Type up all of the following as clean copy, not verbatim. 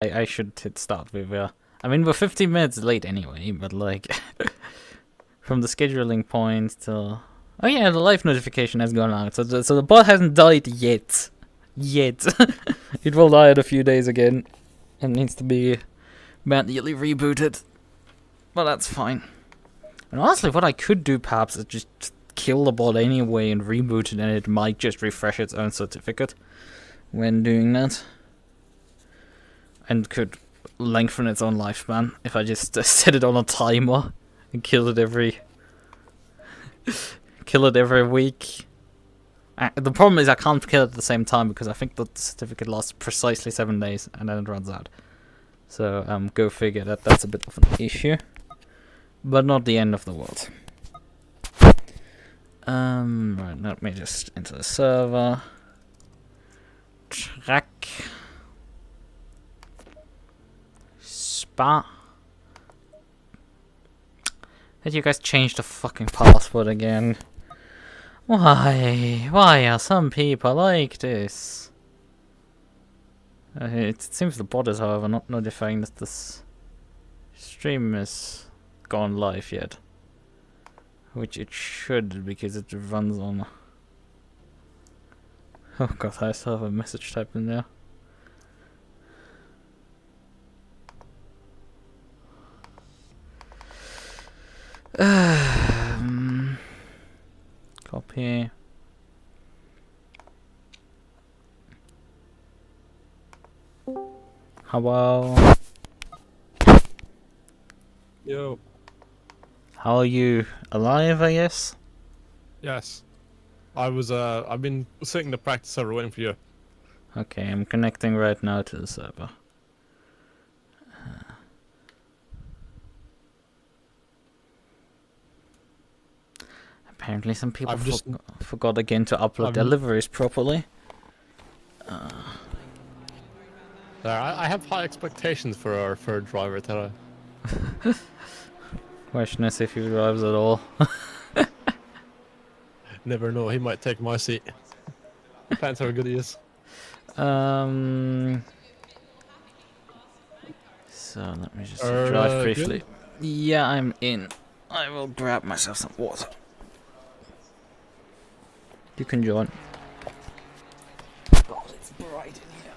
I should hit start. I mean, we're 15 minutes late anyway, but like, from the scheduling point till... Oh yeah, the live notification has gone out, so the bot hasn't died yet. Yet. It will die in a few days again. It needs to be manually rebooted. But that's fine. And honestly, what I could do perhaps is just kill the bot anyway and reboot it, and it might just refresh its own certificate when doing that. And could lengthen its own lifespan if I just set it on a timer and kill it every week. The problem is I can't kill it at the same time because I think the certificate lasts precisely 7 days and then it runs out. So go figure. That's a bit of an issue, but not the end of the world. Right, let me just enter the server. Tracc. Spa. Did you guys change the fucking password again? Why? Why are some people like this? It seems the bot is, however, not notifying that this stream is gone live yet. Which it should, because it runs on... Oh god, I still have a message typed in there. Copy. Hello. Yo. How are you? Alive, I guess? Yes. I've been sitting the practice server waiting for you. Okay, I'm connecting right now to the server. Apparently some people forgot again to upload deliveries properly. I have high expectations for our third driver today. Question is if he drives at all. Never know, he might take my seat. Depends how good he is. So let me just drive briefly. Good? Yeah, I'm in. I will grab myself some water. You can join. God, it's bright in here.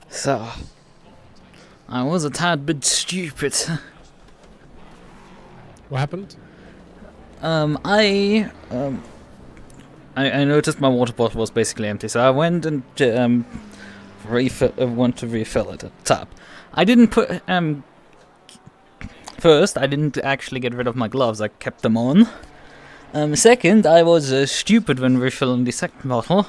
So, I was a tad bit stupid. What happened? I noticed my water bottle was basically empty, so I went and went to refill it at the tap. I didn't put first, I didn't actually get rid of my gloves. I kept them on. Second, I was stupid when refilling the second bottle,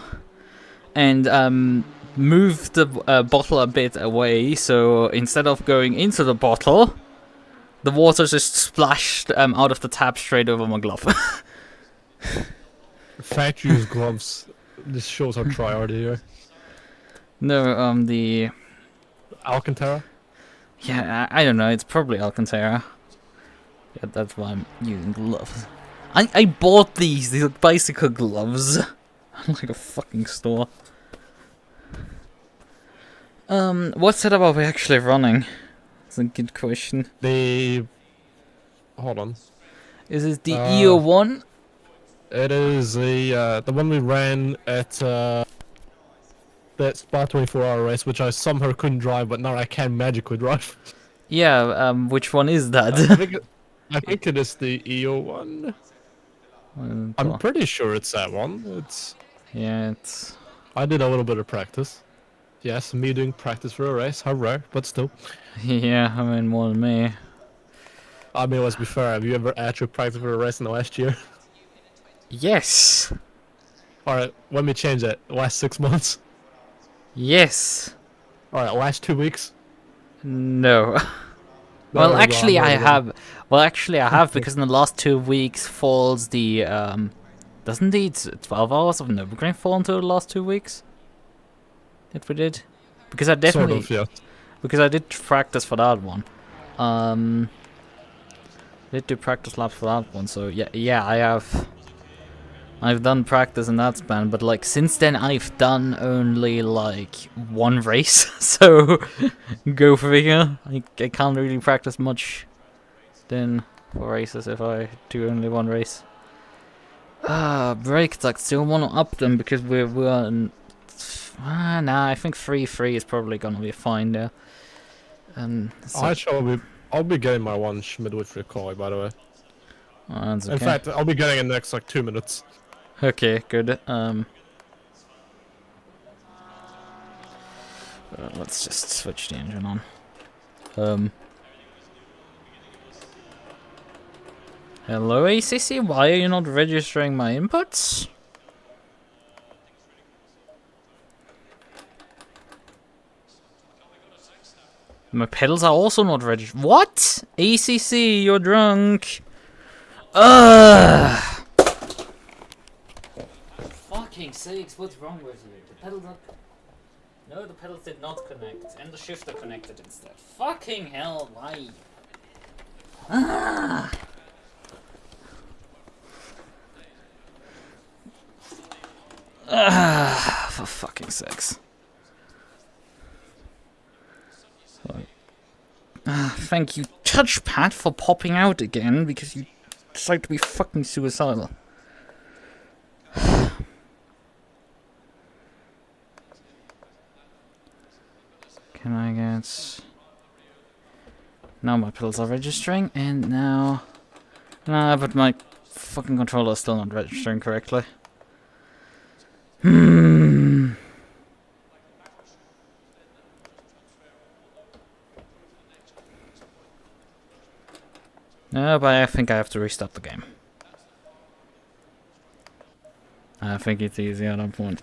and moved the bottle a bit away, so instead of going into the bottle, the water just splashed out of the tap straight over my glove. Factory use gloves. This shows how try-hard you are. No, the... Alcantara? Yeah, I don't know, it's probably Alcantara. Yeah, that's why I'm using gloves. I bought these are bicycle gloves. Like a fucking store. What setup are we actually running? That's a good question. Hold on. Is it the EO1? It is the one we ran at that Spa 24-hour race, which I somehow couldn't drive, but now I can magically drive. Yeah, which one is that? I think it is the EO one. I'm pretty sure it's that one. Yeah, it's... I did a little bit of practice. Yes, me doing practice for a race. How rare, but still. Yeah, I mean, more than me. I mean, let's be fair. Have you ever actually practiced for a race in the last year? Yes! Alright, let me change that. Last 6 months? Yes! Alright, last 2 weeks? No. Well, actually, I have. Well, actually, I have, because in the last 2 weeks falls the, doesn't the 12 hours of Nürburgring fall into the last 2 weeks? If we did? Because I definitely... Sort of, yeah. Because I did practice for that one. Did do practice laps for that one, so yeah, I have... I've done practice in that span, but like since then I've done only like 1 race, so go figure. I can't really practice much then for races if I do only 1 race. Brake ducts, still want to up them because we're in... nah, I think 3.3 is probably gonna be fine there. So I'll be getting my one midway through Qualy, by the way. Oh, that's okay. In fact, I'll be getting it in the next like 2 minutes. Okay, good. Let's just switch the engine on. Hello ACC, why are you not registering my inputs? My pedals are also not registered. What? ACC, you're drunk. Ugh! Fucking sakes, what's wrong with you? The pedals are... No, the pedals did not connect, and the shifter connected instead. Fucking hell, why? Ah! Ah, for fucking sakes. Thank you, touchpad, for popping out again, because you decide to be fucking suicidal. Can I get... Now my pedals are registering, and now... Nah, but my fucking controller is still not registering correctly. Hmm... No, but I think I have to restart the game. I think it's easier at that point.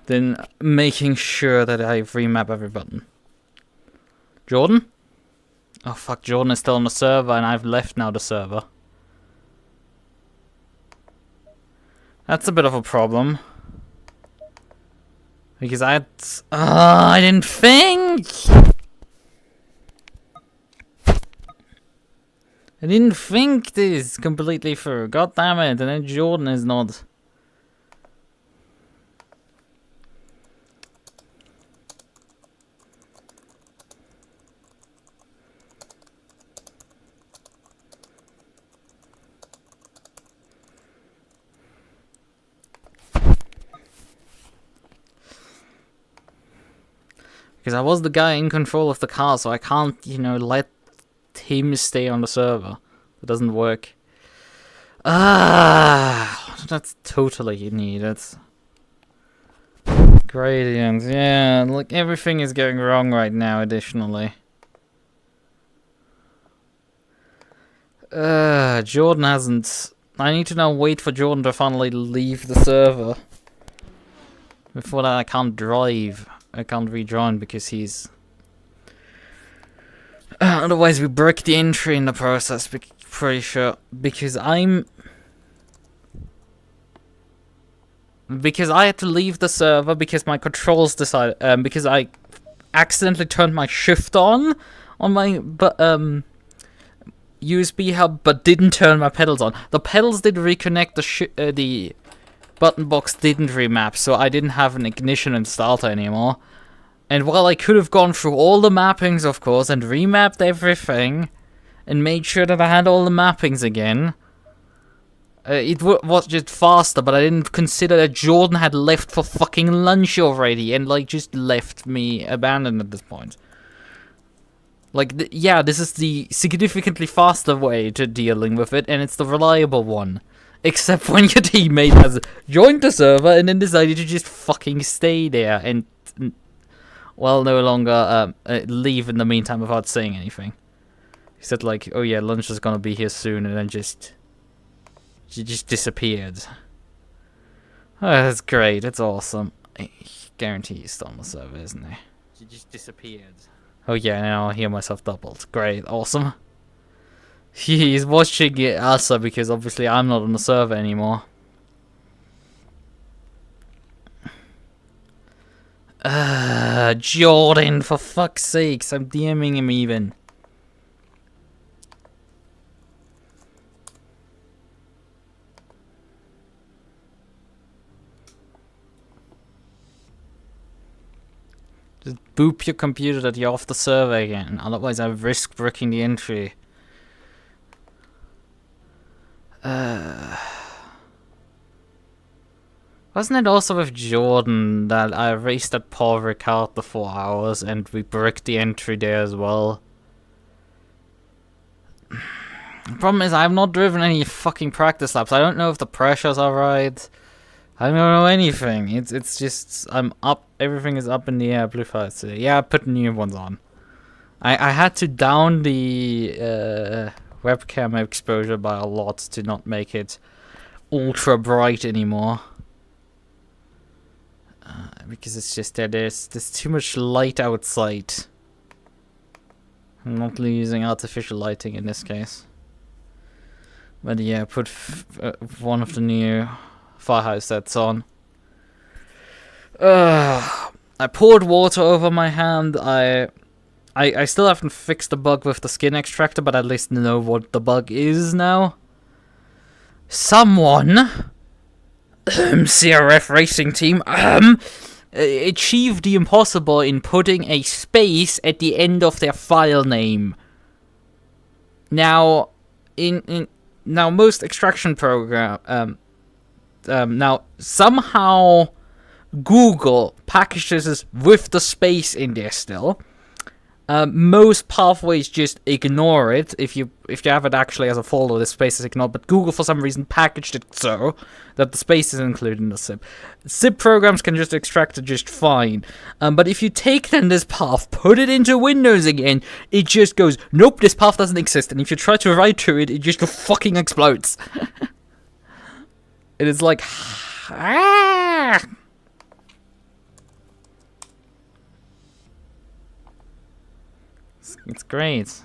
Then making sure that I remap every button. Jordan? Oh fuck, Jordan is still on the server and I've left now the server. That's a bit of a problem. Because I didn't think! I didn't think this completely through. God damn it, and then Jordan is not. Because I was the guy in control of the car, so I can't, you know, let him stay on the server. It doesn't work. That's totally needed. Gradients, yeah, like everything is going wrong right now additionally. Jordan hasn't... I need to now wait for Jordan to finally leave the server. Before that I can't drive. I can't rejoin because he's... otherwise we break the entry in the process, pretty sure. Because I had to leave the server because my controls decided... because I accidentally turned my shift on my... USB hub, but didn't turn my pedals on. The pedals did reconnect, the button box didn't remap, so I didn't have an ignition and starter anymore. And while I could have gone through all the mappings, of course, and remapped everything, and made sure that I had all the mappings again, it was just faster, but I didn't consider that Jordan had left for fucking lunch already, and, like, just left me abandoned at this point. Like, yeah, this is the significantly faster way to dealing with it, and it's the reliable one. Except when your teammate has joined the server and then decided to just fucking stay there and, well, no longer leave in the meantime without saying anything. He said, like, oh yeah, lunch is gonna be here soon, and then she just disappeared. Oh, that's great, it's awesome. I guarantee he's still on the server, isn't he? She just disappeared. Oh yeah, now I hear myself doubled. Great, awesome. He's watching it also because obviously I'm not on the server anymore. Jordan, for fuck's sakes, I'm DMing him even. Just boop your computer that you're off the server again, otherwise I risk bricking the entry. Wasn't it also with Jordan that I raced at Paul Ricard the 4 hours and we bricked the entry there as well? The problem is I've not driven any fucking practice laps. I don't know if the pressures are right. I don't know anything. It's just I'm up. Everything is up in the air. Blue fire today. Yeah, I put new ones on. I had to down the webcam exposure by a lot to not make it ultra bright anymore. Because it's just that there's too much light outside. I'm not using artificial lighting in this case. But yeah, put one of the new firehouse sets on. I poured water over my hand. I still haven't fixed the bug with the skin extractor, but at least know what the bug is now. Someone, CRF Racing Team, achieved the impossible in putting a space at the end of their file name. Now, now most extraction program, now somehow Google packages this with the space in there still. Most pathways just ignore it if you have it actually as a folder. The space is ignored, but Google for some reason packaged it so that the space is included in the zip. Zip programs can just extract it just fine. But if you take then this path, put it into Windows again, it just goes, nope, this path doesn't exist. And if you try to write to it, it just fucking explodes. It is like, ah! It's great.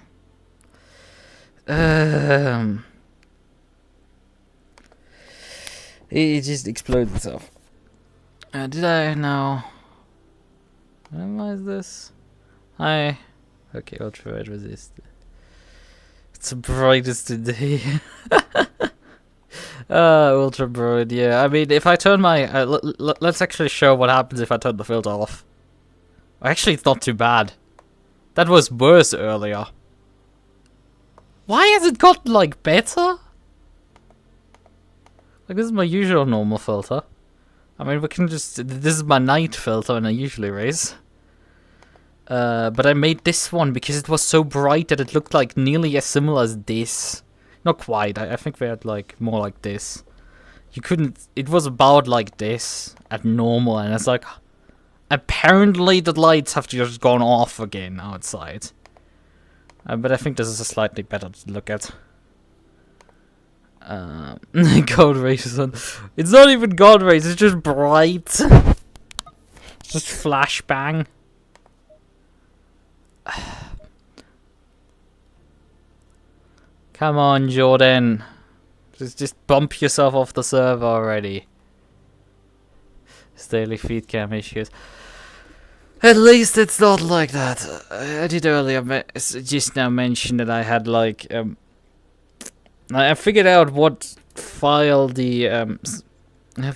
It just exploded itself. Did I now analyze this? Okay, ultraviolet resist. It's the brightest today. Ultra bright, yeah. I mean, if I turn my let's actually show what happens if I turn the filter off. Actually, it's not too bad. That was worse earlier. Why has it got, like, better? Like, this is my usual normal filter. I mean, we can just... This is my night filter and I usually race. But I made this one because it was so bright that it looked like nearly as similar as this. Not quite. I think we had, like, more like this. You couldn't... It was about like this at normal, and it's like... Apparently the lights have just gone off again outside. But I think this is a slightly better to look at. God rays on. It's not even God rays, it's just bright. It's just flashbang. Come on, Jordan. Just bump yourself off the server already. Daily feed cam issues. At least it's not like that. I did earlier just now mention that I had like I figured out what file the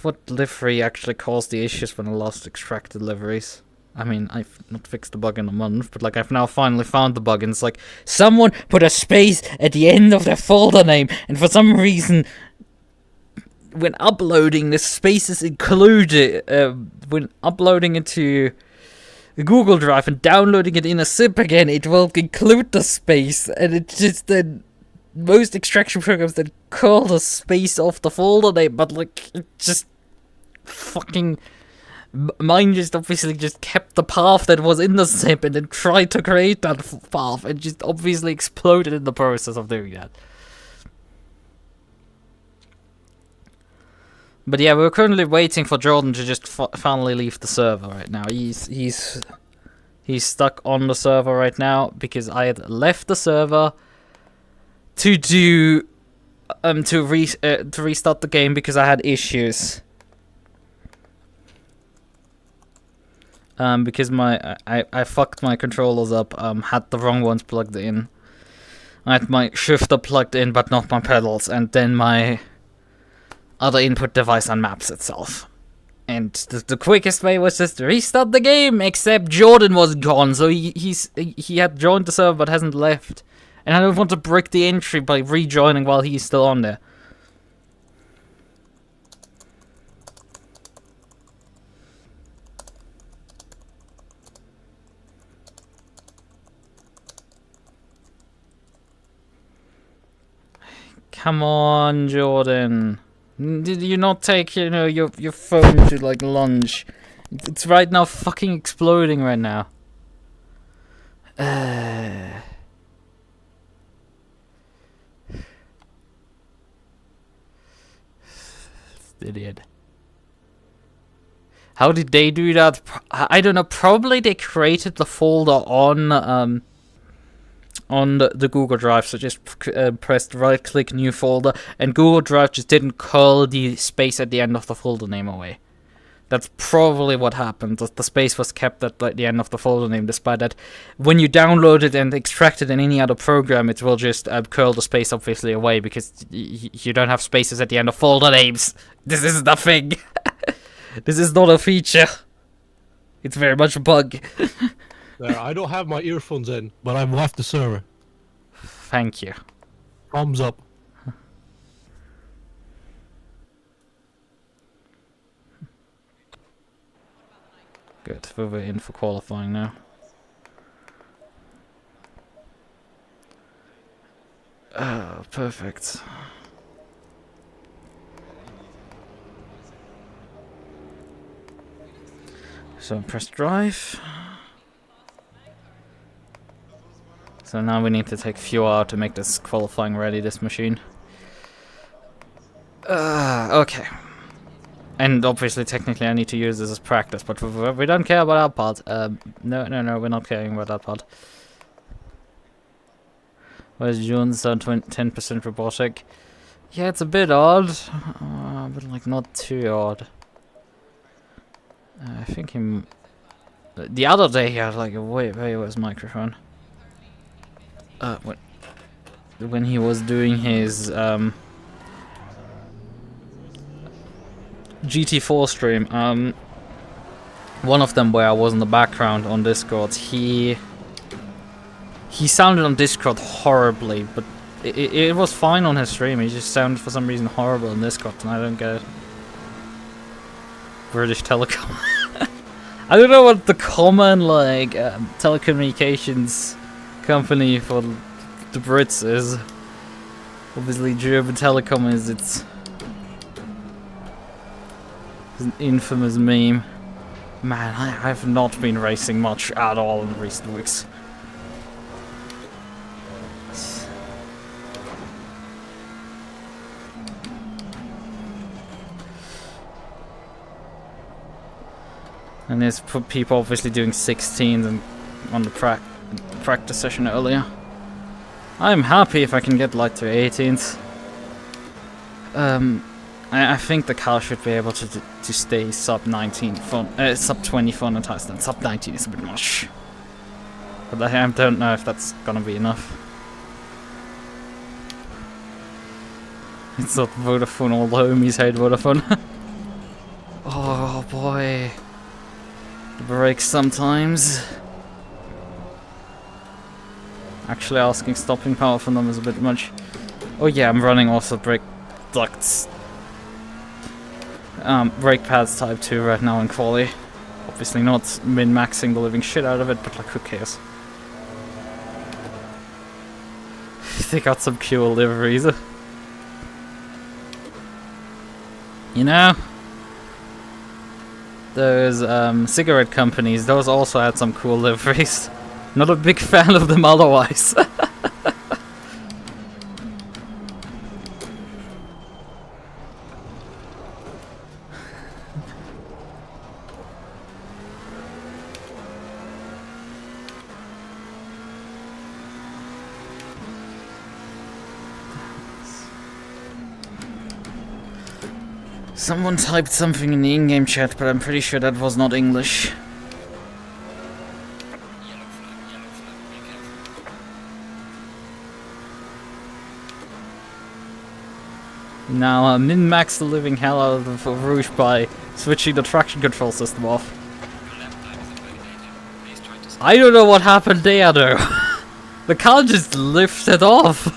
what livery actually caused the issues when I lost extracted liveries. I mean, I've not fixed the bug in a month, but like I've now finally found the bug, and it's like someone put a space at the end of their folder name, and for some reason, when uploading, the space is included. When uploading it to Google Drive and downloading it in a zip again, it will include the space, and it's just the most extraction programs that call the space off the folder name, but like it just fucking mine just obviously just kept the path that was in the zip and then tried to create that path and just obviously exploded in the process of doing that. But yeah, we're currently waiting for Jordan to just finally leave the server right now. He's stuck on the server right now because I had left the server to do to restart the game because I had issues. Because I fucked my controllers up. Had the wrong ones plugged in. I had my shifter plugged in, but not my pedals, and then my other input device unmaps itself. And the quickest way was just to restart the game, except Jordan was gone, so he had joined the server but hasn't left. And I don't want to break the entry by rejoining while he's still on there. Come on, Jordan. Did you not take, your phone to, like, lunch? It's right now fucking exploding right now. Idiot. How did they do that? I don't know. Probably they created the folder on the Google Drive, so just pressed right click new folder, and Google Drive just didn't call the space at the end of the folder name away. That's probably what happened. The space was kept at the end of the folder name, despite that when you download it and extract it in any other program, it will just curl the space obviously away because you don't have spaces at the end of folder names. This is nothing. This is not a feature. It's very much a bug. There, I don't have my earphones in, but I've left the server. Thank you. Thumbs up. Good, we're in for qualifying now. Oh, perfect. So press drive. So now we need to take fuel out to make this qualifying ready, this machine. Okay. And obviously, technically, I need to use this as practice, but we don't care about that part. No, we're not caring about that part. Where's June's 10% robotic? Yeah, it's a bit odd, but like not too odd. I think the other day he had like a way worse microphone. When he was doing his GT4 stream, one of them where I was in the background on Discord, he sounded on Discord horribly, but it was fine on his stream. He just sounded for some reason horrible in Discord, and I don't get it. British Telecom. I don't know what the common like telecommunications company for the Brits is. Obviously, German Telecom is it's an infamous meme. Man, I've not been racing much at all in recent weeks. And there's people obviously doing 16s and on the practice session earlier. I'm happy if I can get like to 18s. I think the car should be able to stay sub 19 fun, sub 20 fun and test, and sub 19 is a bit much. But I don't know if that's gonna be enough. It's not Vodafone, all the homies hate Vodafone. Oh boy. The brakes sometimes. Actually asking stopping power from them is a bit much. Oh yeah, I'm running also brake ducts. Brake pads type 2 right now in Qualy. Obviously not min-maxing the living shit out of it, but like who cares? They got some cool liveries. You know? Those cigarette companies, those also had some cool liveries. Not a big fan of them otherwise. Someone typed something in the in-game chat, but I'm pretty sure that was not English. Now min-max the living hell out of the Rouge by switching the traction control system off. I don't know what happened there though. The car just lifted off.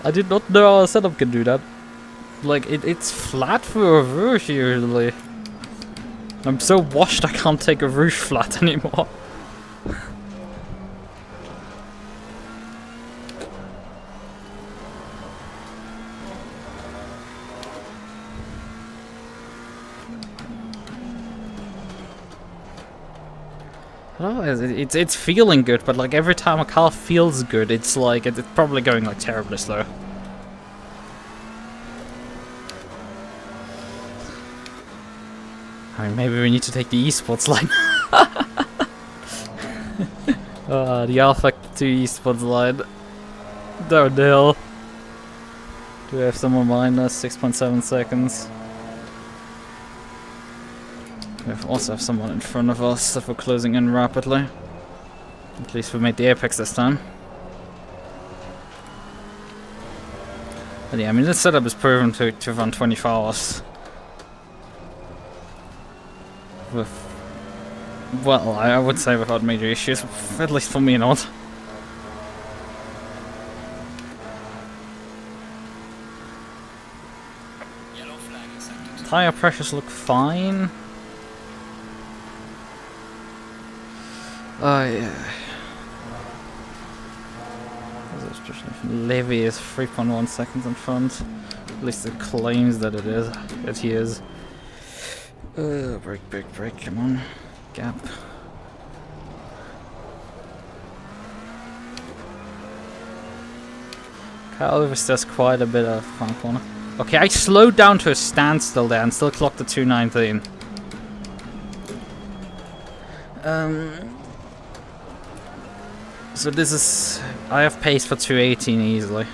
I did not know our setup can do that. Like, it's flat for a Rouge usually. I'm so washed I can't take a Rouge flat anymore. Oh, it's feeling good, but like every time a car feels good, it's like it's probably going like terribly slow. I mean, maybe we need to take the esports line. The Alpha 2 esports line. Downhill. Do we have someone behind us? 6.7 seconds. We also have someone in front of us that we're closing in rapidly. At least we made the apex this time. But yeah, I mean, this setup is proven to run 24 hours. With, well, I would say without major issues, at least for me not. Tire pressures look fine. Oh yeah. Levy is 3.1 seconds in front. At least it claims that it is. That he is. Brake, come on. Gap. Kyle oversteers quite a bit of front corner. Okay, I slowed down to a standstill there and still clocked the 219. So this is... I have pace for 218 easily.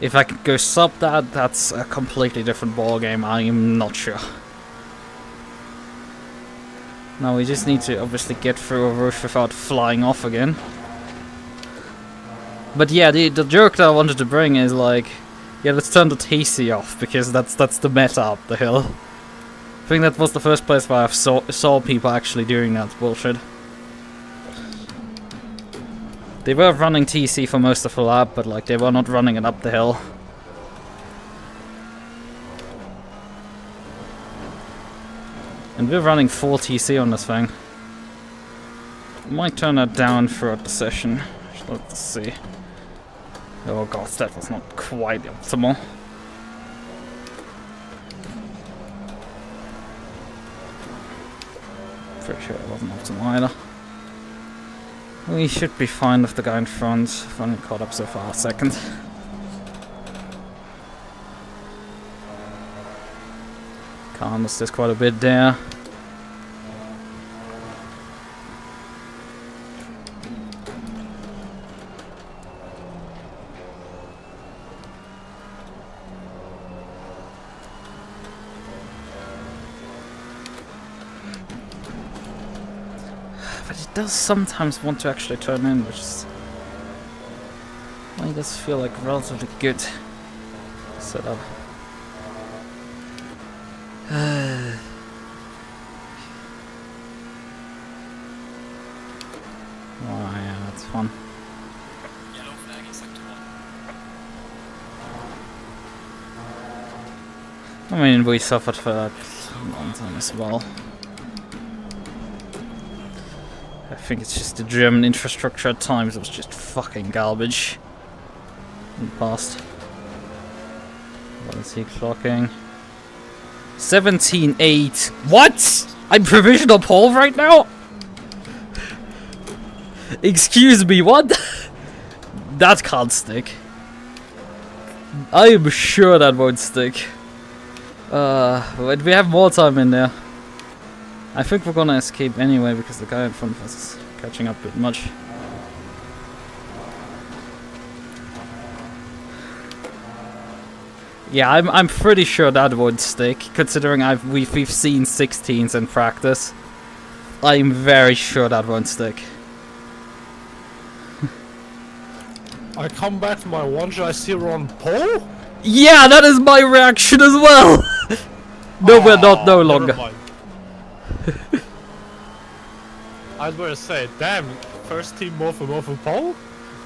If I could go sub that, that's a completely different ballgame, I'm not sure. Now we just need to obviously get through a Rouge without flying off again. But yeah, the joke that I wanted to bring is like, yeah, let's turn the TC off, because that's the meta up the hill. I think that was the first place where I saw people actually doing that bullshit. They were running TC for most of the lap, but like they were not running it up the hill. And we're running full TC on this thing. Might turn that down throughout the session. Let's see. Oh god, that was not quite optimal. Pretty sure it wasn't optimal either. We should be fine with the guy in front. I've only caught up so far, second. Car missed us quite a bit there. But it does sometimes want to actually turn in, which is... Well, it does feel like relatively good. setup. Oh yeah, that's fun. Yellow flag in sector 1. I mean, we suffered for that a long time as well. I think it's just the German infrastructure at times was just fucking garbage in the past. What is he clocking? 17.8. What? I'm provisional pole right now? Excuse me, what? That can't stick. I am sure that won't stick. But we have more time in there. I think we're gonna escape anyway because the guy in front of us is catching up a bit much. Yeah, I'm pretty sure that would stick, considering we've seen 16s in practice. I'm very sure that won't stick. I come back from my watch, I see we're on pole? Yeah, that is my reaction as well! No, we're not no longer. I was going to say, damn, first team Mofu pole?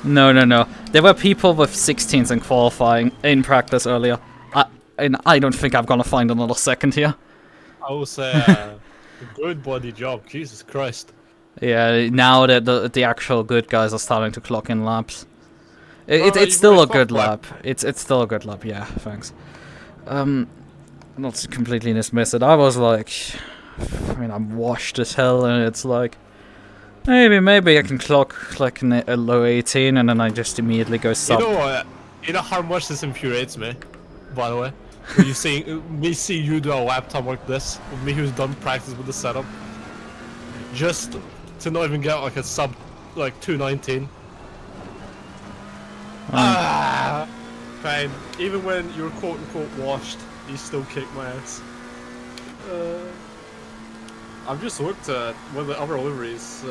No. There were people with 16s in qualifying in practice earlier. And I don't think I'm gonna find another second here. I will say, good body job, Jesus Christ. Yeah, now that the actual good guys are starting to clock in laps. It's still a good lap. It's still a good lap, yeah, thanks. Not to completely dismiss it. I was like, I mean, I'm washed as hell, and it's like, maybe I can clock like a low 18, and then I just immediately go sub. You know how much this infuriates me, by the way? When you see you do a lap time like this, with me who's done practice with the setup, just to not even get like a sub, like 219. Fine. Even when you're quote unquote washed, you still kick my ass. I've just looked at one of the other liveries.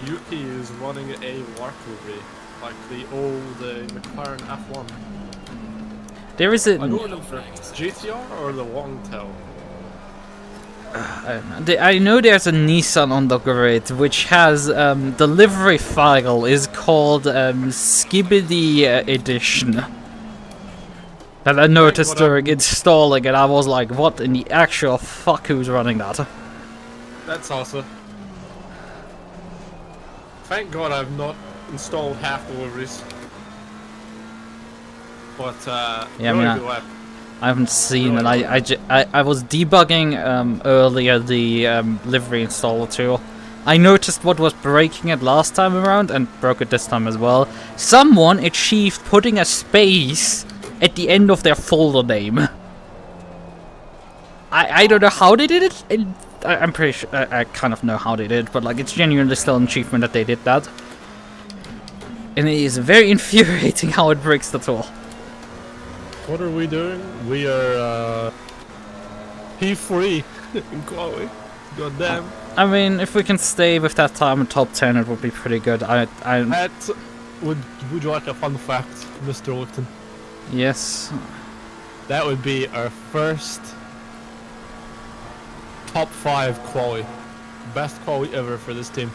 Yuki is running a work livery, like the old McLaren F1. There is a. I don't know if it's GTR or the long tail. I know there's a Nissan on the grid which has the livery file is called Skibidi Edition. That I noticed during installing it. I was like, what in the actual fuck, who's running that? That's awesome. Thank God I've not installed half the liveries. But yeah, really I mean, I haven't seen it. I was debugging earlier the livery installer tool. I noticed what was breaking it last time around and broke it this time as well. Someone achieved putting a space at the end of their folder name. I don't know how they did it. I'm pretty sure I kind of know how they did, but like it's genuinely still an achievement that they did that. And it is very infuriating how it breaks the tool. What are we doing? We are P3 in Qualy. God damn. I mean, if we can stay with that time in top 10, it would be pretty good. Would you like a fun fact, Mr. Lichten? Yes. That would be our first top 5 Qualy. Best Qualy ever for this team.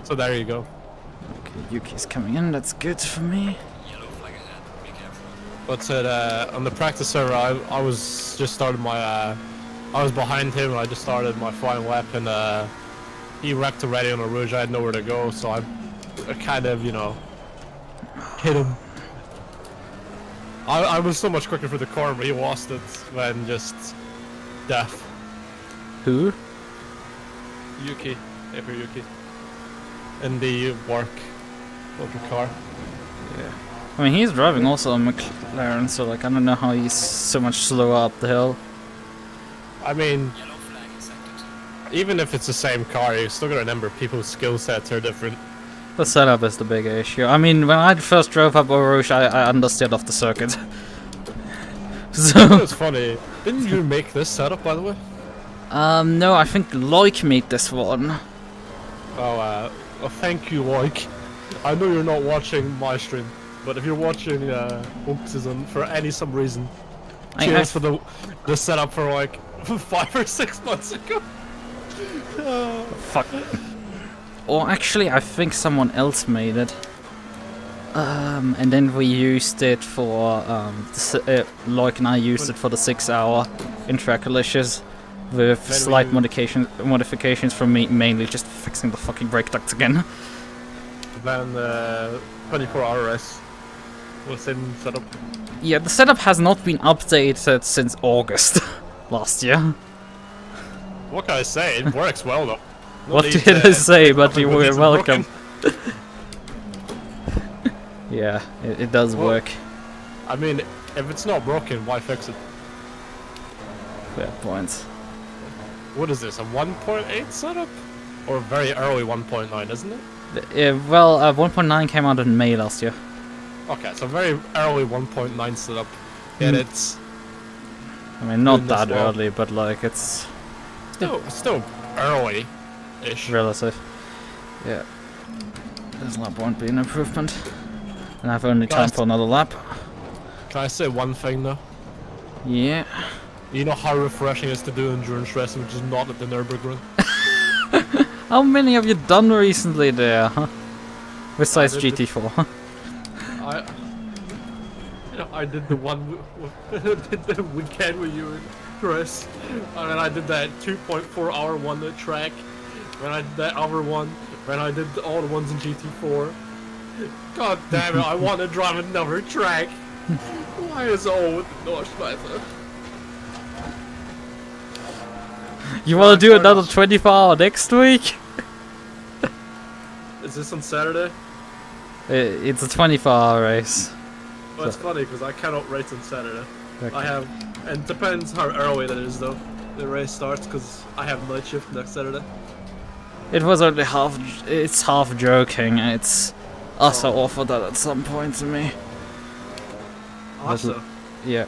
So there you go. Okay, Yuki's coming in, that's good for me. Yellow flag ahead, be careful. What's it, on the practice server, I was just started my, I was behind him and I just started my final lap and, he wrecked a Radeon on Rouge, I had nowhere to go, so I kind of, you know, hit him. I was so much quicker for the corner, but he lost it when just death. Who? Yuki, Paper Yuki. In the work of the car. Yeah. I mean, he's driving also a McLaren, so like I don't know how he's so much slower up the hill. I mean, Yellow flag in sector 2. even if it's the same car, you still gotta remember people's skill sets are different. The setup is the big issue. I mean, when I first drove up Rouge, I understood off the circuit. So It's funny. Didn't you make this setup, by the way? no, I think Loic made this one. Oh, well, thank you, Loic. I know you're not watching my stream, but if you're watching Oak-Season for some reason, cheers for the setup for like 5 or 6 months ago. Fuck. Or actually, I think someone else made it. And then we used it for Loic and I used it for the 6-hour in Tracc with slight modifications from me, mainly just fixing the fucking brake ducts again. Then 24-hour race. The same setup. Yeah, the setup has not been updated since August last year. What can I say? It works well though. No What need did I to- say? But you were it's welcome. broken. Yeah, it does Well, work. I mean, if it's not broken, why fix it? Fair points. What is this? A 1.8 setup? Or very early 1.9, isn't it? Well, 1.9 came out in May last year. Okay, so very early 1.9 setup. And it's I mean, not Goodness, that well. early, but like it's still early-ish. relative. Yeah. This lap won't be an improvement. And I've only time for another lap. Can I say one thing though? Yeah. You know how refreshing it is to do endurance racing, which is not at the Nürburgring? How many have you done recently there, huh? Besides I did GT4. I did the one did the weekend with you and Chris, and then I did that 2.4 hour one at Tracc, then I did that other one, then I did all the ones in GT4. God damn it, I want to drive another Tracc. Why is it all with the Thurstmaster? You wanna do another 24-hour next week? Is this on Saturday? It's a 24-hour race. Well, it's funny because I cannot race on Saturday. Okay. I have, and it depends how early that is though. The race starts because I have night shift next Saturday. It was only it's half joking. It's also offered that at some point to me. Also, Yeah.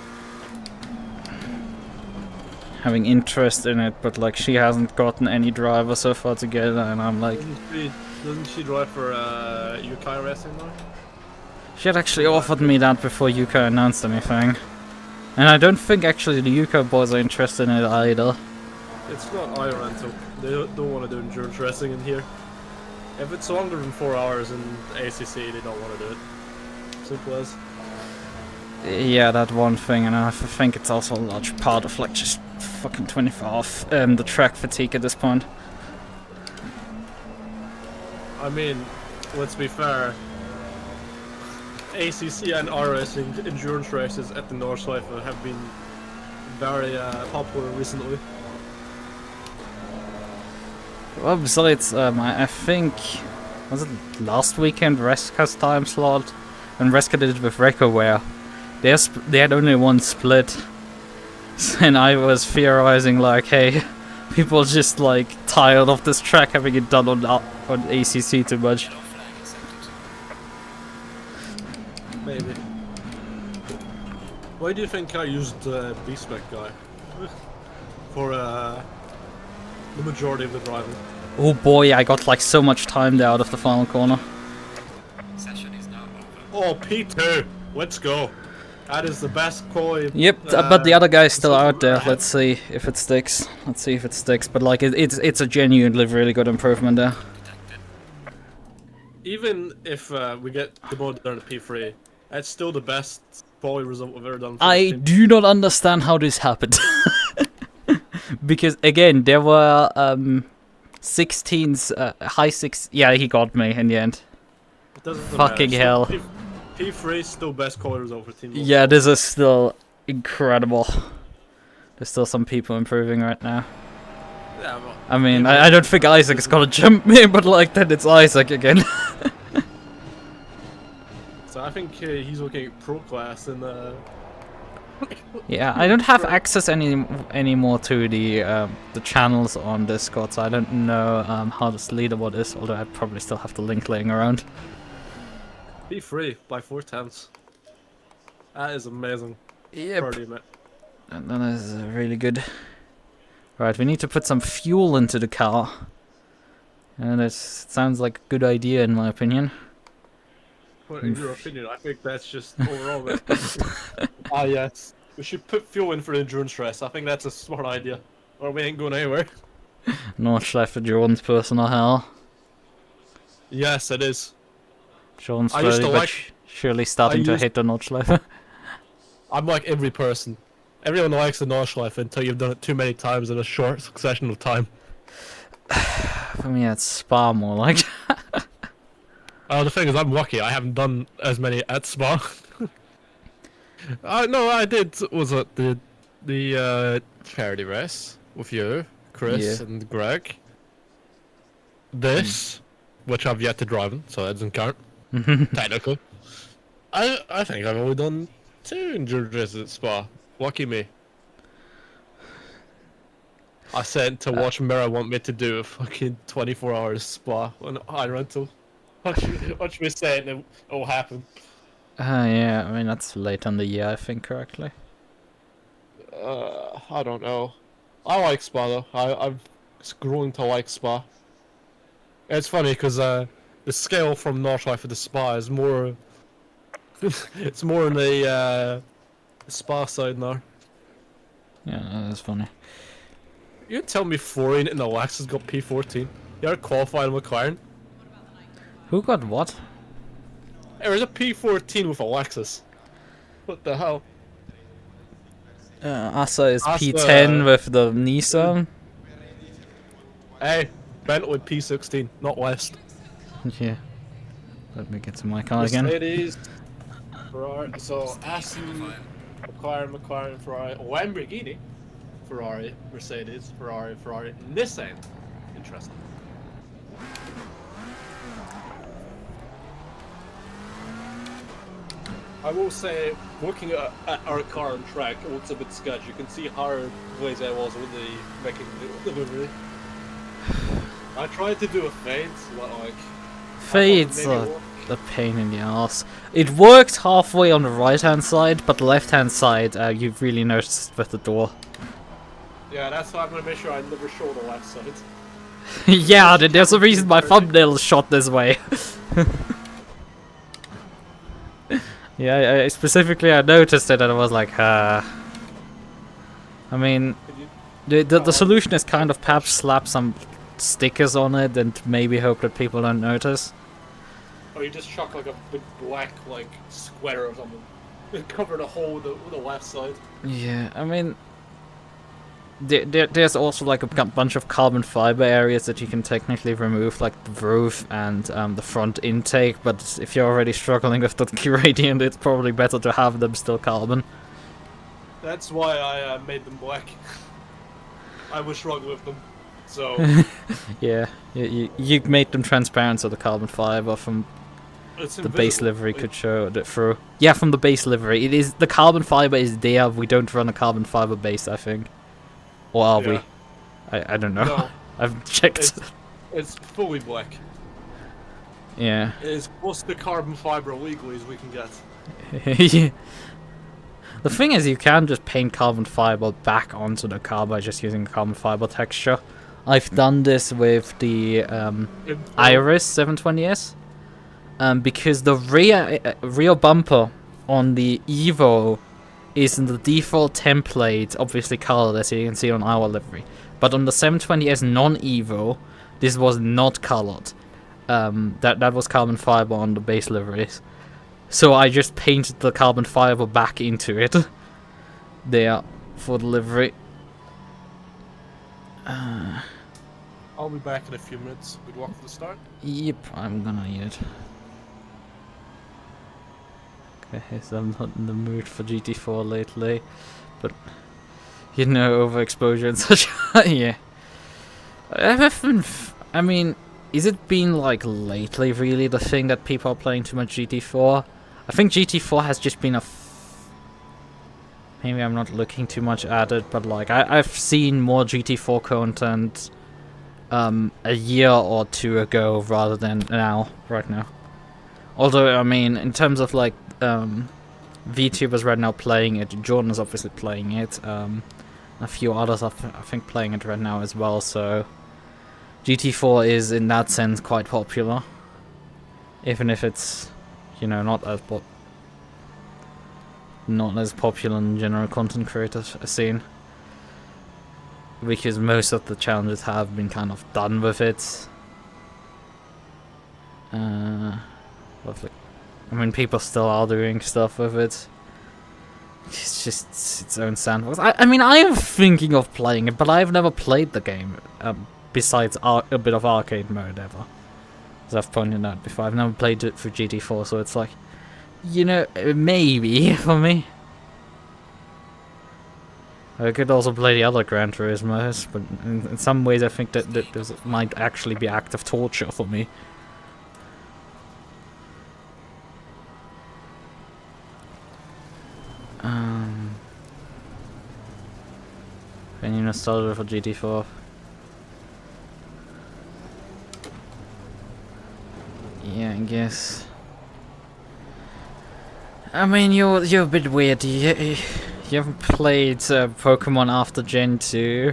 Having interest in it, but like she hasn't gotten any driver so far together, and I'm like, doesn't she drive for UK Racing now? she had actually offered me that before Yuka announced anything. And I don't think actually the Yuka boys are interested in it either. It's not Ironrental. They don't want to do endurance racing in here. If it's longer than 4 hours in ACC, they don't want to do it. Simple as. Yeah, that one thing, and I think it's also a large part of like just fucking 24 off the track fatigue at this point. I mean, let's be fair. ACC and R racing endurance races at the Nordschleife have been very popular recently. Well, besides, I think, was it last weekend Reska's time slot? When Reska did it with RecoWare, they had only one split. And I was theorizing like, hey, people just like tired of this track having it done on ACC too much. Yellow flag accepted. Maybe. Why do you think I used B-Spec guy? For the majority of the driving. Oh boy, I got like so much time there out of the final corner. Session is now over. Oh, P2! Let's go! That is the best Qualy. Yep, but the other guy's still out there. Let's see if it sticks. Let's see if it sticks. But like, it's a genuinely really good improvement there. Detected. Even if we get the modern P3, that's still the best Qualy result we've ever done. For I this team. do not understand how this happened. Because again, there were 16s, high 6. Yeah, he got me in the end. It doesn't Fucking matter. hell. P3 is still best Qualy result for Team. Yeah, this is still incredible. There's still some people improving right now. Yeah, well, I mean, I don't think Isaac is gonna jump me, but like then it's Isaac again. so I think he's looking at pro class and Yeah, I don't have access anymore to the channels on Discord, so I don't know how this leaderboard is. Although I probably still have the link laying around. P3 by 4/10. That is amazing. Yep. Party, mate. And that is really good. Right, we need to put some fuel into the car. And it sounds like a good idea in my opinion. But in your opinion, I think that's just overall. Ah, yes. We should put fuel in for the endurance race. I think that's a smart idea. Or we ain't going anywhere. Nordschleife Jordan's personal hell. Yes, it is. Jordan's I used slowly to but like- surely starting to hate the Nordschleife. I'm like every person. Everyone likes the Nordschleife until you've done it too many times in a short succession of time. For me, it's Spa more like. The thing is, I'm lucky. I haven't done as many at Spa. No, I did. Was it the charity race with you, Chris, Yeah. and Greg? This, which I've yet to drive in, so that doesn't count. Technically. I think I've only done 2 endurance races at Spa. Lucky me. I said to watch Mira want me to do a fucking 24 hours Spa on high rental. Watch me say it and it will happen. Yeah, I mean, that's late on the year, I think, correctly. I don't know. I like Spa though. I've grown to like Spa. It's funny because the scale from Nordschleife to Spa is more. It's more on the Spa side now. Yeah, that's funny. You tell me Florian in the Lexus got P14. You ever qualified in McLaren? Who got what? There was a P14 with a Lexus. What the hell? Asa is Asa- P10 with the Nissan. Hey, Bentley P16, not West. Yeah. Let me get to my car again. Mercedes, Ferrari, so Aston, McLaren, Ferrari, Lamborghini, Ferrari, Mercedes, Ferrari, Nissan. Interesting. I will say, looking at our car on track, it looks a bit sketchy. You can see how lazy I was with the making the delivery. I tried to do a fade, but like... Fades maybe are work. a pain in the ass. It works halfway on the right hand side, but the left hand side, you've really noticed with the door. Yeah, that's why I'm gonna make sure I never show the left side. Yeah, there's a reason my thumbnail is shot this way. Yeah, I specifically I noticed it and I was like, I mean, the solution is kind of perhaps slap some stickers on it and maybe hope that people don't notice. Or you just chuck like a big black like sweater or something. And cover the whole with the left side. Yeah, I mean, there's also like a bunch of carbon fiber areas that you can technically remove, like the roof and the front intake, but if you're already struggling with the Radeon, it's probably better to have them still carbon. That's why I made them black. I was struggling with them, so Yeah, you made them transparent so the carbon fiber from it's the base invisible. livery could show it through. Yeah, from the base livery. It is, the carbon fiber is there, we don't run a carbon fiber base, I think. Or are we? Yeah. I don't know. No, I've checked. it's fully black. Yeah. It is close to carbon fiber legally as we can get. Yeah. The thing is, you can just paint carbon fiber back onto the car by just using carbon fiber texture. I've done this with the Iris 720S, because the rear bumper on the Evo is in the default template, obviously colored as you can see on our livery. But on the 720S non-Evo, this was not colored. That was carbon fiber on the base liveries. So I just painted the carbon fiber back into it. There, for the livery. I'll be back in a few minutes. Good luck for the start. Yep, I'm gonna need it. Okay, so I'm not in the mood for GT4 lately, but you know, overexposure and such. Yeah. I mean, is it been like lately really the thing that people are playing too much GT4? I think GT4 has just been maybe I'm not looking too much at it, but like I've seen more GT4 content a year or two ago rather than right now. Although, I mean, in terms of like VTubers right now playing it, Jordan is obviously playing it, a few others are I think playing it right now as well, so GT4 is in that sense quite popular, even if it's you know, not as popular in general content creator scene, because most of the challenges have been kind of done with it. I mean, people still are doing stuff with it. It's just its own sandbox. I mean, I am thinking of playing it, but I've never played the game, besides a bit of arcade mode ever. As I've pointed out before, I've never played it for GT4, so it's like, you know, maybe for me. I could also play the other Gran Turismos, but in some ways I think that this might actually be active torture for me. Any nostalgia for GT4? Yeah, I guess. I mean, you're a bit weird. You haven't played Pokemon after Gen 2,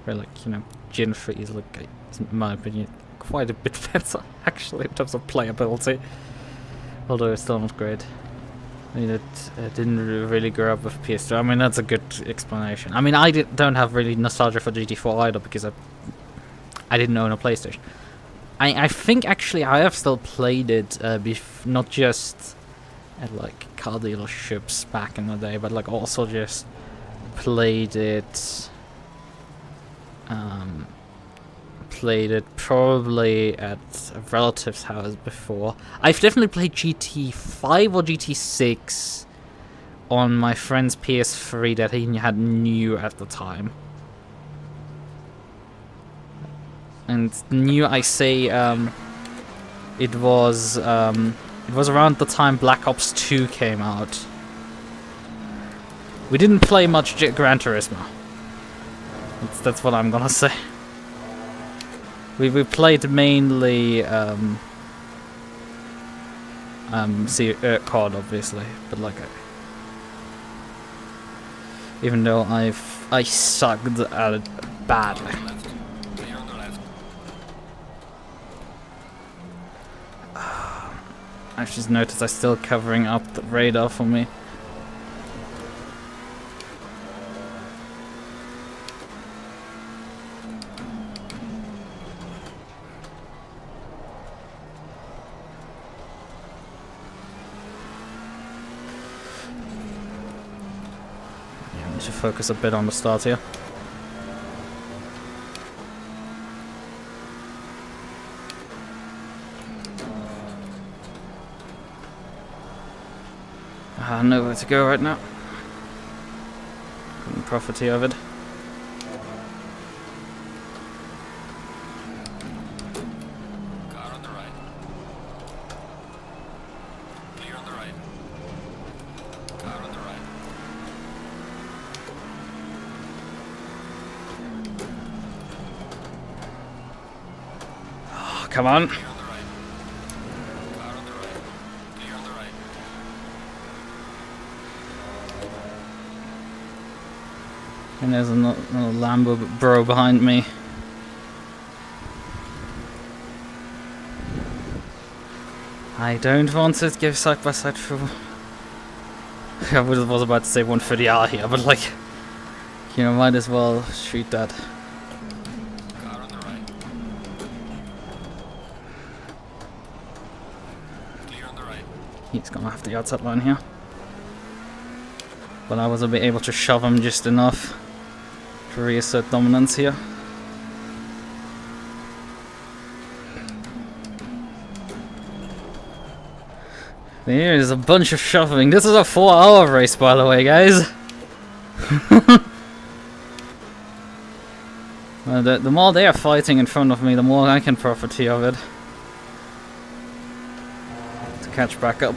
where, like, you know, Gen 3 is, like, in my opinion, quite a bit better actually in terms of playability. Although it's still not great. I mean, it didn't really grow up with PS2. I mean, that's a good explanation. I mean, I don't have really nostalgia for GT4 either, because I didn't own a PlayStation. I think actually I have still played it, not just at like car dealerships back in the day, but like also just played it. Played it probably at a relative's house before. I've definitely played GT5 or GT6 on my friend's PS3 that he had new at the time. And new, I say, it was around the time Black Ops 2 came out. We didn't play much Gran Turismo. That's what I'm gonna say. We played mainly COD, obviously, but like even though I sucked at it badly. I just noticed I'm still covering up the radar for me. Should focus a bit on the start here. Nowhere to go right now. Couldn't profit of it. Car on the right. Clear on the right. Car on the right. Oh, come on. Clear on the right. Car on the right. Clear on the right. And there's another Lambo bro behind me. I don't want to give side by side for. I was about to say 130R here, but like, you know, might as well shoot that. Car on the right. Clear on the right. He's gonna have the outside line here. But I was able to shove him just enough to reassert dominance here. There's a bunch of shoving. This is a 4-hour race, by the way, guys. The more they are fighting in front of me, the more I can profit here of it. To catch back up.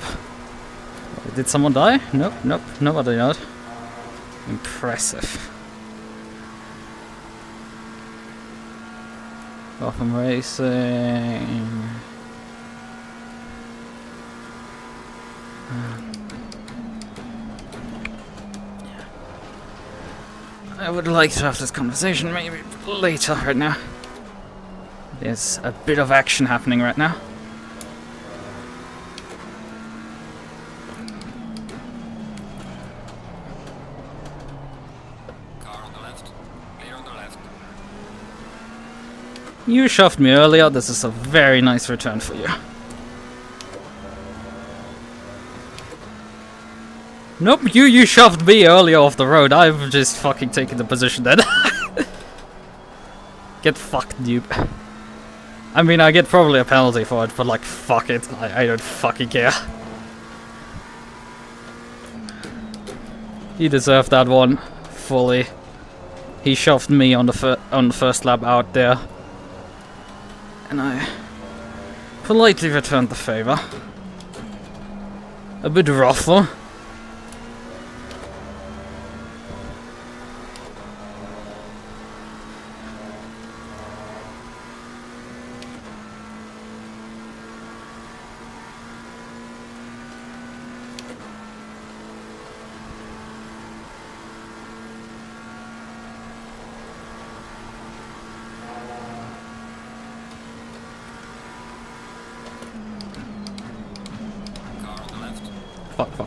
Did someone die? Nope, nobody died. Impressive. Gotham Racing. I would like to have this conversation maybe later right now. There's a bit of action happening right now. You shoved me earlier, this is a very nice return for you. Nope, you shoved me earlier off the road. I've just fucking taken the position then. Get fucked, dude. I mean, I get probably a penalty for it, but like, fuck it. I don't fucking care. He deserved that one fully. He shoved me on the first lap out there, and I politely returned the favor. A bit rougher.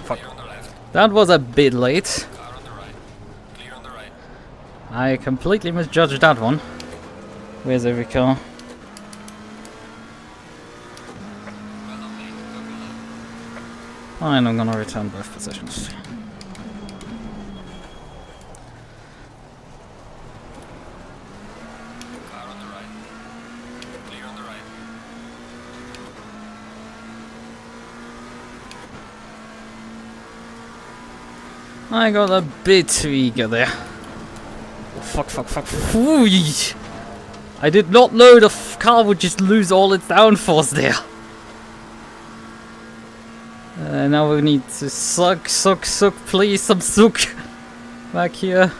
Fuck. That was a bit late. Car on the right. Clear on the right. I completely misjudged that one. Where's every car? Well done, mate. Go below. And I'm gonna return both positions. Car on the right. Clear on the right. I got a bit too eager there. Fuck. Ooh, I did not know the car would just lose all its downforce there. Now we need to suck, please, some suck back here.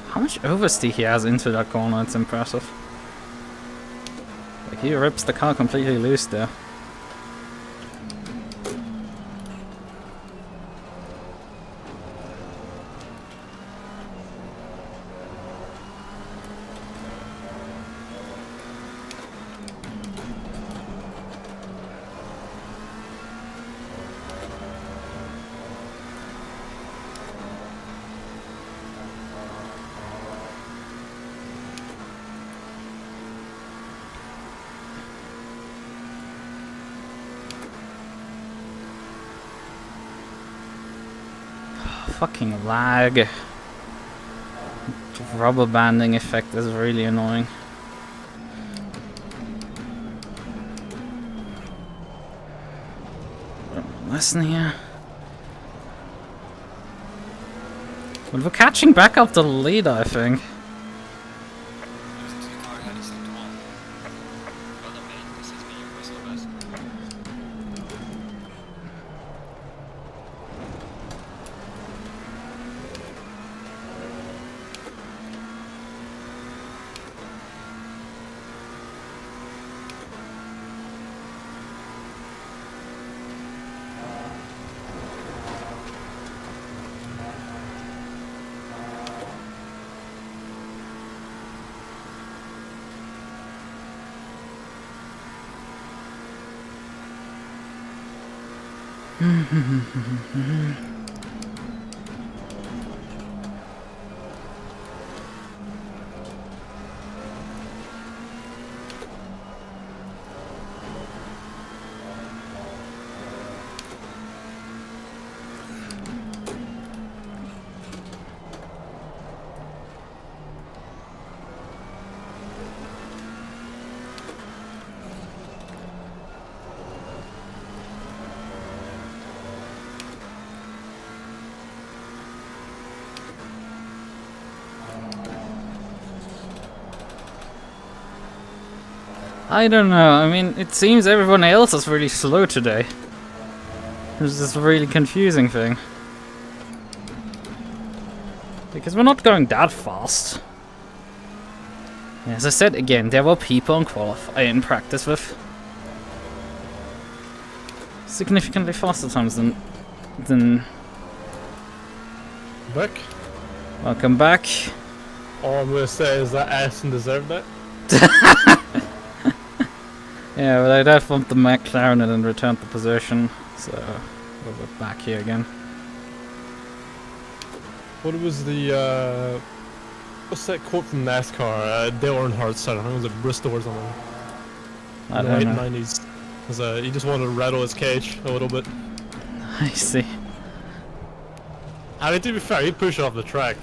How much oversteer he has into that corner, it's impressive. Like, he rips the car completely loose there. Fucking lag. The rubber banding effect is really annoying. Listen here. But we're catching back up to the lead, I think. Losing to the car ahead is set to 1. Well done, mate. This has been your personal best. I don't know, I mean, it seems everyone else is really slow today. It's this really confusing thing. Because we're not going that fast. As I said again, there were people in practice with significantly faster times than. Back? Welcome back. All I'm gonna say is that Aston deserved that. Yeah, but I don't want the McLaren and then returned the position, so we're back here again. What was the what's that quote from NASCAR? Dale Earnhardt said, I think it was at Bristol or something. I In the don't late know. 90s. He just wanted to rattle his cage a little bit. I see. I mean, to be fair, he pushed it off the track.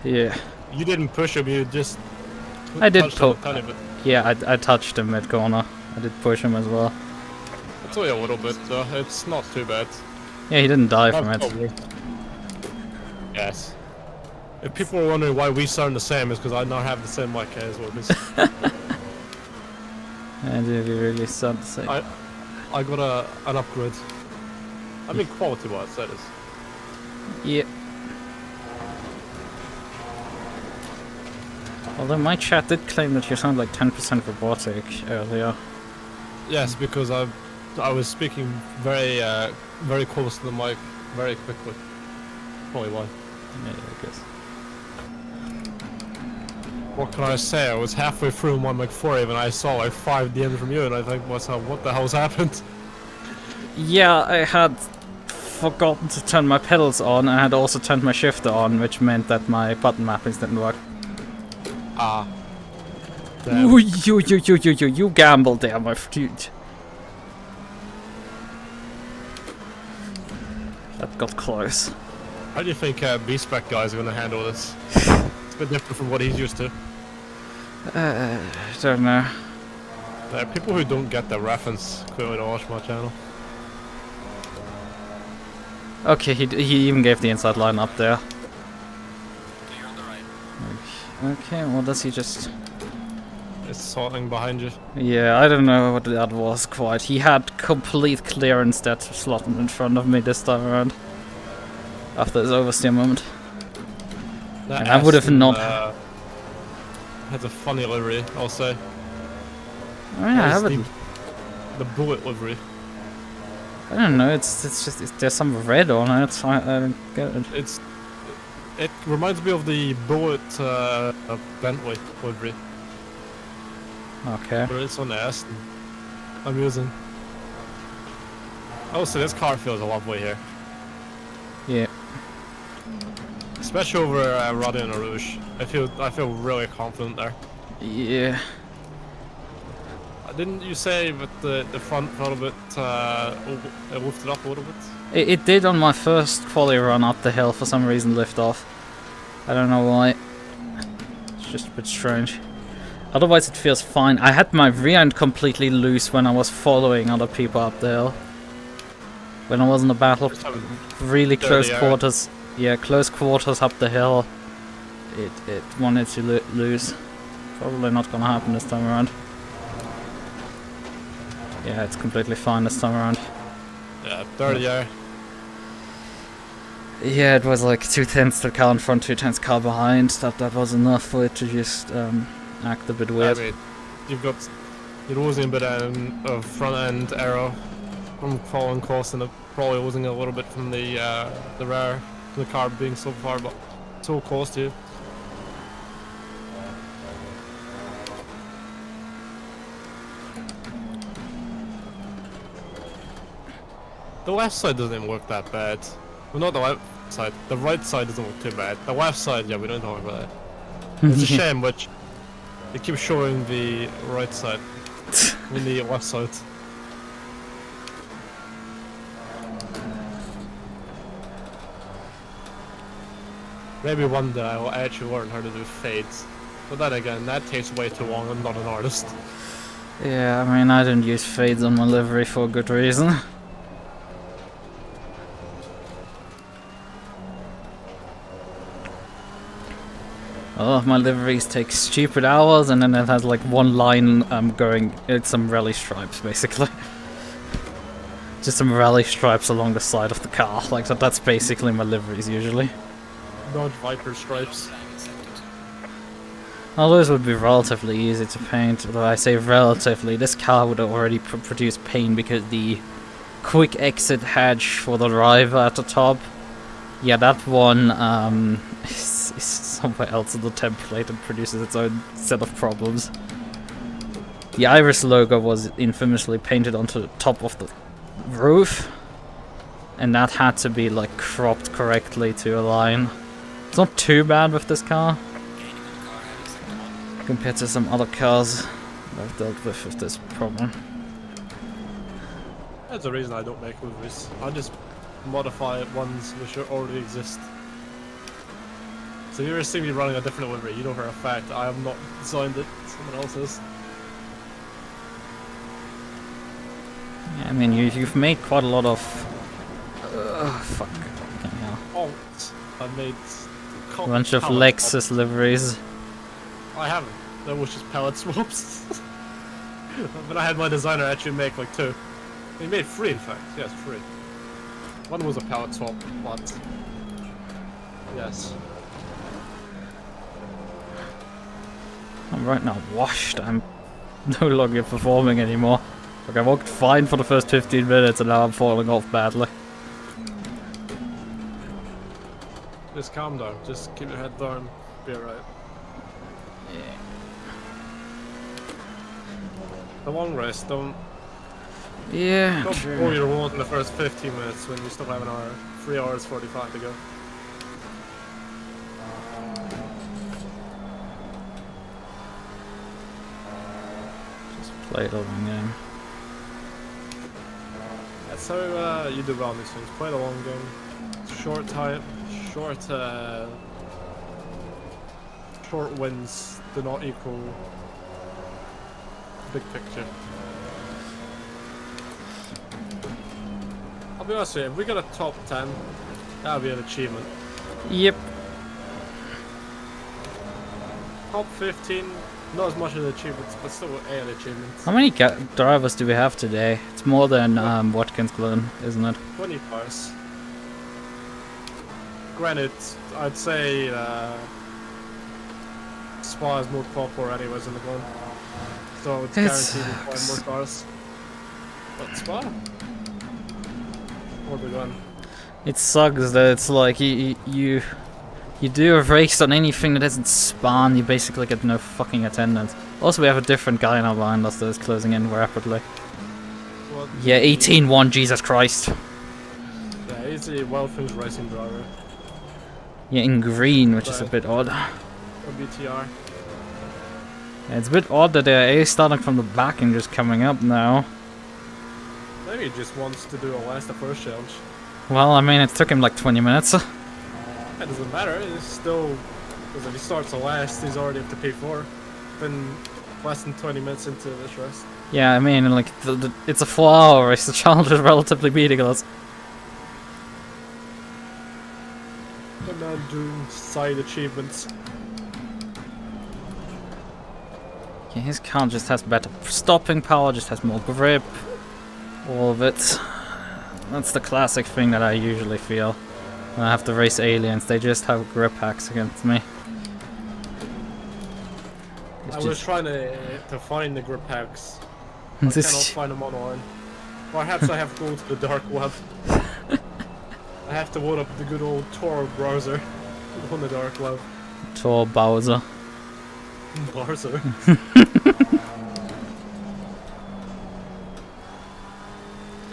Yeah. You didn't push him, you just I did touched him a poke. tiny bit. Yeah, I touched him mid corner. I did push him as well. It's only a little bit, though. It's not too bad. Yeah, he didn't die from That's it. not worth. Yes. If people are wondering why we sound the same, it's because I now have the same mic as Lucas. And it really sad to say. I got an upgrade. I mean, quality-wise, that is. Yeah. Although my chat did claim that you sound like 10% robotic earlier. Yes, because I was speaking very very close to the mic very quickly. Probably why. Yeah, I guess. What can I say? I was halfway through my McFlurry and I saw like 5 DMs from you, and I think, what the hell's happened? Yeah, I had forgotten to turn my pedals on, and I had also turned my shifter on, which meant that my button mappings didn't work. Ah. Ooh, you gambled there, my dude. That got close. How do you think B-Spec guys are going to handle this? It's a bit different from what he's used to. Don't know. There are people who don't get the reference clearly don't watch my channel. Okay, he even gave the inside line up there. You're on the right. Okay, what does he just... It's sorting behind you. Yeah, I don't know what that was quite. He had complete clearance that slot in front of me this time around. After his oversteer moment. That And I would have Aston, not... has a funny livery, I'll say. I mean, I It's haven't... the bullet livery. I don't know, it's just... there's some red on it, I don't get it. It reminds me of the bullet Bentley livery. Okay. But it's on the Aston. Amusing. Also, this car feels a lovely here. Yeah. Especially over Radeon and Rouge. I feel really confident there. Yeah. Didn't you say that the front felt a bit it lifted up a little bit? It did on my first Qualy run up the hill, for some reason lift off. I don't know why. It's just a bit strange. Otherwise it feels fine. I had my rear end completely loose when I was following other people up the hill. When I was in a battle, really close quarters. Yeah, close quarters up the hill. It wanted to lose. Probably not gonna happen this time around. Yeah, it's completely fine this time around. Yeah, dirty air. Yeah, it was like 2/10 the car in front, 2/10 car behind. That was enough for it to just act a bit weird. I mean, you're losing a bit of front end aero from following close, and probably losing a little bit from the rear, from the car being so far, but so close to you. The left side doesn't even look that bad. Well, not the left side. The right side doesn't look too bad. The left side, yeah, we don't talk about that. It's a shame, but they keep showing the right side and the left side. Maybe one day I will actually learn how to do fades. But then again, that takes way too long. I'm not an artist. Yeah, I mean, I don't use fades on my livery for a good reason. Oh, my liveries take stupid hours, and then it has like one line going, it's some rally stripes, basically. Just some rally stripes along the side of the car, like that. That's basically my liveries usually. Dodge Viper stripes. All those would be relatively easy to paint, although I say relatively. This car would already produce paint because the quick exit hatch for the driver at the top, yeah, that one is somewhere else in the template and produces its own set of problems. The Iris logo was infamously painted onto the top of the roof, and that had to be like cropped correctly to align. It's not too bad with this car compared to some other cars I've dealt with this problem. That's the reason I don't make movies. I just modify ones which already exist. So if you ever see me running a different livery, you know for a fact I have not designed it, someone else has. Yeah, I mean, you've made quite a lot of... fuck. Okay, yeah. Oh, I made... A bunch of Lexus liveries. I haven't. That was just palette swaps. But I had my designer actually make like 2. He made 3 in fact. Yes, 3. One was a palette swap, but... Yes. I'm right now washed. I'm no longer performing anymore. Like, I walked fine for the first 15 minutes and now I'm falling off badly. Just calm down. Just keep your head down. Be alright. Yeah. The long rest, don't Yeah, blow true. your wall in the first 15 minutes when you still have an hour. 3 hours 45 to go. Just play the long game. That's how you do well on these things. Play the long game. Short time, short wins do not equal big picture. I'll be honest with you, if we got a top 10, that would be an achievement. Yep. Top 15, not as much of an achievement, but still an achievement. How many drivers do we have today? It's more than Watkins Glen, isn't it? 20 cars. Granted, I'd say Spa is more popular anyways in the gun. So it's guaranteed to find more cars. But Spa? Or the gun? It sucks that it's like you do a race on anything that doesn't spawn, you basically get no fucking attendance. Also, we have a different guy now behind us that is closing in rapidly. What? Yeah, 18-1, Jesus Christ. Yeah, he's a well-finished racing driver. Yeah, in green, which is a bit odd. Or BTR. Yeah, it's a bit odd that they're A starting from the back and just coming up now. Maybe he just wants to do a last the first challenge. Well, I mean, it took him like 20 minutes. It doesn't matter, it's still... Because if he starts a last, he's already up to P4. Been less than 20 minutes into this race. Yeah, I mean, like, it's a 4-hour race, the challenge is relatively meaningless. And then doing side achievements. Yeah, his car just has better stopping power, just has more grip. All of it. That's the classic thing that I usually feel when I have to race aliens. They just have grip hacks against me. I was trying to find the grip hacks. I cannot find them online. Perhaps I have to go to the dark web. I have to load up the good old Tor browser on the dark web. Tor Bowser. Browser.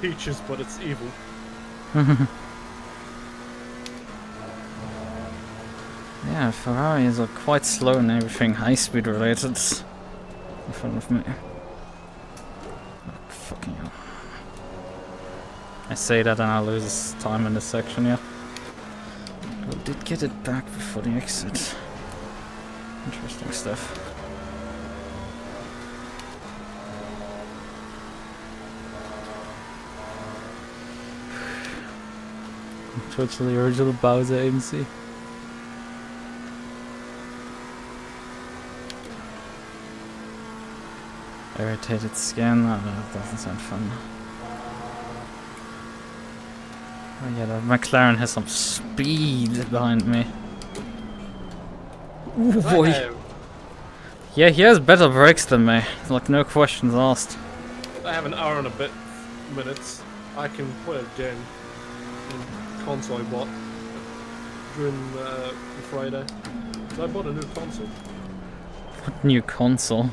Peaches, but it's evil. Yeah, Ferraris are quite slow in everything high-speed related. In front of me. Oh, fucking hell. I say that and I lose time in this section, yeah. I did get it back before the exit. Interesting stuff. Towards the original Bowser AMC. Irritated skin, oh, that doesn't sound fun. Oh yeah, that McLaren has some speed behind me. Ooh, boy. Yeah, he has better brakes than me. Like, no questions asked. I have an hour and a bit minutes. I can play a game in console I bought during Friday. So I bought a new console. What new console?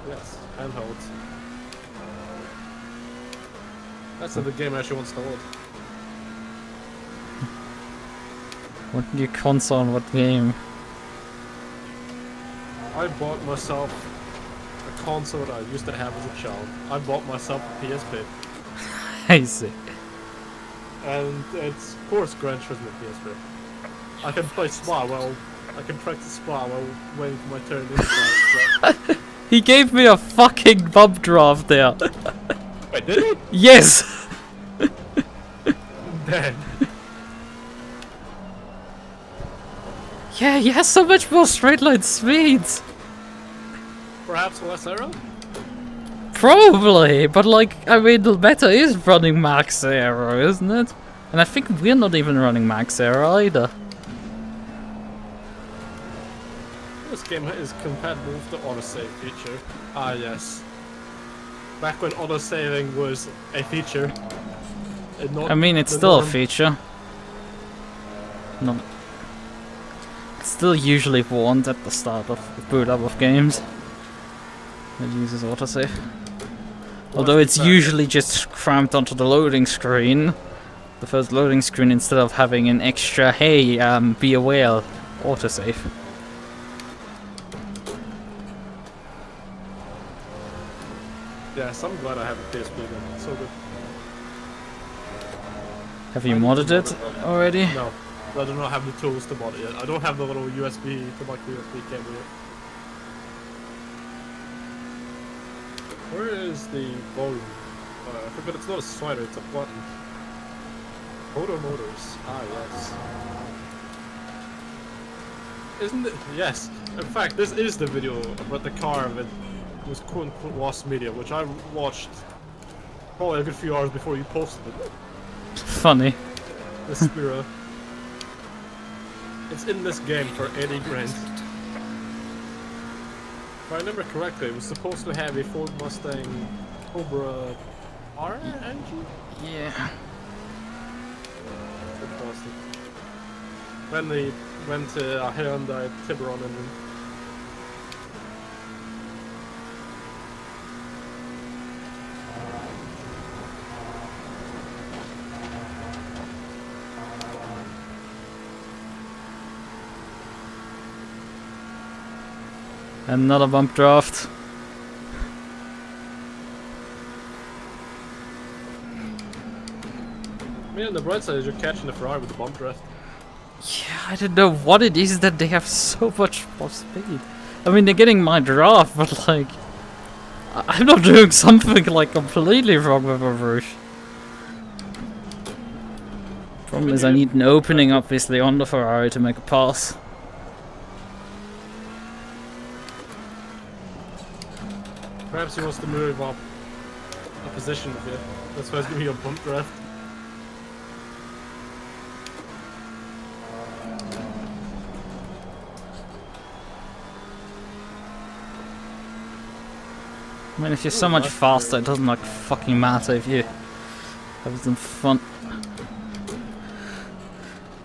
Yes, handheld. That's the game I actually wants to load. What new console and what game? I bought myself a console that I used to have as a child. I bought myself a PSP. I see. And it's, of course, Gran Turismo PSP. I can play Spa while... I can practice Spa while waiting for my turn in so. He gave me a fucking bump draft there. Wait, did he? Yes! Damn. Yeah, he has so much more straight line speeds. Perhaps less arrow? Probably, but like, I mean, the meta is running max aero, isn't it? And I think we're not even running max aero either. This game is compatible with the autosave feature. Ah, yes. Back when autosaving was a feature. And not I mean, it's the still a norm. feature. Not. It's still usually warned at the start of boot up of games. It uses autosave. Although it's usually just cramped onto the loading screen. The first loading screen instead of having an extra, hey, be aware, autosave. Yes, I'm glad I have a PSP then. It's so good. Have you I need to modded it mod it. already? No, I do not have the tools to mod it yet. I don't have the little USB, the micro USB cable yet. Where is the volume? I forgot it's not a slider, it's a button. Photo motors. Ah, yes. Isn't it? Yes. In fact, this is the video about the car that was quote-unquote lost media, which I watched probably a good few hours before you posted it. Funny. The Spiro. It's in this game for 80 grand. If I remember correctly, it was supposed to have a Ford Mustang Cobra R engine? Yeah. Fantastic. Then they went to a Hyundai Tiburon engine. Another bump draft. I mean, on the bright side is you're catching the Ferrari with the bump draft. Yeah, I don't know what it is that they have so much more speed. I mean, they're getting my draft, but like, I'm not doing something like completely wrong with a Rouge. Problem is, I need an opening, obviously, on the Ferrari to make a pass. Perhaps he wants to move up a position with you. That's why he's giving you a bump draft. I mean, if you're so much faster, it doesn't like fucking matter if you have some fun.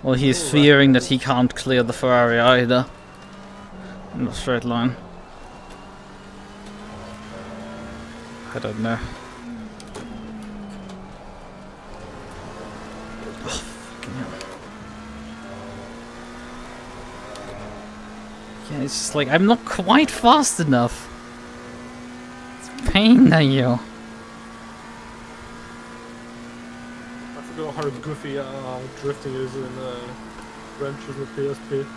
Well, he's fearing that he can't clear the Ferrari either. In the straight line. I don't know. Oh, fucking hell. Yeah, it's just like, I'm not quite fast enough. It's pain, you. I forgot how goofy drifting is in Gran Turismo PSP.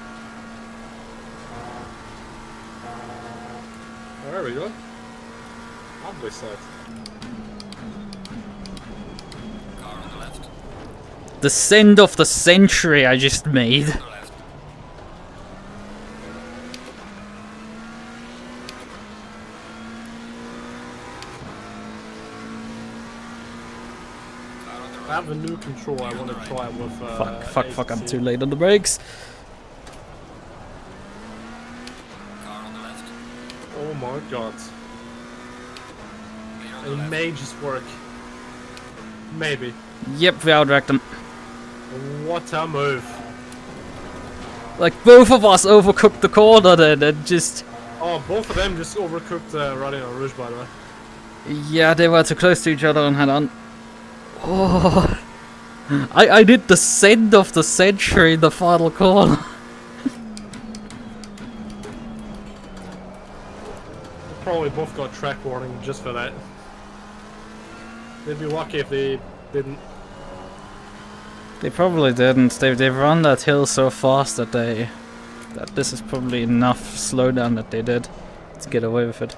Oh, there we go. Ugly side. Car on the left. The send of the century I just made. To the left. Car on the I have a new control I want to try with. Fuck! I'm ACC. too late on the brakes. Car on the left. Oh my god. Clear on the It left. may just work. Maybe. Yep, we outracked them. What a move. Like both of us overcooked the corner then, and just Oh, both of them just overcooked Radeon Rouge, by the way. yeah, they were too close to each other and had on. Oh, I did the send of the century in the final corner. Probably both got track warning just for that. They'd be lucky if they didn't. They probably didn't. They've run that hill so fast that this is probably enough slowdown that they did to get away with it.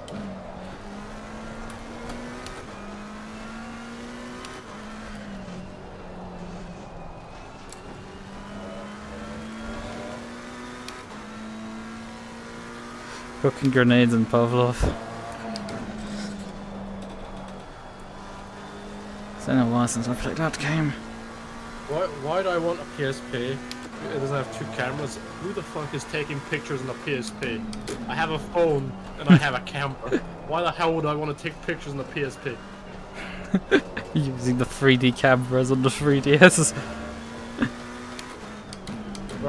Cooking grenades and Pavlov. It's been a while since I played that game. Why do I want a PSP? It doesn't have two cameras. Who the fuck is taking pictures on a PSP? I have a phone and I have a camera. Why the hell would I want to take pictures on a PSP? Using the 3D cameras on the 3DS.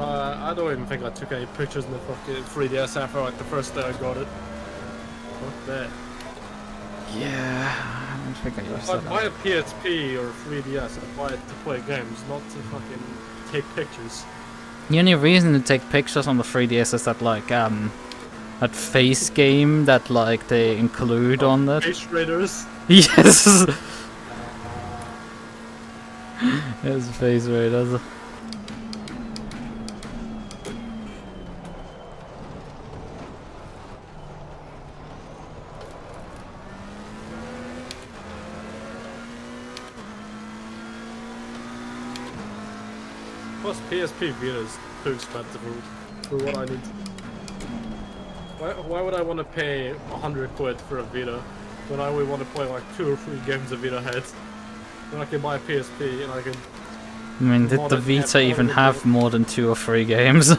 I don't even think I took any pictures in the fucking 3DS after like the first day I got it. Fuck that. Yeah, I don't think I used If I that. buy a PSP or a 3DS, I buy it to play games, not to fucking take pictures. The only reason to take pictures on the 3DS is that like that face game that like they include on that. Face Raiders. Yes. Yes, face raiders. Plus PSP Vita is too expensive for what I need. Why would I want to pay 100 quid for a Vita when I only want to play like 2 or 3 games a Vita has? When I can buy a PSP and I can. I mean, did More the than Vita half even of have it. more than 2 or 3 games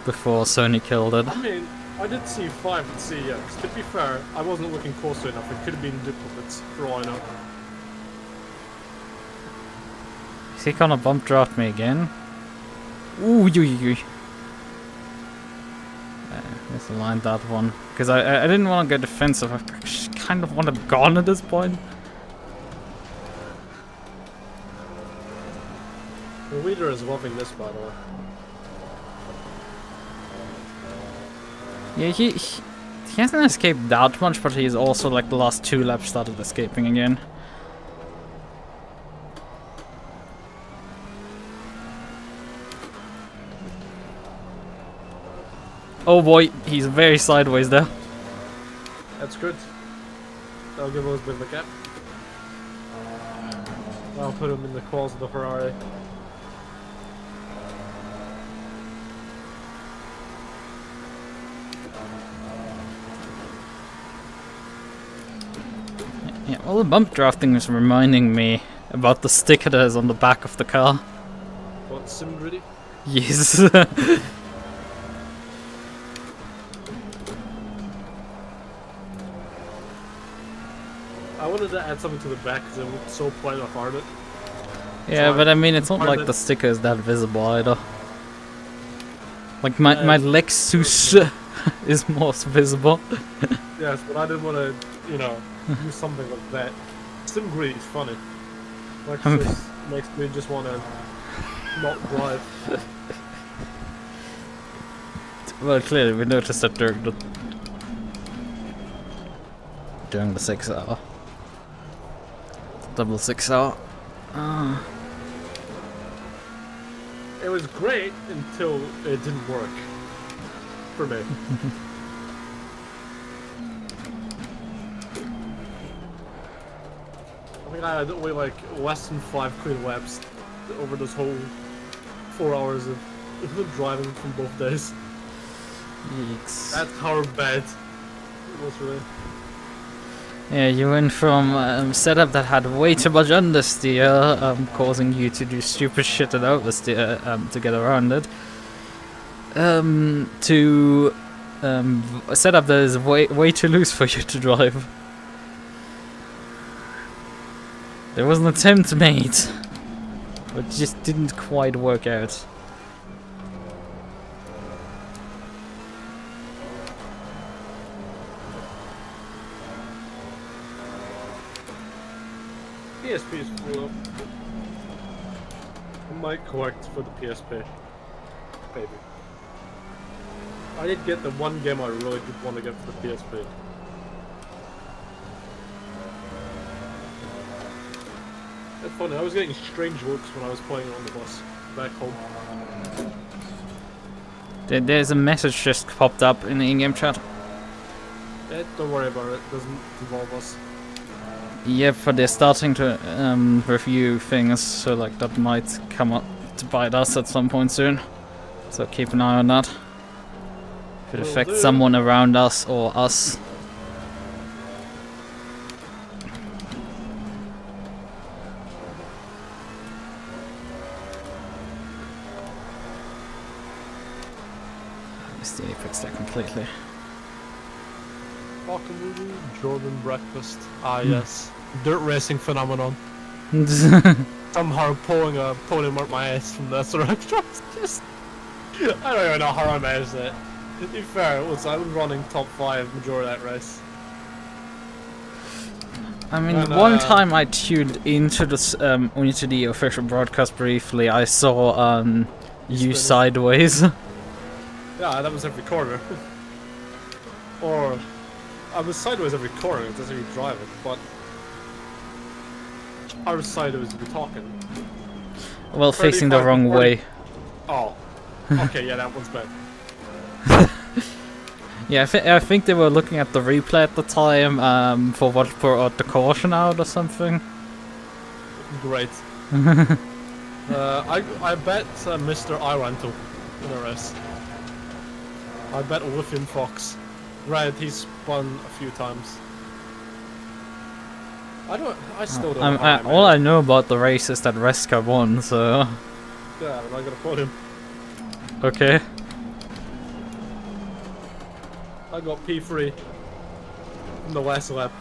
before Sony killed it? I mean, I did see 5 at CES. To be fair, I wasn't looking closely enough. It could have been duplicates for all I know. Is he gonna bump draft me again? Ooh, you. Misaligned that one. Because I didn't want to go defensive. I just kind of want it gone at this point. The leader is loving this, by the way. Yeah, he hasn't escaped that much, but he's also like the last 2 laps started escaping again. Oh boy, he's very sideways there. That's good. That'll give us a bit of a gap. I'll put him in the claws of the Ferrari. Yeah, all the bump drafting is reminding me about the sticker that is on the back of the car. What, sim gritty? Yes. I wanted to add something to the back because it looked so plain off art. Yeah, So but I mean, it's not part like of the it- sticker is that visible either. Like my Lexus is more visible. Yes, but I didn't want to, you know, do something like that. Sim gritty is funny. Like, this makes me just want to not drive. Well, clearly we noticed that during the 6 hour, double 6 hour. It was great until it didn't work. For me. I think I had only like less than 5 clean laps over this whole 4 hours of driving from both days. Yikes. That's how bad it was really. Yeah, you went from setup that had way too much understeer, causing you to do stupid shit and oversteer to get around it, to a setup that is way too loose for you to drive. There was an attempt made, but it just didn't quite work out. PSP is full up. I might collect for the PSP. Maybe. I did get the one game I really did want to get for the PSP. It's funny, I was getting strange looks when I was playing on the bus back home. There's a message just popped up in the in-game chat. Don't worry about it, it doesn't involve us. Yep, but they're starting to review things, so like that might come up to bite us at some point soon. So keep an eye on that. If it affects someone around us or us. I missed the apex there completely. Jordan breakfast. Ah yes. Dirt racing phenomenon. Somehow pulling a podium out my ass from that sort of just I don't even know how I managed that. To be fair, I was running top 5 majority of that race. I mean, And, one time I tuned into this into the official broadcast briefly, I saw you sideways. Yeah, that was every corner. Or I was sideways every corner, it doesn't really drive it, but I was sideways to be talking. Well, facing the 35 to wrong 40. way. Oh. Okay, yeah, that one's bad. Yeah, I think they were looking at the replay at the time for what brought the caution out or something. Great. I bet Mr. Iranto in the race. I bet Olympian Fox. Right, he's spun a few times. I still don't know how all I know about the race is that Reska won, so... Yeah, I'm not gonna quote him. Okay. I got P3 in the last lap.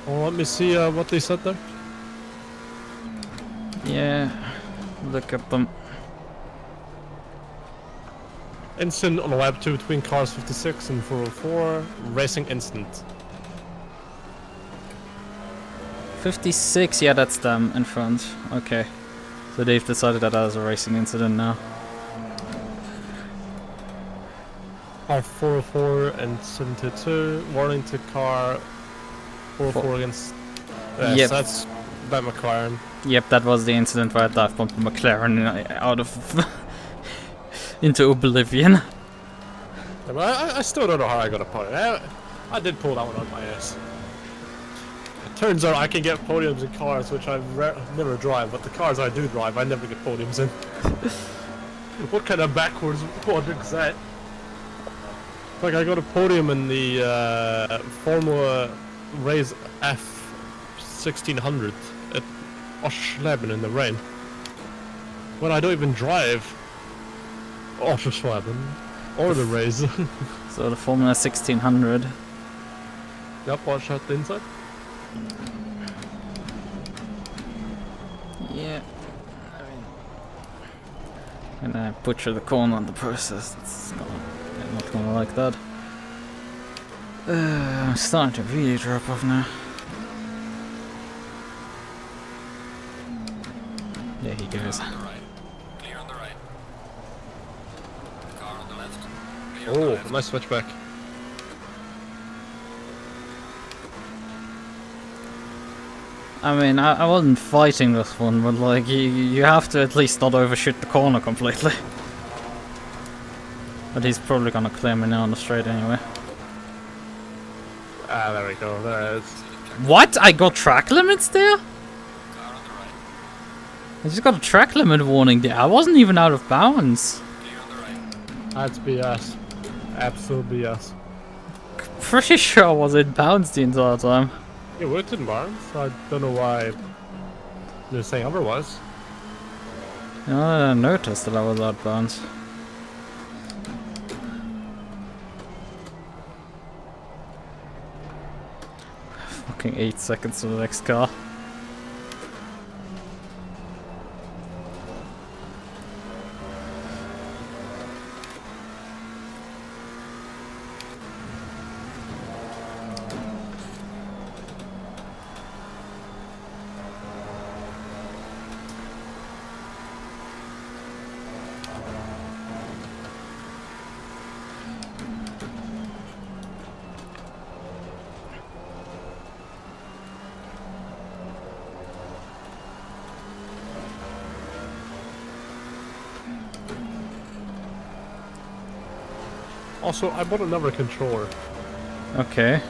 Oh, let me see what they said there. Yeah, look at them. Incident on lap 2 between cars 56 and 404. Racing incident. 56, yeah, that's them in front. Okay. So they've decided that as a racing incident now. Car 404 and 72. Warning to car 404 against... Yep. So that's by McLaren. Yep, that was the incident where I dive bumped McLaren out of... into oblivion. Yeah, but I still don't know how I got a podium. I did pull that one out my ass. It turns out I can get podiums in cars which I never drive, but the cars I do drive, I never get podiums in. What kind of backwards logic is that? Like I got a podium in the Formula Race F1600 at Oschleben in the rain. When I don't even drive Oschleben or the race. So the Formula 1600. Yep, watch out the inside. Yeah. And I butcher the corner on the process. I'm not gonna like that. I'm starting to really drop off now. There he goes. On the right. Clear on the right. Car on the left. Clear on the Oh, left. nice switchback. I mean, I wasn't fighting this one, but like, you have to at least not overshoot the corner completely. But he's probably gonna clear me now on the straight anyway. Ah, there we go. There it is. What? I got track limits there? Car on the right. I just got a track limit warning there. I wasn't even out of bounds. Clear on the right. That's BS. Absolutely yes. Pretty sure I was in bounds the entire time. Yeah, well, it didn't bounce. I don't know why they're saying otherwise. You know, I didn't notice that I was out bounds. Fucking 8 seconds to the next car. Also, I bought another controller. Okay.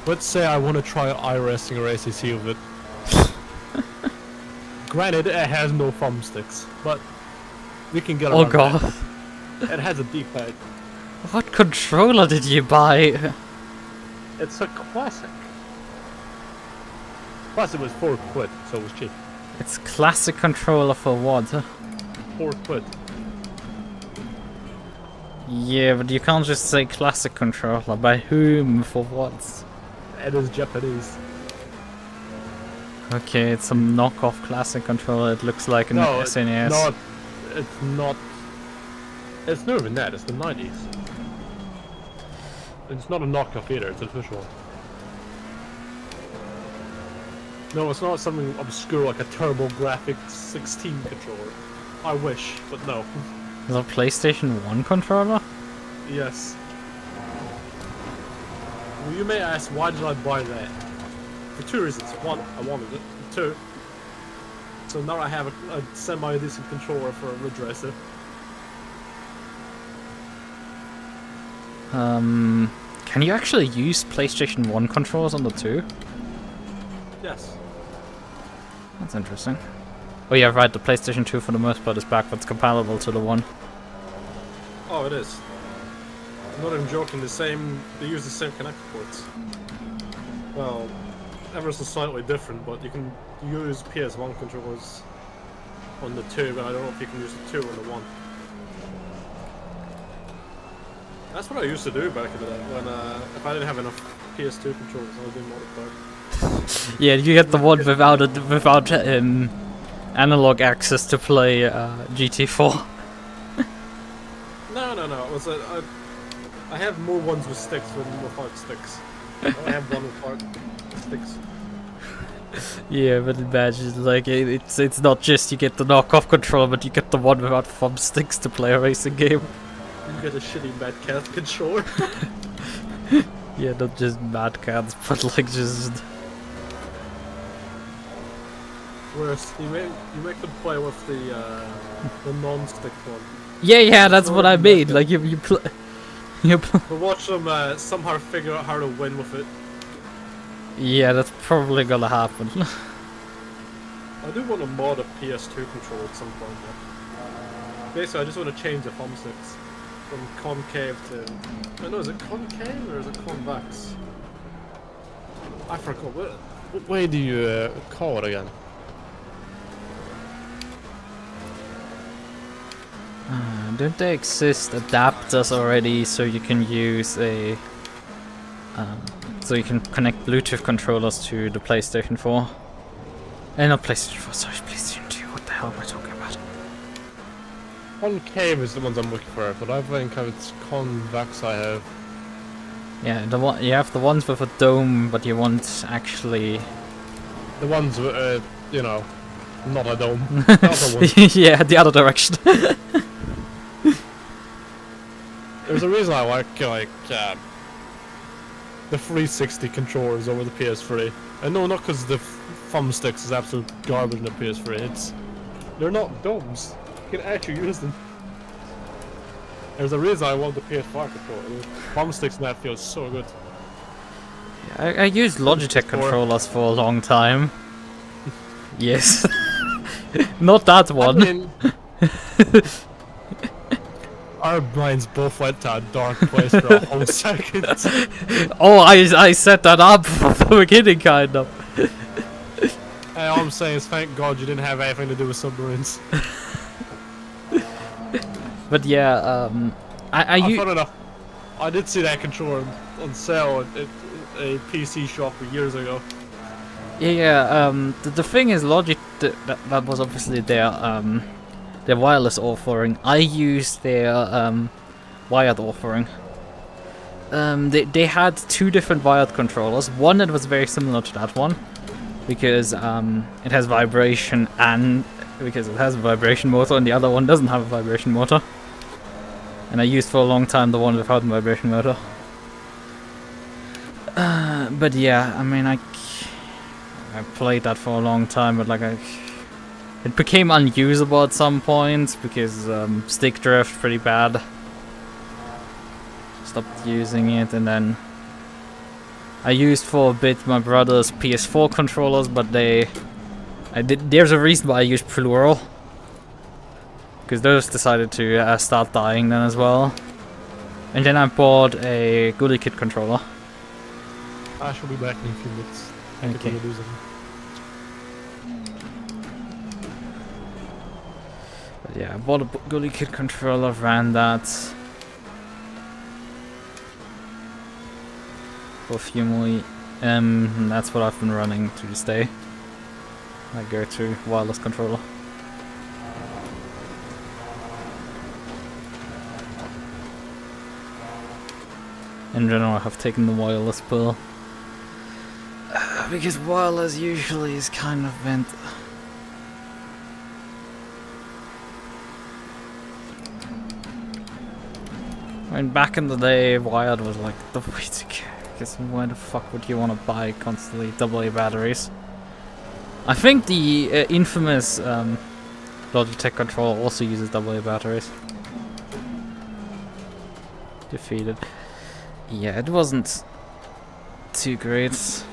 Let's say I want to try iRacing or ACC with it. Granted, it has no thumbsticks, but we can get around Oh god. that. It has a D-pad. What controller did you buy? It's a classic. Plus, it was £4, so it was cheap. It's classic controller for what? £4. Yeah, but you can't just say classic controller. By whom? For what? It is Japanese. Okay, it's some knockoff classic controller. It looks like an No, SNES. it's not. It's not even that. It's the 90s. It's not a knockoff either. It's an official one. No, it's not something obscure like a TurboGrafx 16 controller. I wish, but no. Is it a PlayStation 1 controller? Yes. Well, you may ask, why did I buy that? For two reasons. One, I wanted it. Two, so now I have a semi-decent controller for a Ridge Racer. Can you actually use PlayStation 1 controllers on the 2? Yes. That's interesting. Oh yeah, right, the PlayStation 2 for the most part is backwards compatible to the 1. Oh, it is. I'm not even joking, they use the same connector ports. Well, ever so slightly different, but you can use PS1 controllers on the 2, but I don't know if you can use the 2 on the 1. That's what I used to do back in the day, when if I didn't have enough PS2 controllers, I was doing multiplayer. Yeah, you get the one without analog access to play GT4. No. It was I have more ones with sticks than without sticks. I have one without sticks. Yeah, but imagine, like, it's not just you get the knockoff controller, but you get the one without thumbsticks to play a racing game. You get a shitty Mad Cat controller. Yeah, not just Mad Cats, but like just... Whereas you make them play with the non-stick one. Yeah, that's what I mean. Like you play. But watch them somehow figure out how to win with it. Yeah, that's probably gonna happen. I do want to mod a PS2 controller at some point. Though. Basically, I just want to change the thumbsticks from concave to. I don't know, is it concave or is it convex? I forgot. What way do you call it again? Don't there exist adapters already so you can use a so you can connect Bluetooth controllers to the PlayStation 4? Not PlayStation 4, sorry, PlayStation 2. What the hell am I talking about? Concave is the ones I'm looking for, but I think it's convex I have. Yeah, the one you have the ones with a dome, but you want actually The ones with you know, not a dome. The other ones. yeah, the other direction. There's a reason I like the 360 controllers over the PS3. And no, not because the thumbsticks is absolute garbage in the PS3. They're not domes. You can actually use them. There's a reason I want the PS5 controller. The thumbsticks in that feels so good. I used Logitech controllers for a long time. Yes. Not that one. I mean, Our minds both went to a dark place for a whole second. Oh, I set that up from the beginning, kind of. Hey, all I'm saying is thank God you didn't have anything to do with submarines. But yeah, Fun enough, I did see that controller on sale at a PC shop years ago. Yeah, the thing is, Logic, that was obviously their wireless offering. I used their wired offering. They had two different wired controllers. One that was very similar to that one, because it has vibration and because it has a vibration motor, and the other one doesn't have a vibration motor. And I used for a long time the one without the vibration motor. But yeah, I mean, I played that for a long time, but like it became unusable at some point because stick drift pretty bad. Stopped using it, and then I used for a bit my brother's PS4 controllers, but there's a reason why I use plural, because those decided to start dying then as well. And then I bought a Qualy kit controller. I shall be back in a few minutes. Okay. But yeah, I bought a Qualy kit controller, ran that for a few more, and that's what I've been running to this day. I go to wireless controller. In general, I have taken the wireless pill. Because wireless usually is kind of meant. I mean, back in the day, wired was like the way to go. Because why the fuck would you want to buy constantly AA batteries? I think the infamous Logitech controller also uses AA batteries. Defeated. Yeah, it wasn't too great.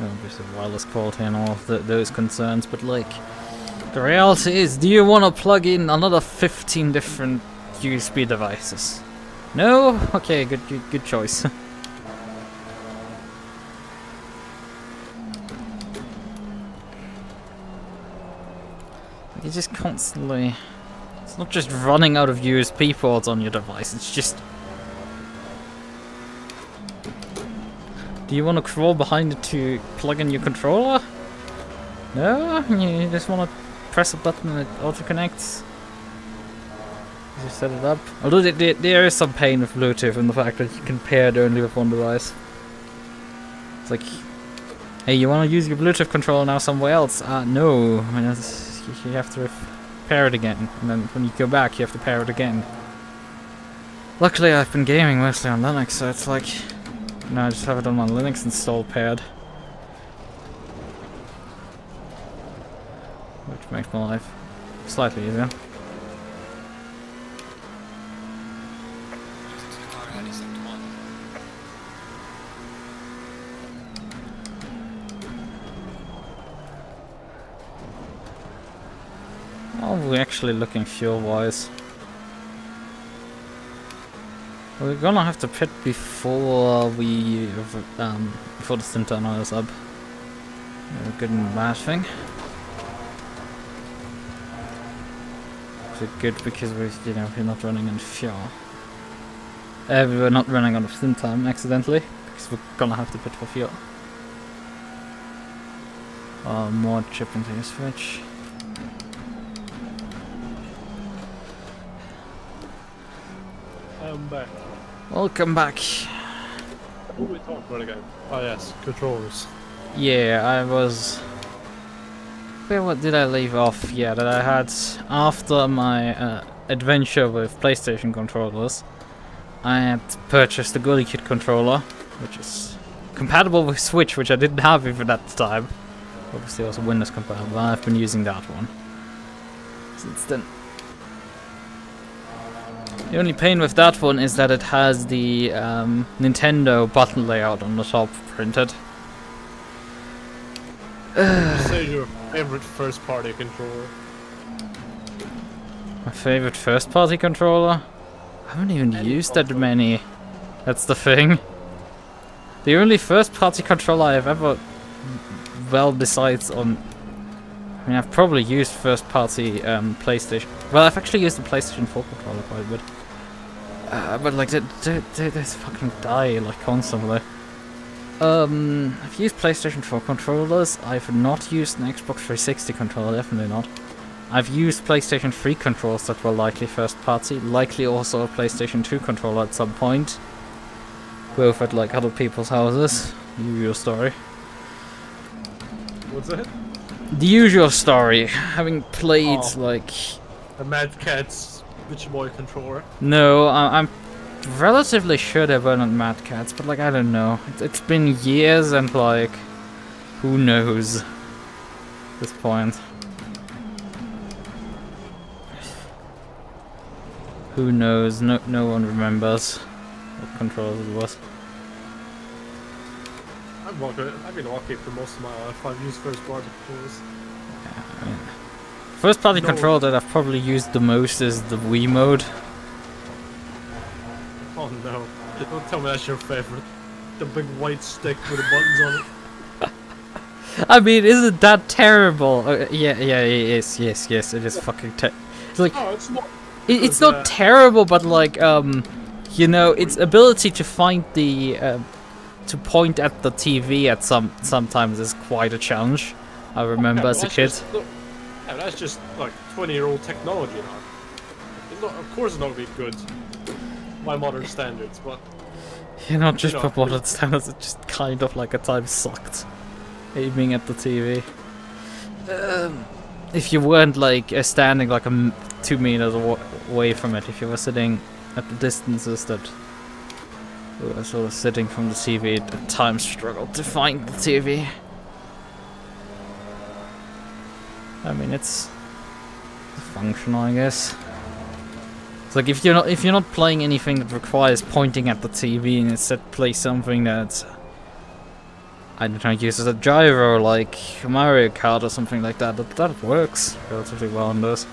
Obviously wireless quality and all of those concerns, but like, the reality is, do you want to plug in another 15 different USB devices? No? Okay, good choice. You just constantly... It's not just running out of USB ports on your device, it's just... Do you want to crawl behind it to plug in your controller? No? You just want to press a button and it auto-connects? You set it up? Although there is some pain with Bluetooth in the fact that you can pair it only with one device. It's like... Hey, you want to use your Bluetooth controller now somewhere else? No. I mean, you have to pair it again. And then when you go back, you have to pair it again. Luckily, I've been gaming mostly on Linux, so it's like... No, I just have it on my Linux installed paired. Which makes my life slightly easier. Oh, we're actually looking fuel-wise. We're gonna have to pit before we before the stint turner is up. A good and bad thing. It's good because we're not running on fuel. We're not running out of stint time accidentally because we're gonna have to pit for fuel. More chip into your switch. I'm back. Welcome back. What were we talking about again? Oh yes, controllers. Yeah, I was... What did I leave off? Yeah, that I had... After my adventure with PlayStation controllers, I had purchased the Qualy kit controller, which is compatible with Switch, which I didn't have even at the time. Obviously also Windows compatible. I've been using that one since then. The only pain with that one is that it has the Nintendo button layout on the top printed. Say your favorite first-party controller. My favorite first-party controller? I haven't even used that many. That's the thing. The only first-party controller I've ever... Well, besides on... I mean, I've probably used first-party PlayStation... Well, I've actually used the PlayStation 4 controller quite a bit. But like, they fucking die, like, constantly. I've used PlayStation 4 controllers. I've not used an Xbox 360 controller, definitely not. I've used PlayStation 3 controllers that were likely first party, likely also a PlayStation 2 controller at some point. Both at like other people's houses. Usual story. What's that? The usual story. Having played like... The Mad Cat's Witch Boy controller. No, I'm relatively sure they were not Mad Cats, but like I don't know. It's been years and like... Who knows? At this point. Who knows? No one remembers what controllers it was. I've been lucky for most of my life. I've used first-party controllers. Yeah, I mean, first-party controller that I've probably used the most is the Wii mode. Oh no! Don't tell me that's your favorite. The big white stick with the buttons on it. I mean, isn't that terrible? Yeah, yes, it is fucking it's like... Oh, it's not... It's not terrible, but like, you know, its ability to find the, to point at the TV at sometimes is quite a challenge. I remember as a kid. Yeah, that's just like 20-year-old technology now. It's not, of course, it's not gonna be good by modern standards, but Yeah, not just by modern standards. It's just kind of like a time sucked aiming at the TV. If you weren't like standing like 2 meters away from it, if you were sitting at the distances that you were sort of sitting from the TV, at times struggled to find the TV. I mean, it's functional, I guess. It's like if you're not playing anything that requires pointing at the TV and instead play something that I don't know, uses a gyro like Mario Kart or something like that. That works relatively well on this.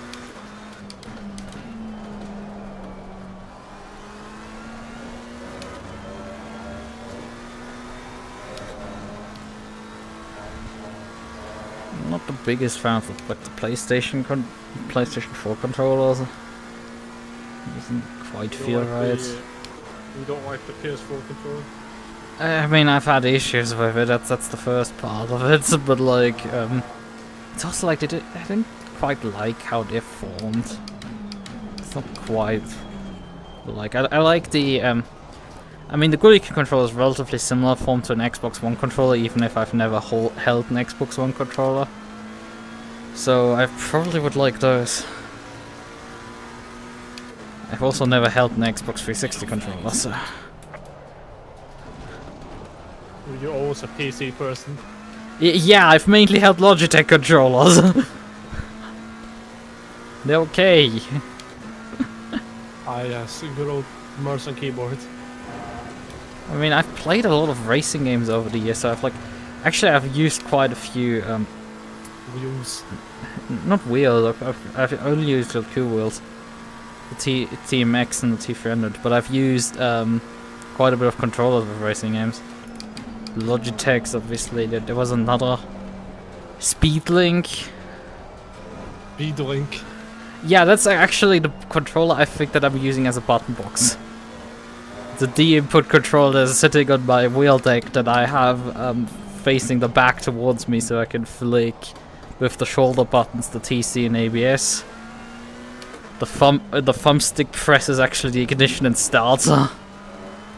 I'm not the biggest fan of like the PlayStation 4 controllers. It doesn't quite feel right. You don't like the PS4 controller? I mean, I've had issues with it. That's the first part of it, but like, it's also like I didn't quite like how they're formed. It's not quite like I like the I mean, the Qualy controller is relatively similar form to an Xbox One controller, even if I've never held an Xbox One controller. So I probably would like those. I've also never held an Xbox 360 controller, so. You're always a PC person. Yeah, I've mainly held Logitech controllers. They're okay. Ah yes, a good old mouse and keyboard. I mean, I've played a lot of racing games over the years, so I've used quite a few, Wheels. not wheels, I've only used the 2 wheels. The TMX and the T300, but I've used, quite a bit of controllers with racing games. Logitech's, obviously, there was another Speedlink. Speedlink. Yeah, that's actually the controller I think that I'm using as a button box. The D-input controller is sitting on my wheel deck that I have facing the back towards me so I can flick with the shoulder buttons the TC and ABS. The thumbstick presses actually the ignition and starter.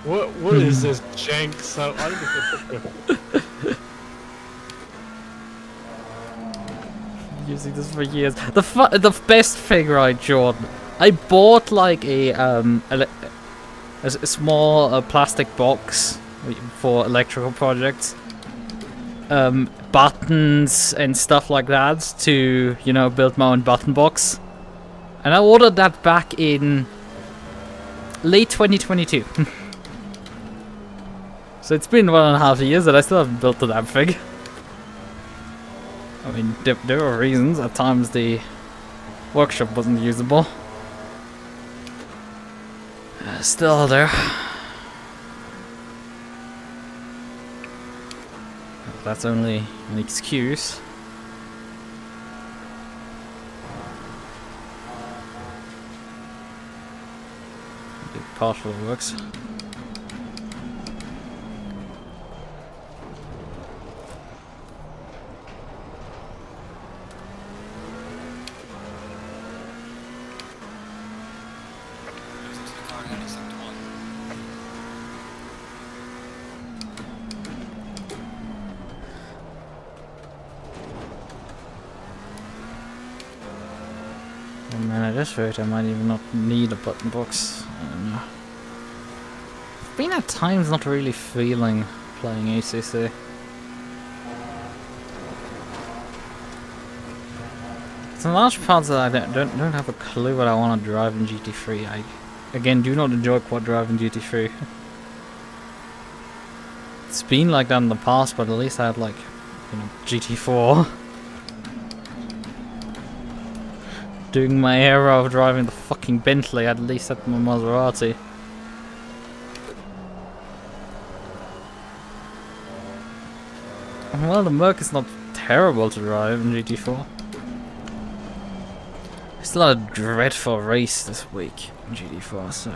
What is this jank? So I using this for years. The best thing, right, Jordan? I bought like a small plastic box for electrical projects, buttons and stuff like that to, you know, build my own button box. And I ordered that back in late 2022. So it's been 1.5 years and I still haven't built the damn thing. I mean, there were reasons. At times the workshop wasn't usable. Still there. That's only an excuse. It partially works. Losing to the car again, except one. Oh man, at this rate I might even not need a button box. I don't know. I've been at times not really feeling playing ACC. It's in large parts that I don't have a clue what I want to drive in GT3. I, again, do not enjoy quad drive in GT3. It's been like that in the past, but at least I had like, you know, GT4. Doing my era of driving the fucking Bentley, at least at my Maserati. Well, the Merc is not terrible to drive in GT4. It's not a dreadful race this week in GT4, so...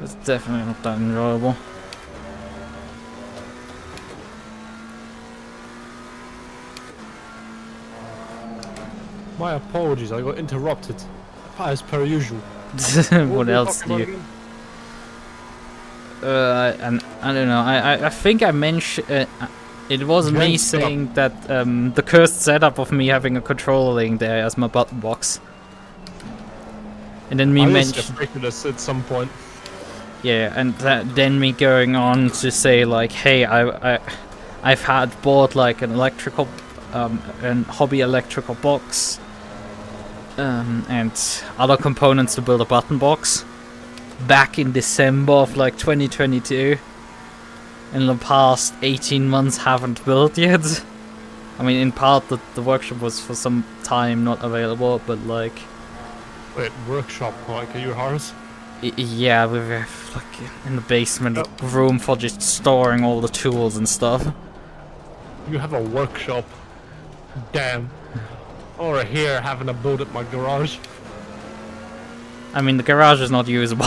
It's definitely not that enjoyable. My apologies, I got interrupted. As per usual. What else do you... I don't know. I think I mentioned... it was me saying that the cursed setup of me having a controller laying there as my button box. And then me mentioned... ridiculous at some point. Yeah, and then me going on to say like, hey, I've had bought like an electrical, an hobby electrical box, and other components to build a button box back in December of like 2022. In the past 18 months haven't built yet. I mean, in part the workshop was for some time not available, but like... Wait, workshop, like at your house? Yeah, we have like in the basement room for just storing all the tools and stuff. You have a workshop. Damn. Or here having a build at my garage. I mean, the garage is not usable.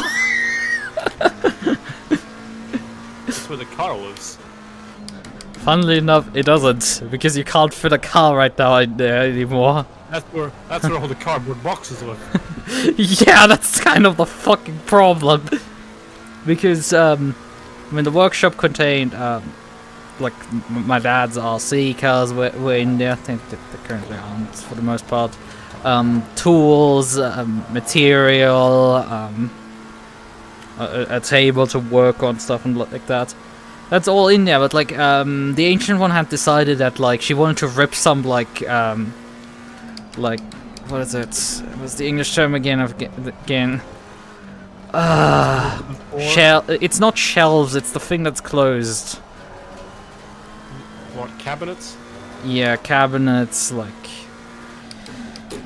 That's where the car lives. Funnily enough, it doesn't, because you can't fit a car right now in there anymore. That's where all the cardboard boxes live. Yeah, that's kind of the fucking problem. Because, I mean, the workshop contained, like, my dad's RC cars were in there. I think that they currently aren't, for the most part. Tools, material, a table to work on, stuff and like that. That's all in there, but, like, the Ancient One had decided that, like, she wanted to rip some, like, what is it? What's the English term again? It's not shelves, it's the thing that's closed. What, cabinets? Yeah, cabinets, like...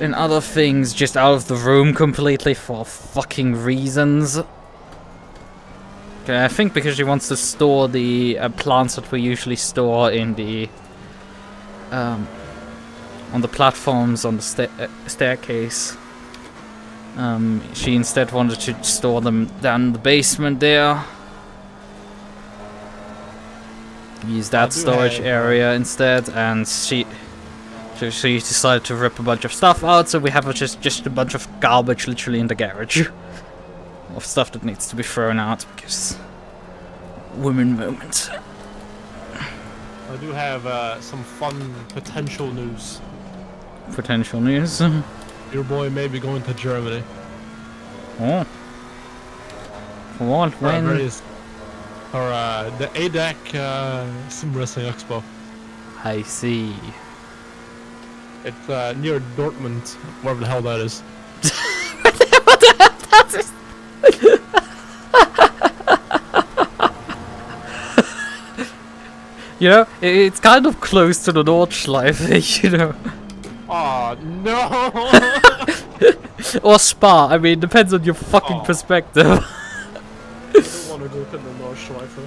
and other things just out of the room completely for fucking reasons. Okay, I think because she wants to store the plants that we usually store in the... on the platforms on the staircase. She instead wanted to store them down in the basement there. Use that storage area instead, and she decided to rip a bunch of stuff out, so we have just a bunch of garbage literally in the garage. Of stuff that needs to be thrown out, because... women moment. I do have some fun potential news. Potential news. Your boy may be going to Germany. Oh. For what? When? Or the ADAC Sim Wrestling Expo. I see. It's near Dortmund, wherever the hell that is. What the hell that is? You know, it's kind of close to the Nordschleife, you know. Oh no! Or Spa, I mean, depends on your fucking perspective. I don't want to go to the Nordschleife.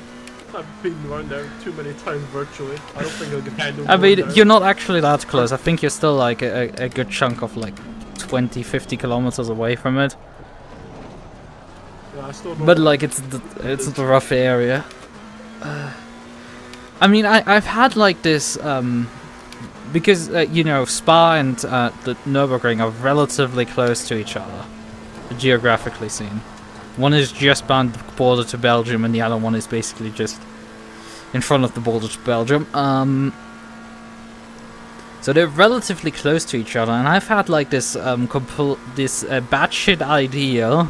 I've been around there too many times virtually. I don't think I can handle I mean, there. you're not actually that close. I think you're still like a good chunk of like 20, 50 kilometers away from it. Yeah, I still don't But like, it's the rough area. I mean, I've had like this, because, you know, Spa and the Nürburgring are relatively close to each other, geographically seen. One is just beyond the border to Belgium, and the other one is basically just in front of the border to Belgium. So they're relatively close to each other, and I've had like this batshit idea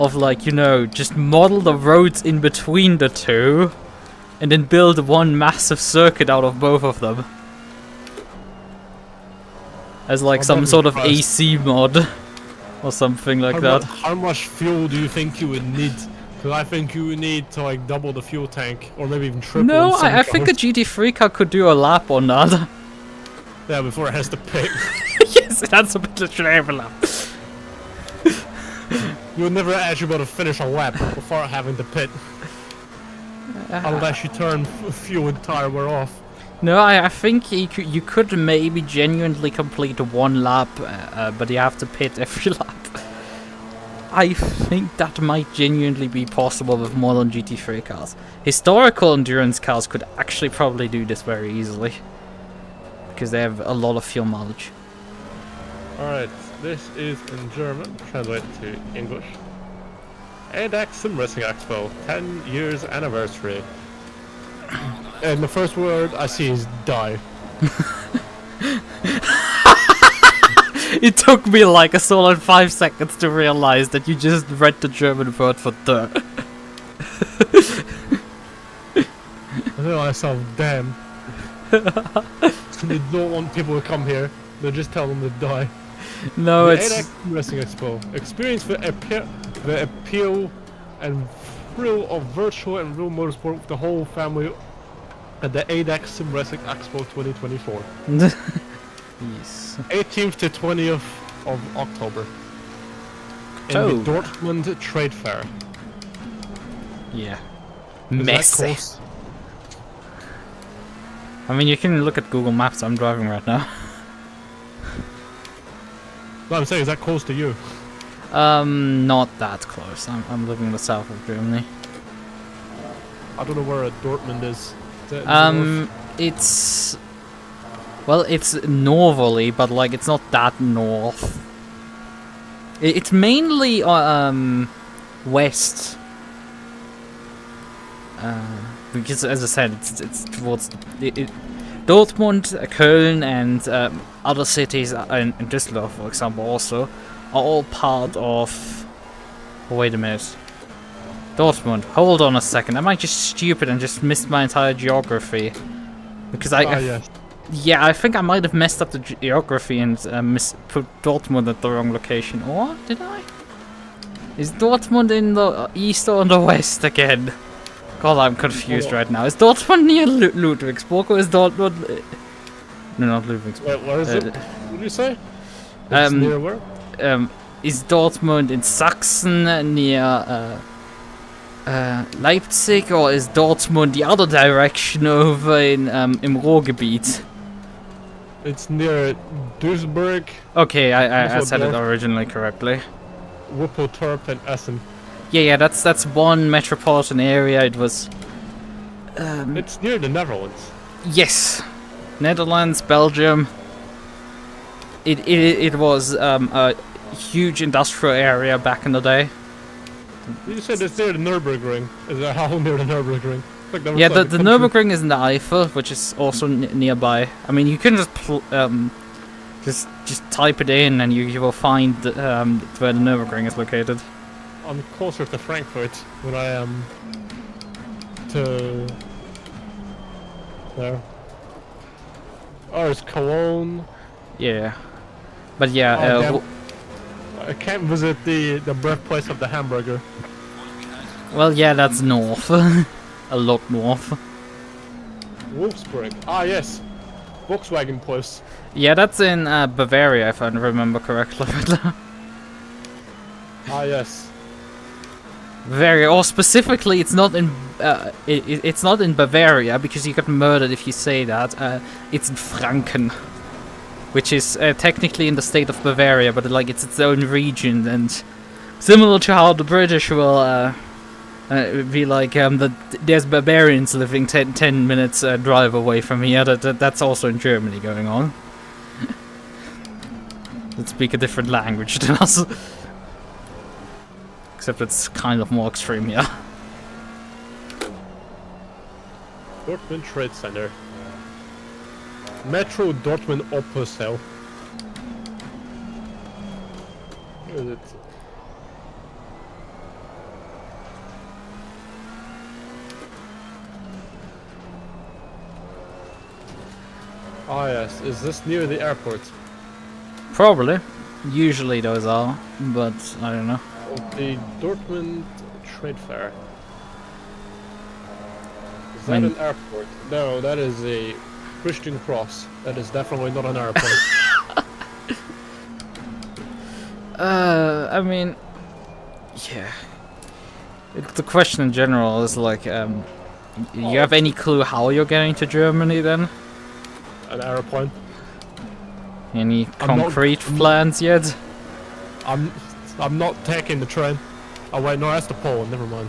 of like, you know, just model the roads in between the two, and then build one massive circuit out of both of them. As like some sort of AC mod. Or something like that. How much fuel do you think you would need? Because I think you would need to like double the fuel tank, or maybe even triple. No, in some I think a cars. GT3 car could do a lap on that. Yeah, before it has to pit. Yes, that's a bit of a travel lap. You would never actually be able to finish a lap before having to pit. Unless you turn fuel and tire wear off. No, I think you could maybe genuinely complete one lap, but you have to pit every lap. I think that might genuinely be possible with modern GT3 cars. Historical endurance cars could actually probably do this very easily. Because they have a lot of fuel mileage. Alright, this is in German, translated to English. ADAC Sim Racing Expo, 10 years anniversary. And the first word I see is die. It took me like a solid 5 seconds to realize that you just read the German word for "the." I thought to myself, damn. They don't want people to come here, they just tell them to die. No, the it's... ADAC Racing Expo. Experience the appeal and thrill of virtual and real motorsport with the whole family at the ADAC Sim Racing Expo 2024. Yes. 18th to 20th of October. In Oh. the Dortmund Trade Fair. Yeah. Is that Messy. close? I mean, you can look at Google Maps. I'm driving right now. No, I'm saying, is that close to you? Not that close. I'm living in the south of Germany. I don't know where Dortmund is. Is that north? It's... Well, it's northerly, but like, it's not that north. It's mainly, west. Because, as I said, it's towards... Dortmund, Köln, and other cities, and Düsseldorf, for example, also, are all part of... Oh, wait a minute. Dortmund, hold on a second. Am I just stupid and just missed my entire geography? Because Yes. Yeah, I think I might have messed up the geography and put Dortmund at the wrong location. Or did I? Is Dortmund in the east or in the west again? God, I'm confused right now. Is Dortmund near Ludwigsburg, or is Dortmund... No, not Ludwigsburg. Wait, where is it? What did you say? It's near where? Is Dortmund in Sachsen near Leipzig, or is Dortmund the other direction over in im Ruhrgebiet? It's near Duisburg, Okay, I said it Düsseldorf. originally correctly. Ruppeltorp, and Essen. Yeah, that's one metropolitan area. It was... It's near the Netherlands. Yes. Netherlands, Belgium. It was a huge industrial area back in the day. You said it's near the Nürburgring. Is that how near the Nürburgring? Like that was Yeah, like the a country. Nürburgring is in the Eifel, which is also nearby. I mean, you can just just type it in, and you will find where the Nürburgring is located. I'm closer to Frankfurt than I am to there. Oh, it's Cologne. Yeah, but yeah. Oh, damn. I can't visit the birthplace of the hamburger. Well, yeah, that's north. A lot north. Wolfsburg. Ah, yes. Volkswagen Plus. Yeah, that's in Bavaria, if I remember correctly. Ah, yes. Bavaria, or specifically, it's not in it's not in Bavaria because you get murdered if you say that. It's in Franken, which is technically in the state of Bavaria, but like it's its own region, and similar to how the British will be like there's Bavarians living 10 minutes drive away from here. That's also in Germany going on. That speak a different language than us. Except it's kind of more extreme, yeah. Dortmund Trade Center. Metro Dortmund Opus Hill. Where is it? Ah yes, is this near the airport? Probably. Usually those are, but I don't know. The Dortmund Trade Fair. Is I that mean- an airport? No, that is a Christian cross. That is definitely not an airport. I mean, yeah. The question in general is like, you have any clue how you're getting to Germany then? An airplane. Any I'm not- concrete plans yet? I'm not taking the train. Oh wait, no, that's the Poland. Never mind.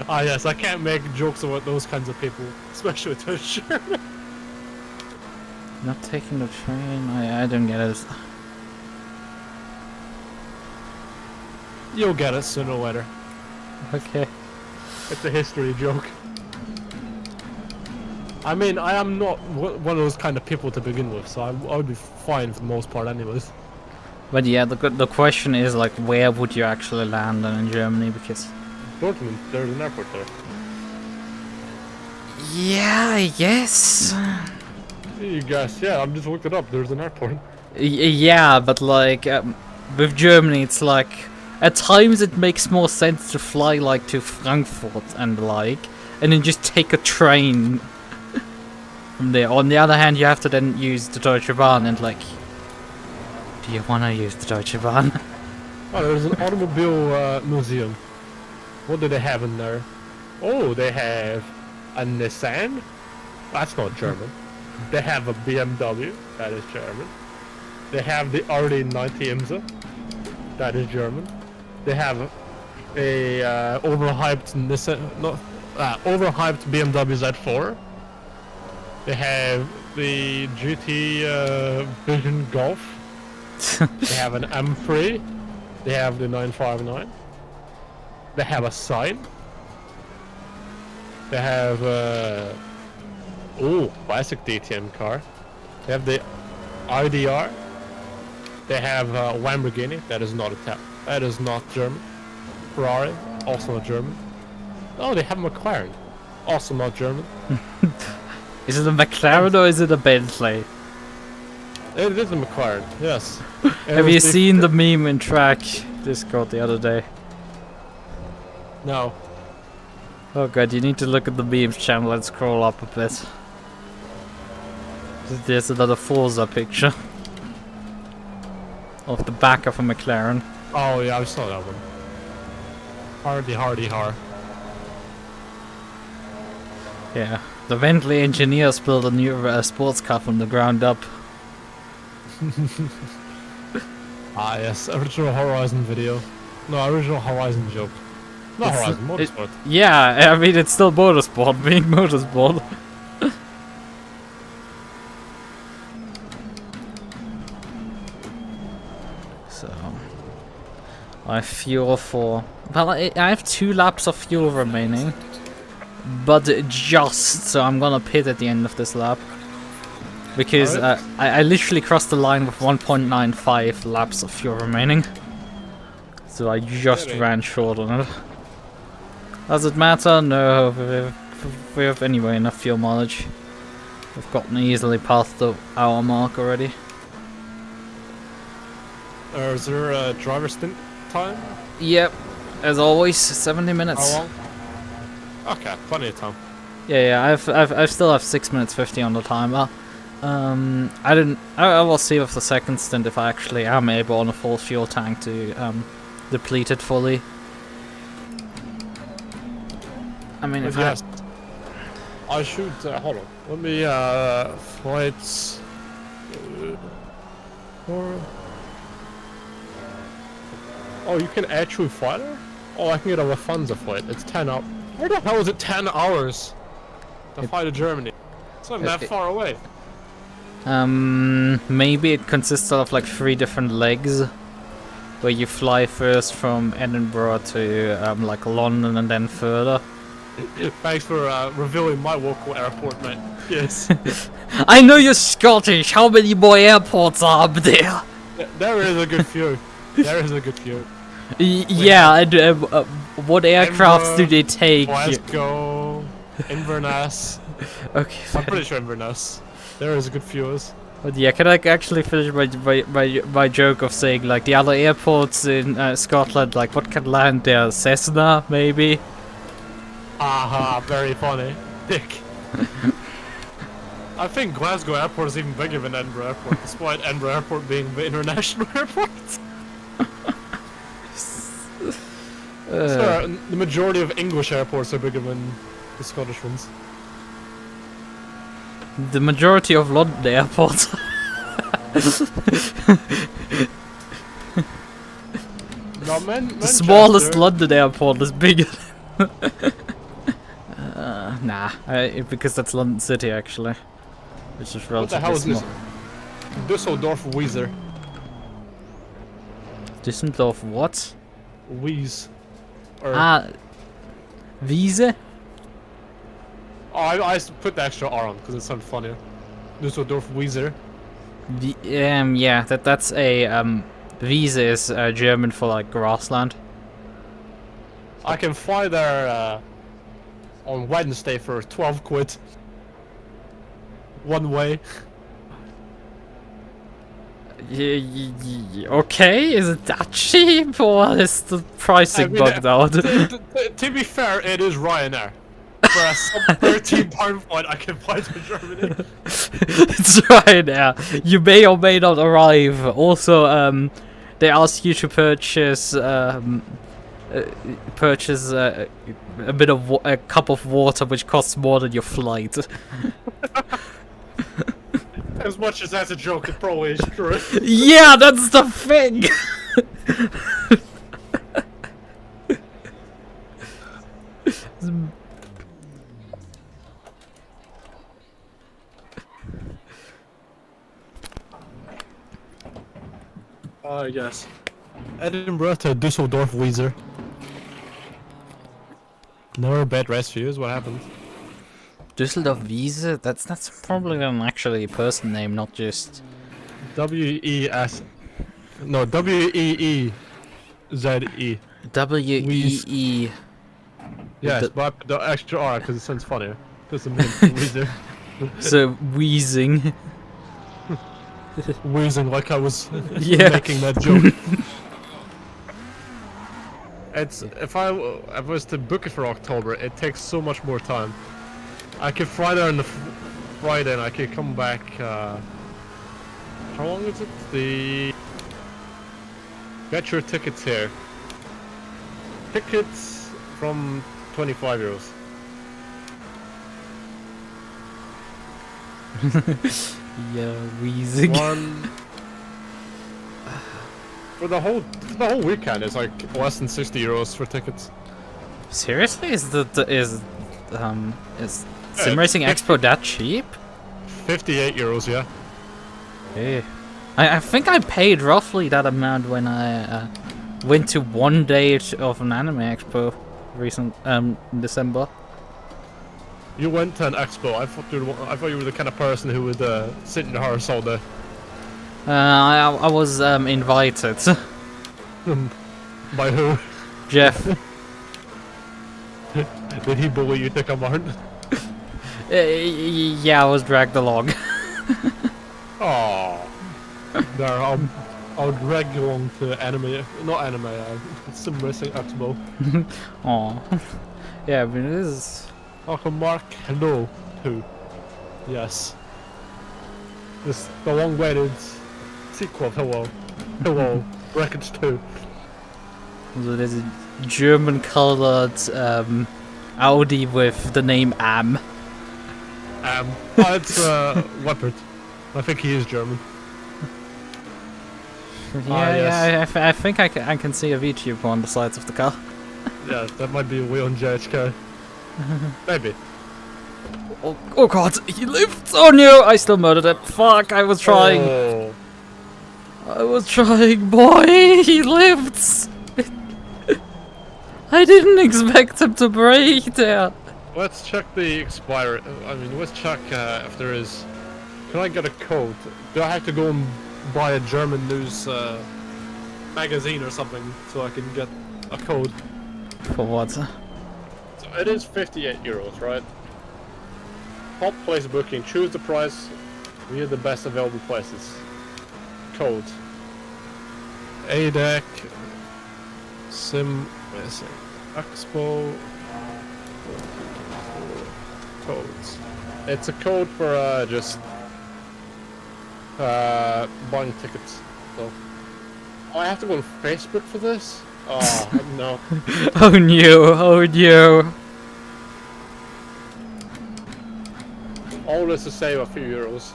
Ah yes, I can't make jokes about those kinds of people, especially with this shirt. Not taking the train? I don't get it. You'll get it sooner or later. Okay. It's a history joke. I mean, I am not one of those kind of people to begin with, so I would be fine for the most part anyways. But yeah, the question is like, where would you actually land in Germany? Because Dortmund, there's an airport there. yeah, I guess. You guys, yeah, I'm just looked it up. There's an airport. Yeah, but like with Germany, it's like at times it makes more sense to fly like to Frankfurt and then just take a train from there. On the other hand, you have to then use the Deutsche Bahn and like, do you want to use the Deutsche Bahn? Oh, there's an automobile museum. What do they have in there? Oh, they have a Nissan. That's not German. They have a BMW. That is German. They have the RD90 IMSA. That is German. They have a overhyped Nissan, overhyped BMW Z4. They have the GT Vision Golf. They have an M3. They have the 959. They have a sign. They have classic DTM car. They have the IDR. They have a Lamborghini. That is not that is not German. Ferrari, also not German. Oh, they have a McLaren, also not German. Is it a McLaren or is it a Bentley? It is a McLaren, yes. Have you seen the meme in Tracc Discord the other day? No. Oh god, you need to look at the memes channel and scroll up a bit. There's another Forza picture of the back of a McLaren. Oh yeah, I saw that one. Hardy har. Yeah, the Bentley engineers built a new sports car from the ground up. Ah yes, original Horizon video. No, original Horizon joke. Not It's- Horizon, Motorsport. Yeah, I mean it's still motorsport, being motorsport. So, I have fuel for. Well, I have 2 laps of fuel remaining, but just so I'm gonna pit at the end of this lap because Alright. I literally crossed the line with 1.95 laps of fuel remaining, so I just Really? ran short on it. Does it matter? No, we have anyway enough fuel mileage. We've gotten easily past the hour mark already. Is there a driver stint time? Yep, as always, 70 minutes. How long? Okay, plenty of time. Yeah, I still have 6 minutes 50 on the timer. I will see with the second stint if I actually am able on a full fuel tank to deplete it fully. I mean, if yes, I should. Hold on. Let me flights. Oh, you can add through fighter? Oh, I can get a Lufthansa flight. It's 10 hours. Where the hell is it 10 hours to fly to Germany? It's not that far away. Maybe it consists of like 3 different legs, where you fly first from Edinburgh to like London and then further. Thanks for revealing my local airport, mate. Yes. I know you're Scottish. How many more airports are up there? There is a good few. There is a good few. Yeah, and what aircrafts do they take? Glasgow, Inverness. Okay. I'm pretty sure Inverness. There is a good few. But yeah, can I actually finish my joke of saying like the other airports in Scotland, like what can land there? Cessna, maybe? Aha, very funny. Dick. I think Glasgow Airport is even bigger than Edinburgh Airport, despite Edinburgh Airport being the international airport. So, the majority of English airports are bigger than the Scottish ones. The majority of London airports. No, the smallest London airport is bigger. Nah, because that's London City actually, which is relatively small. What the hell is this? Düsseldorf Weezer. Düsseldorf what? Wheeze. Wiese? Oh, I put the extra R on because it sounds funnier. Düsseldorf Weezer. Yeah, that's a Wiese is German for like grassland. I can fly there on Wednesday for 12 quid. One way. Okay, is it that cheap or is the pricing bugged out? To be fair, it is Ryanair. For a sub £13 flight, I can fly to Germany. It's Ryanair. You may or may not arrive. Also, they ask you to purchase a bit of a cup of water, which costs more than your flight. As much as that's a joke, it probably is true. Yeah, that's the thing. Yes. Edinburgh to Düsseldorf Weezer. Never a bad rest for you, is what happened. Düsseldorf Wiese? That's probably actually a person name, not just... W-E-S... No, W-E-E-Z-E. W-E-E... Yes, but the extra R, because it sounds funnier. Doesn't mean Weezer. So, wheezing. Wheezing like I was making that joke. It's if I was to book it for October, it takes so much more time. I could fly there on the Friday and I could come back. How long is it? Get your tickets here. Tickets from €25. Yeah, wheezing. For the whole weekend, it's like less than €60 for tickets. Seriously, is Sim Racing Expo that cheap? €58, yeah. Hey, I think I paid roughly that amount when I went to one day of an anime expo in December. You went to an expo. I thought you were the kind of person who would sit in the house all day. I was invited. By who? Jeff. Did he bully you to come on? Yeah, I was dragged along. Oh, there. I'll drag you along to anime, not anime, sim racing expo. Aw. Yeah, I mean, this is... I can mark hello to. Yes. This the long-awaited sequel of Hello. Hello. Wreckage 2. So there's a German-colored Audi with the name Am. Oh, it's Leopard. I think he is German. Yeah, yes. I think I can see a VTube on the sides of the car. Yeah, that might be a wheel on JHK. Maybe. Oh god, he lifts! Oh no, I still murdered it. Fuck, I was trying. Oh. I was trying, boy. He lifts. I didn't expect him to break there. Let's check the expiry. I mean, let's check if there is. Can I get a code? Do I have to go and buy a German news magazine or something so I can get a code? For what? So it is 58 euros, right? Top place booking. Choose the price via the best available places. Code. ADEC. Sim. Missing. Expo. Codes. It's a code for just buying tickets. So I have to go on Facebook for this? Oh no. Oh no, oh no. All this to save a few euros.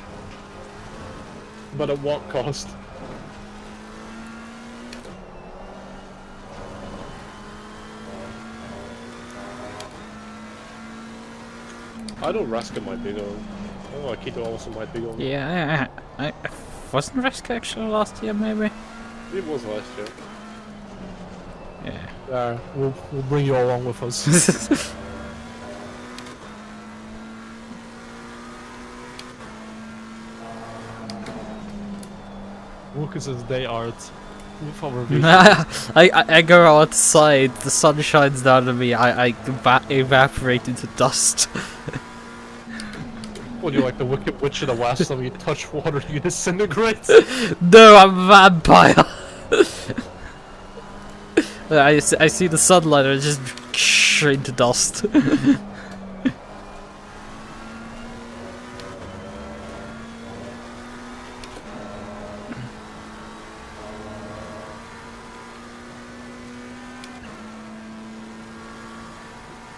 But at what cost? I know Raska might be going. Oh, Akito also might be going. Yeah, I wasn't Risk actually last year, maybe? It was last year. Yeah. We'll bring you along with us. Lucas's day art. With our review. I go outside, the sun shines down on me, I evaporate into dust. What, you like the Wicked Witch of the West? When you touch water, you disintegrate? No, I'm a vampire! I see the sunlight and I just shrink to dust.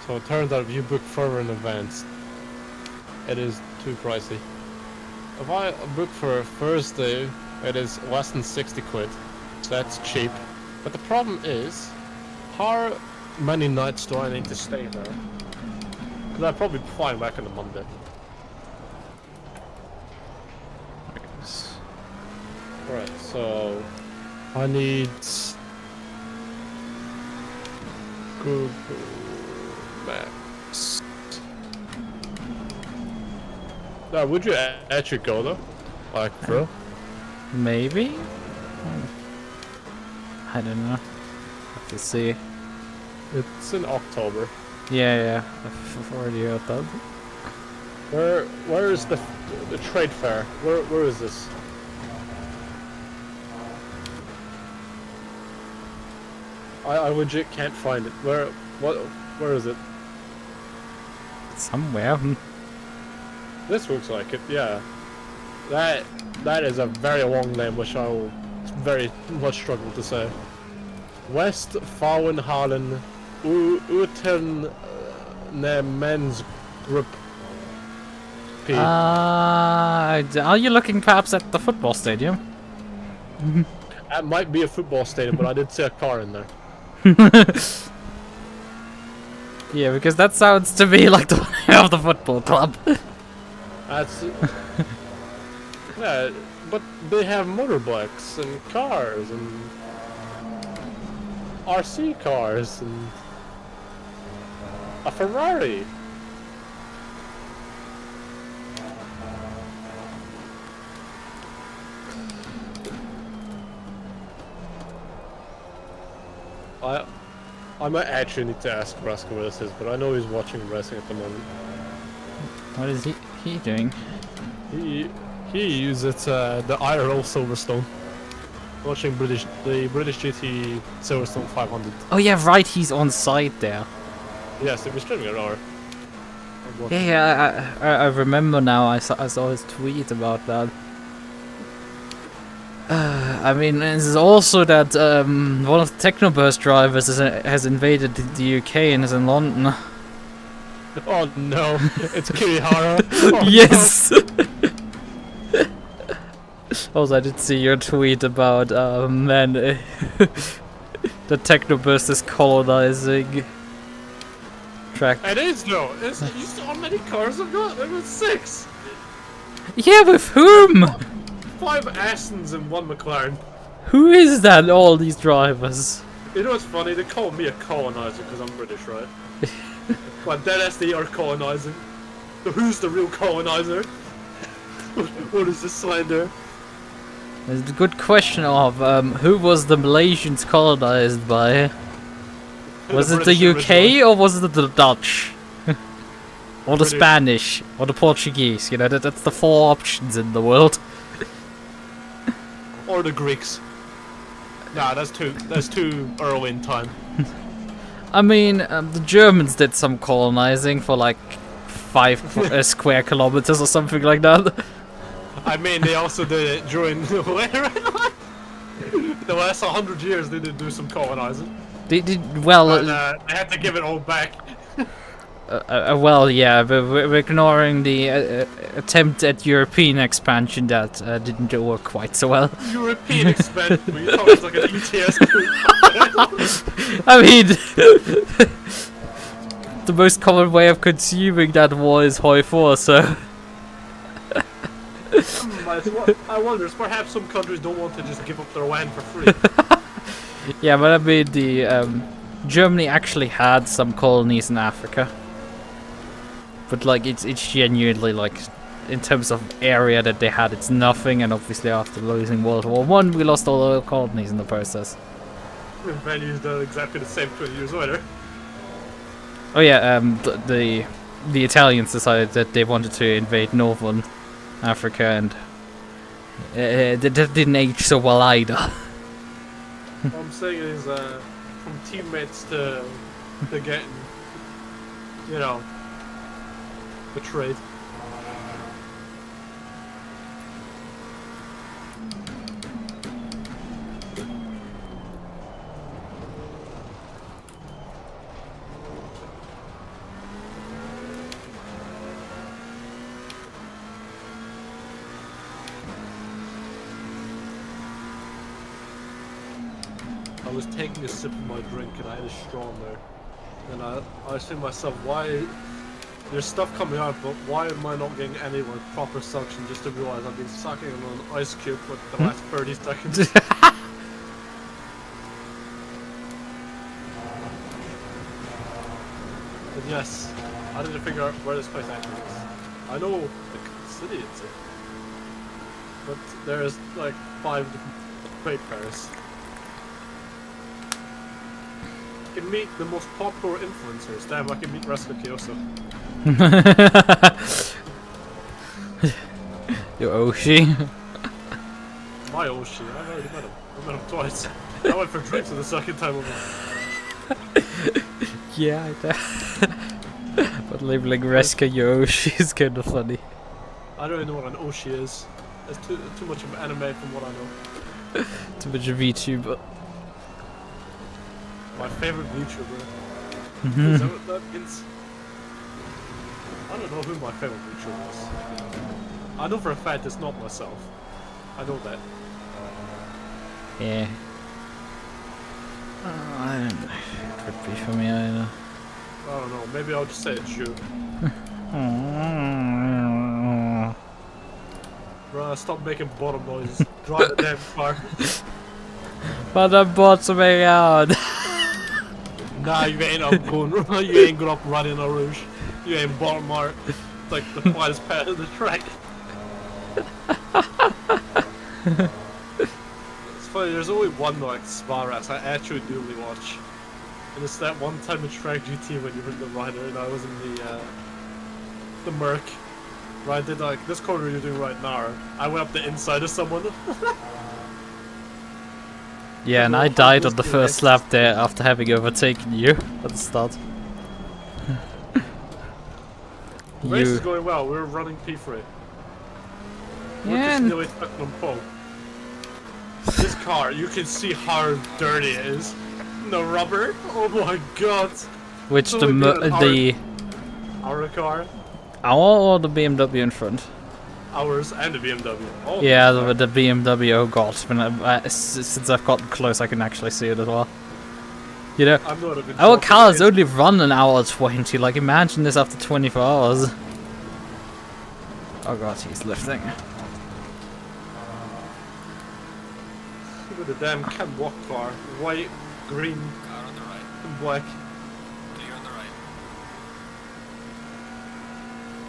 So it turns out if you book further in advance, it is too pricey. If I book for Thursday, it is less than 60 quid. So that's cheap. But the problem is, how many nights do I need to stay there? Because I'll probably be flying back on the Monday. Right, so I need Google Maps. Now, would you actually go though? Like, bro? Maybe? I don't know. Have to see. It's in October. Yeah, I've already heard that. Where is the trade fair? Where is this? I legit can't find it. Where is it? Somewhere. This looks like it, yeah. That is a very long name which I will very much struggle to say. West Frauenhallen Uten Men's Group P. Are you looking perhaps at the football stadium? That might be a football stadium, but I did see a car in there. Yeah, because that sounds to me like the one of the football club. That's yeah, but they have motorbikes and cars and RC cars and a Ferrari. I might actually need to ask Raska where this is, but I know he's watching wrestling at the moment. What is he doing? He uses the IRL Silverstone. Watching the British GT Silverstone 500. Oh yeah, right. He's on site there. Yes, it was streaming an hour. Yeah, I remember now. I saw his tweet about that. I mean, it's also that one of the Technoburst drivers has invaded the UK and is in London. Oh no, it's Kirihara. Oh, Yes! Also, I did see your tweet about, man, the Technoburst is colonizing Tracc. It is though. It's, you saw how many cars I've got? I've got 6. Yeah, with whom? 5 Astons and 1 McLaren. Who is that, all these drivers? You know what's funny? They call me a colonizer because I'm British, right? But dead as they are colonizing. So who's the real colonizer? What is this slander? There's a good question of who was the Malaysians colonized by? Was it the UK or was it the Dutch? Or the British. Spanish? Or the Portuguese? You know, that's the 4 options in the world. Or the Greeks? Nah, that's too early in time. I mean, the Germans did some colonizing for like 5 square kilometers or something like that. I mean, they also did it during the last 100 years. They did do some colonizing. They did well. But they had to give it all back. Well, yeah, but we're ignoring the attempt at European expansion that didn't work quite so well. European expansion. You thought it was like an ETS. I mean, the most common way of consuming that war is hoi for, so. I wonder, perhaps some countries don't want to just give up their land for free. Yeah, but I mean, the Germany actually had some colonies in Africa, but like it's genuinely like in terms of area that they had, it's nothing. And obviously, after losing World War I, we lost all our colonies in the process. Venue's done exactly the same 20 years later. Oh yeah, the Italians decided that they wanted to invade northern Africa, and that didn't age so well either. What I'm saying is, from teammates to getting, you know, betrayed. I was taking a sip of my drink and I had a straw in there. And I was thinking to myself, why... There's stuff coming out, but why am I not getting any like proper suction just to realize I've been sucking on an ice cube for the last 30 seconds? And yes, I need to figure out where this place actually is. I know the city it's in. But there's like 5 different trade pairs. I can meet the most popular influencers. Damn, I can meet Reska Kyoso. Your Oshi. My Oshi, I've already met him. I met him twice. I went for drinks for the second time over. Yeah, I know. But labeling Reska your Oshi is kind of funny. I don't even know what an Oshi is. It's too much of anime from what I know. Too much of VTuber. My favorite VTuber. Is that what that means? I don't know who my favorite VTuber is. I know for a fact it's not myself. I know that. Yeah. I don't know. Could be for me either. I don't know, maybe I'll just say it's you. Bruh, stop making bottom noises. Drive the damn car. But I bought something out. Nah, you ain't up going. You ain't going up Radeon Rouge. You ain't bottom art. It's like the quietest part of the track. It's funny. There's only one like spa race I actually do really watch, and it's that one time in Tracc GT when you were in the rider and I was in the Merc. Where I did like this corner you're doing right now. I went up the inside of someone. Yeah, and I died on the first lap there after having overtaken you at the start. The race is going well. We're running P3. We're Yeah, just nearly stuck on pole. This car, you can see how dirty it is. The rubber. Oh my god. which Oh the my God, the Our car, our or the BMW in front? ours, and the BMW. Oh, Yeah, the BMW. Oh god, since I've gotten close, I can actually see it as well. You know, I'm not even our joking. cars It's- only run an hour 20. Like, imagine this after 24 hours. Oh god, he's lifting. Look at the damn can walk car. White, green, Car on the right. and black. Clear on the right.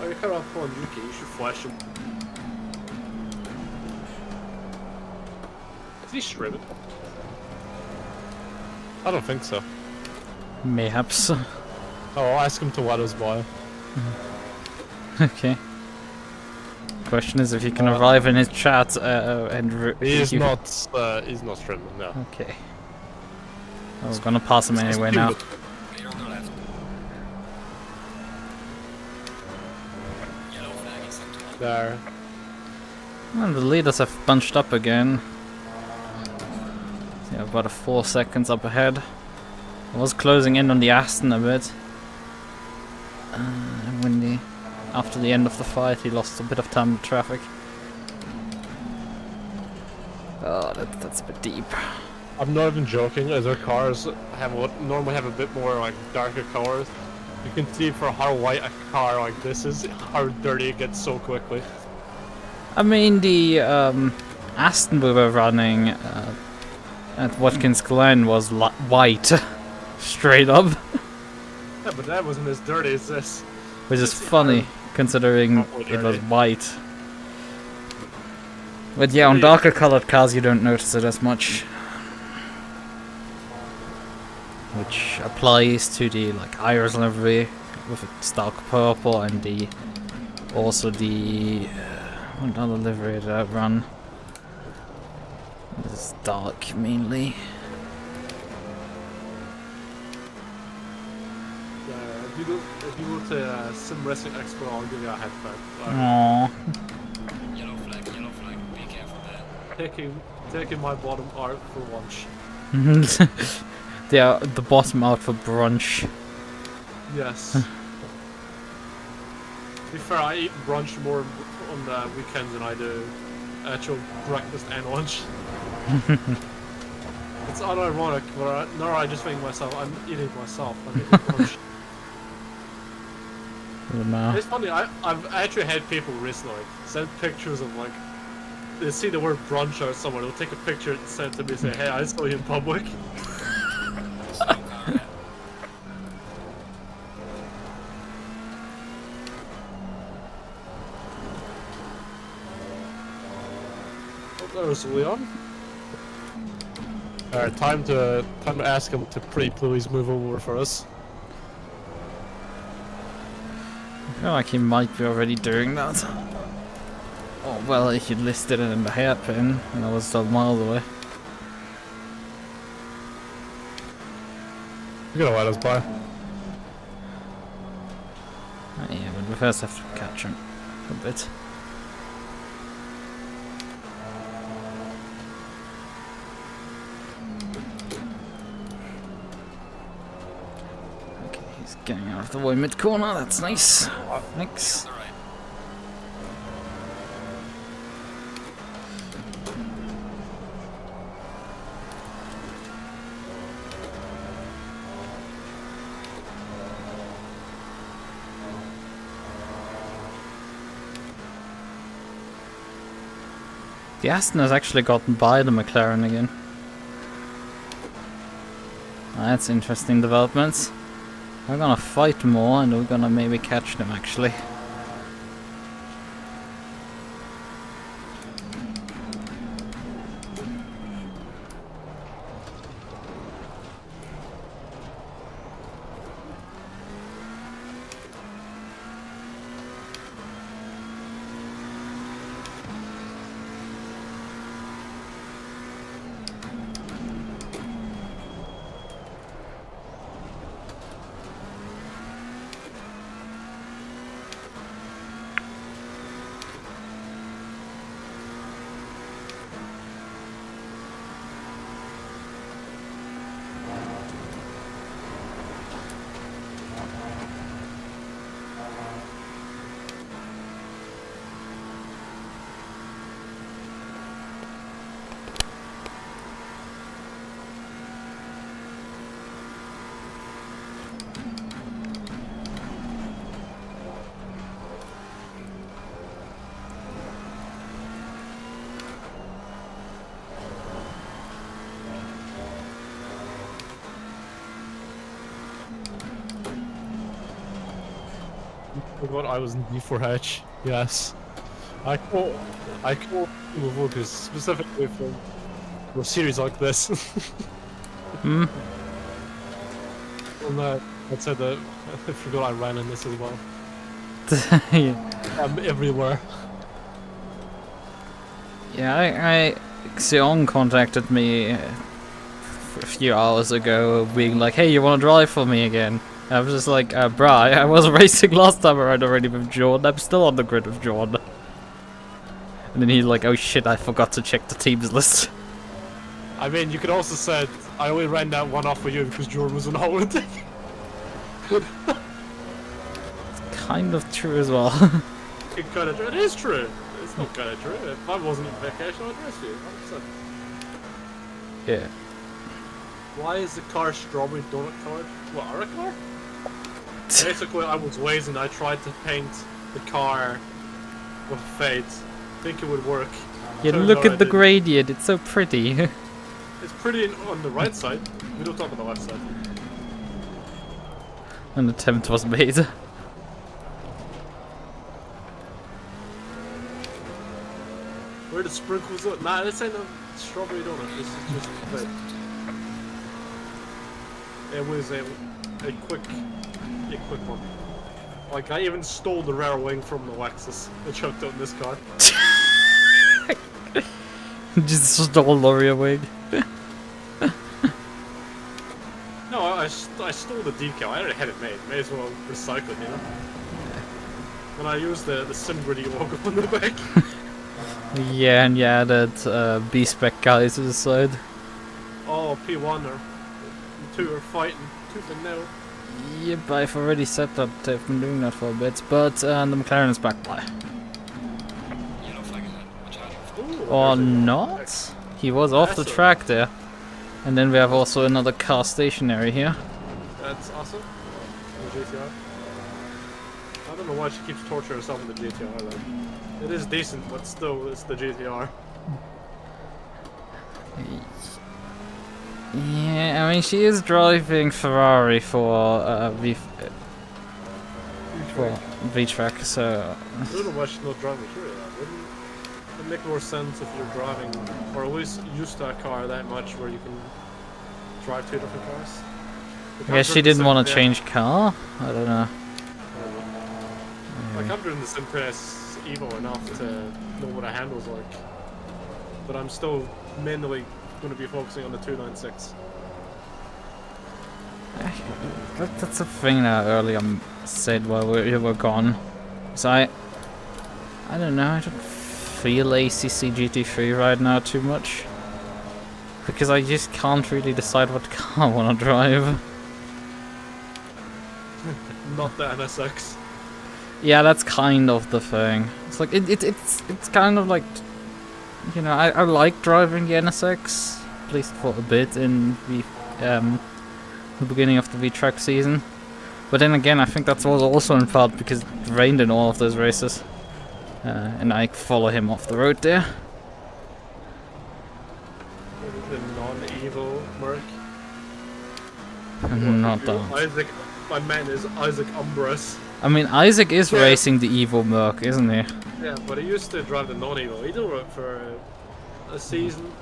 Oh, you car up on UK, you should flash him. Is he shredded? I don't think so. Mayhaps. Oh, I'll ask him to what his boy. Okay. Question is if you can arrive in his chat and He's you- not shredded, no. Okay. I was gonna pass him anyway now. Clear on the left. Yellow flag in sector 1. There. Well, the leaders have bunched up again. Yeah, about a 4 seconds up ahead. I was closing in on the Aston a bit. When after the end of the fight, he lost a bit of time in traffic. Oh, that's a bit deep. I'm not even joking, as our cars normally have a bit more like darker colors. You can see for how white a car like this is, how dirty it gets so quickly. I mean, the Aston we were running at Watkins Glen was white, straight up, Yeah, but that wasn't as dirty as this. which is funny considering Awfully it was dirty. white. But yeah, on darker colored cars you don't notice it as much, which applies to the like Iris livery with its dark purple and the also the what other livery did I run? It's dark mainly. If you go to Sim Racing Expo, I'll give you a headband. Aww. Yellow flag, be careful there. Taking my bottom out for lunch. They are the bottom out for brunch. Yes. To be fair, I eat brunch more on the weekends than I do actual breakfast and lunch. It's unironic, but now I just think myself, I'm eating myself. I'm eating brunch. It's funny, I've actually had people recently send pictures of like, they see the word brunch out somewhere, they'll take a picture and send it to me and say, hey, I saw you in public. Slow car ahead. Oh, there's Leon. Alright, time to ask him to please move over for us. I feel like he might be already doing that. Oh well, if you listed it in the hairpin, and I was still miles away. You're gonna let us by. Yeah, but we first have to catch him a bit. Okay, he's getting out of the way mid-corner, that's nice. Thanks. On the right. The Aston has actually gotten by the McLaren again. That's interesting developments. We're gonna fight more and we're gonna maybe catch them actually. forgot I was in V4H. Yes. I call focus specifically for a series like this. Hmm. And I said that I forgot I ran in this as well. Yeah. I'm everywhere. Yeah, Xion contacted me a few hours ago, being like, "Hey, you want to drive for me again?" I was just like, "Bruh, I was racing last time around already with Jordan. I'm still on the grid with Jordan." And then he's like, "Oh shit, I forgot to check the teams list." I mean, you could also said I only ran that one off for you because Jordan was on holiday. Kind of true as well. It is true. It's not kind of true. If I wasn't on vacation, I'd rest you. 100%. Yeah. Why is the car strawberry donut colored? What, our car? Basically, I was lazy and I tried to paint the car with fade. Think it would work. Yeah, Turned look out I at the didn't. gradient. It's so pretty. It's pretty on the right side. We don't talk about the left side. An attempt was made. Where the sprinkles look? Nah, this ain't a strawberry donut. This is just fade. It was a quick one. Like, I even stole the rear wing from the Lexus and chucked it in this car. Just stole Loria wing. No, I stole the decal. I already had it made. May as well recycle it, you know? And I used the SimGritty logo on the back. Yeah, and you added B-spec guys to the side. Oh, P1 or 2 are fighting tooth and nail. Yep, I've already said that they've been doing that for a bit, but the McLaren is back by. Yellow flag ahead. Watch out. Ooh, Or there's a- not? He was off the That's a- track there. And then we have also another car stationary here. That's awesome. The GTR. I don't know why she keeps torturing herself in the GTR though. It is decent, but still, it's the GTR. Yeah, I mean, she is driving Ferrari for V-Track, so... I don't know why she's not driving through that. Wouldn't it make more sense if you're driving, or at least used to a car that much where you can drive 2 different cars? I guess she didn't want to change car? I don't know. Like, I'm doing the Simpress Evo enough to know what a handle's like. But I'm still mainly going to be focusing on the 296. That's a thing that I earlier said while we were gone. So I don't know, I don't feel ACC GT3 right now too much. Because I just can't really decide what car I want to drive. Not the NSX. Yeah, that's kind of the thing. It's like it's kind of like, you know, I like driving the NSX, at least for a bit in the beginning of the V-Track season. But then again, I think that was also in part because it rained in all of those races, and I follow him off the road there. The non-Evo Merc. Not that. Isaac, my man is Isaac Umbras. I mean, Isaac is Yeah. racing the Evo Merc, isn't he? Yeah, but he used to drive the non-Evo. He did it for a season.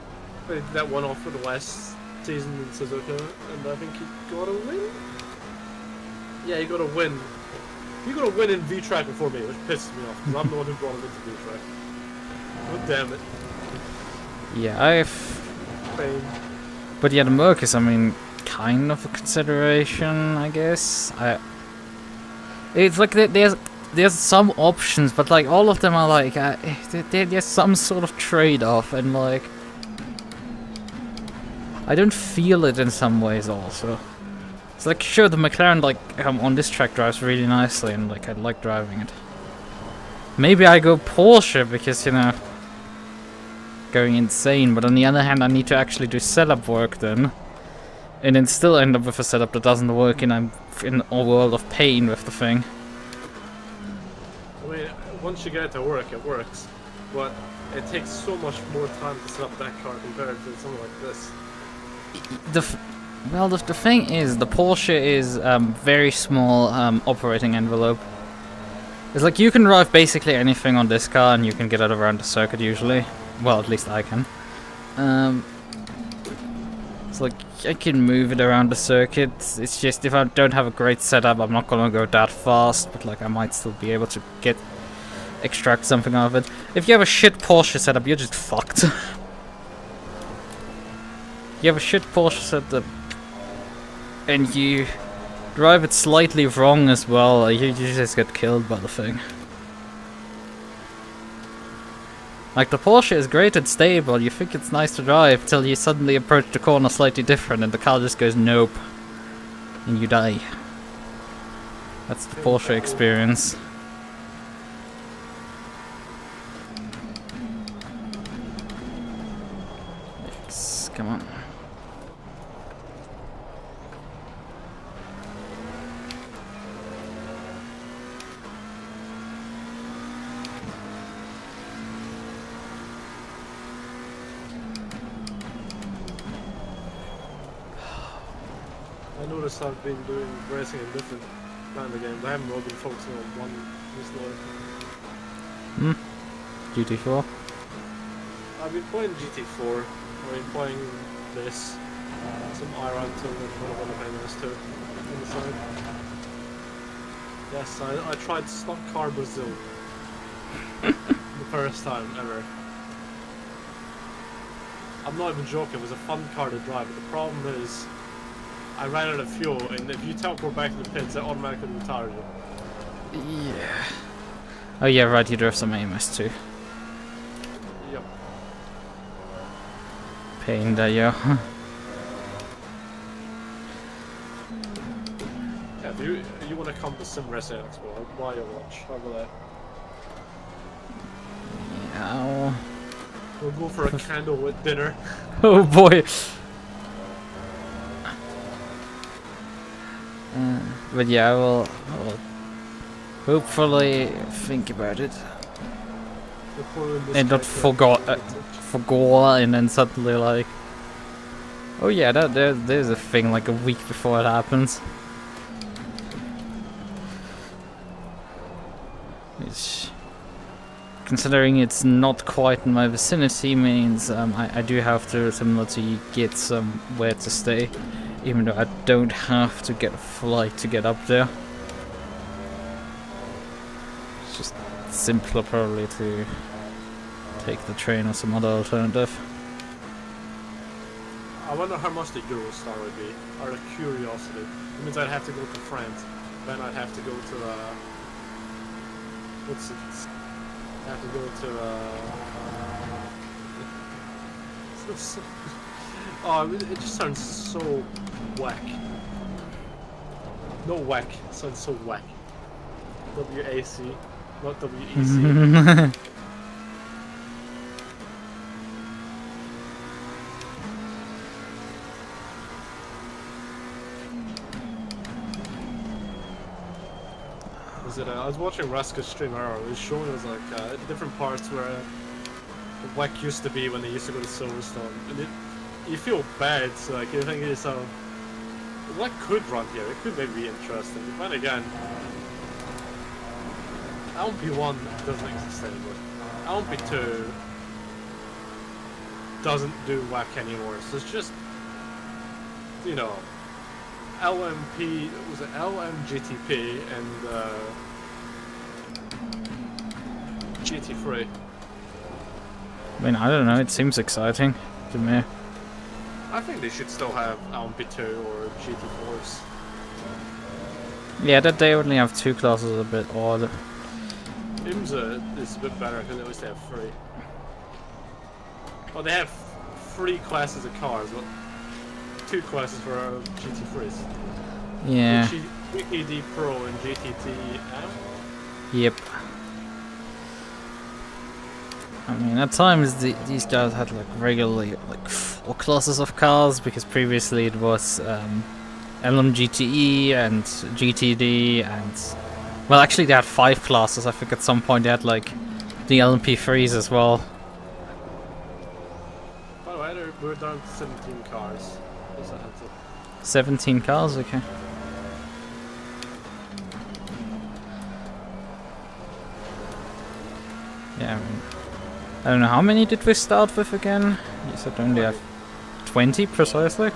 He did that one off for the last season in Suzuka, and I think he got a win? Yeah, he got a win. He got a win in V-Track before me, which pisses me off, because I'm the one who brought him into V-Track. Oh, damn it. Yeah, Pain. but yeah, the Merc is, I mean, kind of a consideration, I guess. It's like there's some options, but like all of them are like there's some sort of trade-off, and like I don't feel it in some ways. Also, it's like sure the McLaren like on this track drives really nicely, and like I like driving it. Maybe I go Porsche because you know going insane, but on the other hand I need to actually do setup work then. And then still end up with a setup that doesn't work, and I'm in a world of pain with the thing. I mean, once you get it to work, it works. But it takes so much more time to set up that car compared to something like this. The thing is, the Porsche is very small operating envelope. It's like you can drive basically anything on this car and you can get it around the circuit usually. Well, at least I can. It's like I can move it around the circuit. It's just if I don't have a great setup, I'm not gonna go that fast. But like I might still be able to extract something out of it. If you have a shit Porsche setup, you're just fucked. You have a shit Porsche setup and you drive it slightly wrong as well, you just get killed by the thing. Like the Porsche is great and stable, you think it's nice to drive till you suddenly approach the corner slightly different and the car just goes nope. And you die. That's the Porsche experience. Yes, come on. I noticed I've been doing racing in different kind of games. I haven't really been focusing on one this GT4? I've been playing GT4, I've been playing this, some Iron 2 and one of the too on the side. Yes, I tried Stock Car Brazil. The first time ever. I'm not even joking, it was a fun car to drive, but the problem is I ran out of fuel, and if you teleport back to the pits, it automatically retires you. Yeah. Oh yeah, right, you drove some AMS too. Yep. Pain there, yo. Yeah, if you want to come to Sim Racing Expo, I'll buy your watch. How about that? Yeah. We'll go for a candlelit dinner. Oh boy. But yeah, I will hopefully think about it and not forget and then suddenly like, oh yeah, there's a thing like a week before it happens. Which, considering it's not quite in my vicinity, means I do have to, similar to you, get somewhere to stay. Even though I don't have to get a flight to get up there. It's just simpler probably to take the train or some other alternative. I wonder how much the Eurostar would be, out of curiosity. It means I'd have to go to France, then I'd have to go to, what's it? I have to go to, oh, it just sounds so whack. No whack, it sounds so whack. WAC, not WEC. I was watching Ruska's stream earlier. It was showing us like different parts where the WEC used to be when they used to go to Silverstone, and you feel bad. So like you're thinking to yourself, what could run here? It could maybe be interesting. But again, LMP1 doesn't exist anymore. LMP2 doesn't do WEC anymore. So it's just, you know, LMP, was it LMGTP and GT3. I mean, I don't know, it seems exciting to me. I think they should still have LMP2 or GT4s. Yeah, that they only have two classes is a bit odd. IMSA is a bit better because at least they have three. Well, they have 3 classes of cars, but 2 classes for GT3s. Yeah. GTD Pro and GTTM? Yep. I mean, at times these guys had like regularly like 4 classes of cars, because previously it was LMGTE and GTD and, well, actually they had 5 classes. I think at some point they had like the LMP3s as well. By the way, we're down to 17 cars. Just a heads up. 17 cars, okay. Yeah, I don't know, how many did we start with again? You said only have 20 precisely?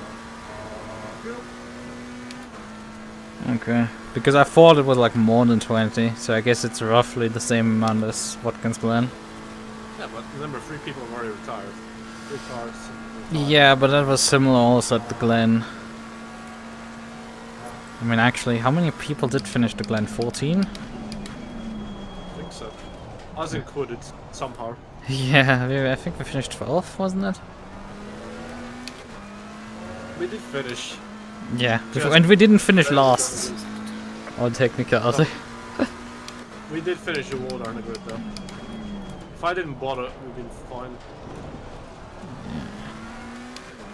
Okay, because I thought it was like more than 20, so I guess it's roughly the same amount as Watkins Glen. Yeah, but remember, 3 people have already retired. 3 cars. Retired. Yeah, but that was similar also at the Glen. I mean, actually, how many people did finish the Glen? 14? I think so. I was included somehow. Yeah, I think we finished 12, wasn't it? We did finish. Yeah, Just and we didn't finish very last. good. On technicality. We did finish the wall on the grid though. If I didn't bother, we'd been fine.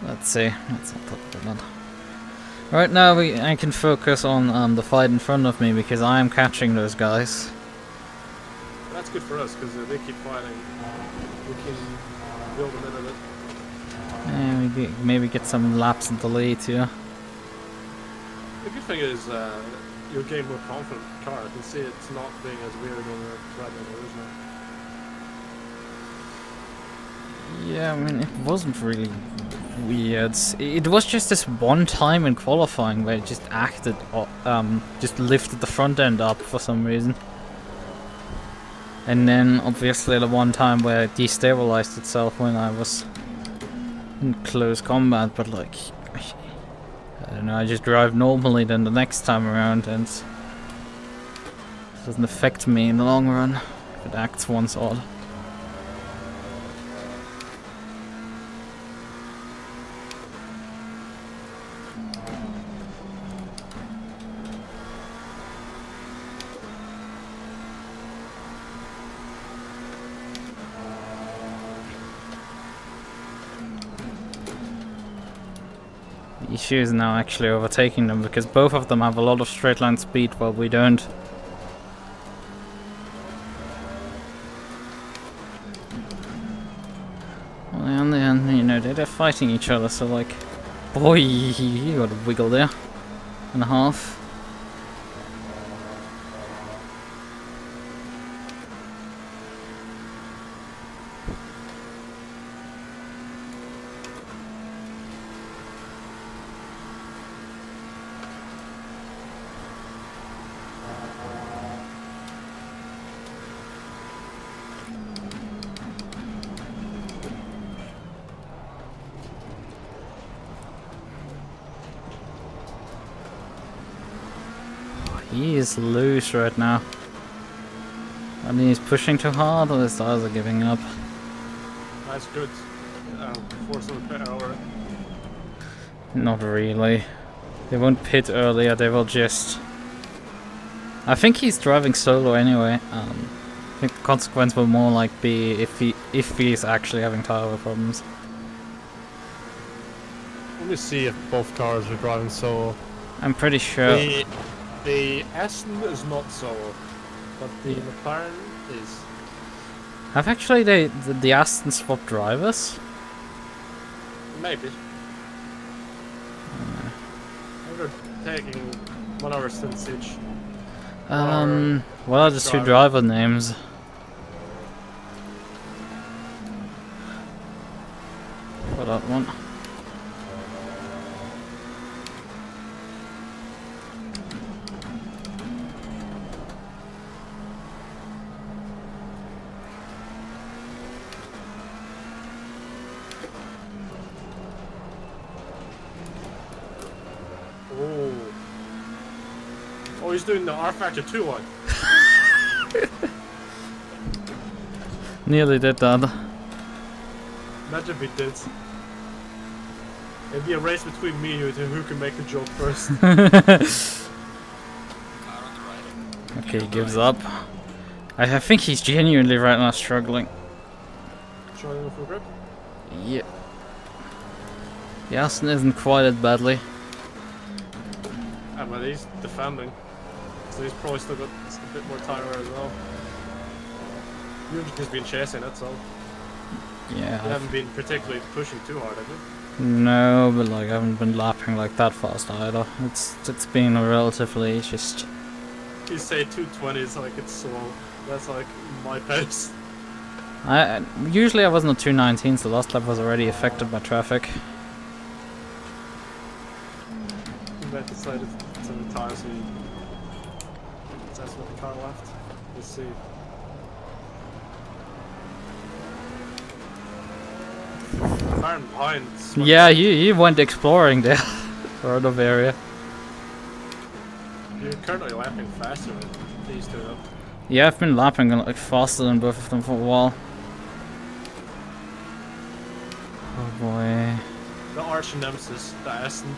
Let's see. Let's not talk about that. Right now, I can focus on the fight in front of me because I am catching those guys. That's good for us because they keep fighting. We can build them in a bit. And we maybe get some laps in the lead here. The good thing is you'll gain more confident in the car. I can see it's not being as weird on the Radeon original. Yeah, I mean, it wasn't really weird. It was just this one time in qualifying where it just acted, just lifted the front end up for some reason. And then, obviously, the one time where it destabilized itself when I was in close combat, but like, I don't know, I just drive normally then the next time around and it doesn't affect me in the long run if it acts once odd. The issue is now actually overtaking them because both of them have a lot of straight line speed while we don't. Well, on the end, you know, they're fighting each other, so like, boy, you got a wiggle there and a half. He is loose right now. I mean, he's pushing too hard, or his tires are giving up. That's good. Force of the power. Not really. They won't pit earlier, they will just... I think he's driving solo anyway. I think the consequence will more like be if he's actually having tire problems. Let me see if both cars are driving solo. I'm pretty sure. The Aston is not solo, but the McLaren is. Have actually the Aston swapped drivers? Maybe. They're taking 1 hour stints each. What are the two driver names? For that one. Oh, he's doing the R Factor 2 one. Nearly did that. Imagine if he did. It'd be a race between me and you to who can make the joke first. Car on the right. Okay, he gives up. I think he's genuinely right now struggling. Showing him full grip. Yeah. The Aston isn't quite as badly. Ah, but he's defending. So he's probably still got a bit more tire wear as well. You've just been chasing it, so Yeah. you haven't been particularly pushing too hard, have you? No, but like I haven't been lapping like that fast either. It's been relatively just. You say 220 is like it's slow. That's like my pace. Usually I wasn't a 219, so last lap was already affected by traffic. Matt decided to retire, so that's what the car left. Let's see. Car behind. Yeah, you went exploring there. Sort of area. You're currently lapping faster than these two though. Yeah, I've been lapping like faster than both of them for a while. Oh boy. The arch nemesis, the Aston.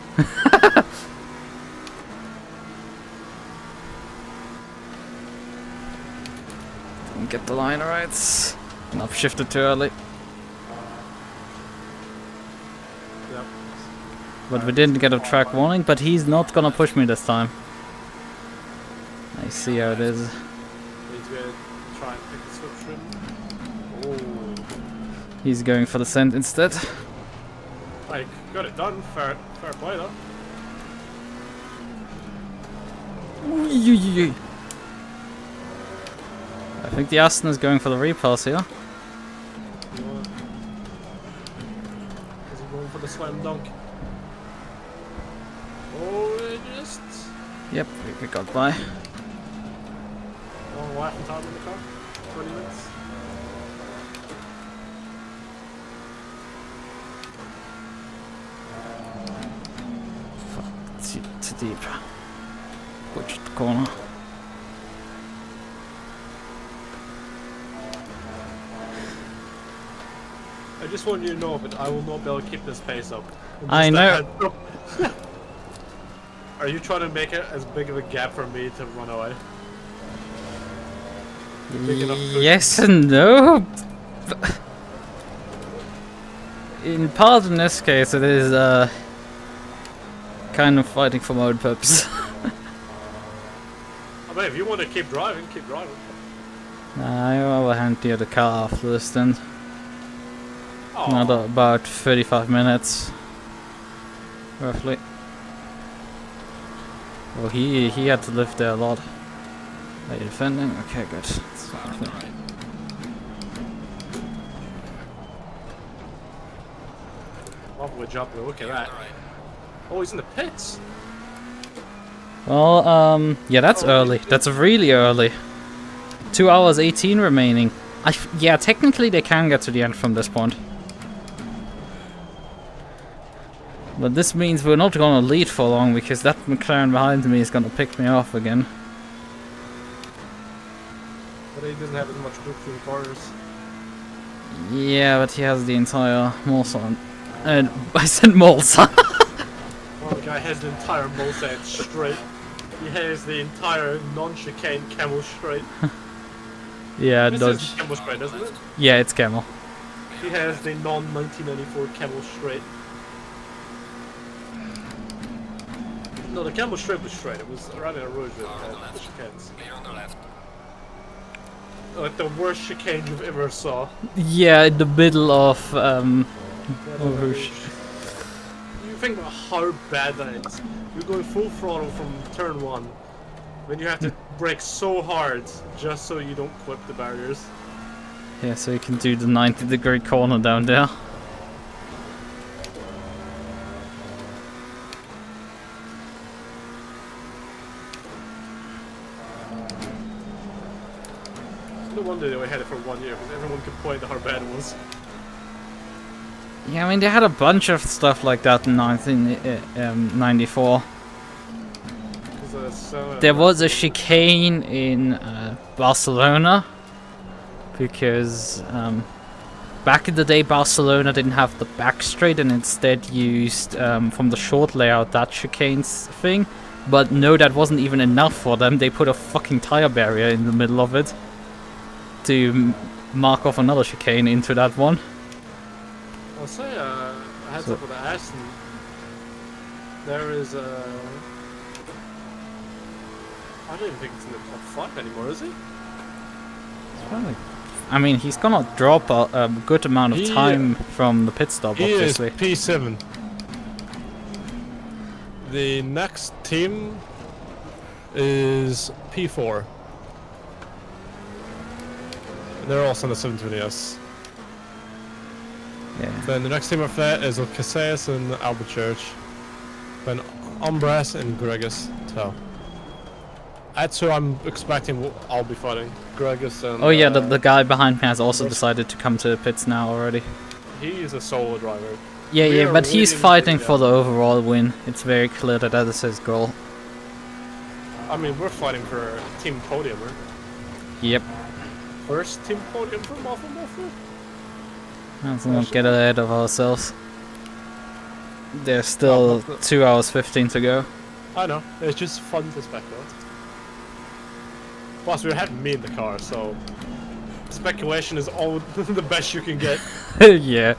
Didn't get the line right. And I've shifted too early. Yep. But we didn't get a track warning, but he's not gonna push me this time. I see how it is. Need to go try and pick the switch trim. Oh. He's going for the send instead. Like, got it done. Fair play though. I think the Aston is going for the repass here. Is he going for the slam dunk? Oh, it just... Yep, we got by. Long lap and time in the car. 20 minutes. Too deep. Butchered the corner. I just want you to know, but I will not be able to keep this pace up. I know. Are you trying to make it as big of a gap for me to run away? Big enough to- Yes and no. In part, in this case, it is kind of fighting for my own purpose. I mean, if you want to keep driving, keep driving. I will hand you the car after this then. Oh, Another about 35 minutes, roughly. Well, he had to live there a lot. Are you defending? Okay, good. Car on the right. lovely job though, look at that. Right. Oh, he's in the pits. Well, yeah, that's early. That's really early. 2 hours 18 remaining. Yeah, technically they can get to the end from this point. But this means we're not gonna lead for long because that McLaren behind me is gonna pick me off again. But he doesn't have as much grip through the corners. Yeah, but he has the entire Mulsanne. And I said Mulsanne. Well, the guy has the entire Mulsanne straight. He has the entire non-chicane camel straight. Yeah, it This does. is camel straight, isn't it? Yeah, it's camel. He has the non-1994 camel straight. No, the camel straight was straight. It was around in a rouge with Car on the the left. chicanes. Clear on the left. Like the worst chicane you've ever saw. Yeah, in the middle of Rouge. You think about how bad that is. You're going full throttle from turn 1, when you have to brake so hard just so you don't clip the barriers. yeah, so you can do the 90-degree corner down there. No wonder they only had it for 1 year, because everyone complained how bad it was. Yeah, I mean, they had a bunch of stuff like that in 1994. There was a chicane in Barcelona because back in the day Barcelona didn't have the back straight and instead used from the short layout that chicane's thing. But no, that wasn't even enough for them. They put a fucking tire barrier in the middle of it to mark off another chicane into that one. I'll say a heads up with the Aston. There is a... I don't even think it's in the top 5 anymore, is he? I mean, he's gonna drop a good amount of time from the pit stop, He is obviously. P7. The next team is P4. They're also on the 720S. Yeah. Then the next team after that is Casillas and Albert Church. Then Umbras and Gregus. So that's who I'm expecting I'll be fighting. Gregus and. Oh yeah, the guy behind me has also decided to come to the pits now already. He's a solo driver. Yeah, We yeah, are but he's waiting fighting for- for the overall win. It's very clear that that is his goal. I mean, we're fighting for team podium, right? Yep. First team podium for Mofu. Let's not get ahead of ourselves. There's still 2 hours 15 to go. I know, it's just fun to speculate. Plus, we had me in the car, so speculation is all the best you can get. Yeah.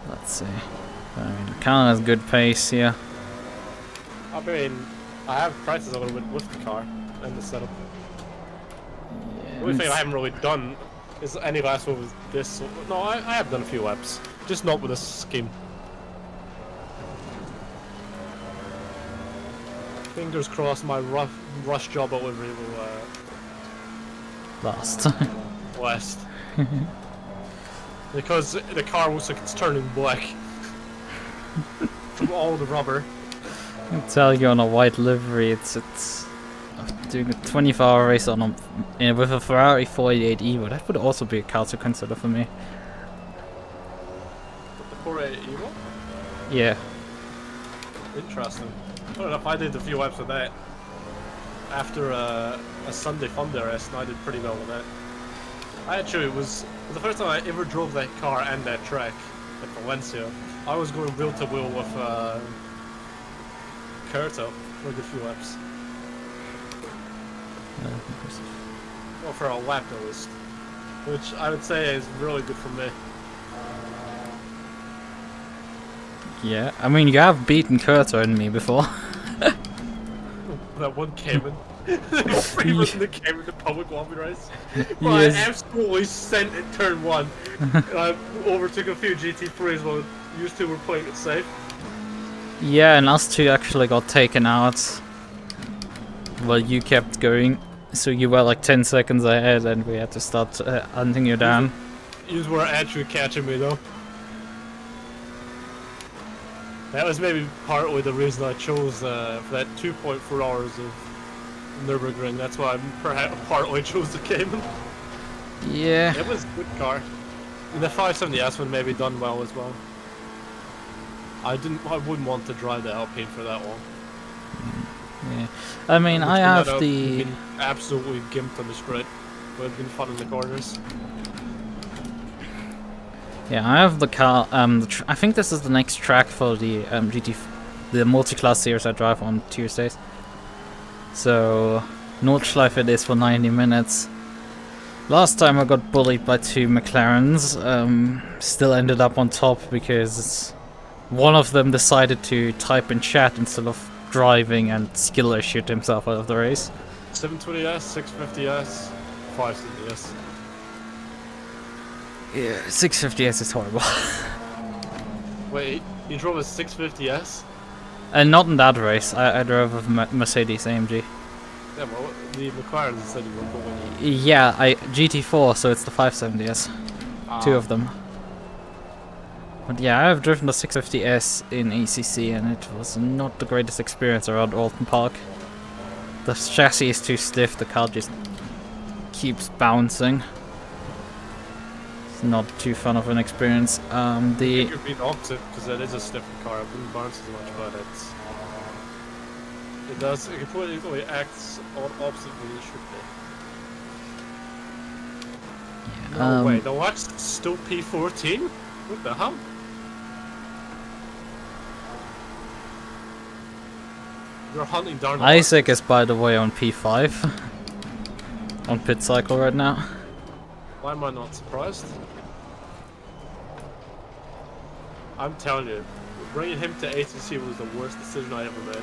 Let's see. I mean, Khan has good pace here. I mean, I have practiced a little bit with the car and the setup. The only thing I haven't really done is any last one with this. No, I have done a few laps, just not with this scheme. Fingers crossed my rush job delivery will Last. last. Because the car looks like it's turning black from all the rubber. I can tell you on a white livery, it's doing a 24-hour race on with a Ferrari 488 Evo. That would also be a car to consider for me. The 488 Evo? Yeah. Interesting. I don't know if I did a few laps of that. After a Sunday fun day rest, and I did pretty well with that. I actually was the first time I ever drove that car and that track at Valencia. I was going wheel to wheel with Curto for a good few laps. Well, for a lap at least. Which I would say is really good for me. Yeah, I mean, you have beaten Kurto and me before. That one came in. Free run that came in the public lobby race. Well, Yes. I absolutely sent it turn one. I overtook a few GT3s while you two were playing it safe. Yeah, and us two actually got taken out. Well, you kept going, so you were like 10 seconds ahead, and we had to start hunting you down. You were actually catching me though. That was maybe partly the reason I chose for that 2.4 hours of Nürburgring. That's why I perhaps partly chose the Cayman. Yeah. It was a good car. And the 570S would maybe done well as well. I wouldn't want to drive the Alpine for that long. Yeah. I mean, I have the. Been absolutely gimped on the straight. Would have been fun in the corners. Yeah, I have the car. I think this is the next track for the the multi-class series I drive on Tuesdays. So, Nordschleife it is for 90 minutes. Last time I got bullied by 2 McLarens. Still ended up on top because one of them decided to type in chat instead of driving and skill issued himself out of the race. 720S, 650S, 570S. Yeah, 650S is horrible. Wait, you drove a 650S? And not in that race. I drove a Mercedes AMG. Yeah, well, the McLaren said you were going. Yeah, GT4, so it's the 570S. Two of them. But yeah, I've driven the 650S in ACC, and it was not the greatest experience around Alton Park. The chassis is too stiff, the car just keeps bouncing. It's not too fun of an experience. I think you're being opposite, because it is a stiffer car. It wouldn't bounce as much, but it completely acts opposite than it should be. Yeah, No way, the watch still P14? What the hell? You're hunting down. Isaac is, by the way, on P5. On pit cycle right now. Why am I not surprised? I'm telling you, bringing him to ACC was the worst decision I ever made.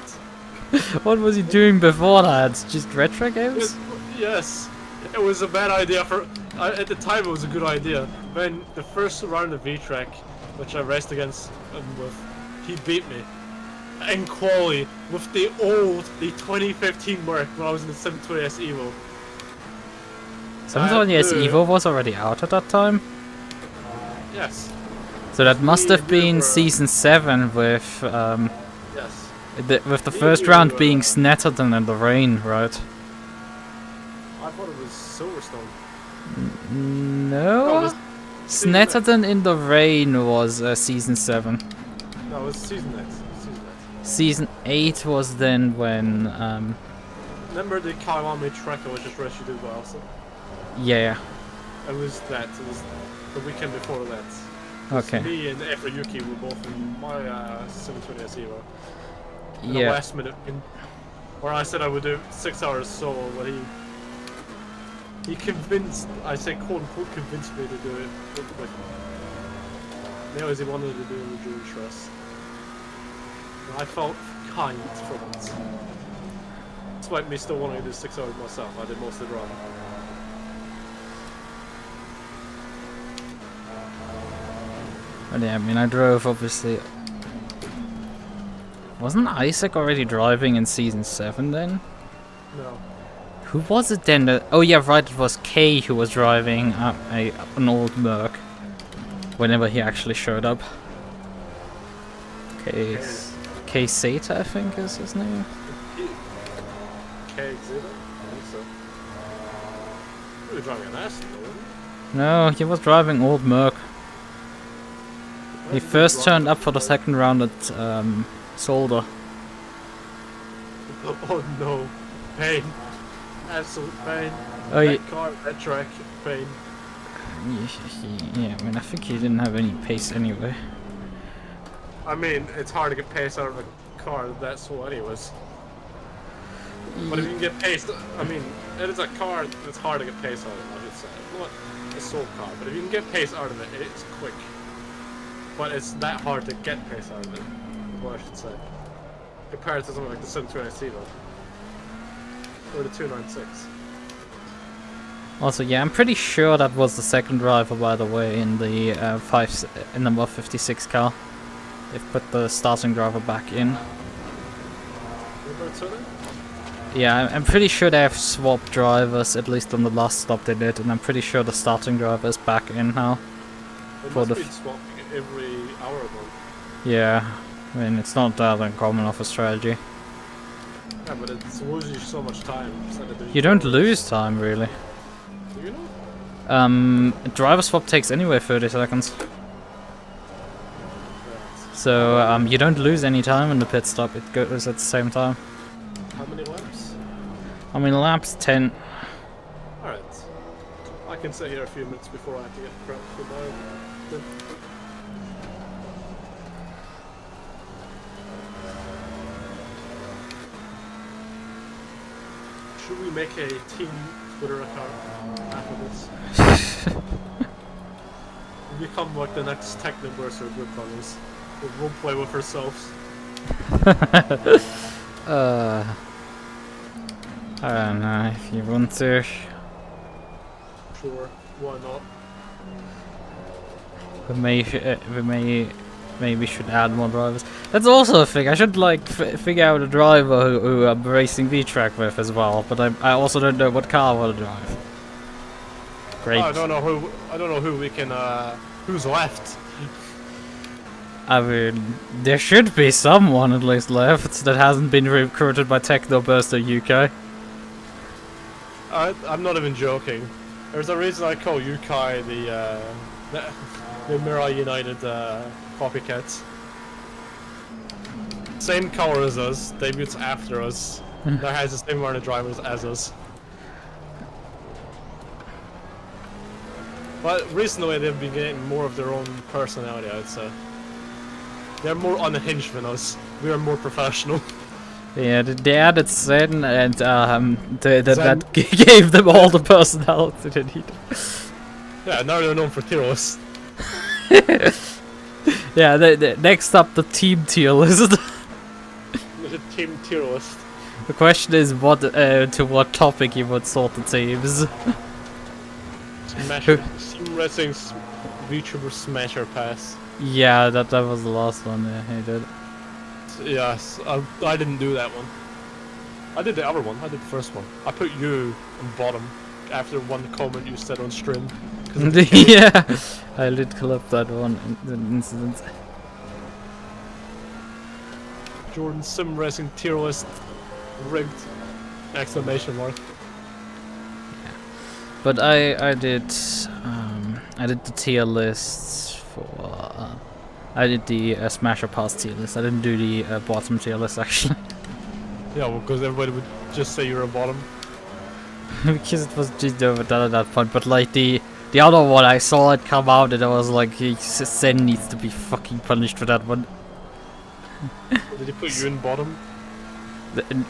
What was he doing before that? Just retro games? Yes, it was a bad idea at the time it was a good idea. When the first round of V-Track, which I raced against him with, he beat me. In Qualy, with the 2015 mark when I was in the 720S Evo. 720S the- Evo was already out at that time. Yes. So that must have We been were- season 7 with Yes. with the We first were, round being Snetterton in the rain, right? I thought it was Silverstone. No. No, it was season eight. Snetterton in the rain was season 7. No, it was season 8. Season 8 was then when Remember the Kawami Tracc which is Resident Evil also? yeah. It was that. It was the weekend before that. Okay. Me and Yuki were both in my 720S Evo. In the Yeah. last minute, where I said I would do 6 hours solo, but he convinced, I say quote unquote convinced me to do it with me. Now as he wanted to do it with June Trust. And I felt kind from it. Despite me still wanting to do 6 hours myself, I did most of the run. But yeah, I mean, I drove obviously. Wasn't Isaac already driving in season 7 then? No. Who was it then? Oh yeah, right. It was Kay who was driving an old Merc. Whenever he actually showed up. Kay Sata, I think is his name. K Exhibit? I think so. You were driving an Aston, though, weren't you? No, he was driving old Merc. He first turned up for the second round at Solder. Oh no. Pain. Absolute pain. Oh, That car, that track, pain. Yeah, I mean, I think he didn't have any pace anyway. I mean, it's hard to get pace out of a car that slow anyways. But if you can get pace, I mean, it is a car that's hard to get pace out of, I should say. It's not a slow car, but if you can get pace out of it, it's quick. But it's that hard to get pace out of it, is what I should say. Compared to something like the 720 Evo. Or the 296. Also, yeah, I'm pretty sure that was the second driver, by the way, in the in the Mofu 56 car. They've put the starting driver back in. Yeah, I'm pretty sure they have swapped drivers, at least on the last stop they did, and I'm pretty sure the starting driver is back in now. It For must the be swapping every hour though. Yeah, I mean, it's not that uncommon of a strategy. Yeah, but it loses you so much time. Instead of doing You don't 4 hours. lose time, really. Do you know? Driver swap takes anyway 30 seconds. Yeah. So, you don't lose any time in the pit stop, it goes at the same time. How many laps? I mean, laps 10. Alright. I can sit here a few minutes before I have to get crap for my... Should we make a team Twitter account after this? We become like the next Technoburst or Group Runners. We'll play with ourselves. I don't know if you want to. Sure, why not? Maybe should add more drivers. That's also a thing. I should like figure out a driver who I'm racing V-Track with as well. But I also don't know what car I want to drive. Great. I don't know who we can who's left. I mean, there should be someone at least left that hasn't been recruited by Technoburst UK. I'm not even joking. There's a reason I call Yukai the Mirai United copycats. Same color as us, debuts after us. Now has the same amount of drivers as us. But recently they've been getting more of their own personality, I'd say. They're more unhinged than us. We are more professional. Yeah, they added Zen and that gave them all the personality they needed. Yeah, now they're known for tier list. Yeah, next up the team tier list. There's a team tier list. The question is what to what topic you would sort the teams. Smasher, Sim Racing's VTuber Smasher Pass. Yeah, that was the last one. Yeah, he did. Yes, I didn't do that one. I did the other one. I did the first one. I put you on bottom. after one comment you said on stream. Yeah, I did clip that one incident. Jordan sim racing tier list rigged! Exclamation mark. But I did the tier lists for I did the Smasher Pass tier list. I didn't do the bottom tier list actually. Yeah, well, because everybody would just say you're a bottom. Because it was just overdone at that point. But like the other one, I saw it come out and I was like, Sen needs to be fucking punished for that one. Did he put you in bottom?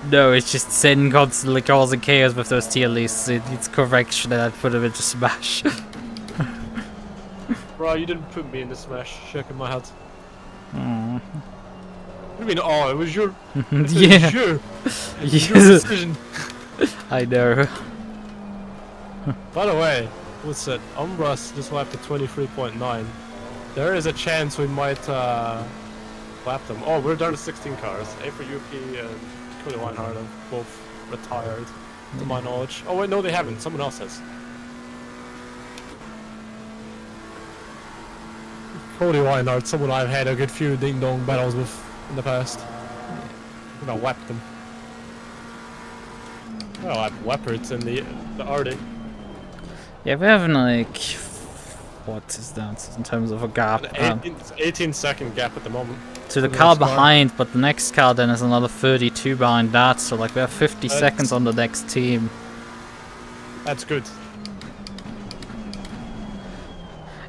No, it's just Sen constantly causing chaos with those tier lists. It needs correction and I put him into Smash. Bro, you didn't put me in the Smash. Shaking my head. Aww. What do you mean? Oh, it was your. Yeah. Sure. Yes. Your decision. I know. By the way, what's it? Umbras just left to 23.9. There is a chance we might lap them. Oh, we're down to 16 cars. A for UP and Qualy Reinhardt have both retired, to my knowledge. Oh wait, no, they haven't. Someone else has. Qualy Reinhardt, someone I've had a good few ding-dong battles with in the past. I'm gonna whap them. Well, I have leopards in the Arctic. Yeah, we're having like, what is that in terms of a gap? An 18-second gap at the moment. To the car behind, but the next car then is another 32 behind that, so like we have 50 seconds on the next team. That's good.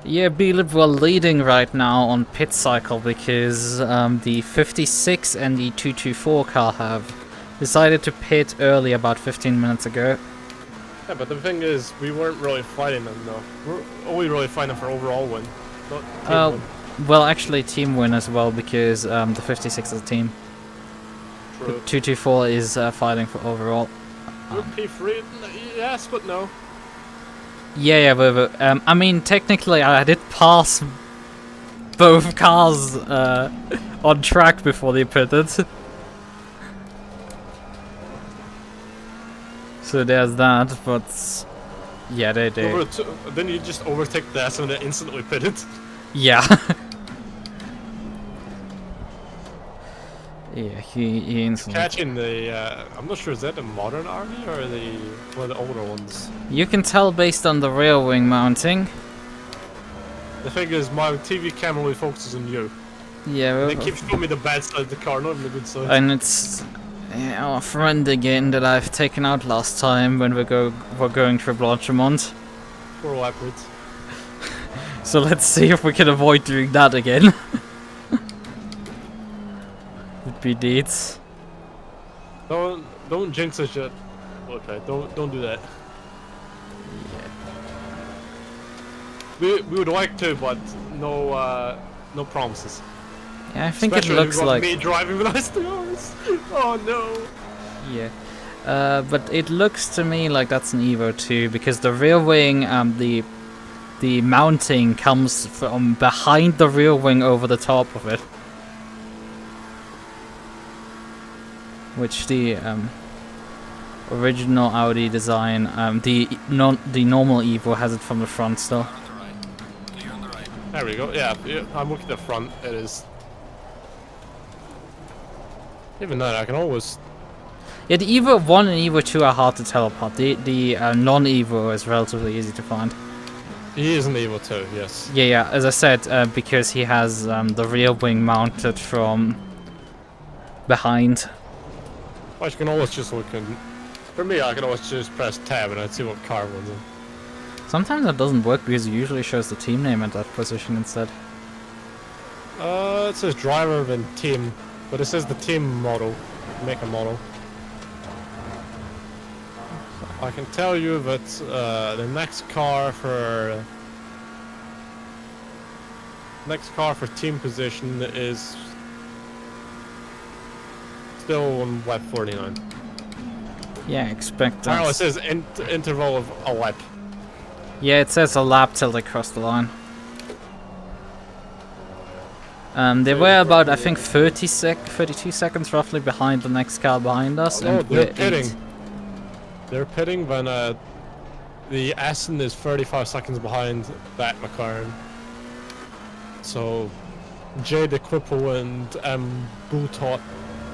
Yeah, Bilib were leading right now on pit cycle because the 56 and the 224 car have decided to pit early about 15 minutes ago. Yeah, but the thing is, we weren't really fighting them though. We're only really fighting them for overall win, not team win. Well, actually team win as well because the 56 is a team. True. The 224 is fighting for overall. We're P3? Yes, but no. Yeah, but I mean, technically I did pass both cars on track before they pitted. So there's that, but yeah, they do. Then you just overtake the S and they instantly pitted. Yeah. Yeah, he instantly. Catching the, I'm not sure, is that the modern army or one of the older ones? You can tell based on the rear wing mounting. The thing is, my TV camera only focuses on you. Yeah, They keep showing me the bad side of the car, not the good side. and it's our friend again that I've taken out last time when we're going through Blanchimont. Poor leopards. So let's see if we can avoid doing that again. Would be neat. Don't jinx us yet. Okay, don't do that. We would like to, but no promises. Yeah, I think Especially it looks like me driving with us 2 hours. Oh no. yeah. But it looks to me like that's an Evo 2 because the rear wing, the mounting comes from behind the rear wing over the top of it. Which the original Audi design, the normal Evo has it from the front still. There we go. Yeah, I'm looking at the front. It is. Even then, I can always. Yeah, the Evo 1 and Evo 2 are hard to tell apart. The non-Evo is relatively easy to find. He is an Evo 2, yes. Yeah, as I said, because he has the rear wing mounted from behind. Well, you can always just look in. For me, I can always just press tab and I'd see what car one's in. Sometimes that doesn't work because it usually shows the team name at that position instead. It says driver then team, but it says the team model, make a model. I can tell you that the next car for team position is still on lap 49. Yeah, expect that. Oh, it says interval of a lap. Yeah, it says a lap till they cross the line. They were about, I think, 32 seconds roughly behind the next car behind us. Oh, no, and they're we're pitting. 8. They're pitting when The Aston is 35 seconds behind that McLaren. So Jay the Cripple and Bootot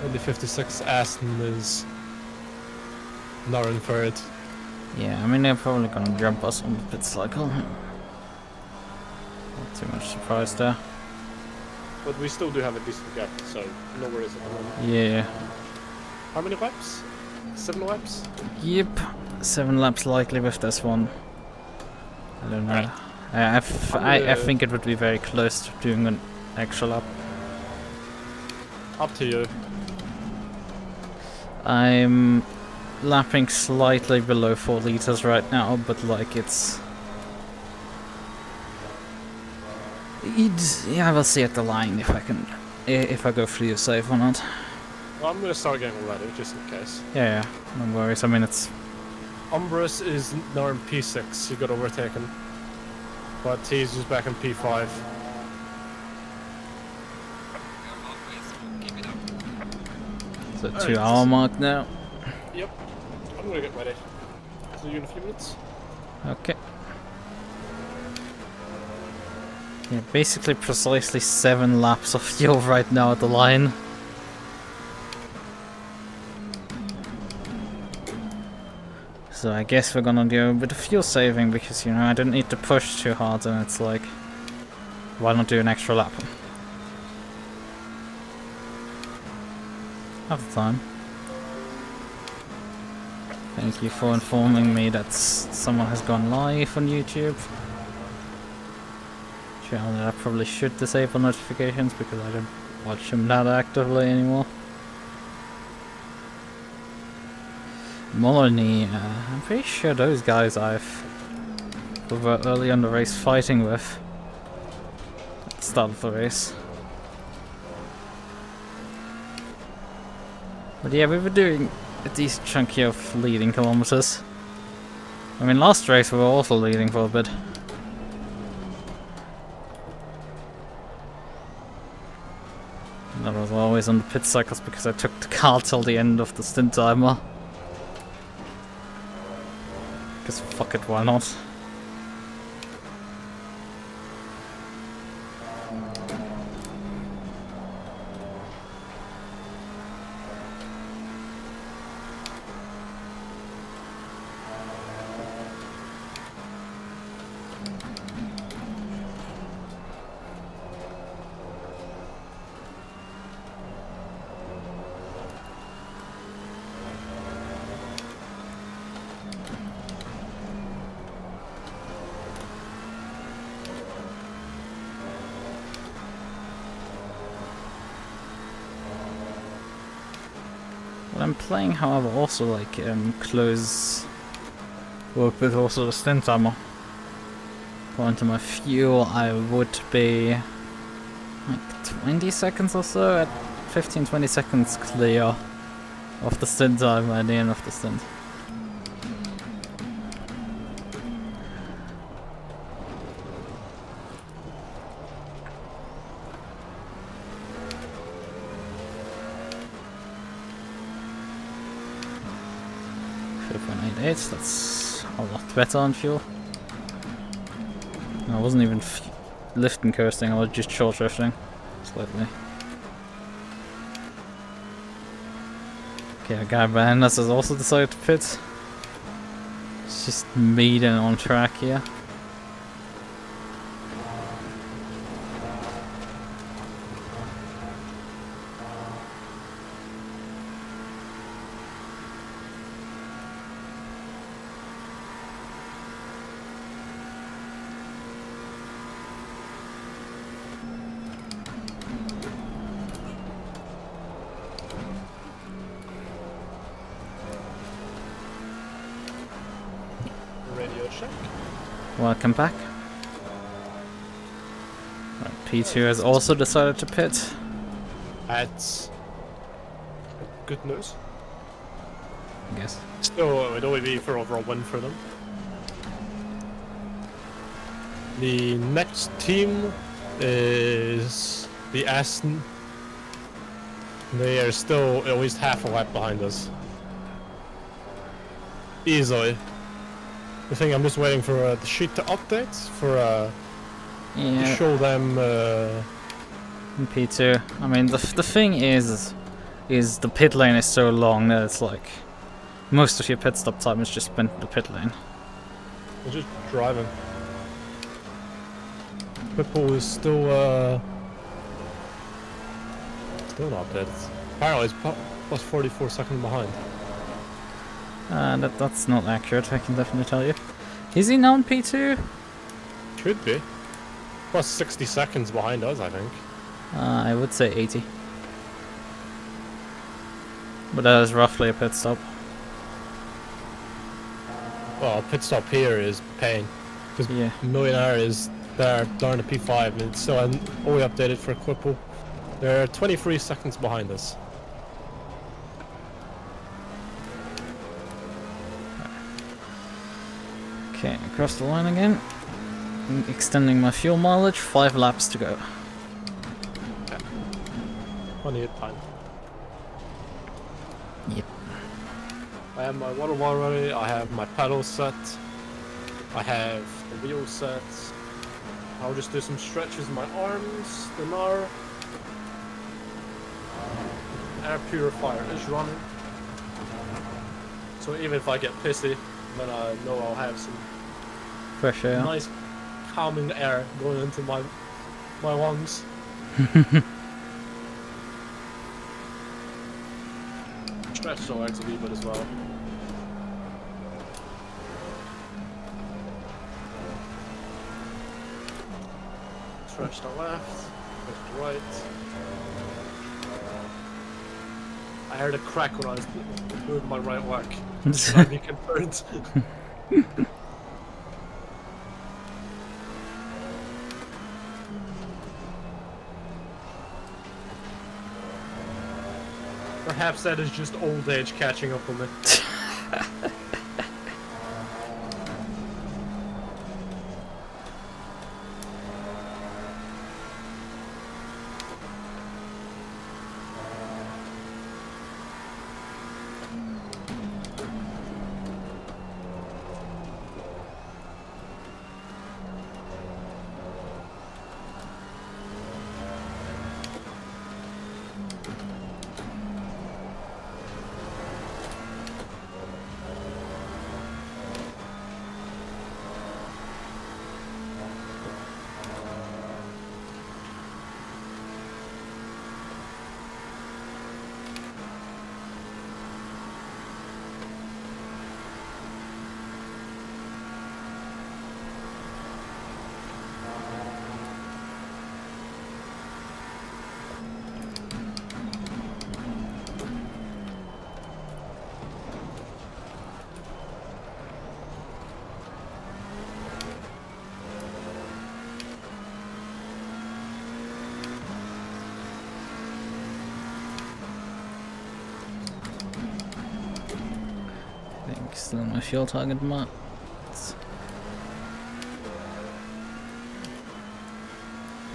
in the 56 Aston is not in third. Yeah, I mean they're probably gonna jump us on the pit cycle. Not too much surprise there. But we still do have a decent gap, so no worries at the moment. Yeah. How many laps? 7 laps? Yep. 7 laps likely with this one. I don't know. Right. I think it would be very close to doing an extra lap. Up to you. I'm lapping slightly below 4 liters right now, but like yeah, we'll see at the line if I go free or safe or not. Well, I'm gonna start getting ready just in case. Yeah, no worries. I mean it's Umbrus is now in P6, he got overtaken. But he's just back in P5. We are halfway through. Keep it up. the Alright, 2 hour mark now. Yep. I'm gonna get ready. See you in a few minutes. Okay. Yeah, basically precisely 7 laps of fuel right now at the line. So I guess we're gonna do a bit of fuel saving because, you know, I don't need to push too hard and it's like, why not do an extra lap? Have the time. Thank you for informing me that someone has gone live on YouTube. Channel that I probably should disable notifications because I don't watch them that actively anymore. Molyneux, I'm pretty sure those guys we were early on the race fighting with at the start of the race. But yeah, we were doing a decent chunk of leading kilometers. I mean, last race we were also leading for a bit. And I was always on the pit cycles because I took the car till the end of the stint timer. Because fuck it, why not? I'm playing, however, also like close work with also the stint timer. According to my fuel, I would be like 20 seconds or so, at 15-20 seconds clear of the stint time at the end of the stint. That's a lot better on fuel. I wasn't even Lichten coasting, I was just short drifting slightly. Okay, a guy behind us has also decided to pit. It's just me then on track here. Radio check. Welcome back. Right, P2 has also decided to pit. That's good news. I guess. Still, it would only be for overall win for them. The next team is the Aston. They are still at least half a lap behind us. Easily. I think I'm just waiting for the sheet to update for to Yeah, show them. in P2. I mean, the thing is the pit lane is so long that it's like most of your pit stop time is just spent in the pit lane. I'm just driving. Pitbull is still not updated. Apparently, it's plus 44 seconds behind. That's not accurate, I can definitely tell you. Is he now in P2? Should be. Plus 60 seconds behind us, I think. I would say 80. But that is roughly a pit stop. Well, pit stop here is pain. Because Yeah. Millionaire is there down to P5 and it's still only updated for Quipple. They're 23 seconds behind us. Okay, across the line again. Extending my fuel mileage, 5 laps to go. Plenty of time. Yep. I have my water wall ready, I have my pedals set, I have the wheel set. I'll just do some stretches in my arms, the NAR. Air purifier is running. So even if I get pissy, then I know I'll have some Fresh air. nice calming air going into my lungs. Stretch the legs a wee bit as well. Stretch the left, stretch the right. I heard a crack when I was doing my right leg. I'd be confirmed. Perhaps that is just old age catching up on me. Still my fuel target marks.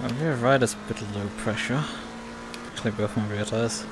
My rear right is a bit low pressure. Actually, both my rear tires.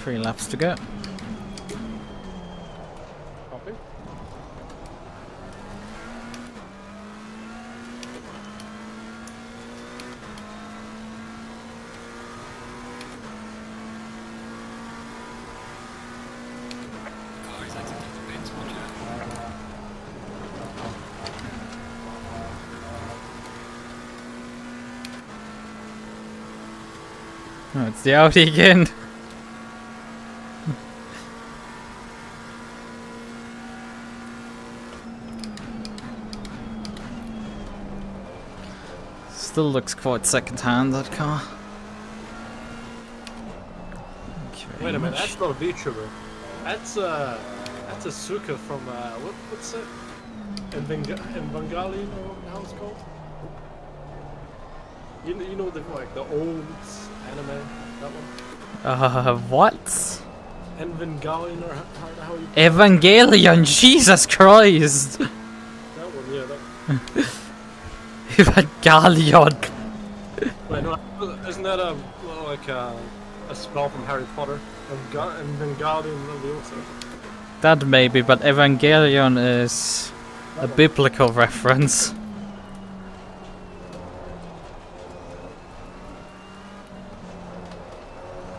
3 laps to go. Copy. Car is exiting the pits, watch out. Oh, it's the Audi again. Still looks quite second-hand, that car. Thank you very Wait a minute, much. that's not a VTuber. That's a Suka from what's it? In Bengali, or how it's called? You know the like the old anime, that one? What? Evangelion or how you Evangelion, Jesus Christ! that one? Yeah, that. Evangelion! Wait, no, isn't that a spell from Harry Potter? Evangelion Leviosa. That maybe, but Evangelion is a biblical reference.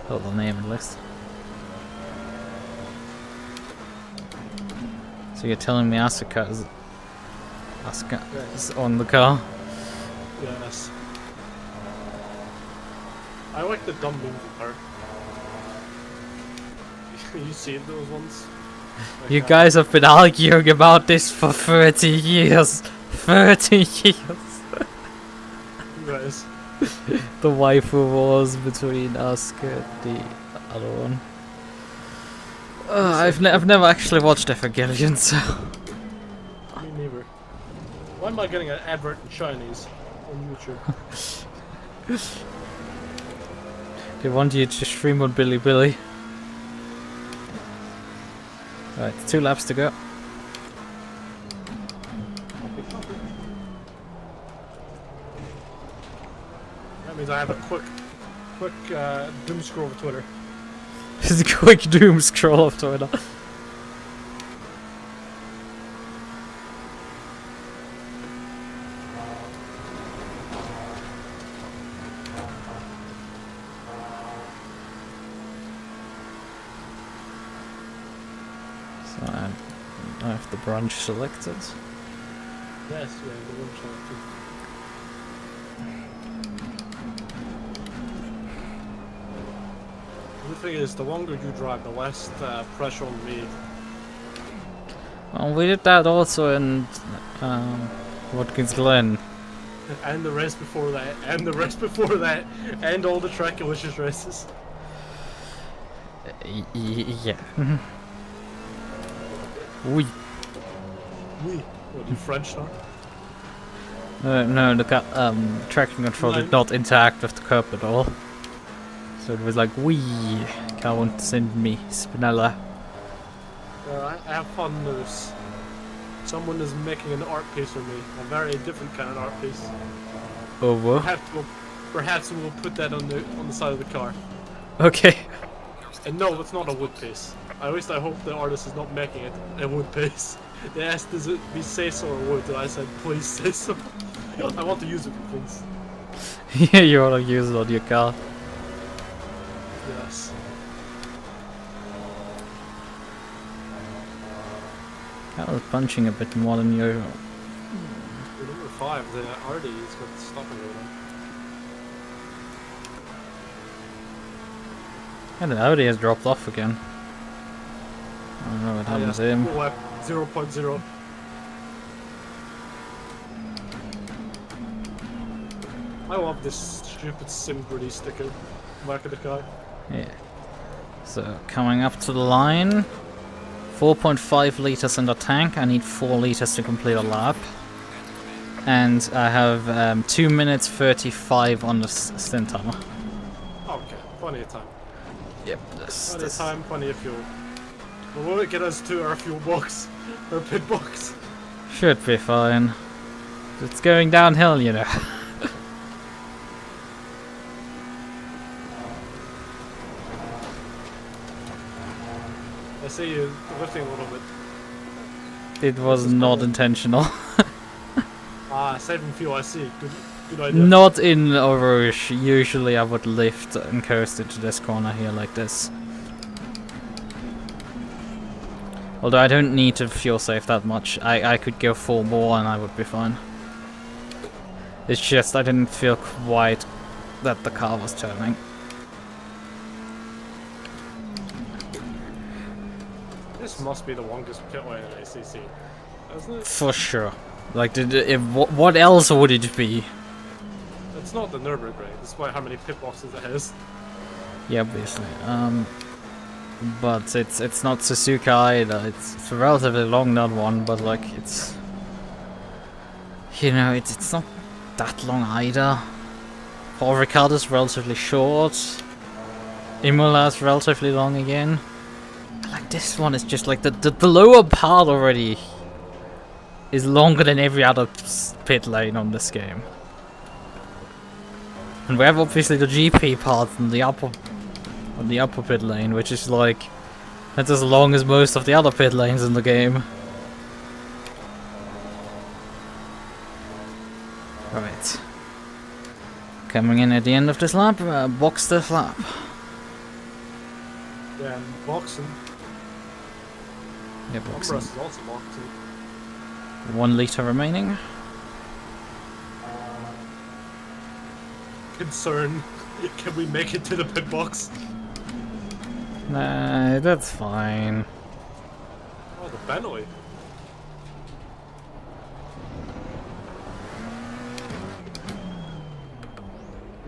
Hold the name list. So you're telling me Asuka is on the car? Yes. I like the dumb movie part. You seen those ones? Like, You guys have been arguing about this for 30 years. 30 years. You guys. The waifu wars between Asuka and the other one. I've never actually watched Evangelion, so Me neither. Why am I getting an advert in Chinese on YouTube? they want you to stream on Bilibili. Right, 2 laps to go. That means I have a quick doom scroll of Twitter. Just a quick doom scroll of Twitter. So I have the branch selected. Yes, yeah, the one shot. The thing is, the longer you drive, the less pressure on me. Well, we did that also in Watkins Glen. And the rest before that, and the rest before that, and all the Tracc Delicious races. Yeah. Oui. Oui. What, you French, huh? No, the tracking control did not interact with the curb at all. So it was like, wee, can't send me, Spinella. I have fun news. Someone is making an art piece for me. A very different kind of art piece. Over. Perhaps we'll put that on the side of the car. Okay. And no, it's not a wood piece. At least I hope the artist is not making it a wood piece. They asked, does it be say-so or wood? And I said, please say so. I want to use it for things. Yeah, you wanna use it on your car. Yes. I was punching a bit more than usual. Number 5, the Artie is got the stopping over. And the Audi has dropped off again. I don't know what happened to him. 0.0. I love this stupid SimGritty sticker back of the car. Yeah. So, coming up to the line. 4.5 liters in the tank. I need 4 liters to complete a lap. And I have 2 minutes 35 on the stint timer. Okay, plenty of time. Yep, Plenty of time, plenty of fuel. But will it get us to our fuel box? Our pit box? should be fine. It's going downhill, you know. see you lifting a little bit. It was not intentional. Ah, saving fuel, I see. Good idea. Not in a rush. Usually I would lift and coast into this corner here like this. Although I don't need to fuel save that much. I could go full bore and I would be fine. It's just I didn't feel quite that the car was turning. This must be the longest pit lane in ACC, isn't it? For sure. Like, what else would it be? It's not the Nürburgring, despite how many pit bosses it has. Yeah, obviously. But it's not Suzuka either. It's a relatively long, that one, but like it's, you know, it's not that long either. Paul Ricciardo's relatively short. Imola's relatively long again. Like this one is just like the lower part already is longer than every other pit lane on this game. And we have obviously the GP part in the upper pit lane, which is like that's as long as most of the other pit lanes in the game. Right. Coming in at the end of this lap, box this lap. Yeah, and boxing. Yeah, boxing. Is also boxing. 1 liter remaining. Concern. Can we make it to the pit box? Nah, that's fine. Oh, the Bentley.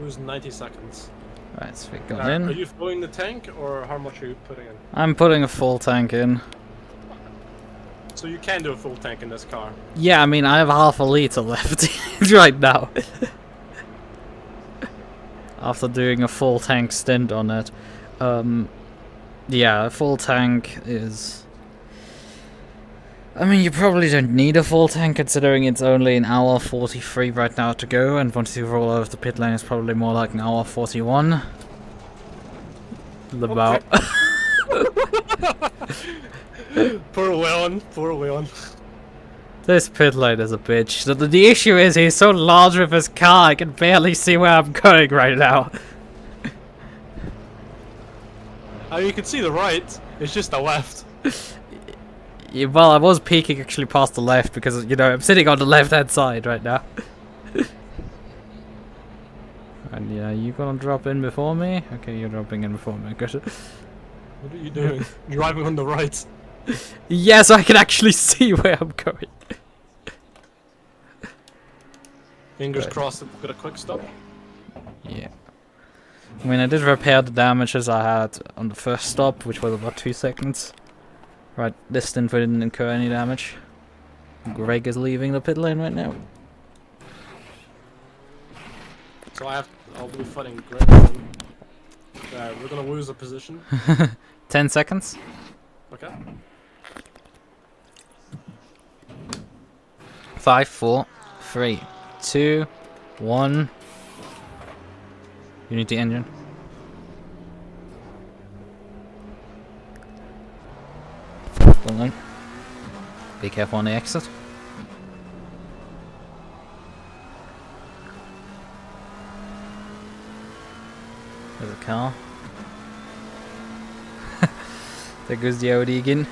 Lose 90 seconds. Right, so we got in. Are you filling the tank, or how much are you putting in? I'm putting a full tank in. So you can do a full tank in this car. Yeah, I mean, I have half a liter left right now. After doing a full tank stint on it. Yeah, a full tank is... I mean, you probably don't need a full tank considering it's only an hour 43 right now to go, and once you roll out of the pit lane it's probably more like an hour 41. About. Poor Leon, poor Leon. This pit lane is a bitch. The issue is he's so large with his car, I can barely see where I'm going right now. Oh, you can see the right, it's just the left. Yeah, well, I was peeking actually past the left because, you know, I'm sitting on the left-hand side right now. And yeah, you gonna drop in before me? Okay, you're dropping in before me. Good. What are you doing? Driving on the right. Yes, I can actually see where I'm going. Fingers crossed that we've got a quick stop. Yeah. I mean, I did repair the damages I had on the first stop, which was about 2 seconds. Right, this stint didn't incur any damage. Greg is leaving the pit lane right now. So I'll be fighting Greg. We're gonna lose a position. 10 seconds. Okay. 5, 4, 3, 2, 1. You need the engine. Hold on. Be careful on the exit. There's a car. There goes the Audi again.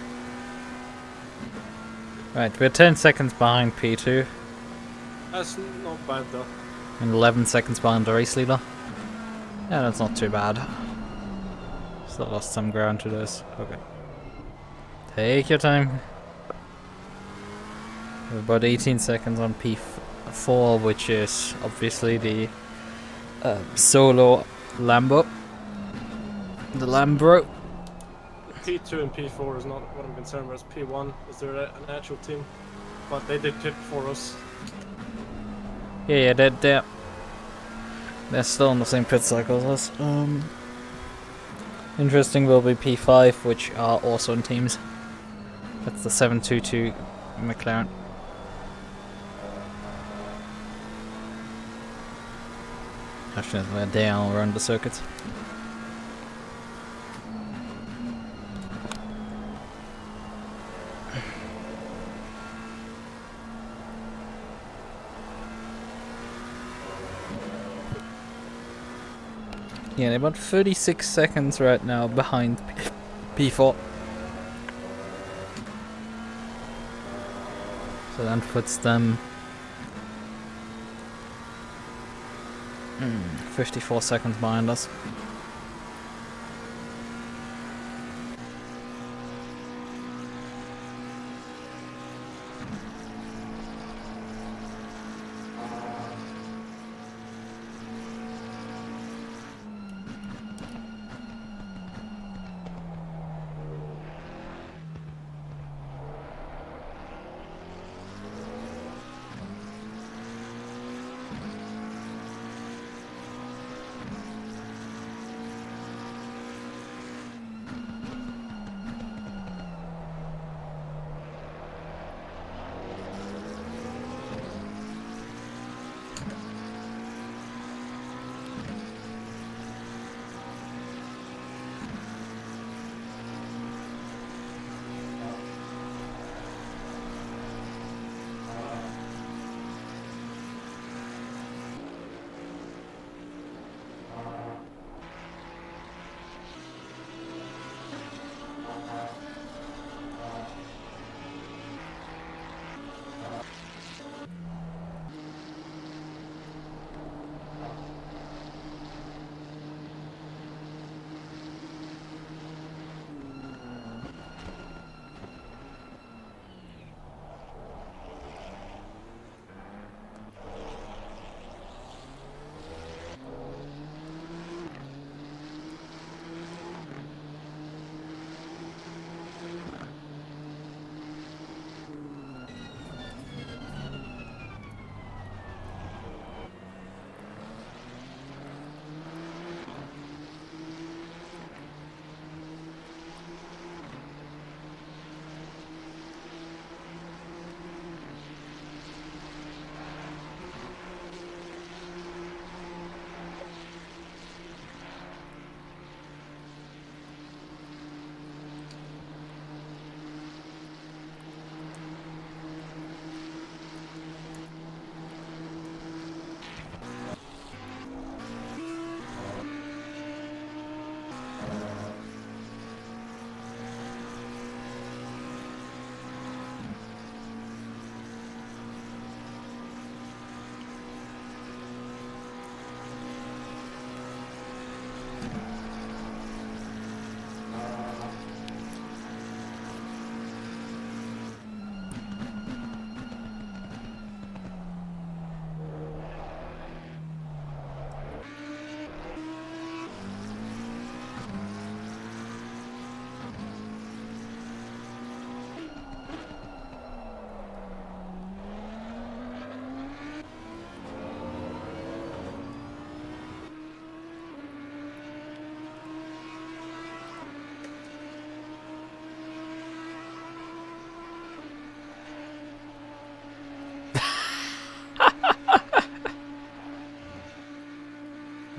Right, we're 10 seconds behind P2. That's not bad though. And 11 seconds behind the race leader. Yeah, that's not too bad. Still lost some ground to this. Okay. Take your time. We're about 18 seconds on P4, which is obviously the solo Lambo. The Lambro. P2 and P4 is not what I'm concerned with. It's P1. Is there an actual team? But they did pit for us. Yeah, they're still on the same pit cycle as us. Interesting will be P5, which are also in teams. That's the 722 McLaren. Actually, that's where they are around the circuit. Yeah, about 36 seconds right now behind P4. So that puts them 54 seconds behind us.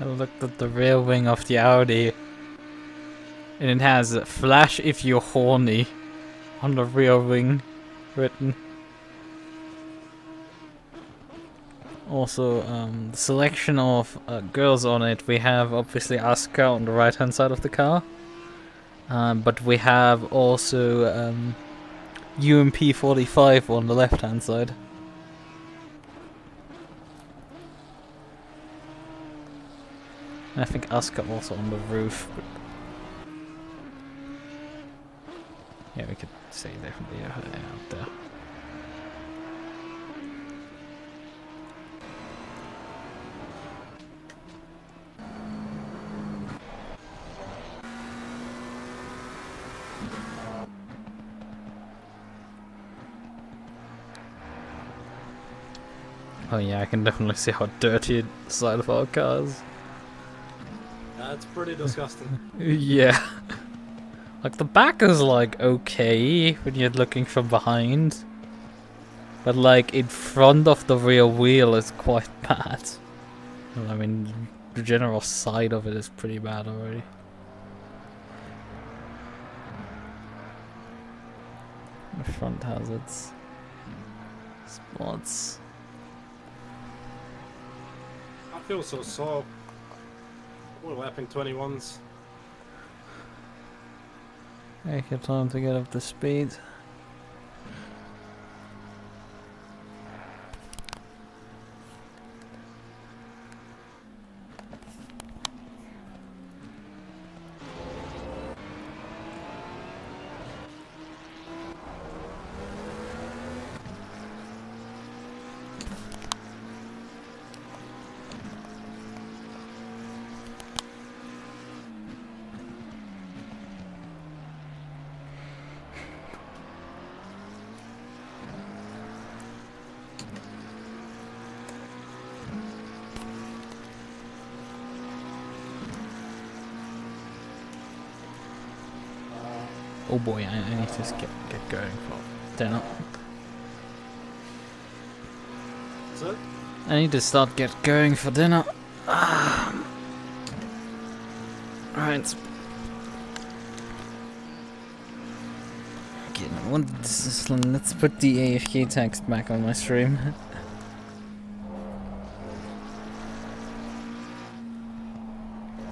I looked at the rear wing of the Audi, and it has "Flash if you're horny" on the rear wing written. Also, the selection of girls on it, we have obviously Asuka on the right hand side of the car, but we have also UMP45 on the left hand side. I think Asuka also on the roof. But yeah, we could say definitely out there. Oh yeah, I can definitely see how dirty the side of our car is. That's pretty disgusting. Yeah. Like, the back is, like, okay when you're looking from behind. But, like, in front of the rear wheel is quite bad. Well, I mean, the general side of it is pretty bad already. The front has its spots. I feel so soft. We're lapping 21s. Take your time to get up to speed. Oh boy, I need to just get going for dinner. Is it? I need to start get going for dinner. Right. Okay, now let's put the AFK text back on my stream.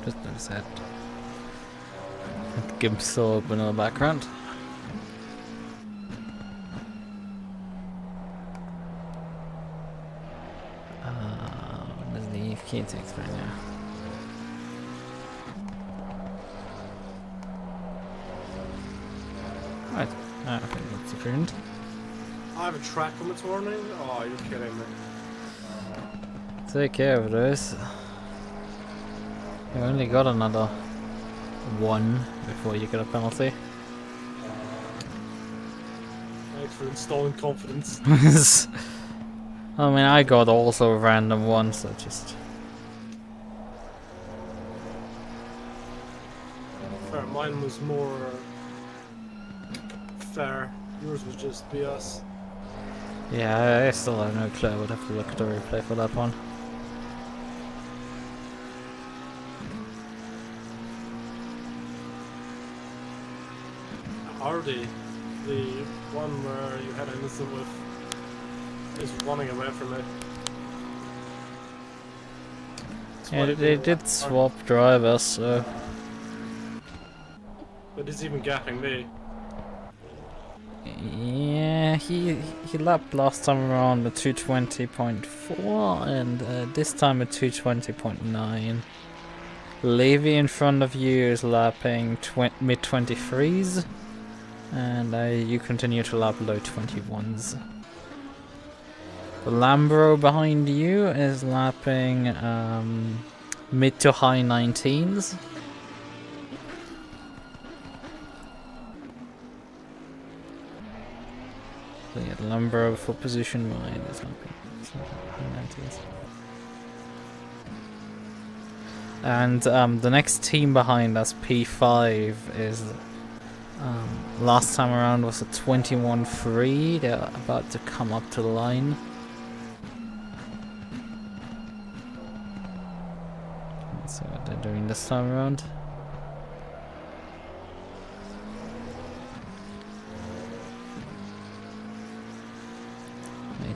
Just notice that. GIMP still open in the background. What is the AFK text right now? Right. Okay, that's different. I have a track on this morning? Oh, you're kidding me. Take care of this. You only got another one before you get a penalty. Thanks for installing confidence. I mean, I got also a random one, so just... Fair, mine was more fair. Yours was just BS. Yeah, I still have no clue. I would have to look at the replay for that one. Hardy, the one where you had an incident with, is running away from it. Yeah, they did swap drivers, so... But he's even gapping me. Yeah, he lapped last time around at 220.4 and this time at 220.9. Levy in front of you is lapping mid 23s and you continue to lap low 21s. The Lambro behind you is lapping mid to high 19s. So yeah, the Lambro for position mine is lapping high 19s. And the next team behind us, P5, is last time around was a 21-3. They're about to come up to the line. Let's see what they're doing this time around.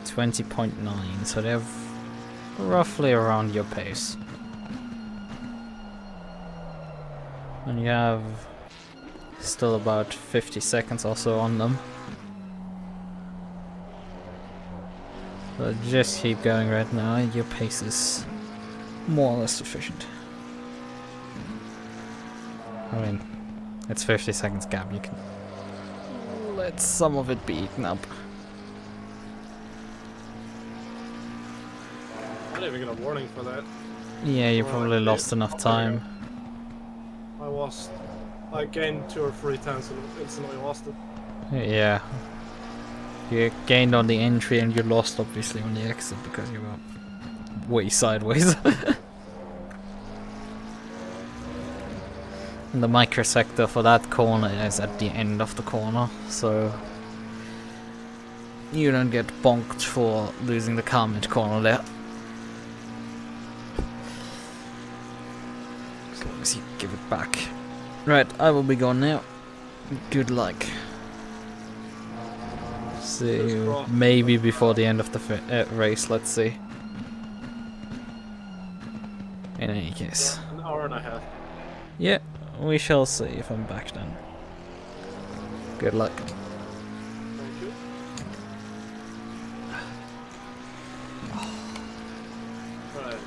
20.9, so they're roughly around your pace. And you have still about 50 seconds or so on them. So just keep going right now, your pace is more or less sufficient. I mean, it's 50 seconds gap, you can let some of it be eaten up. I didn't even get a warning for that. Yeah, you probably lost enough time. I gained 2 or 3 times and instantly lost it. Yeah. You gained on the entry and you lost obviously on the exit because you were way sideways. And the microsector for that corner is at the end of the corner, so you don't get bonked for losing the car mid corner there. As long as you give it back. Right, I will be gone now. Good luck. See you maybe before the end of the race, let's see. In any case. An hour turn ahead. Yeah, we shall see if I'm back then. Good luck. Thank you. Right.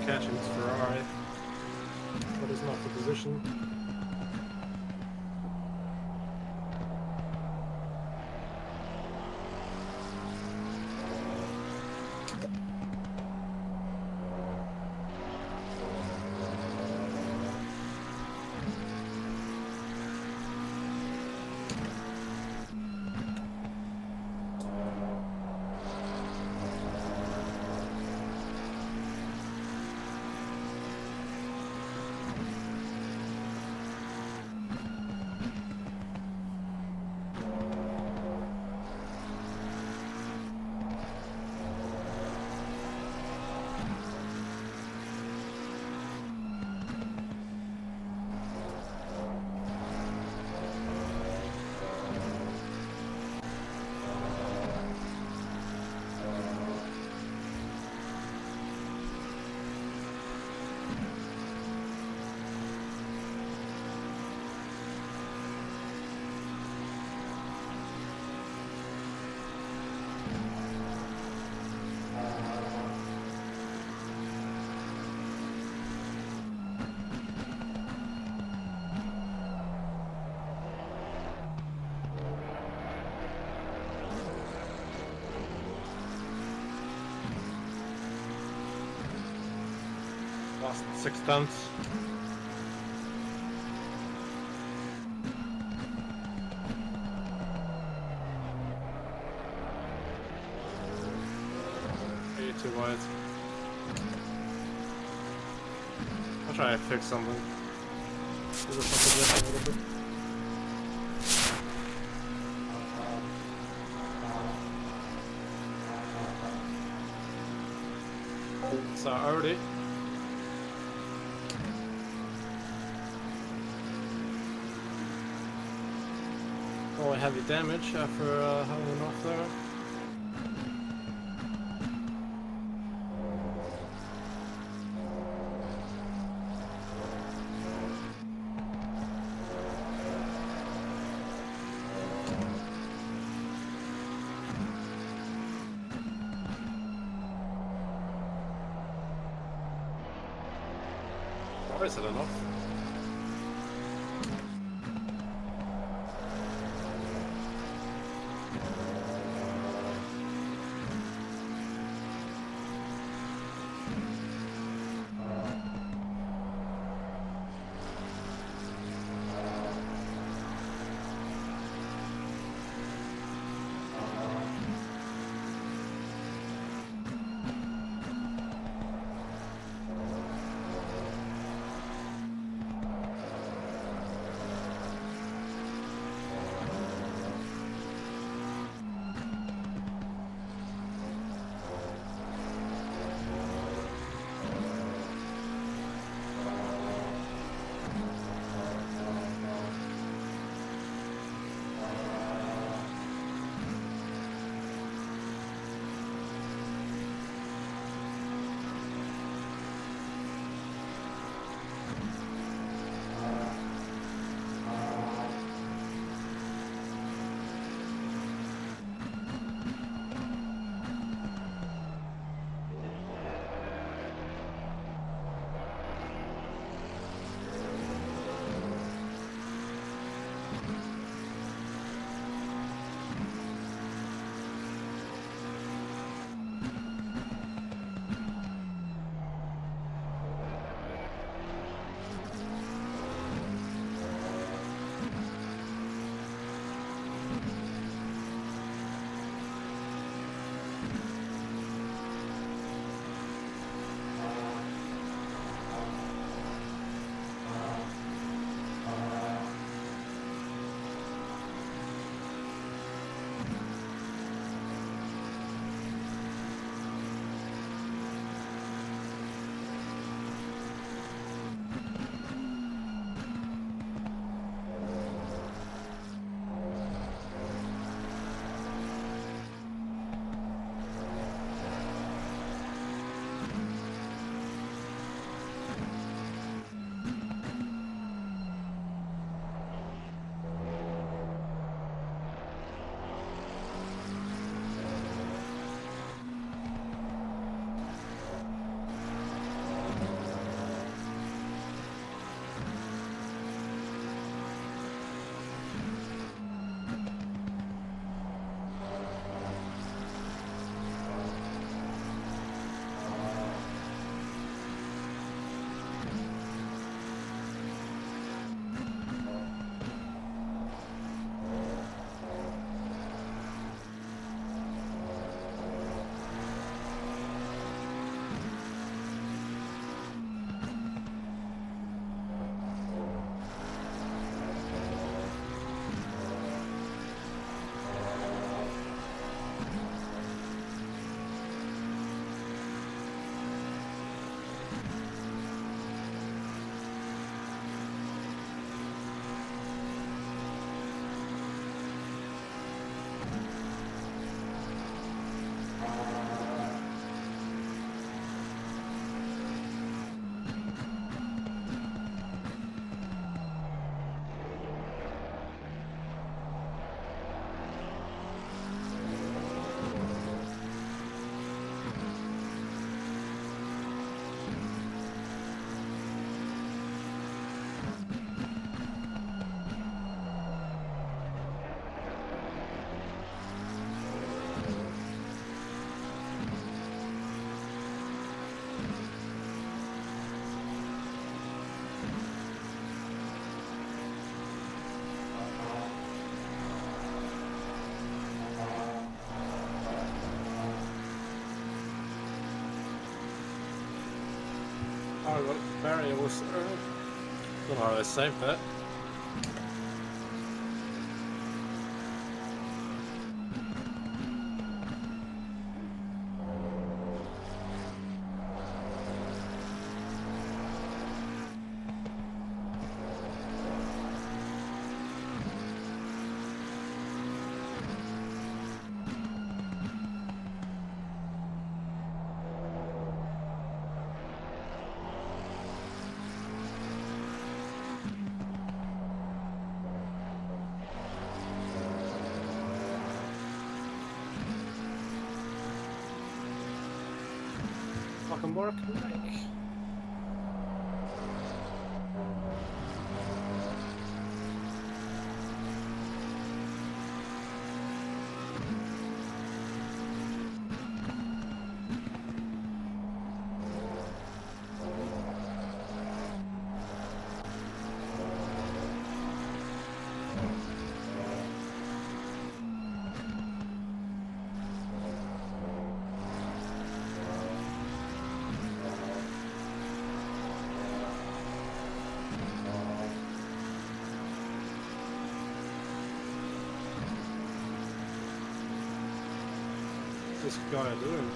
Catching this Ferrari, but it's not the position. Last 6 tenths. Way too wide. I'll try to fix something. Do the fucking a little bit. So already. Oh, heavy damage after having off there. Or is it enough? I got Ferrari was. Don't know how I saved that. Fucking work, like. What's this guy doing?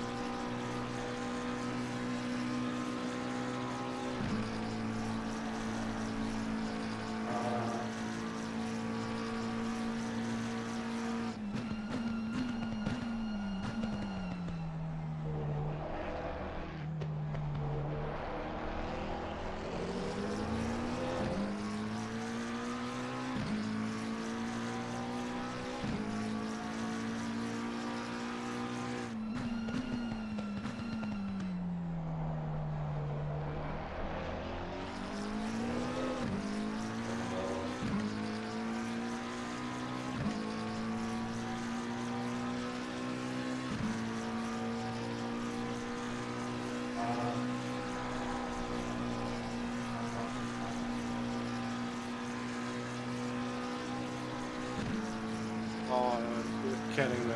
Oh, you're kidding me.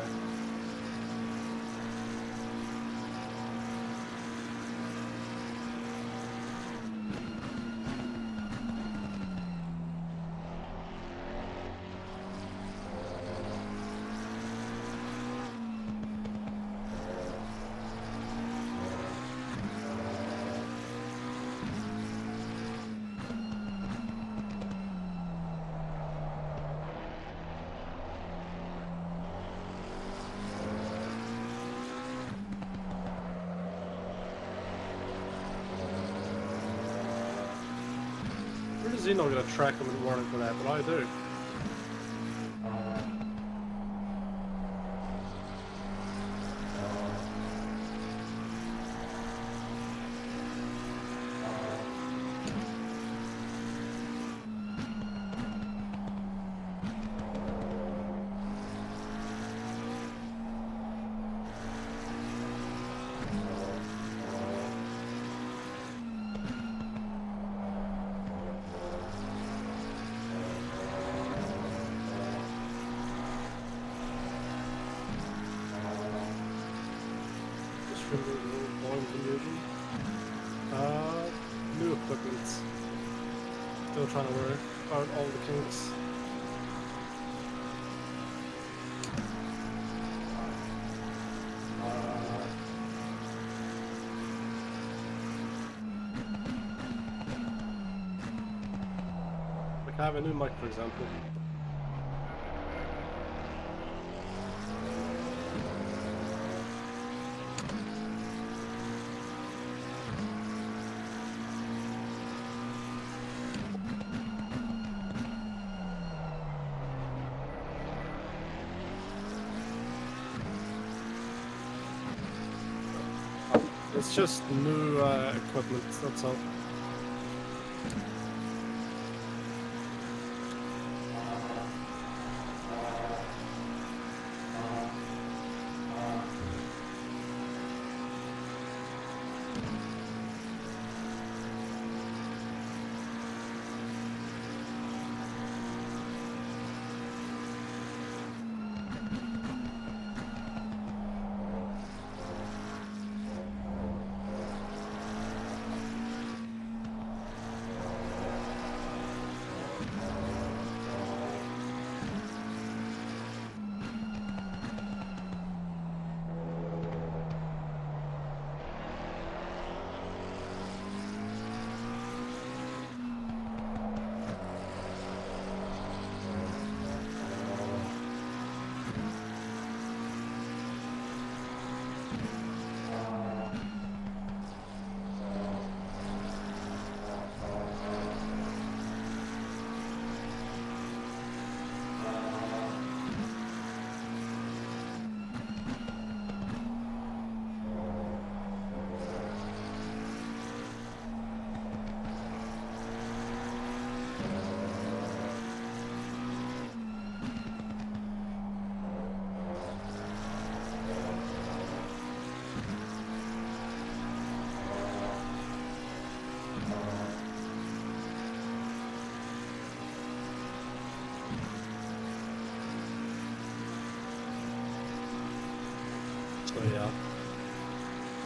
Where does he not get a track him in the morning for that, but I do. New equipment. Still trying to work out all the kinks. Like I have a new mic, for example. It's just new equipment, that's all.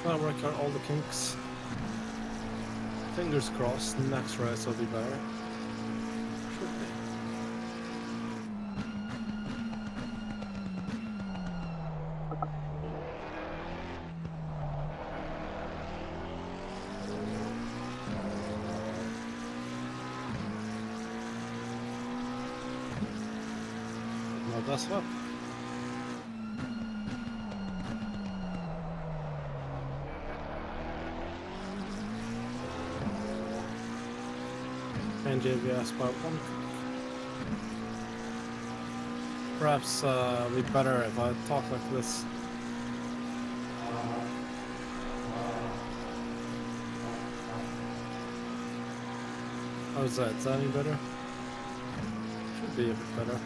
Gonna work out all the kinks. Fingers crossed, next race will be better. Should be. Not that's what. And JBS by one. Perhaps it'd be better if I talk like this. How's that? Is that any better? Should be a bit better.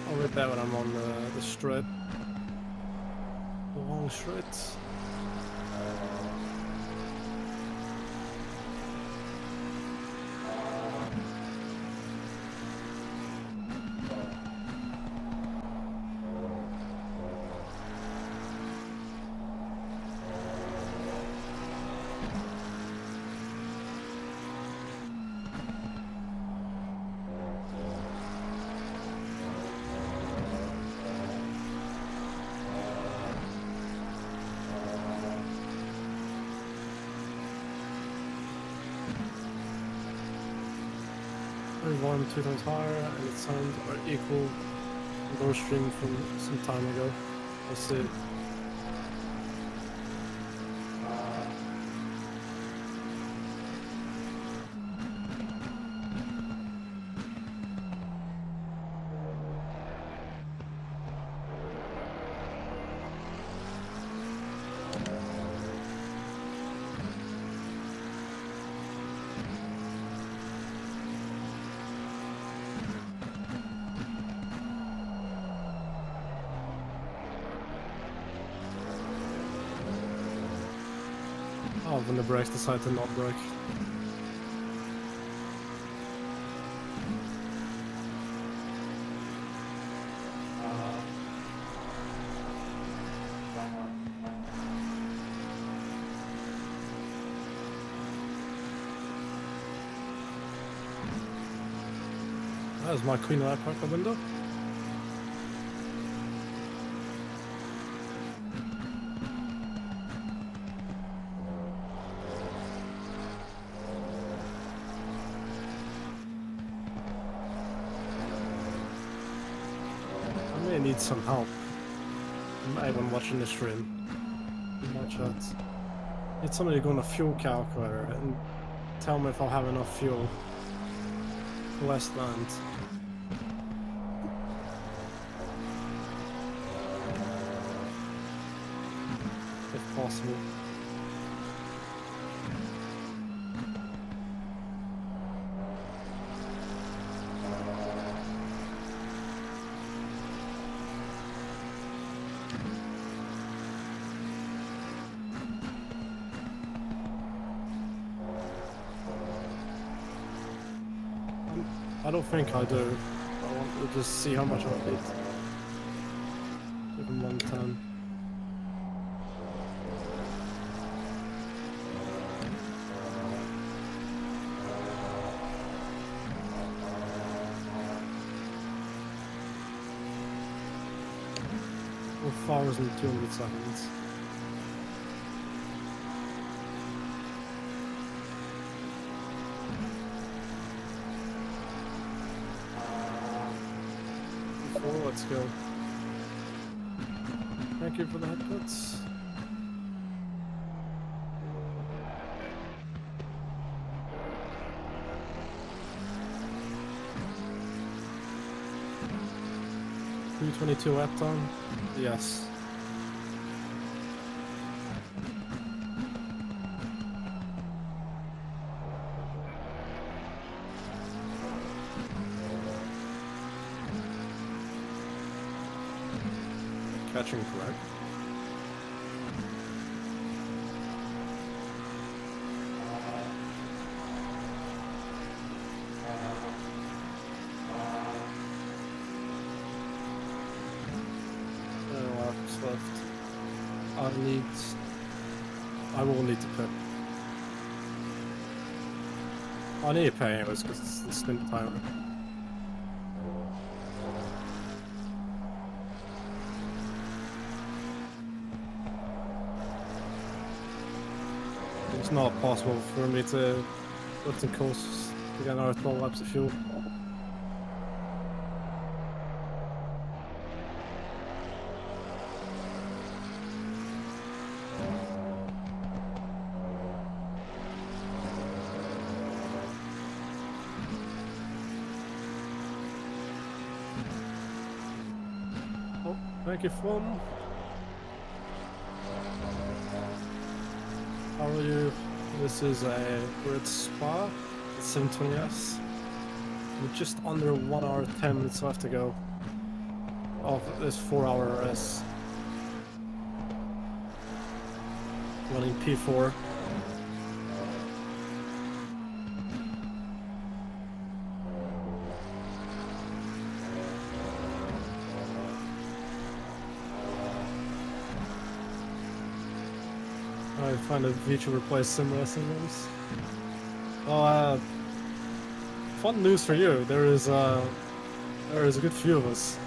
I'll read that when I'm on the straight. The long straight. One 2 times higher and its sounds are equal low stream from some time ago. Let's see. Oh, when the brakes decide to not brake. There's my queen right out the window. I need some help. Everyone watching the stream. My chat. Need somebody to go on a fuel calculator and tell me if I'll have enough fuel to West Land. If possible. I don't think I do. I want to just see how much I beat. Give him 110. Or 4,200 seconds. Let's go. Thank you for the headcuts. 322 lap time? Yes. Catching correct. Left. I will need to pit. I need to pay anyways because it's the stint timer. It's not possible for me to lift and coast to get another 12 laps of fuel. Thank you, Fun. How are you? This is we're at Spa, at 720S. We're just under 1 hour 10 minutes left to go of this 4-hour race. Running P4. I find a VTuber plays sim racing games. Oh, fun news for you. There is a good few of us.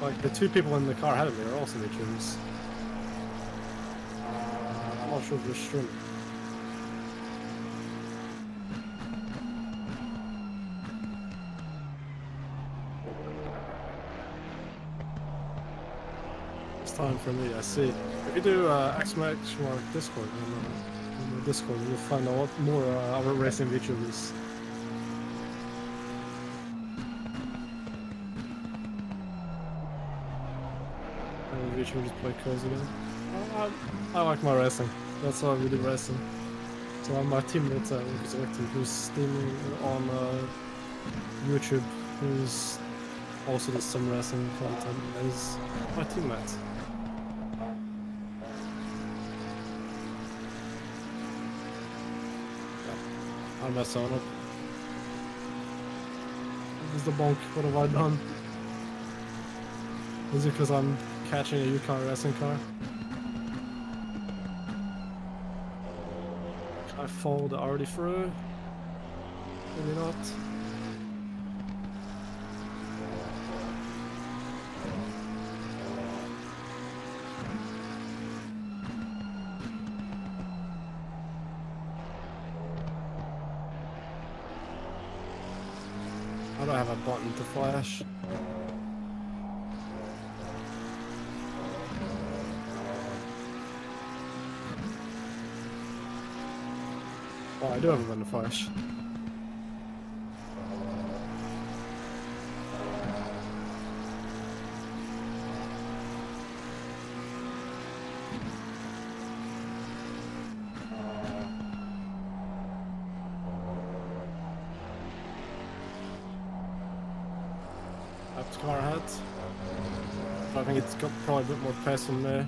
Like the 2 people in the car ahead of me are also VTubers. I'm not sure if you're streaming. It's time for me, I see. If you do XMX or Discord, on the Discord, you'll find a lot more our racing VTubers. And the VTubers play cozy again. I like my racing. That's why we do racing. So I'm my teammate Lukas, who's streaming on YouTube, who's also does some racing content, is my teammate. I messed on up. This is the bonk. What have I done? Is it because I'm catching a Yukon racing car? Can I follow the already through? Maybe not. I don't have a button to flash. Oh, I do have a button to flash. Left car ahead. I think it's got probably a bit more pace than me.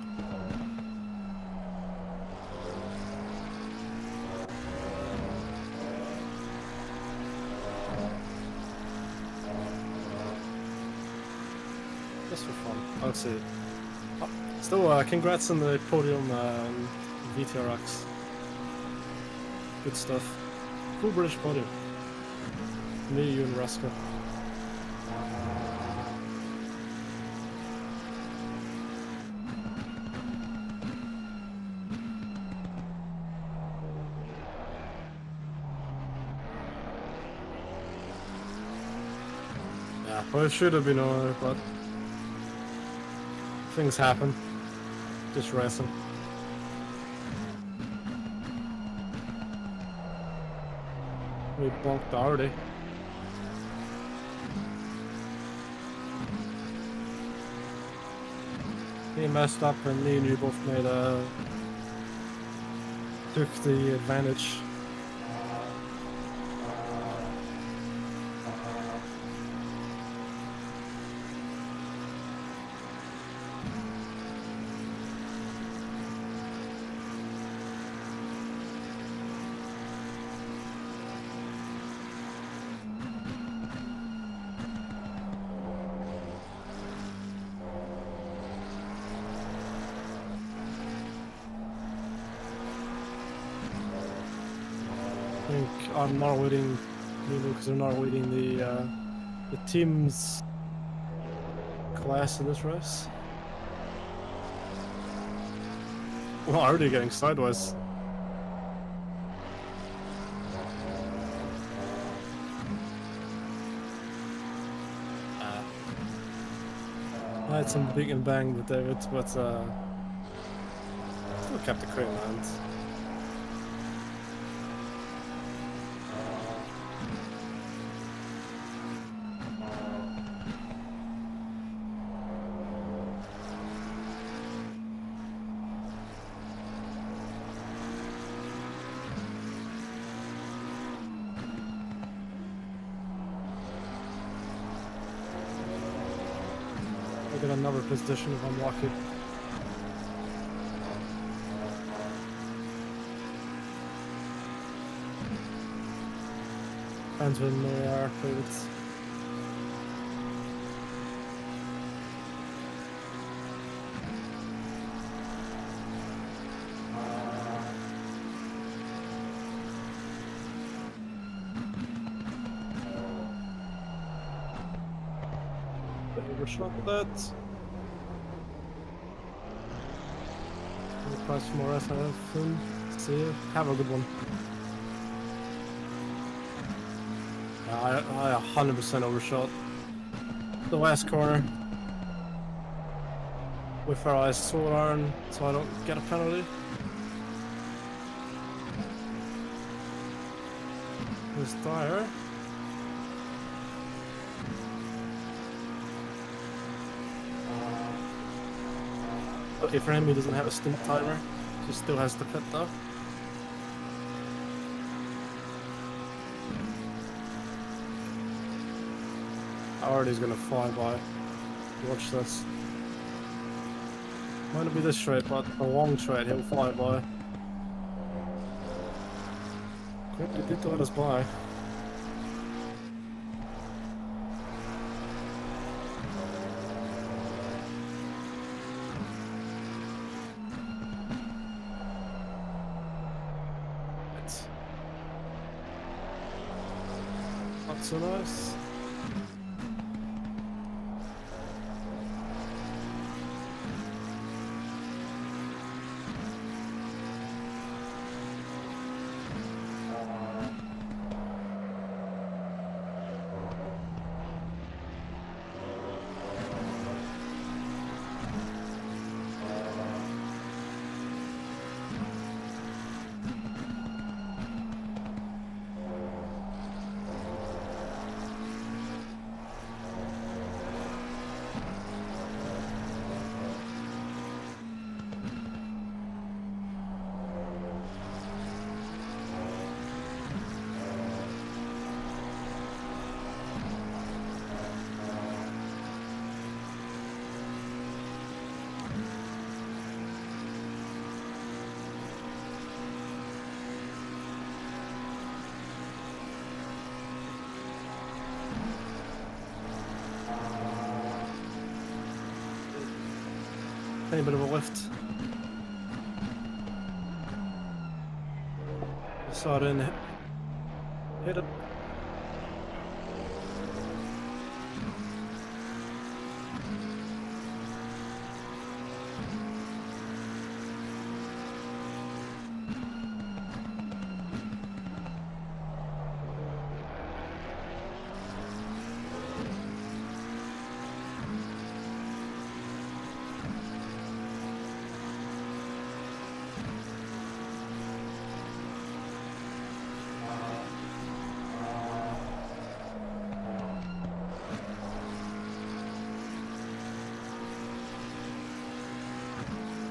Just for fun. Let's see. Oh, still, congrats on the podium VTRX. Good stuff. Cool British podium. Me, you, and Raska. Yeah, well, it should have been on it, but things happen. Just racing. We bonked already. He messed up and me and you both made took the advantage. I think I'm not waiting, me and Lucas are not waiting the team's class in this race. Well, already getting sideways. I had some big and bang with David, but still kept the crate in hand. I get another position if I'm lucky. Depends when they are, but it's... Overshot that. Price for more rest, I have soon. See you. Have a good one. I 100% overshot the last corner with Ferrari's sword iron, so I don't get a penalty. This tire. Okay, for him, he doesn't have a stint timer. He still has to pit though. Already's gonna fly by. Watch this. Might not be this straight, but a long straight, he'll fly by. Quickly did let us by. Not so nice. A bit of a lift. Saw it in, hit it.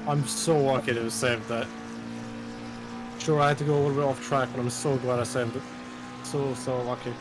I'm so lucky to have saved that. Sure, I had to go a little bit off track, but I'm so glad I saved it. So lucky.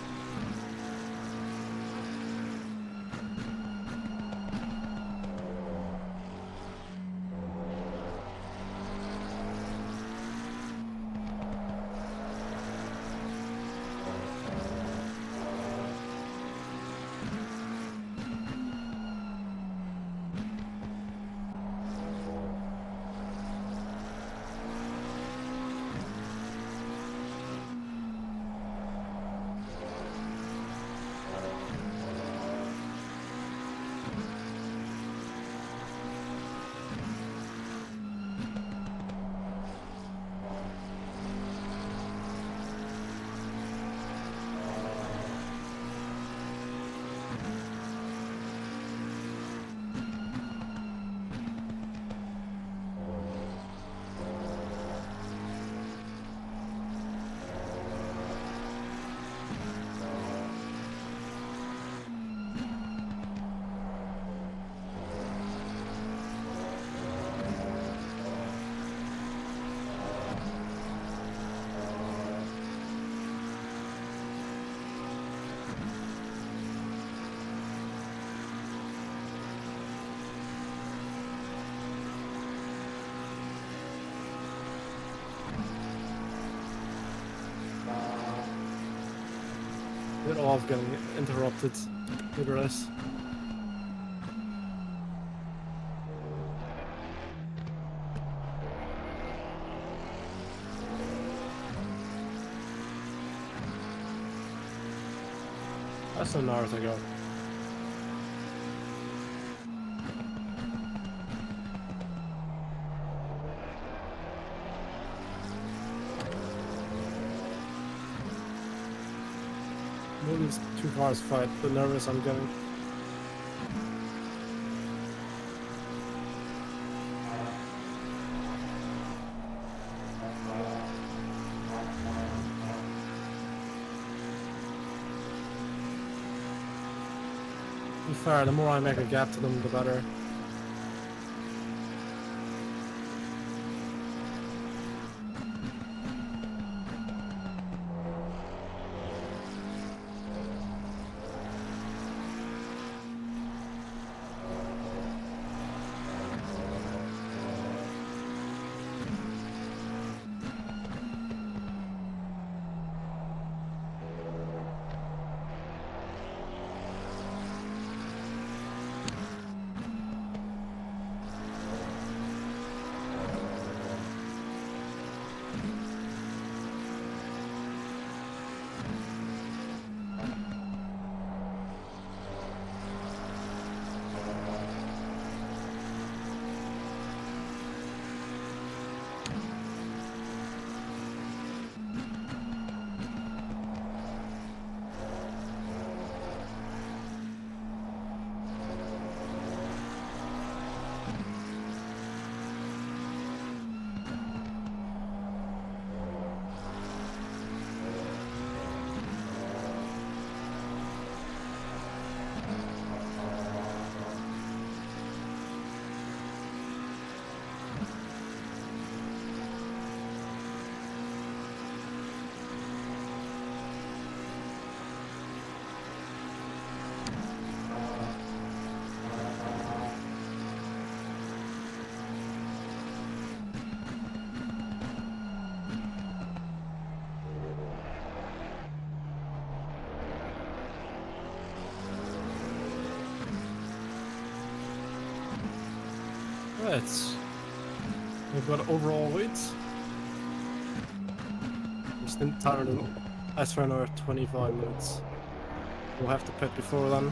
Bit off getting interrupted. Look at this. That's an hour to go. Maybe it's too far to fight, the nervous I'm getting. To be fair, the more I make a gap to them, the better. Right. We've got overall weights. Just in tired and as for another 25 minutes. We'll have to pit before then.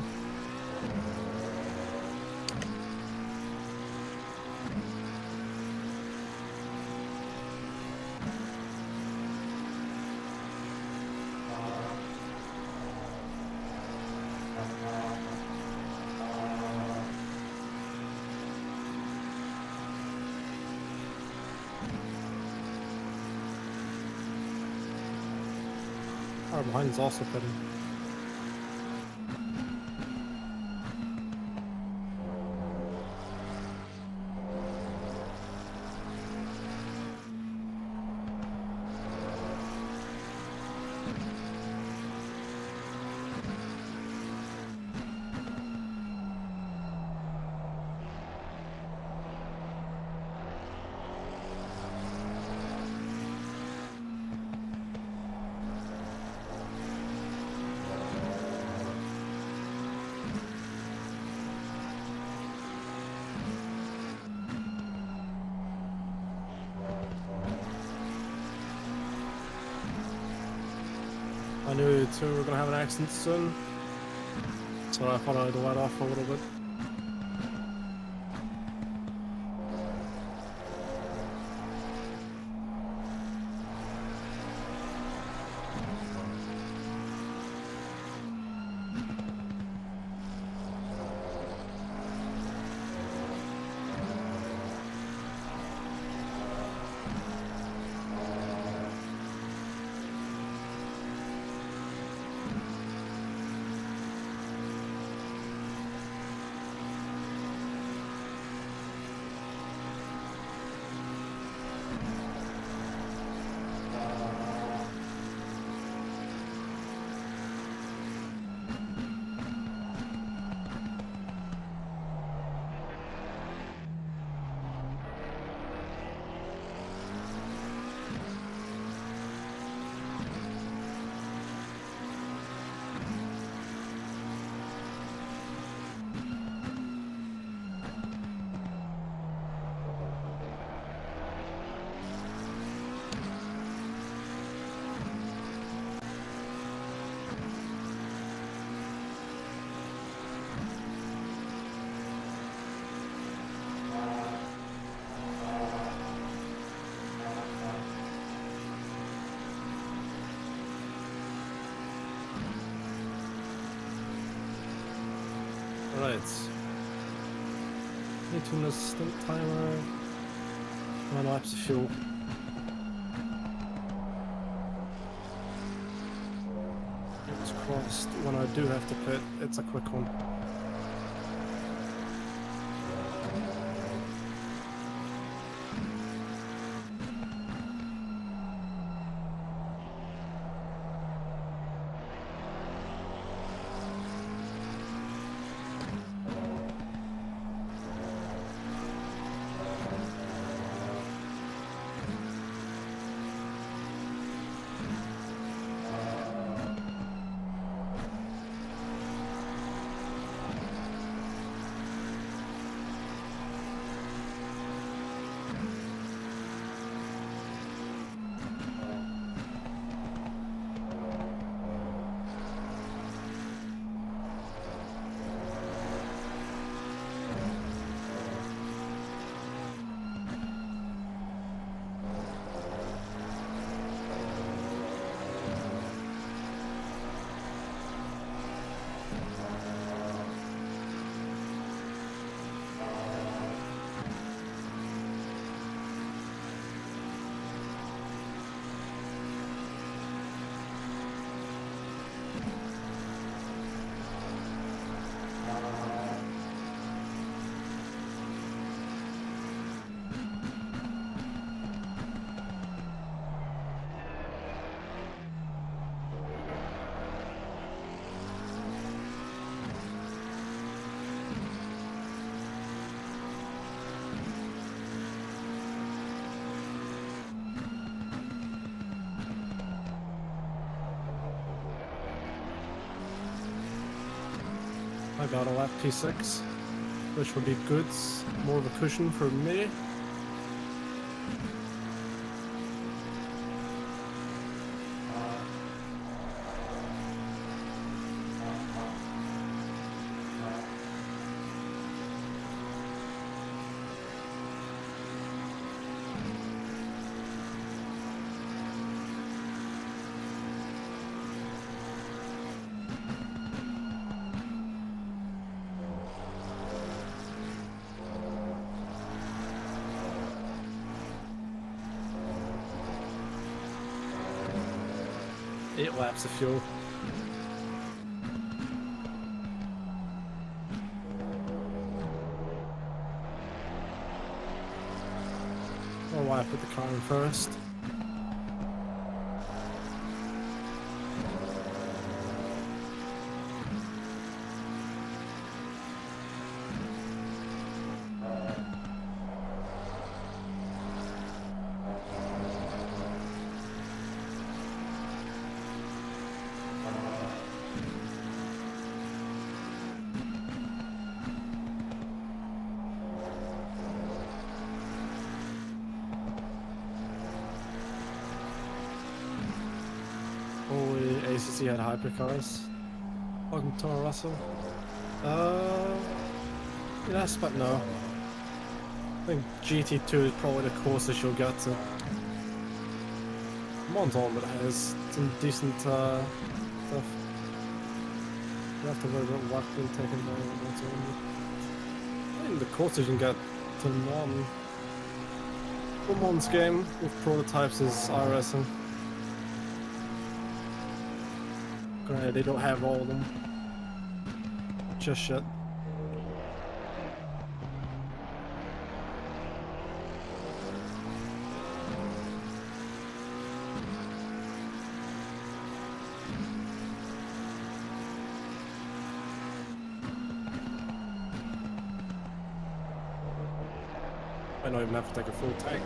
Our behind is also pitting. I knew too we were gonna have an accident soon, so I thought I'd let off a little bit. Right. Need to miss stint timer. 9 laps of fuel. Fingers crossed when I do have to pit, it's a quick one. I got a lap P6, which would be good, more of a cushion for me. Eight laps of fuel. Oh, why I put the car in first. ACC had hypercars. Welcome to Russell. Yes, but no. I think GT2 is probably the closest you'll get to. Monton, but has some decent stuff. You have to worry about what being taken by Monton. I think the closest you can get to Mon's game with prototypes is iRacing. Granted, they don't have all of them just yet. I don't even have to take a full tank.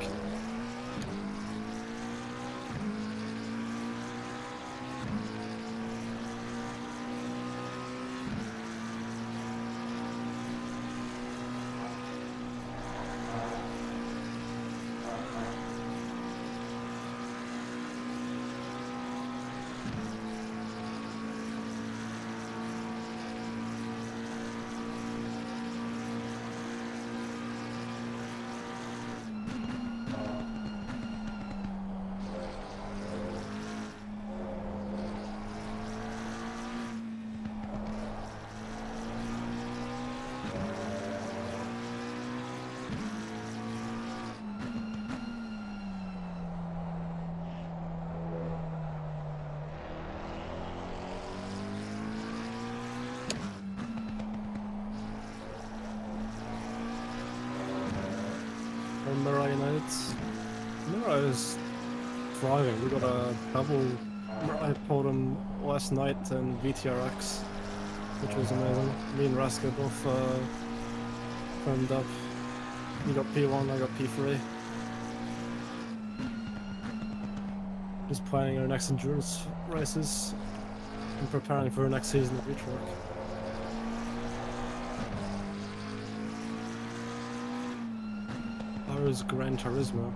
Ferrari United. Ferrari is thriving. We got a double Ferrari podium last night in VTRX, which was amazing. Me and Raska both firmed up. You got P1, I got P3. Just planning our next endurance races and preparing for our next season of VTRX. Ours Gran Turismo.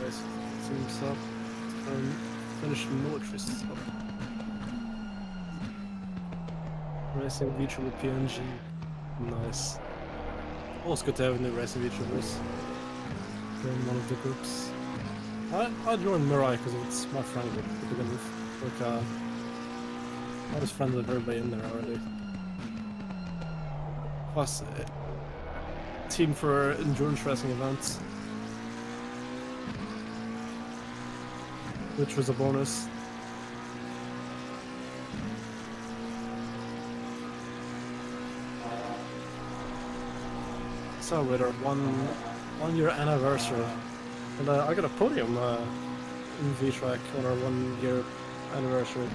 Race teams up and finish military stuff. Racing VTuber with PNG. Nice. Always good to have new racing VTubers. Join one of the groups. I joined Mirai because it's my friend group to begin with. Like, I was friends with everybody in there already. Plus, team for endurance racing events. Which was a bonus. Celebrate our one year anniversary, and I got a podium in VTRX on our 1 year anniversary,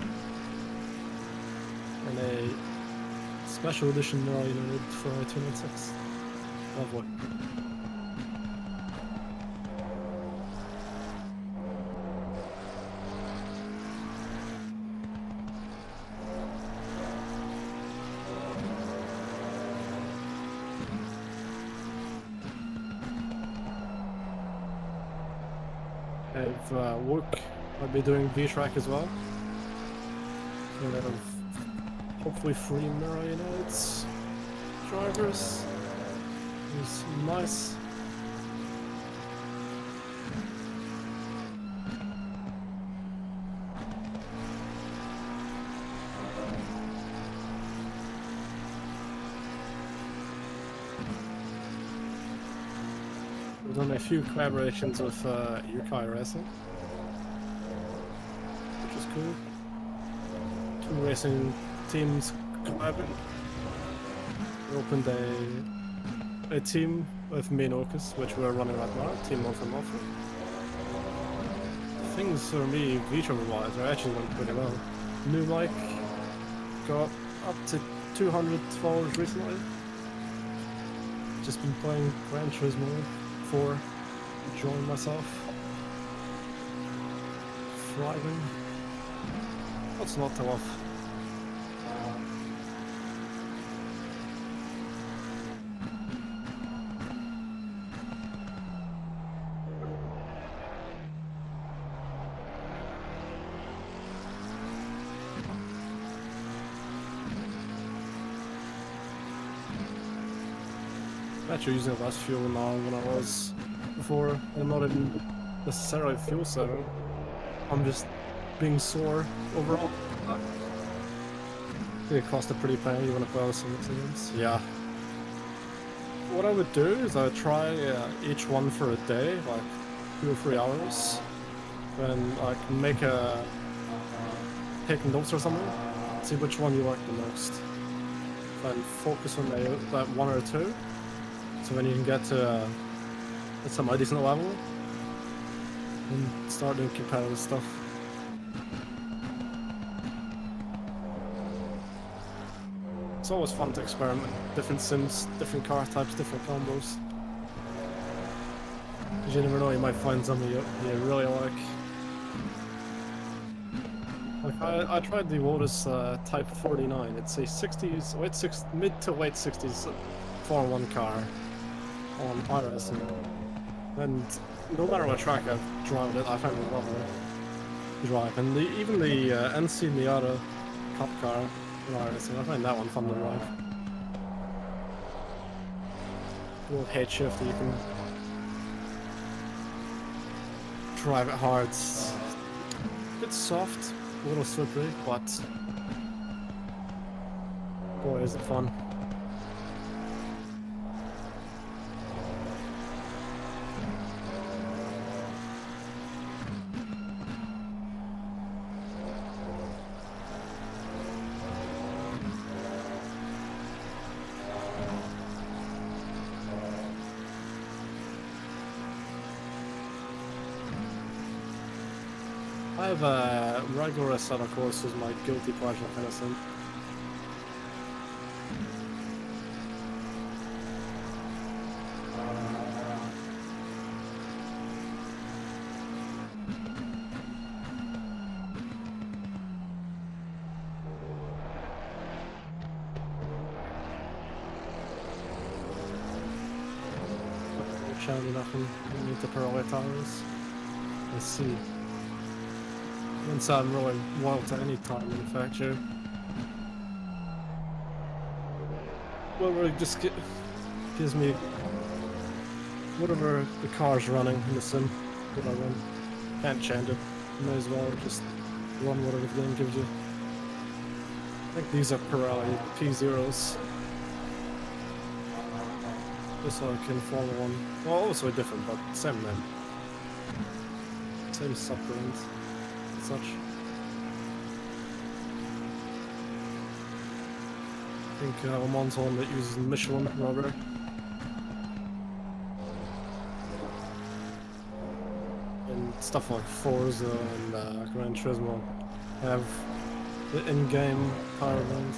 and a special edition United for 296. Lovely. Work, I'll be doing VTRX as well. So that of hopefully 3 Mirai United's drivers. It's nice. We've done a few collaborations with Yukai Racing, which is cool. 2 racing teams collabing. We opened a team with me and Lukas, which we're running right now, Team Mofu. Things for me, VTuber-wise, are actually went pretty well. New mic, got up to 200 followers recently. Just been playing Gran Turismo 4, enjoying myself. Thriving. What's not to love? I'm actually using less fuel now than I was before. I'm not even necessarily fuel saving. I'm just being sore overall. It cost a pretty penny. You want to play all the games? Yeah. What I would do is I would try each one for a day, like 2 or 3 hours, then like make a take notes or something. See which one you like the most. Then focus on that 1 or 2. So when you can get to some decent level, and start doing competitive stuff. It's always fun to experiment. Different sims, different car types, different combos. Because you never know, you might find something you really like. Like I tried the Lotus Type 49. It's a 60s, mid to late 60s Formula 1 car on iRacing. And no matter what track I've driven it, I find it lovely to drive. And even the NC Miata Cup car in iRacing, I find that one fun to drive. A little head shift that you can drive it hard. It's a bit soft, a little slippery, but boy is it fun. I have a regular Sata course as my guilty pleasure kind of thing. Shiny nothing, I need to prioritize. Let's see. Doesn't sound really loyal to any tire manufacturer. Well, really just gives me whatever the car's running in the sim, what I run. Can't change it. May as well just run whatever the game gives you. I think these are Ferrari P0s. Just like in Formula 1. Well, also different, but same name. Same sub-brand. Such. I think Oman's one that uses Michelin rubber. And stuff like Forza and Gran Turismo have the in-game tire brand.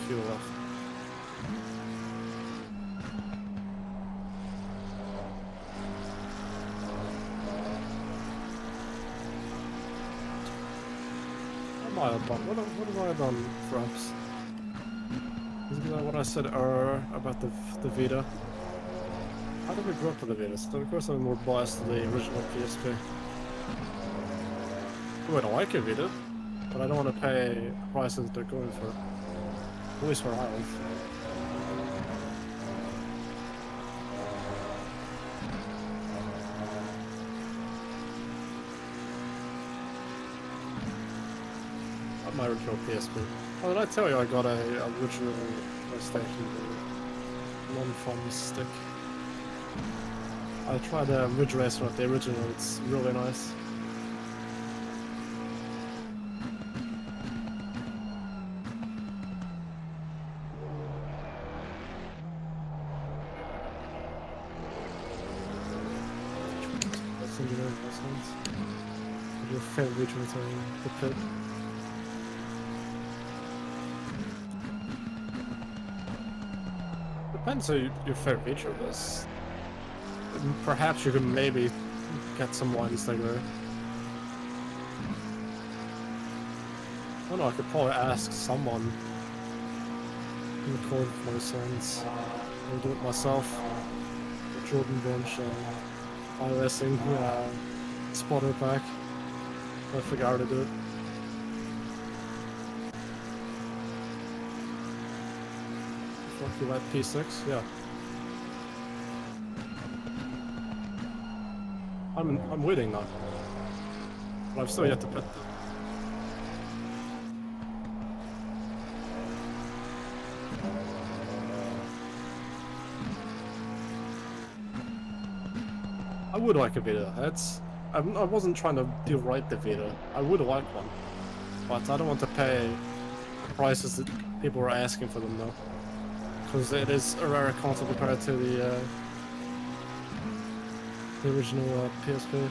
Fuel left. What have I done, perhaps? Is it what I said about the Vita? How did we grow up with the Vita? So of course I'm more biased to the original PSP. I don't like a Vita, but I don't want to pay prices they're going for. At least where I live. Not my original PSP. Oh, did I tell you I got a original PlayStation non-fun stick? I tried a Ridge Racer at the original, it's really nice. engineering lessons. Your favorite return the pit. Depends on your favorite feature of this. Perhaps you could maybe get some lines there. I don't know, I could probably ask someone to record voice or do it myself. The Jordan bunch iOSing spotter pack. I figure out how to do it. Fuck you like P6? Yeah. I'm waiting now. But I've still yet to pit. I would like a video. I wasn't trying to deride the video. I would like one, but I don't want to pay the prices that people are asking for them though, because it is a rare console compared to the original PSP.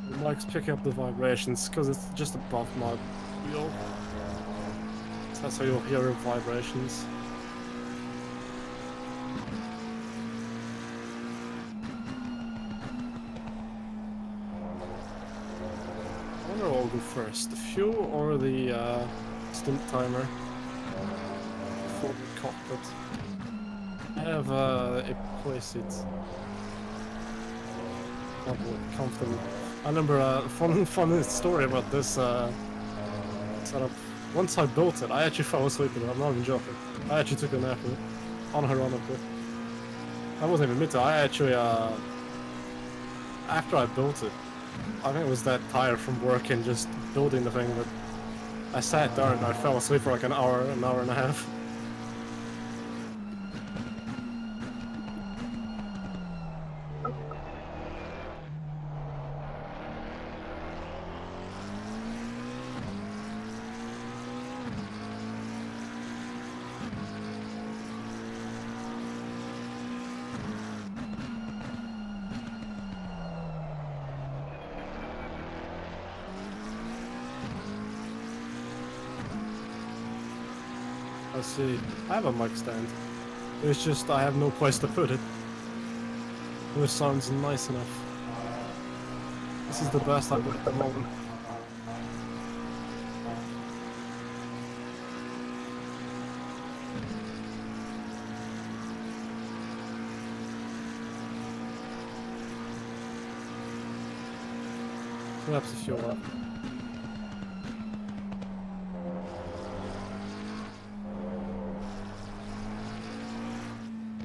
The mic's picking up the vibrations because it's just above my wheel. So that's how you'll hear the vibrations. I wonder what will go first, the fuel or the stint timer for the cockpit. I have a place seat. Not really comfortable. I remember a fun story about this setup. Once I built it, I actually fell asleep in it. I'm not even joking. I actually took a nap in it, unironically. I wasn't even admitted. I actually after I built it, I think it was that tired from work and just building the thing that I sat down and I fell asleep for like an hour and a half. Let's see, I have a mic stand. It's just I have no place to put it. This sounds nice enough. This is the best I've got at the moment. Perhaps a fuel up.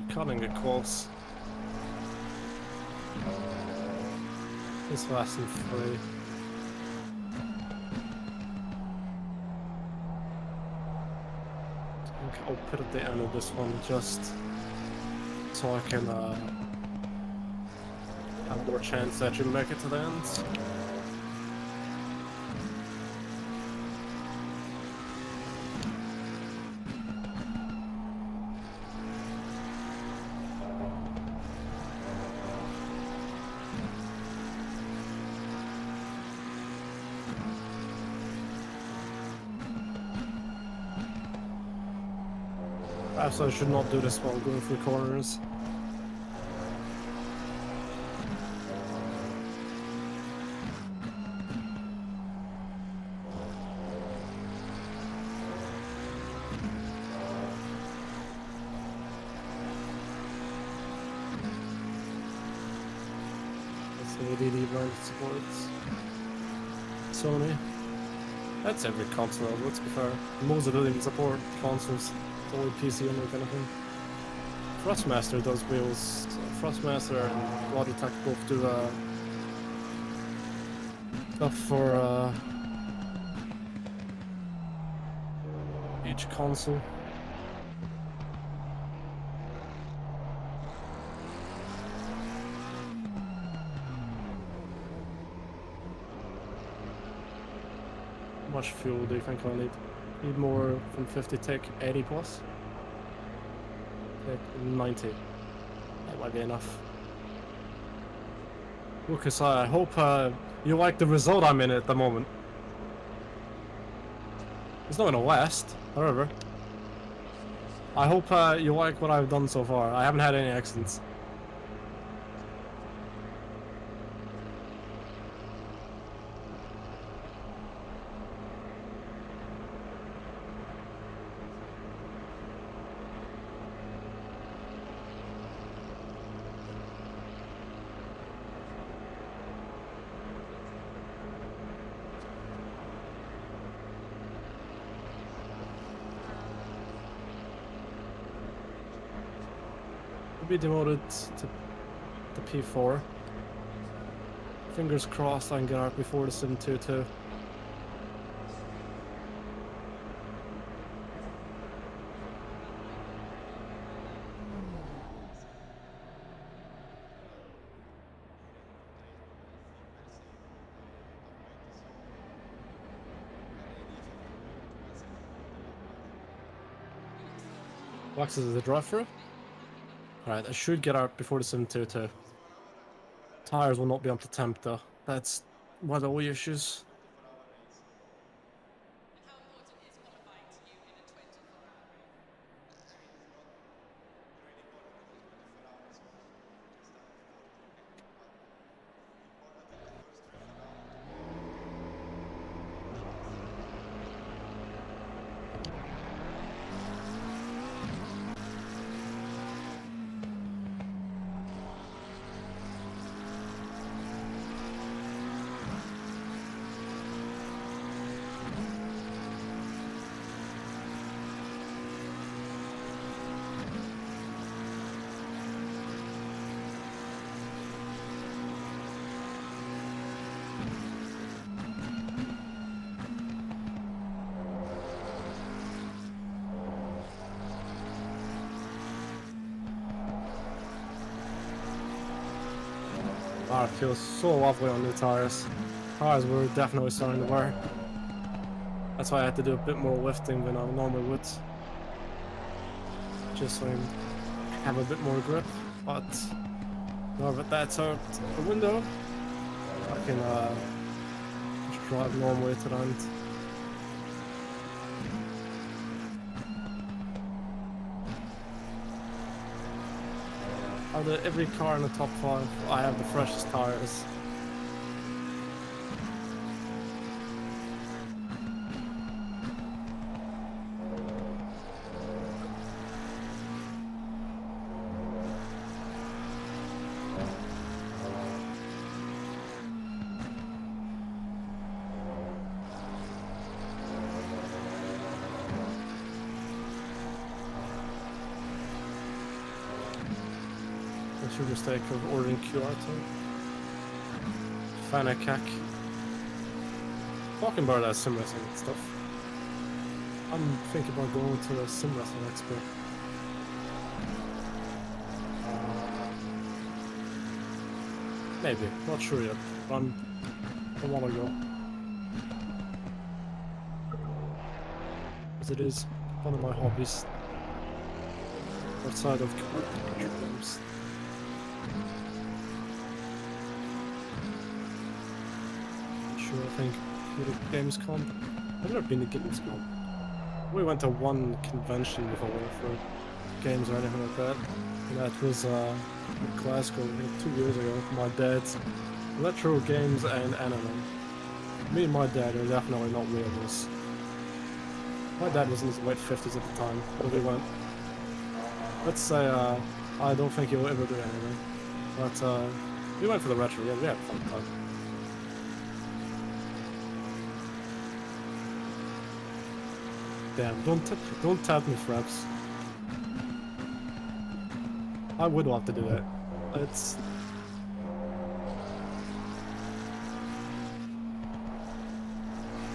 Cutting it close. It's less than 3. I think I'll put at the end of this one just so I can have more chance that you make it to the end. Perhaps I should not do this while going through corners. That's the ADD brand supports. Sony. That's every console, let's be fair. Most of them even support consoles. It's only PC only kind of thing. Thrustmaster does wheels. So Thrustmaster and Logitech both do stuff for each console. How much fuel do you think I need? Need more than 50, take 80 plus? Take 90. That might be enough. Lukas, I hope you like the result I'm in at the moment. It's not in the West, however. I hope you like what I've done so far. I haven't had any accidents. Be demoted to the P4. Fingers crossed I can get out before the 722. Wax is the drive-through? Alright, I should get out before the 722. Tires will not be up to temp though. That's one of the only issues. Wow, it feels so lovely on new tires. Tires were definitely starting to wear. That's why I had to do a bit more lifting than I normally would. Just so I can have a bit more grip. But now that that's out the window, I can just drive normally to the end. Out of every car in the top 5, I have the freshest tires. Mistake of ordering QR to Fana cack. Talking about that sim wrestling and stuff. I'm thinking about going to a sim wrestling expo. Maybe, not sure yet, but I want to go. As it is one of my hobbies outside of computer games. I think Gamescom. I've never been to Gamescom. We went to one convention before for games or anything like that. And that was in Glasgow 2 years ago. My dad's retro games and anime. Me and my dad are definitely not weirdos. My dad was in his late 50s at the time when we went. Let's say I don't think he'll ever do anything. But we went for the retro. Yeah, we had a fun time. Damn, don't tap me, Fraps. I would love to do that. It's...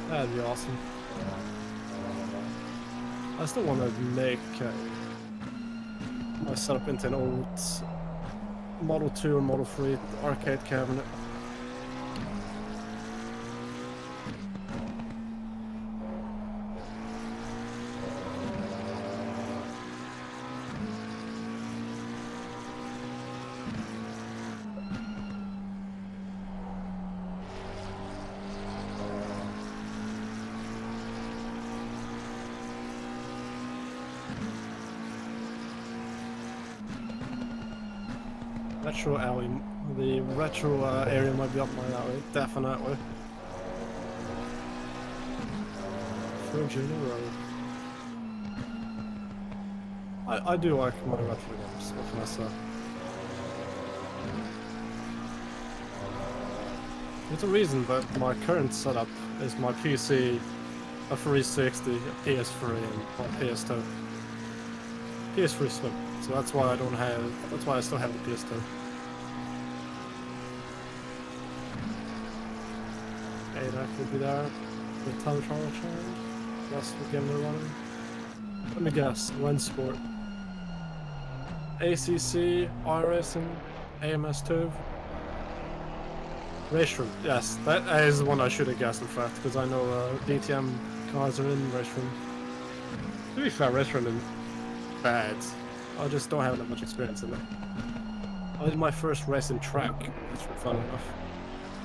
That'd be awesome. I still want to make my setup into an old Model 2 or Model 3 arcade cabinet. Retro alley. The retro area might be up my alley, definitely. Virginia Road. I do like my retro games, what can I say? There's a reason that my current setup is my PC, a 360, a PS3, and my PS2. PS3 Slim. So that's why I don't have. That's why I still have the PS2. ADAC will be there. The time trial challenge. That's the game they're running. Let me guess. Sport. ACC, iRacing, AMS2. Race Room. Yes, that is the one I should have guessed in fact, because I know DTM cars are in Race Room. To be fair, Race Room isn't bad. I just don't have that much experience in it. I did my first race in Tracc, which was fun enough.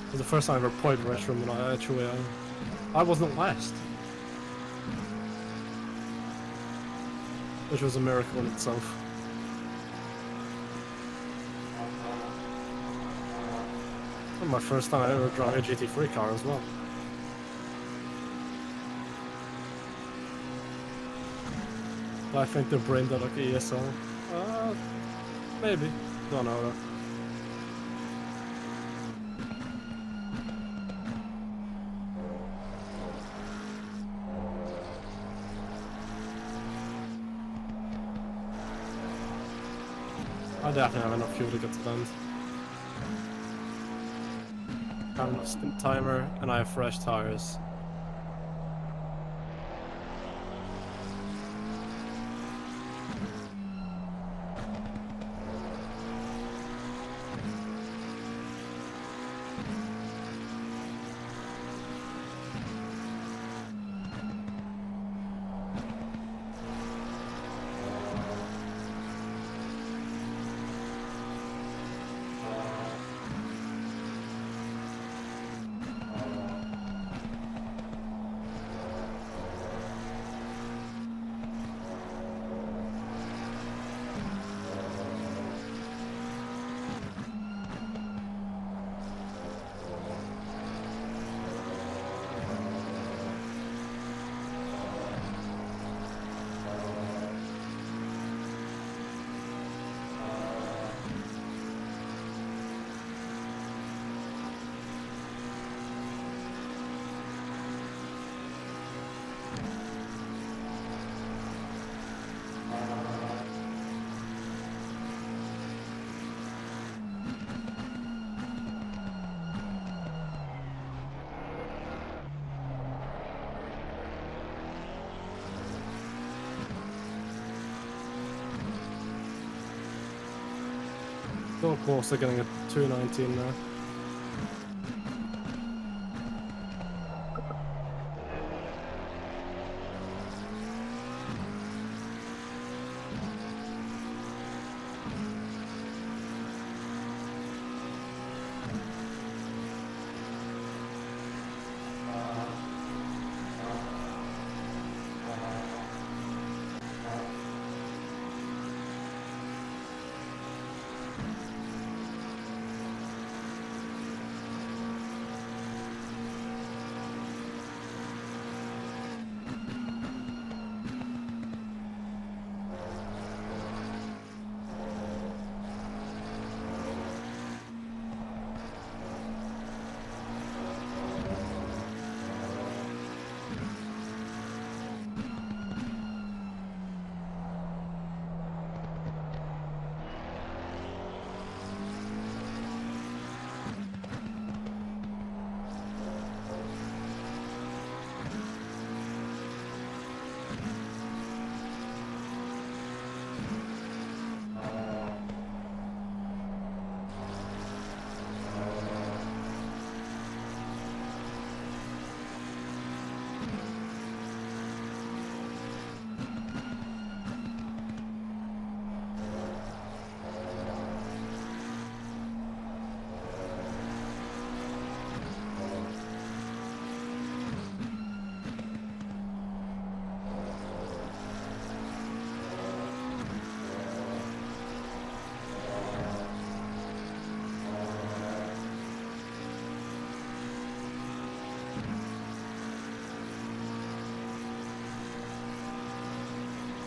It was the first time I ever played Race Room, and I actually, I wasn't last. Which was a miracle in itself. And my first time I ever drove a GT3 car as well. I think they're brained out like ESL. Maybe. Don't know though. I definitely have enough fuel to get to the end. I have enough stint timer, and I have fresh tires. So close to getting a 219 now.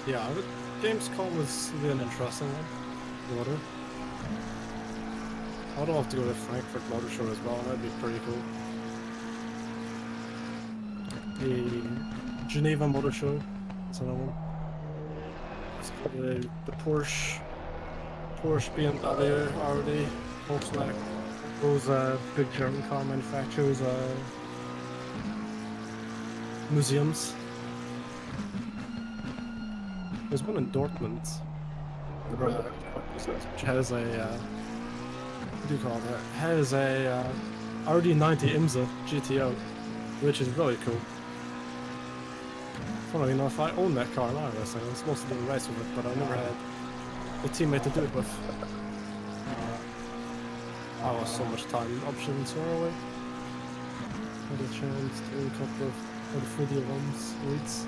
Yeah, but Gamescom was really an interesting one. Water. I'd love to go to Frankfurt Motor Show as well, that'd be pretty cool. The Geneva Motor Show, that's another one. The Porsche, BMW, Audi, Volkswagen, those big German car manufacturers, museums. There's one in Dortmund, which has a, what do you call it? Has a RD90 IMSA GTO, which is really cool. Funnily enough, I own that car now, I was supposed to do a race with it, but I never had a teammate to do it with. I lost so much time options far away. Had a chance to do a couple of the 3D1s leads.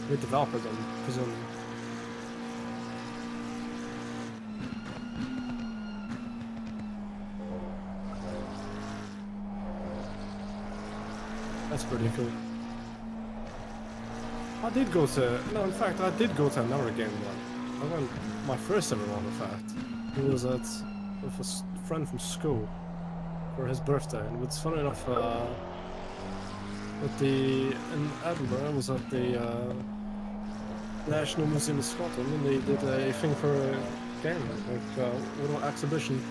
With developers, I'm presuming. That's pretty cool. I did go to, no, in fact, I did go to another game one. I went, my first ever one, in fact. It was with a friend from school for his birthday, and it's funny enough, in Edinburgh, I was at the National Museum of Scotland, and they did a thing for a game, like a little exhibition.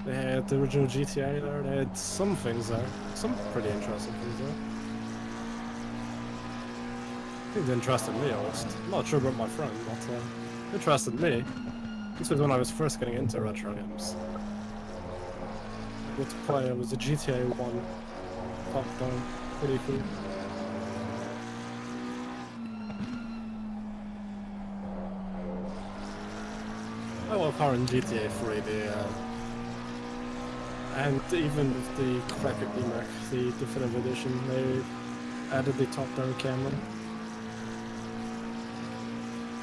They had the original GTA there, they had some things there, some pretty interesting things there. I think they interested me, at least. I'm not sure about my friend, but interested me. This was when I was first getting into retro games. What to play, it was a GTA 1 top down, pretty cool. I love how in GTA 3 and even with the Tracc remake, the definitive edition, they added the top-down camera.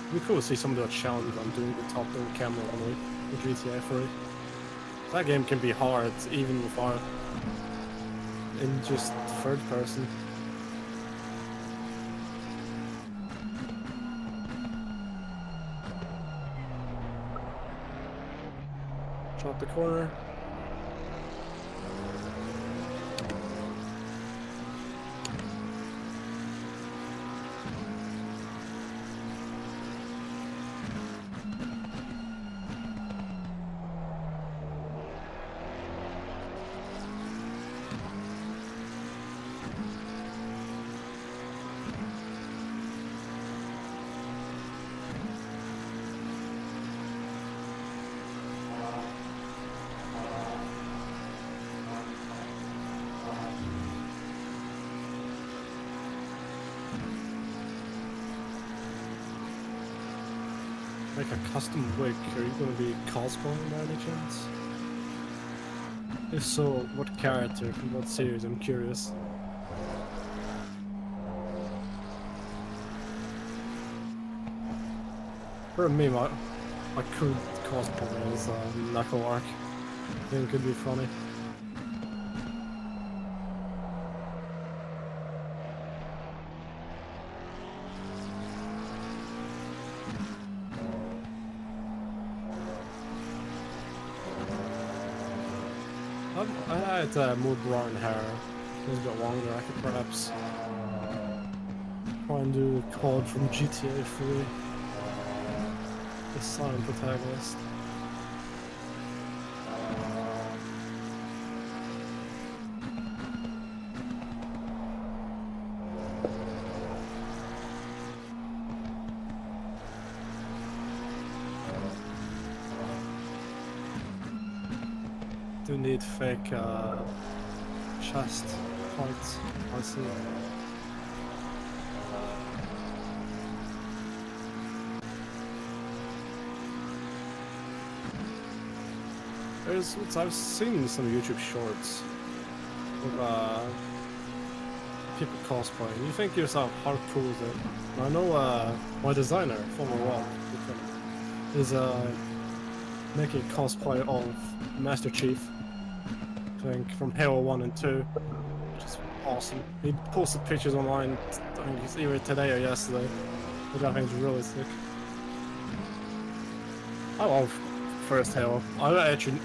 It'd be cool to see somebody else challenge on doing the top-down camera on the GTA 3. That game can be hard, even without in just third person. Drop the corner. Like a custom wig, are you going to be cosplaying by any chance? If so, what character from what series? I'm curious. For me, my cool cosplay is Knuckle Arc. I think it could be funny. I had more brown hair. It was a bit longer. I could perhaps try and do a card from GTA 3. The silent protagonist. Do need fake chest parts, I see. I've seen some YouTube shorts with people cosplaying. You think to yourself, how cool is it? I know my designer, former Rock, is making a cosplay of Master Chief, I think, from Halo 1 and 2, which is awesome. He posted pictures online, I think it's either today or yesterday, which I think is really sick. I love First Halo. I actually,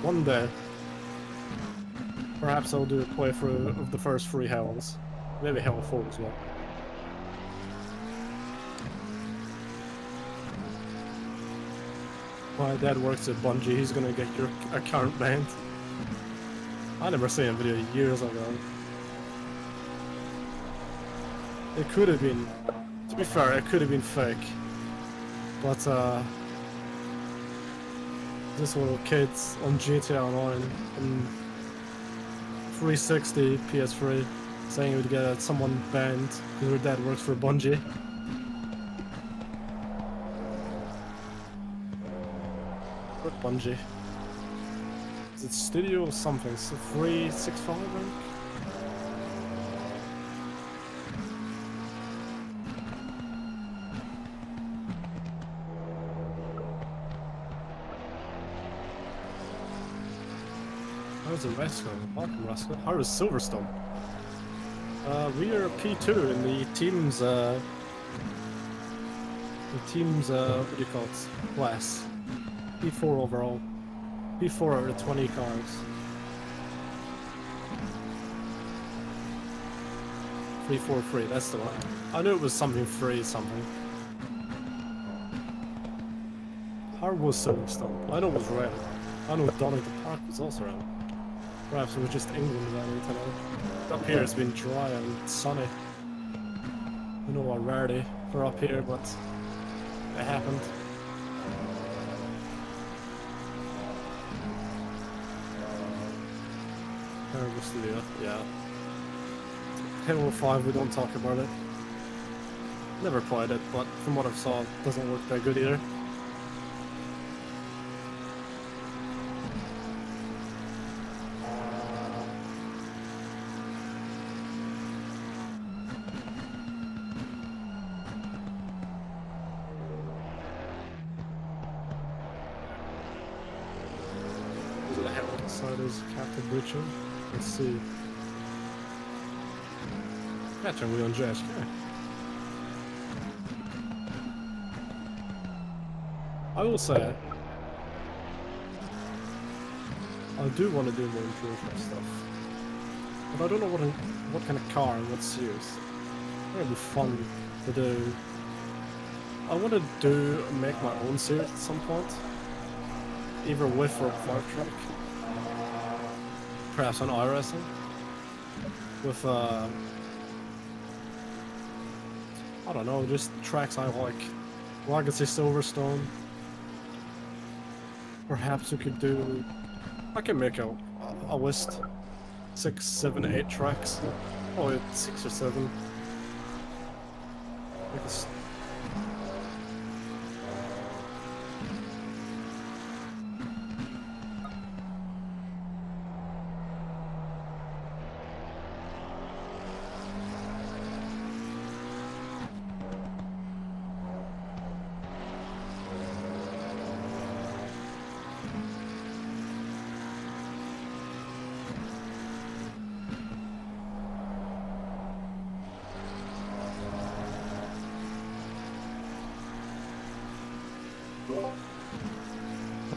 one day, perhaps I'll do a playthrough of the first 3 Halos. Maybe Halo 4 as well. My dad works at Bungie, he's gonna get your account banned. I never seen a video years ago. It could have been, to be fair, it could have been fake. But this little kid's on GTA Online and 360 PS3 saying he would get someone banned because her dad works for Bungie. What Bungie? Is it Studio something? Is it 365 I think? How's the rest going? Welcome, Rascal. How is Silverstone? We are P2 in the team's what do you call it? Class. P4 overall. P4 out of 20 cars. 343, that's the one. I knew it was something free something. How was Silverstone? I know it was red. I know Donington Park was also red. Perhaps it was just England weather today. Up here it's been dry and sunny. I know a rarity for up here, but it happened. Terrible studio, yeah. Halo 5, we don't talk about it. Never played it, but from what I've saw, it doesn't look that good either. Captain Butcher. Let's see. Catching we on JSK. I will say, I do want to do more improvement stuff, but I don't know what kind of car and what series. It'll be fun to do. I want to make my own series at some point, either with or without Tracc. Perhaps on iRacing with I don't know, just tracks I like. Legacy Silverstone. Perhaps we could do. I can make a list. 6, 7, 8 tracks. Oh, 6 or 7.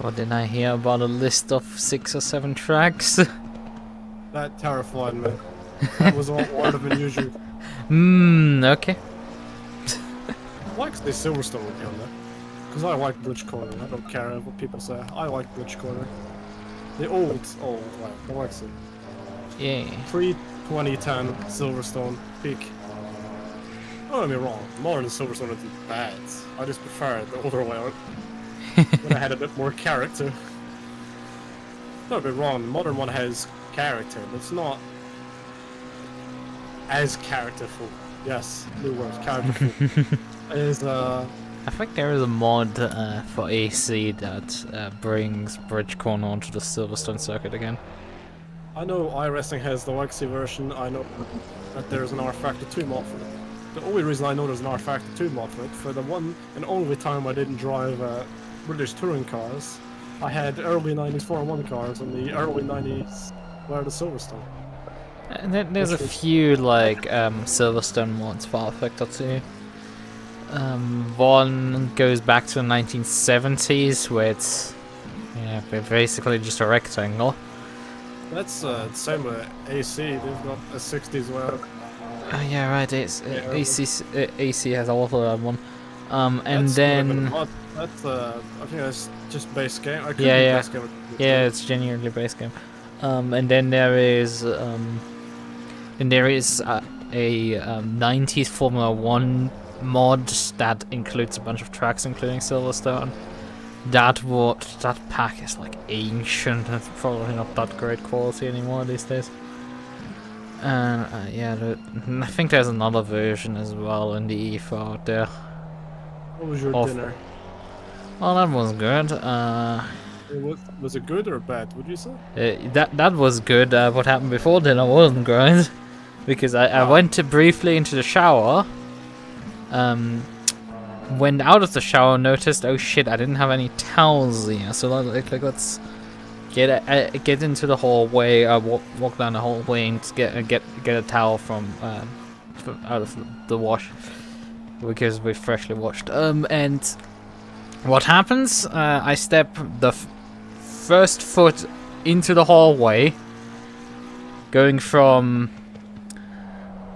What did I hear about a list of 6 or 7 tracks? That terrified me. That was a lot more than usual. Okay. I like the Silverstone would be on there. Because I like Bridge Corner. I don't care what people say. I like Bridge Corner. The old, like, I like it. Yeah. Pre-2010 Silverstone peak. Don't get me wrong, modern Silverstone isn't bad. I just prefer it the older way out. When I had a bit more character. Don't get me wrong, the modern one has character, but it's not as characterful. Yes, new word, characterful. Is I think there is a mod for AC that brings Bridge Corner onto the Silverstone circuit again. I know iRacing has the Legacy version. I know that there's an R Factor 2 mod for it. The only reason I know there's an R Factor 2 mod for it, for the one and only time I didn't drive British touring cars, I had early 90s 4-1 cars and the early 90s were the Silverstone. And then there's a few like Silverstone mods for Factor 2. One goes back to the 1970s, where it's basically just a rectangle. That's same with AC. They've got a 60s one. Oh yeah, right. It's AC has also that one. And That's then that's I think that's just base game. Yeah. Base game. yeah, it's genuinely base game. And then there is a 90s Formula 1 mod that includes a bunch of tracks, including Silverstone. That pack is like ancient and probably not that great quality anymore these days. And I think there's another version as well in the ether out there. What was your dinner? Oh, that was good. Was it good or bad? Would you say? That was good. What happened before dinner wasn't good, because I went briefly into the shower. Went out of the shower, noticed, oh shit, I didn't have any towels here. So let's get into the hallway. I walk down the hallway and get a towel from out of the wash, because we freshly washed. And what happens? I step the first foot into the hallway, going from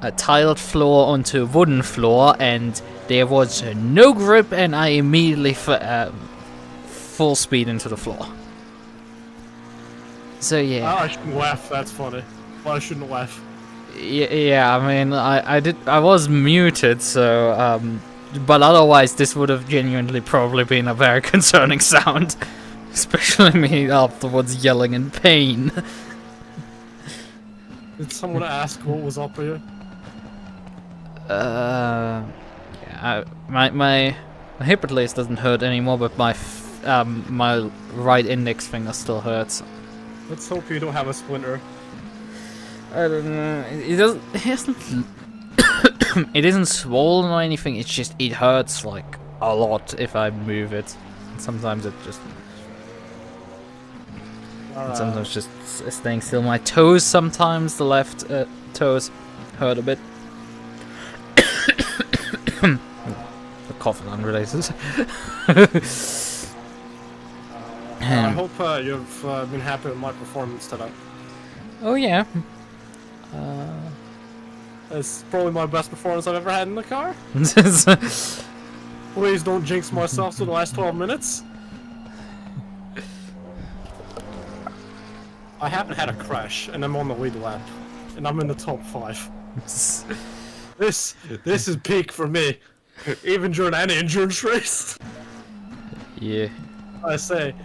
a tiled floor onto a wooden floor, and there was no grip, and I immediately full speed into the floor. So yeah. I shouldn't laugh. That's funny. Well, I shouldn't laugh. Yeah. I mean, I was muted, so but otherwise this would have genuinely probably been a very concerning sound, especially me afterwards yelling in pain. Did someone ask what was up here? Yeah, my hip at least doesn't hurt anymore, but my my right index finger still hurts. Let's hope you don't have a splinter. I don't know. It isn't swollen or anything. It's just it hurts like a lot if I move it. Sometimes it just. Sometimes just staying still. My toes sometimes, the left toes, hurt a bit. The cough is unrelated. I hope you've been happy with my performance today. Oh yeah. It's probably my best performance I've ever had in the car. Please don't jinx myself to the last 12 minutes. I haven't had a crash, and I'm on the lead lap, and I'm in the top 5. This is peak for me, even during any endurance race. Yeah. I say,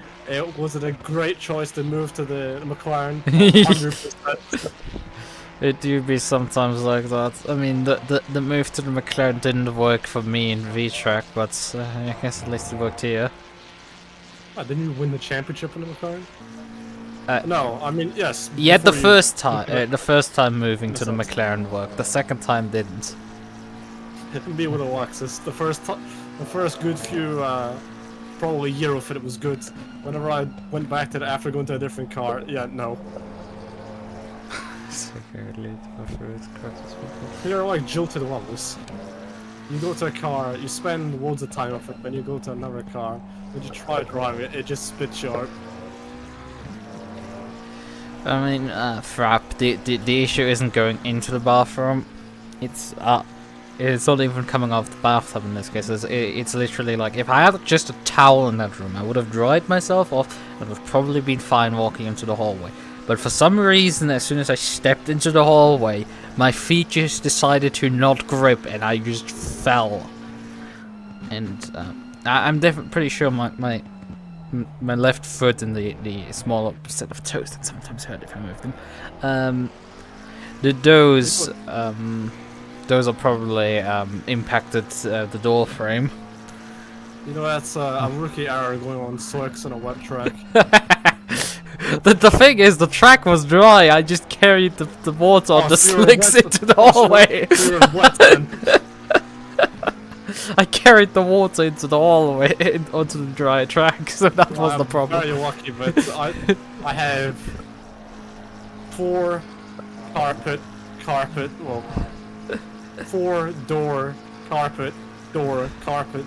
was it a great choice to move to the McLaren? 100%. It do be sometimes like that. I mean, the move to the McLaren didn't work for me in V-Track, but I guess at least it worked here. Oh, didn't you win the championship in the McLaren? No, I mean, yes. Yeah, the first time moving to the McLaren worked. The second time didn't. Hit me with a Lexus. The first good few, probably year of it was good. Whenever I went back to after going to a different car, yeah, no. They're like jilted levels. You go to a car, you spend loads of time of it, then you go to another car, when you try driving it, it just spits you out. I mean, Frap, the issue isn't going into the bathroom. It's not even coming off the bathtub in this case. It's literally like, if I had just a towel in that room, I would have dried myself off and would have probably been fine walking into the hallway. But for some reason, as soon as I stepped into the hallway, my feet just decided to not grip and I just fell. And I'm definitely pretty sure my left foot and the smaller set of toes that sometimes hurt if I move them. Those are probably impacted the door frame. You know, that's a rookie error going on slicks on a wet track. The thing is, the track was dry. I just carried the water on the slicks into the hallway. I carried the water into the hallway onto the dry track, so that was the problem. I'm very lucky, but I have 4 carpet, carpet, well, 4-door, carpet, door, carpet,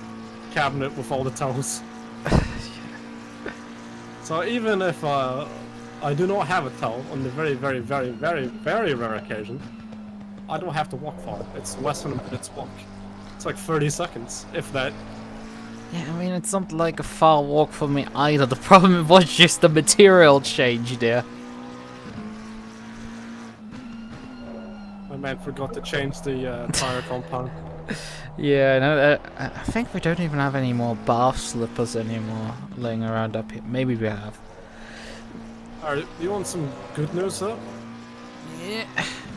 cabinet with all the towels. So even if I do not have a towel on the very, very, very, very, very rare occasion, I don't have to walk far. It's less than a minute's walk. It's like 30 seconds, if that. Yeah, I mean, it's not like a far walk for me either. The problem was just the material change there. My man forgot to change the tire compound. Yeah, no, I think we don't even have any more bath slippers anymore laying around up here. Maybe we have. Alright, you want some good news though? Yeah.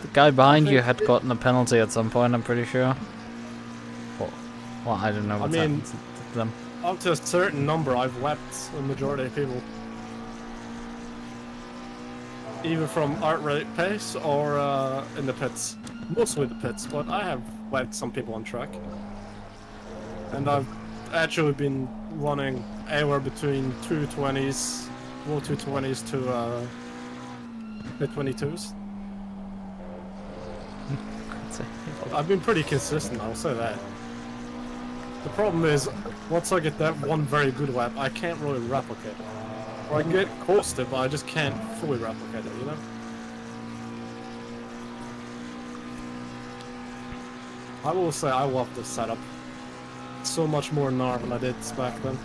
The guy behind you had gotten a penalty at some point, I'm pretty sure. Well, I don't know what's happened to them. Up to a certain number, I've wept the majority of people. Either from art rate pace or in the pits. Mostly the pits, but I have wept some people on track. And I've actually been running anywhere between 220s, low 220s to mid-22s. I've been pretty consistent, I'll say that. The problem is, once I get that one very good lap, I can't really replicate it. Or I get close to it, but I just can't fully replicate it, you know? I will say I love this setup. So much more now than I did back then.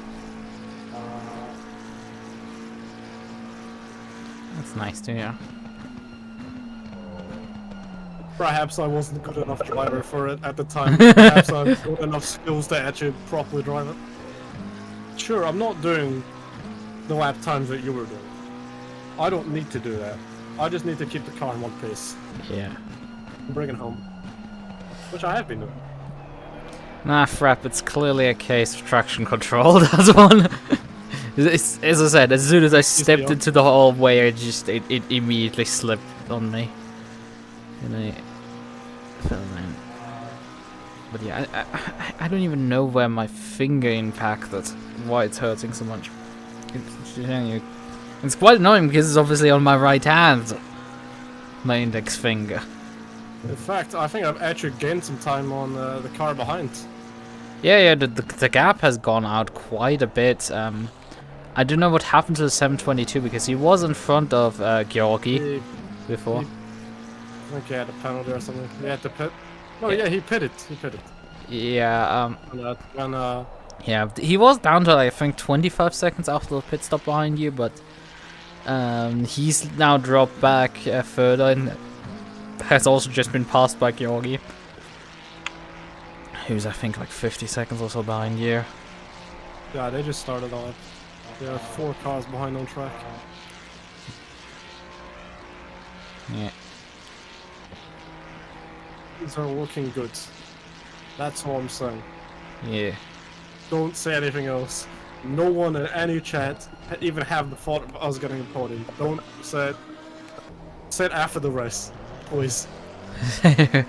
That's nice to hear. Perhaps I wasn't a good enough driver for it at the time. Perhaps I have got enough skills to actually properly drive it. Sure, I'm not doing the lap times that you were doing. I don't need to do that. I just need to keep the car in one pace. Yeah. And bring it home. Which I have been doing. Nah, frap, it's clearly a case of traction control, that one. As I said, as soon as I stepped into the hallway, it immediately slipped on me. And I fell down. But yeah, I don't even know where my finger impacted, why it's hurting so much. It's quite annoying because it's obviously on my right hand, my index finger. In fact, I think I've actually gained some time on the car behind. Yeah, the gap has gone out quite a bit. I don't know what happened to the 722 because he was in front of Georgi before. I think he had a penalty or something. He had to pit. Oh yeah, he pitted. He pitted. Yeah. When Yeah, he was down to I think 25 seconds after the pit stop behind you, but he's now dropped back further and has also just been passed by Georgi, who's I think like 50 seconds or so behind you. Yeah, they just started on it. There are 4 cars behind on track. Yeah. These are looking good. That's all I'm saying. Yeah. Don't say anything else. No one in any chat even have the thought of us getting a podium. Don't say it. Say it after the race, please. I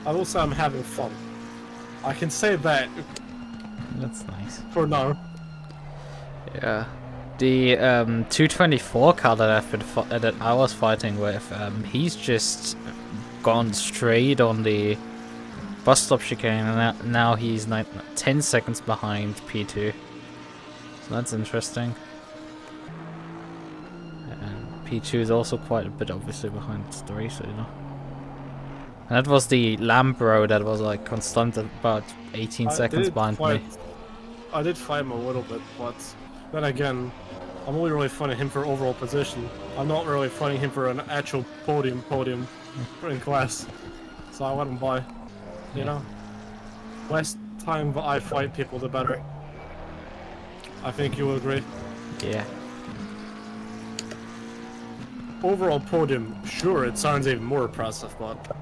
will say I'm having fun. I can say that. That's nice. For now. Yeah. The 224 car that that I was fighting with, he's just gone straight on the bus stop chicane, and now he's 10 seconds behind P2. So that's interesting. And P2 is also quite a bit obviously behind the race, you know. And that was the Lambro that was like constant at about 18 seconds behind me. I did fight him a little bit, but then again, I'm only really fighting him for overall position. I'm not really fighting him for an actual podium in class. So I let him by. You know? Less time I fight people, the better. I think you will agree. Yeah. Overall podium, sure, it sounds even more impressive, but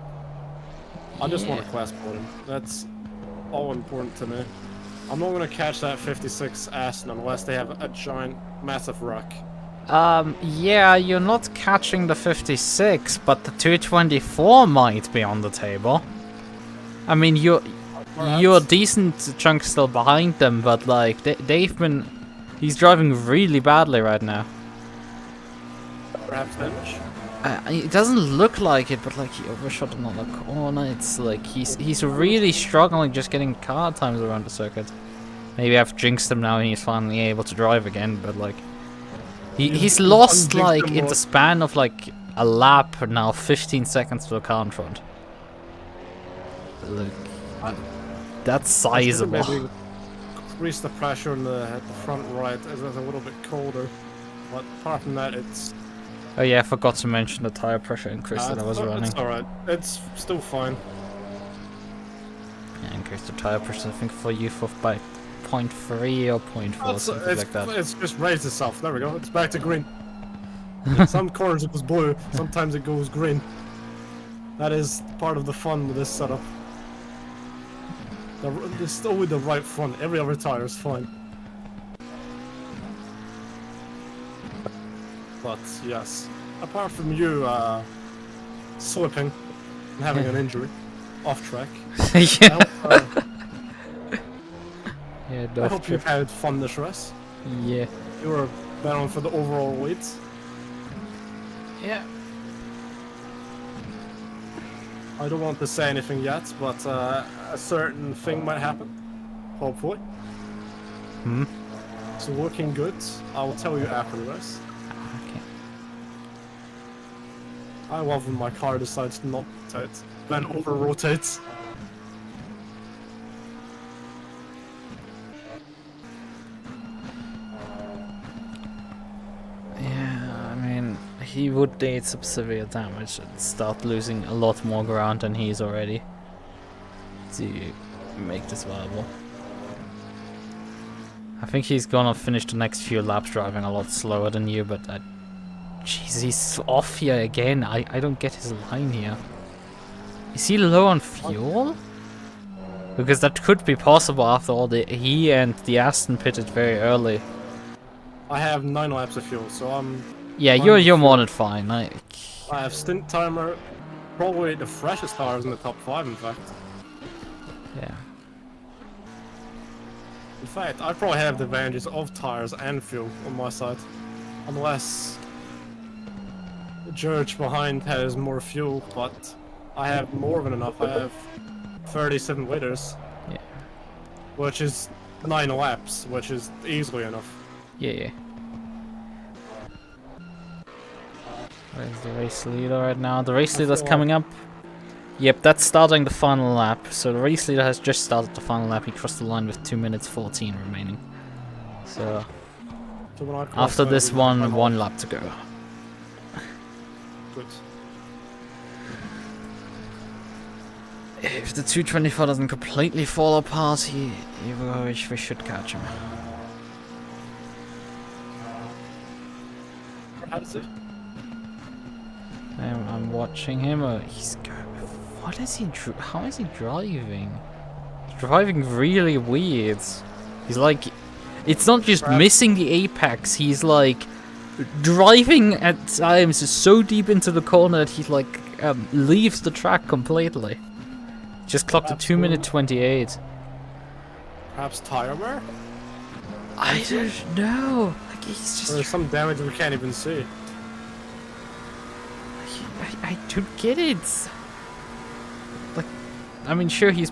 I just want a class podium. That's all important to me. I'm not gonna catch that 56 Aston unless they have a giant, massive wreck. Yeah, you're not catching the 56, but the 224 might be on the table. I mean, you're a decent chunk still behind them, but like they've been He's driving really badly right now. Perhaps damage. It doesn't look like it, but like he overshot another corner. It's like he's really struggling just getting car times around the circuit. Maybe I've jinxed him now and he's finally able to drive again, but like he's lost like in the span of like a lap now 15 seconds to a car in front. Look, that's sizable. Maybe increase the pressure on at the front right as it's a little bit colder, but apart from that, it's. Oh yeah, I forgot to mention the tire pressure increase that I was running. It's alright. It's still fine. Yeah, increased the tire pressure, I think, for you by 0.3 or 0.4, something like that. It's just raised itself. There we go. It's back to green. Some corners it was blue. Sometimes it goes green. That is part of the fun with this setup. It's still with the right front. Every other tire is fine. But yes, apart from you slipping and having an injury off track, Yeah. I hope you've had fun this race. Yeah. You were battling for the overall lead. Yeah. I don't want to say anything yet, but a certain thing might happen. Hopefully. Hmm. So looking good. I will tell you after the race. Okay. I love when my car decides to not rotate, then over-rotates. Yeah, I mean, he would need some severe damage and start losing a lot more ground than he is already to make this viable. I think he's gonna finish the next few laps driving a lot slower than you, but jeez, he's off here again. I don't get his line here. Is he low on fuel? Because that could be possible after all. He and the Aston pitted very early. I have 9 laps of fuel, so I'm... Yeah, you're more than fine. I have stint timer, probably the freshest tires in the top 5, in fact. Yeah. In fact, I probably have the advantages of tires and fuel on my side. Unless George behind has more fuel, but I have more than enough. I have 37 liters. Yeah. Which is 9 laps, which is easily enough. Yeah. Where's the race leader right now? The race leader's coming up. Yep, that's starting the final lap. So the race leader has just started the final lap. He crossed the line with 2 minutes 14 remaining. So after this one lap to go. Good. If the 224 doesn't completely fall apart, we should catch him. Perhaps it. I'm watching him. He's going. What is he? How is he driving? He's driving really weird. He's like, it's not just missing the apex. He's like driving at times so deep into the corner that he like leaves the track completely. Just clocked a 2 minute 28. Perhaps tire wear? I don't know. Like he's just. There's some damage we can't even see. I don't get it. Like, I mean, sure he's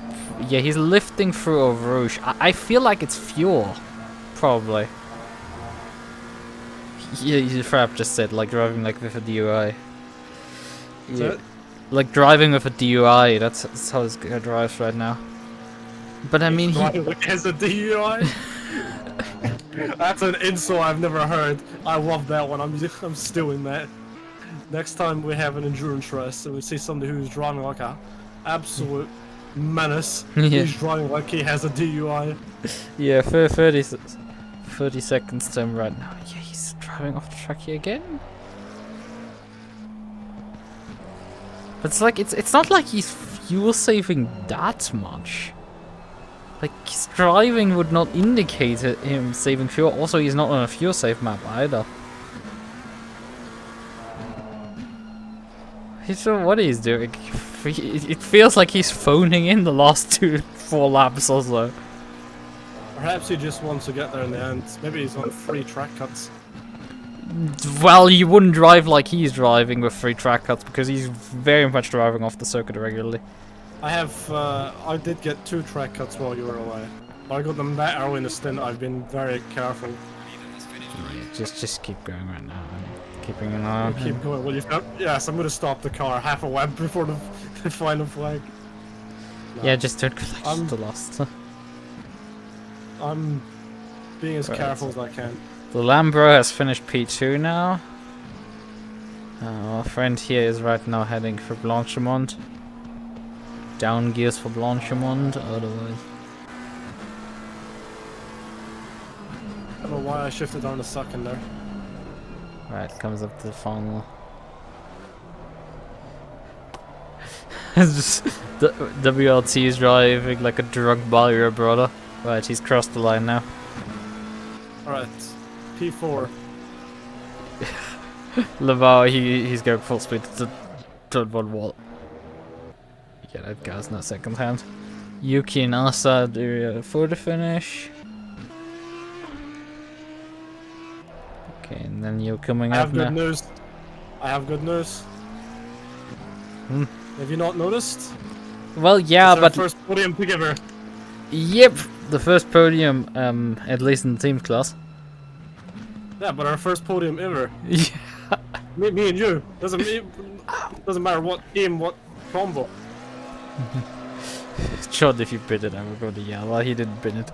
lifting through a rouge. I feel like it's fuel, probably. Yeah, Frap just said like driving like with a DUI. Yeah. Like driving with a DUI, that's how this guy drives right now. But I mean, he has a DUI. That's an insult I've never heard. I love that one. I'm still in that. Next time we have an endurance race and we see somebody who's driving like a absolute menace, he's driving like he has a DUI. Yeah, 30 seconds to him right now. Yeah, he's driving off the track here again. But it's like it's not like he's fuel saving that much. Like his driving would not indicate him saving fuel. Also, he's not on a fuel save map either. I don't know what he's doing. It feels like he's phoning in the last 4 laps or so. Perhaps he just wants to get there in the end. Maybe he's on free track cuts. Well, you wouldn't drive like he's driving with 3 track cuts because he's very much driving off the circuit regularly. I did get 2 track cuts while you were away. I got them that early in the stint. I've been very careful. Yeah, just keep going right now. I'm keeping an eye on him. Keep going. Well, yes, I'm gonna stop the car half a lap before the final flag. No. Yeah, just don't collect the lost. I'm being as Right. careful as I can. The Lambro has finished P2 now. Our friend here is right now heading for Blanchimont. Down gears for Blanchimont, otherwise. I don't know why I shifted down the second there. Right, comes up to the final. It's just WLT is driving like a drunk your brother. Right, he's crossed the line now. Alright, P4. Laval, he's going full speed to turn one wall. Yeah, that guy's not second hand. Yuki and Asa do photo finish. Okay, and then you're coming I up have now. good news. I have good news. Hmm. Have you not noticed? Well, yeah, It's our but first podium together. yep, the first podium, at least in the team class. Yeah, but our first podium ever. Yeah. Me and you. Doesn't matter what team, what combo. Sure, if you bid it, I will go to yeah. Well, he didn't bid it.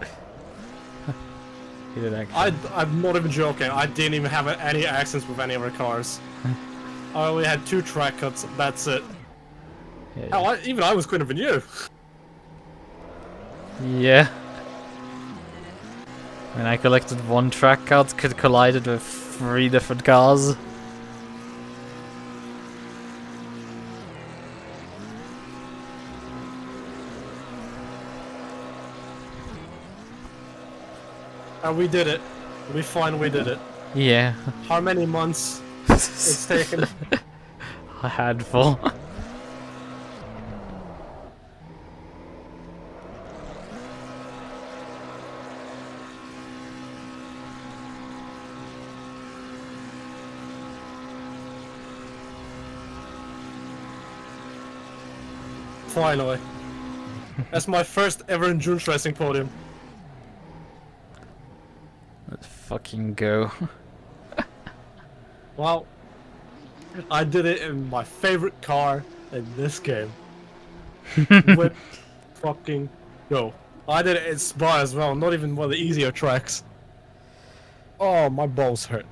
He did actually. I'm not even joking. I didn't even have any accents with any of our cars. I only had 2 track cuts. That's it. Yeah. Hell, even I was quicker than you. Yeah. When I collected 1 track cut, could collided with 3 different cars. And we did it. We finally did it. Yeah. How many months it's taken? A handful. Finally. That's my first ever endurance racing podium. Let's fucking go. Well, I did it in my favorite car in this game. With fucking go. I did it in Spa as well, not even one of the easier tracks. Oh, my balls hurt.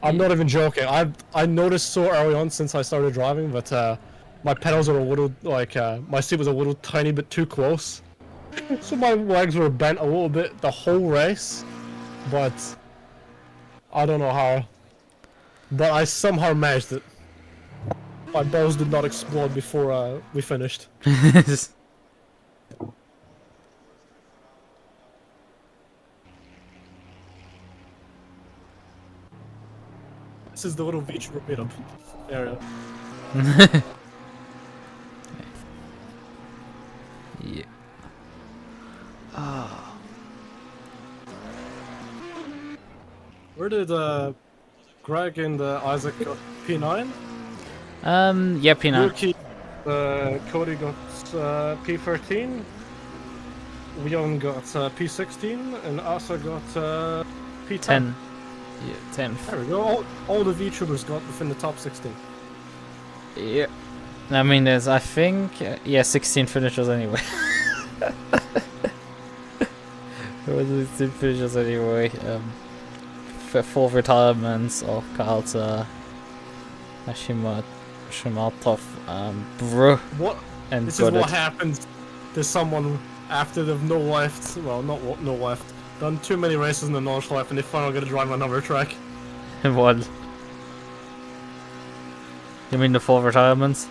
I'm not even joking. I noticed so early on since I started driving that my pedals are a little, like, my seat was a little tiny bit too close. So my legs were bent a little bit the whole race, but I don't know how. But I somehow managed it. My balls did not explode before we finished. This is the little beach meetup area. Yeah. Ah. Where did Greg and Isaac got P9? Yeah, P9. Yuki, Cody got P13. Leon got P16, and Asa got P10. 10. Yeah, 10. There we go. All the VTubers got within the top 16. Yeah. I mean, there's, I think, yeah, 16 finishers anyway. There was 16 finishers anyway. 4 retirements of Karlsa, Shimatov, Bro, What? and This is Goddard. what happens to someone after they've no left. Well, not no left. Done too many races in the knowledge life, and they finally get to drive another track. What? You mean the 4 retirements?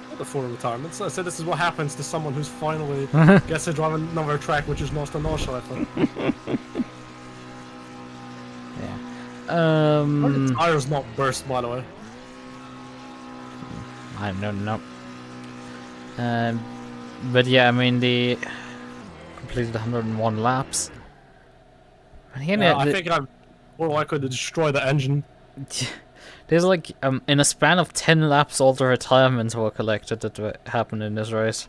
Not the 4 retirements. I said this is what happens to someone who's finally gets to drive another track, which is not the knowledge life. Yeah. How did the tires not burst, by the way? I don't know. But yeah, I mean, the completed 101 laps. And again, I think I'm more likely to destroy the engine. there's like in a span of 10 laps, all the retirements were collected that happened in this race.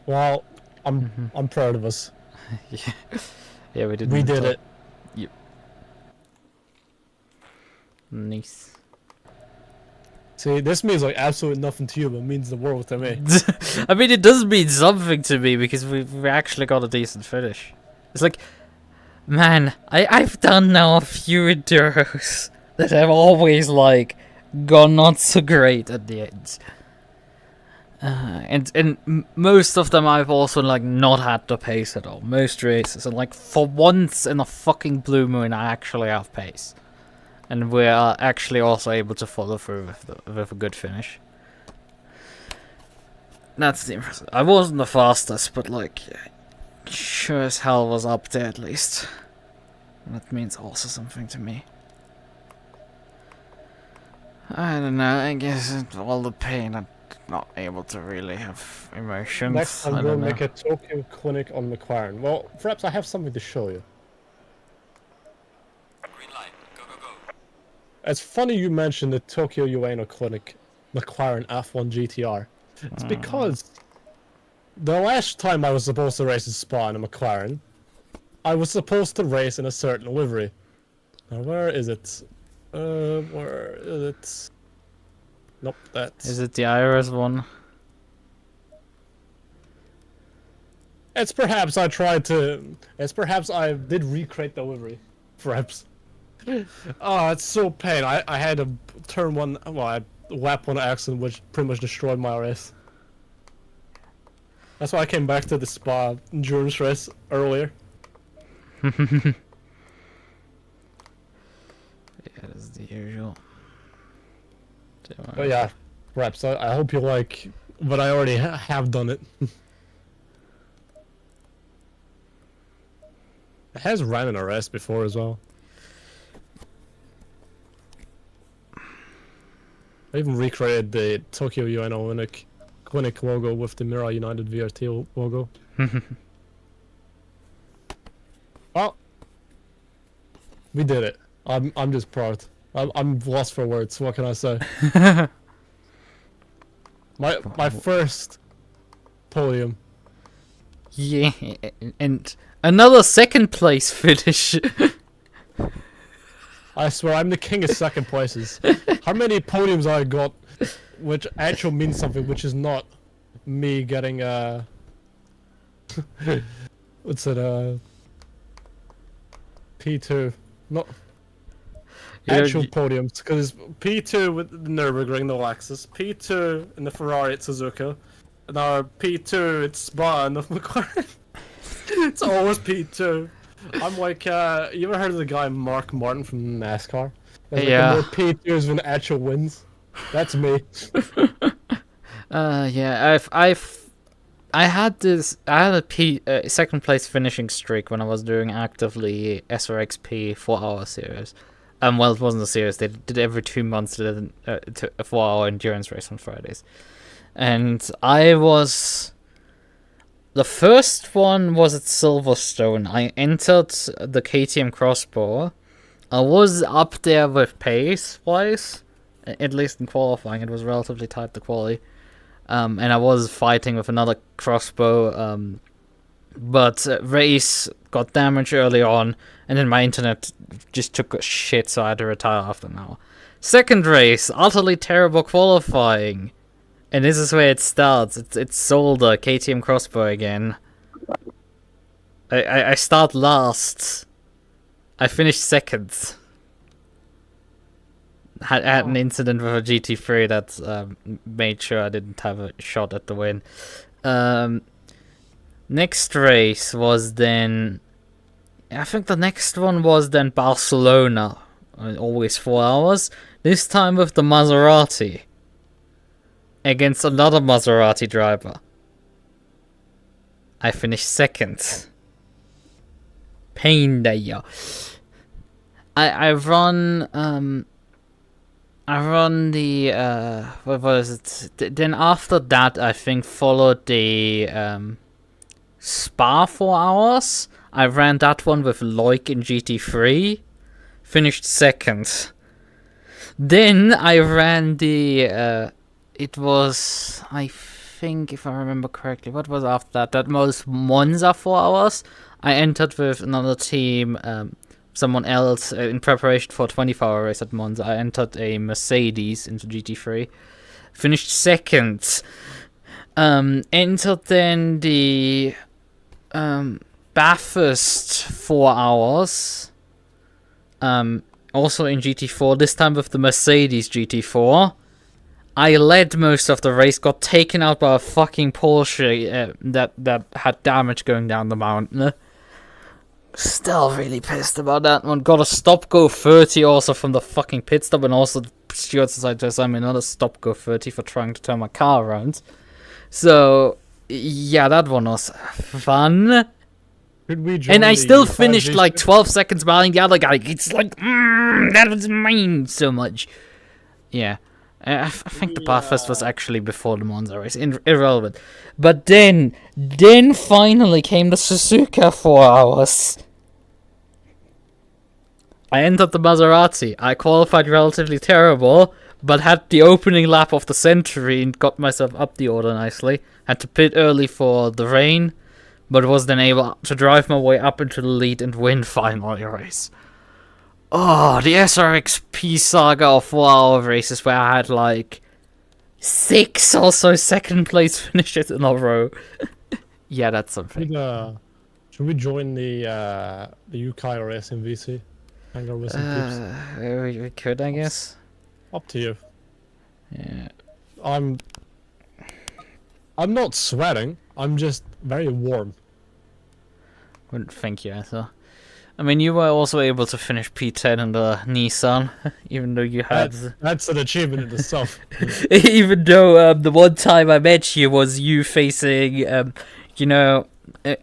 Well, I'm proud of us. Yeah, yeah, we did. We did it. Yep. Nice. See, this means like absolutely nothing to you, but it means the world to me. I mean, it does mean something to me because we actually got a decent finish. It's like, man, I've done now a few enduros that have always like gone not so great at the end. And most of them I've also like not had the pace at all. Most races, and like for once in a fucking blue moon, I actually have pace. And we are actually also able to follow through with a good finish. That's the impressive. I wasn't the fastest, but like, sure as hell was up there at least. That means also something to me. I don't know, I guess it's all the pain I'm not able to really have emotions. Next time we'll make a Tokyo clinic on McLaren. Well, perhaps I have something to show you. Green light. Go, go, go. It's funny you mentioned the Tokyo Ueno Clinic McLaren F1 GTR. It's because the last time I was supposed to race in Spa in a McLaren, I was supposed to race in a certain livery. Now where is it? Where is it? Nope, that's... Is it the Iris one? It's perhaps I tried to... It's perhaps I did recreate the livery. Perhaps. Oh, it's so pain. I had a turn one... Well, I lap one accident which pretty much destroyed my race. That's why I came back to the Spa endurance race earlier. Yeah, that's the usual. But yeah, perhaps I hope you like, but I already have done it. It has ran in a race before as well. I even recreated the Tokyo Ueno Clinic logo with the Mirai United VRT logo. Well, we did it. I'm just proud. I'm lost for words. What can I say? My first podium. Yeah, and another second place finish. I swear I'm the king of second places. How many podiums I got, which actually means something, which is not me getting what's it P2, not. Actual podiums, because P2 with the Nürburgring, the Lexus, P2 in the Ferrari at Suzuka, and our P2 at Spa and the McLaren. It's always P2. I'm like, you ever heard of the guy Mark Martin from NASCAR? There's Yeah. Like more P2s than actual wins. That's me. Yeah, I had a second place finishing streak when I was doing actively SRXP 4-hour series. Well, it wasn't a series. They did every 2 months. They did a 4-hour endurance race on Fridays, and I was. The first one was at Silverstone. I entered the KTM Crossbow. I was up there with pace wise, at least in qualifying. It was relatively tight to Qualy, and I was fighting with another Crossbow. But race got damaged early on, and then my internet just took a shit, so I had to retire after an hour. Second race, utterly terrible qualifying. And this is where it starts. It's Solder, KTM Crossbow again. I start last. I finished second. Had an incident with a GT3 that made sure I didn't have a shot at the win. Next race was then... I think the next one was then Barcelona. Always 4 hours. This time with the Maserati. Against another Maserati driver. I finished second. Pain there. I I run the what was it? Then after that, I think followed the Spa 4 hours. I ran that one with Loic in GT3, finished second. Then I ran the it was, I think, if I remember correctly, what was after that? That was Monza 4 hours. I entered with another team, someone else, in preparation for a 24-hour race at Monza. I entered a Mercedes into GT3, finished second. Entered then the Bathurst 4 hours, also in GT4, this time with the Mercedes GT4. I led most of the race, got taken out by a fucking Porsche that had damage going down the mountain. Still really pissed about that one. Got a stop-go 30 also from the fucking pit stop, and also the steward decided to assign me another stop-go 30 for trying to turn my car around. So, yeah, that one was fun. Could we join And I the still U5 finished like GT? 12 seconds behind the other guy. It's like, that was mine so much. Yeah. I think the Bathurst was actually before the Monza race. Irrelevant. But then finally came the Suzuka 4 hours. I entered the Maserati. I qualified relatively terrible, but had the opening lap of the century and got myself up the order nicely. Had to pit early for the rain, but was then able to drive my way up into the lead and win finally a race. Oh, the SRXP saga of 4 hour races where I had like 6 also second place finishes in a row. Yeah, that's something. Should we join the UK race in VC? Hang on with some tips. We could, I guess. Up to you. Yeah. I'm not sweating. I'm just very warm. Wouldn't think you, Arthur. I mean, you were also able to finish P10 in the Nissan, even though you had... That's an achievement in itself. Even though the one time I met you was you facing,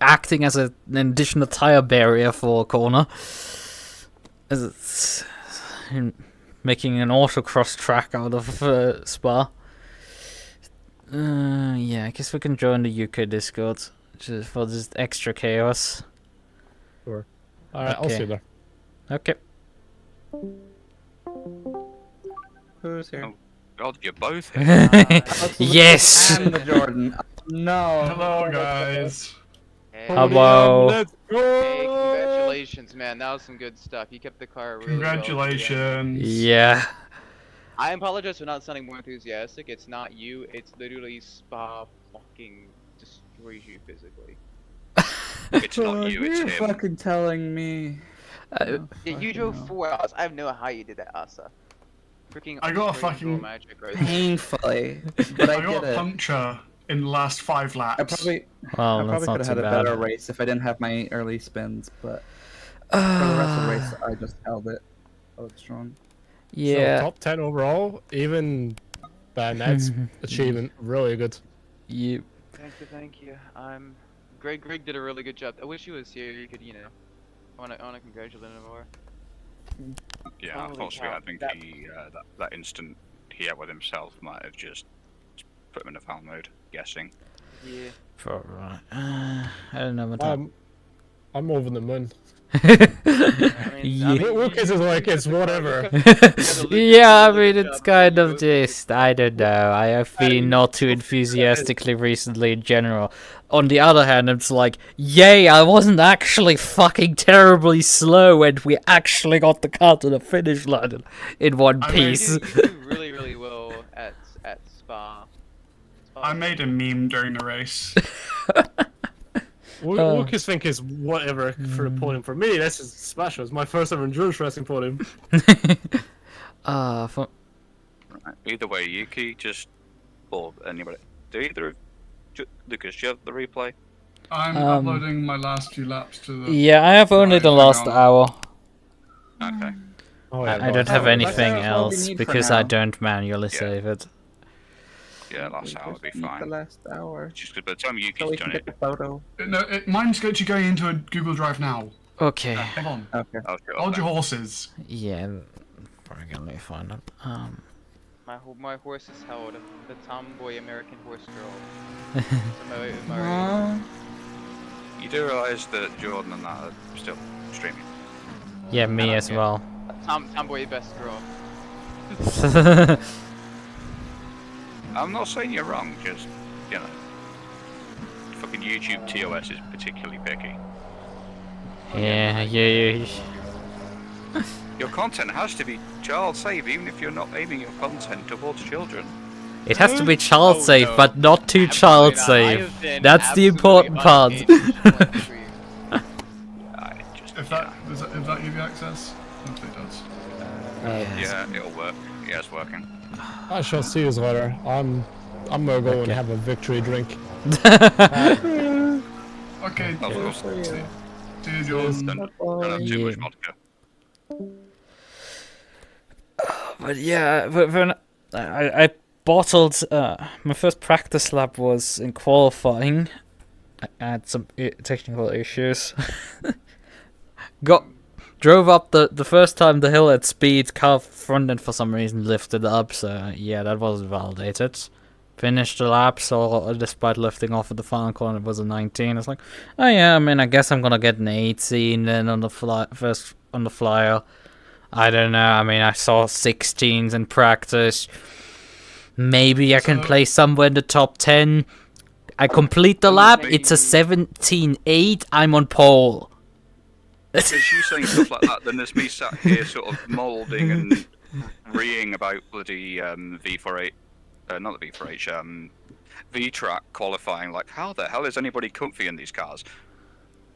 acting as an additional tire barrier for a corner. As it's making an autocross track out of Spa. Yeah, I guess we can join the UK Discord just for this extra chaos. Sure. Alright, I'll see you there. Okay. Who's here? Oh, God, you're both here. Yes! And the Jordan. No. Hello, guys. Hey, Hello. Let's go! hey, congratulations, man. That was some good stuff. You kept the car really well. Congratulations. Yeah. I apologize for not sounding more enthusiastic. It's not you. It's literally Spa fucking destroys you physically. It's not you, it's You're him. fucking telling me. Yeah, you Fucking drove hell. 4 hours. I have no idea how you did that, Asa. Freaking I got a Australian fucking- girl magic right there. Painfully, but I I got did a it. puncture in the last 5 laps. I probably Well, could that's not have too had a bad. better race if I didn't have my early spins, but for the rest of the race, I just held it. Held it strong. Yeah. So, top 10 overall, even Net's achievement, really good. You. Thank you. Greg did a really good job. I wish he was here. You could, I wanna congratulate him more. Yeah, Holy unfortunately, cow, I think that- that instant he had with himself might have just put him in a foul mode, guessing. Yeah. Right. I don't know what that. I'm over the moon. Yeah. Lucas is like, it's whatever. Yeah, I mean, it's kind of just, I don't know. I have been not too enthusiastically recently in general. On the other hand, it's like, yay, I wasn't actually fucking terribly slow and we actually got the car to the finish line in one I mean, piece. You do really, really well at Spa. I made a meme during the race. Lucas think is whatever for the podium. For me, this is special. It's my first ever endurance racing podium. Either way, Yuki just, or anybody, do either of Lucas, do you have the replay? I'm uploading my last few laps to the... Yeah, I have only the last hour. Okay. Oh, yeah, I don't have Oh, anything that's all we else need for because I now. don't manually Yeah. save it. Yeah, last hour would be The fine. last hour. Just 'cause by the time So Yuki's we can done get it, the photo. No, mine's actually going into a Google Drive now. Okay. Hold on. Okay. I'll show Hold up your then. horses. Yeah, probably gonna find it. My horse is held. The tomboy American horse girl. Am I right? You do realise that Jordan and that are still streaming? Yeah, me as care. well. Tomboy best girl. I'm not saying you're wrong, just, you know, fucking YouTube TOS is particularly picky. Yeah. Your content has to be child safe, even if you're not aiming your content towards children. It has to be child Oh, safe, no. but not too child safe. That's the important part. I just, If that give you access, hopefully it does. yeah, it'll work. Yeah, it's working. I shall see you later. I'm gonna go and have a victory drink. Okay. That was cool. See you, Jordan. Don't have too much vodka. But yeah, when I bottled my first practice lap was in qualifying. I had some technical issues. Drove up the first time the hill at speed, car front end for some reason lifted up, so yeah, that was validated. Finished the lap, so despite lifting off at the final corner, it was a 19. It's like, oh yeah, I mean, I guess I'm gonna get an 18 then on the flyer. I don't know, I mean, I saw 16s in practice. Maybe I can play somewhere in the top 10. I complete the lap, it's a 17.8, I'm on pole. Because you saying stuff like that, then there's me sat here sort of moulding and reeing about bloody V4H, not the V4H, V-Tracc qualifying. Like, how the hell is anybody comfy in these cars?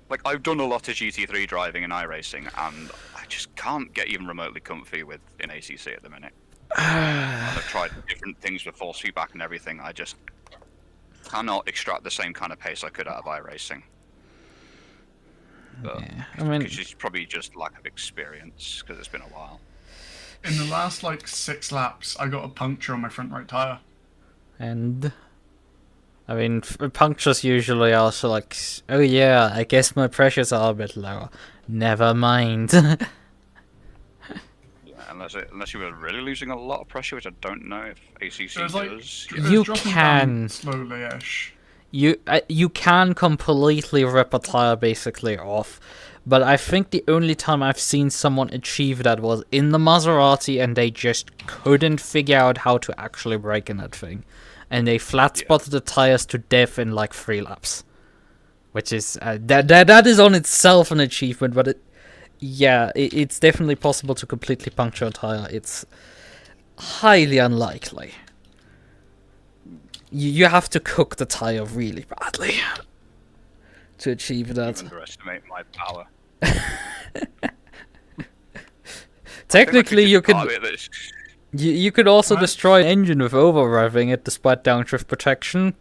Like, I've done a lot of GT3 driving and iRacing, and I just can't get even remotely comfy with in ACC at the minute. I've tried different things with force feedback and everything. I just cannot extract the same kind of pace I could out of iRacing. But Yeah, I mean, it's probably just lack of experience because it's been a while. In the last like 6 laps, I got a puncture on my front right tire. and I mean, punctures usually also like, oh yeah, I guess my pressures are a bit lower. Never mind. Unless you were really losing a lot of pressure, which I don't know if ACC It was like does. it was You dropping can. down slowly-ish. You can completely rip a tire basically off, but I think the only time I've seen someone achieve that was in the Maserati, and they just couldn't figure out how to actually brake in that thing, and they flat spotted the tires to death in like 3 laps, which is that is on itself an achievement. But it's definitely possible to completely puncture a tire. It's highly unlikely. You have to cook the tire really badly to achieve that. You underestimate my power. Technically, you could This. you could also What? destroy an engine with over revving it despite downshift protection.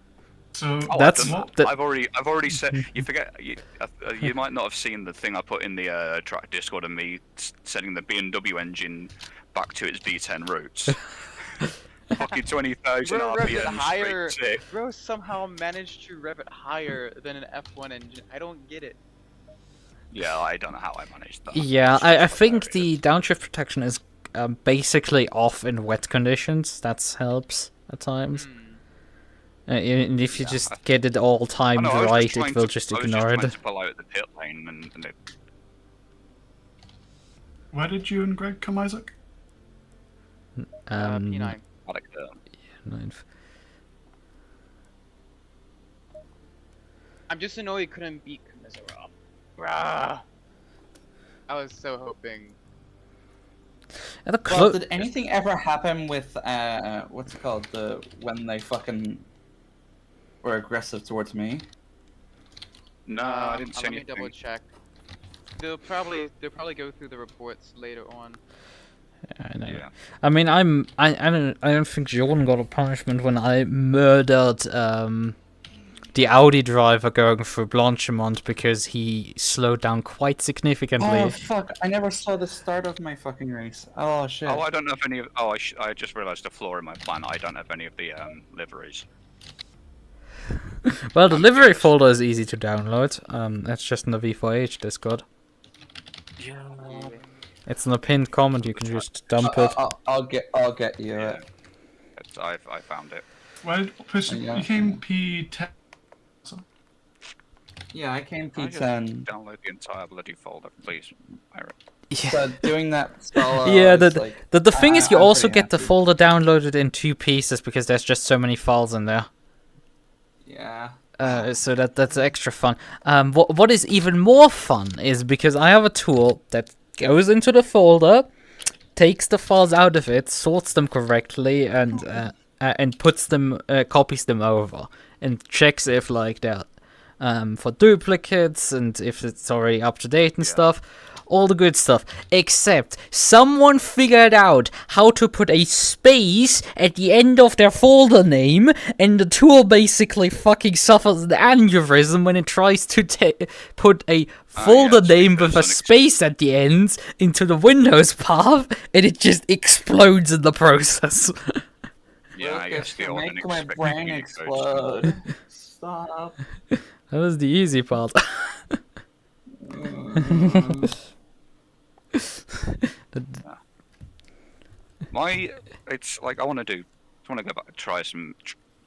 So Oh, That's- I've that- I've already said. You forget. You might not have seen the thing I put in the Tracc Discord of me setting the BMW engine back to its V10 roots. Fucking 20,000 Bro rev it RPM higher. straight tick. Bro somehow managed to rev it higher than an F1 engine. I don't get it. Yeah, I don't know how I managed that. Yeah, It's I just think hilarious. the downshift protection is basically off in wet conditions. That helps at times. And if you just get it all timed I was right, trying it will to- just I was ignore trying it. to pull out the pit lane and it, where did you and Greg come, Isaac? P9. like, Ninth. I'm just annoyed he couldn't beat Commiserate. Bruh. I was so hoping. And the Well, did anything ever happen with what's it called? When they fucking were aggressive towards me? no, I didn't see Let me anything. double check. They'll probably go through the reports later on. I know. Yeah. I mean, I don't think Jordan got a punishment when I murdered the Audi driver going through Blanchimont because he slowed down quite significantly. Oh fuck! I never saw the start of my fucking race. Oh shit! Oh, I don't have any of. Oh, I just realised the flaw in my plan. I don't have any of the liveries. Well, the livery folder is easy to download. It's just in the V4H Discord. It's in a pinned comment. You can just dump it. I'll get you. Yeah. So I found it. Well, Yeah. you came P10. Yeah, I came Can I just P10. download the entire bloody folder, please? Yeah. But doing that solo Yeah, is like... the thing is, you I'm also pretty get the happy. folder downloaded in 2 pieces because there's just so many files in there. Yeah. So that's extra fun. What is even more fun is because I have a tool that goes into the folder, takes the files out of it, sorts them correctly, and puts them, copies them over, and checks if like they're for duplicates and if it's already up to date and stuff. All the good stuff, except someone figured out how to put a space at the end of their folder name, and the tool basically fucking suffers an aneurysm when it tries to put a folder name with a space at the end into the Windows path, and it just explodes in the process. Yeah, I guess the Lucas, old make my unexpected brain Unicode explode. Stop. That was the easy part. It's like I want to go back and try some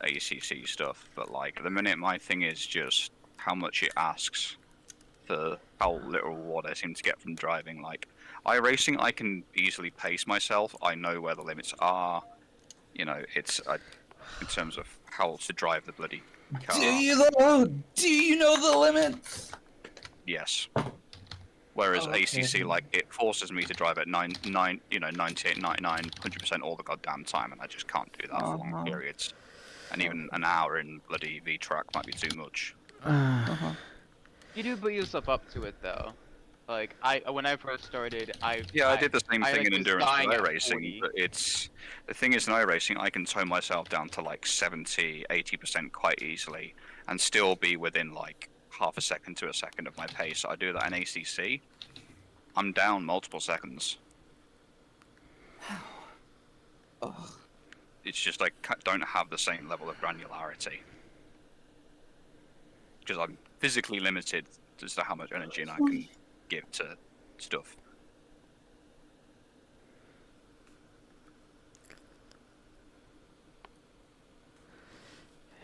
ACC stuff, but like at the minute my thing is just how much it asks for how little reward I seem to get from driving. Like iRacing, I can easily pace myself. I know where the limits are. You know, it's in terms of how to drive the bloody car. Do you know the limits? Yes. Whereas Okay. ACC, like, it forces me to drive at 98, 99, 100% all the goddamn time, and I just can't do that for long periods. And even an hour in bloody V-Tracc might be too much. You do put yourself up to it though. Like when I first started, I did the same thing like, in was endurance dying and at iRacing, 40. but the thing is in iRacing, I can tone myself down to like 70, 80% quite easily, and still be within like half a second to a second of my pace. I do that in ACC. I'm down multiple seconds. It's just like don't have the same level of granularity because I'm physically limited as to how much energy I can give to stuff.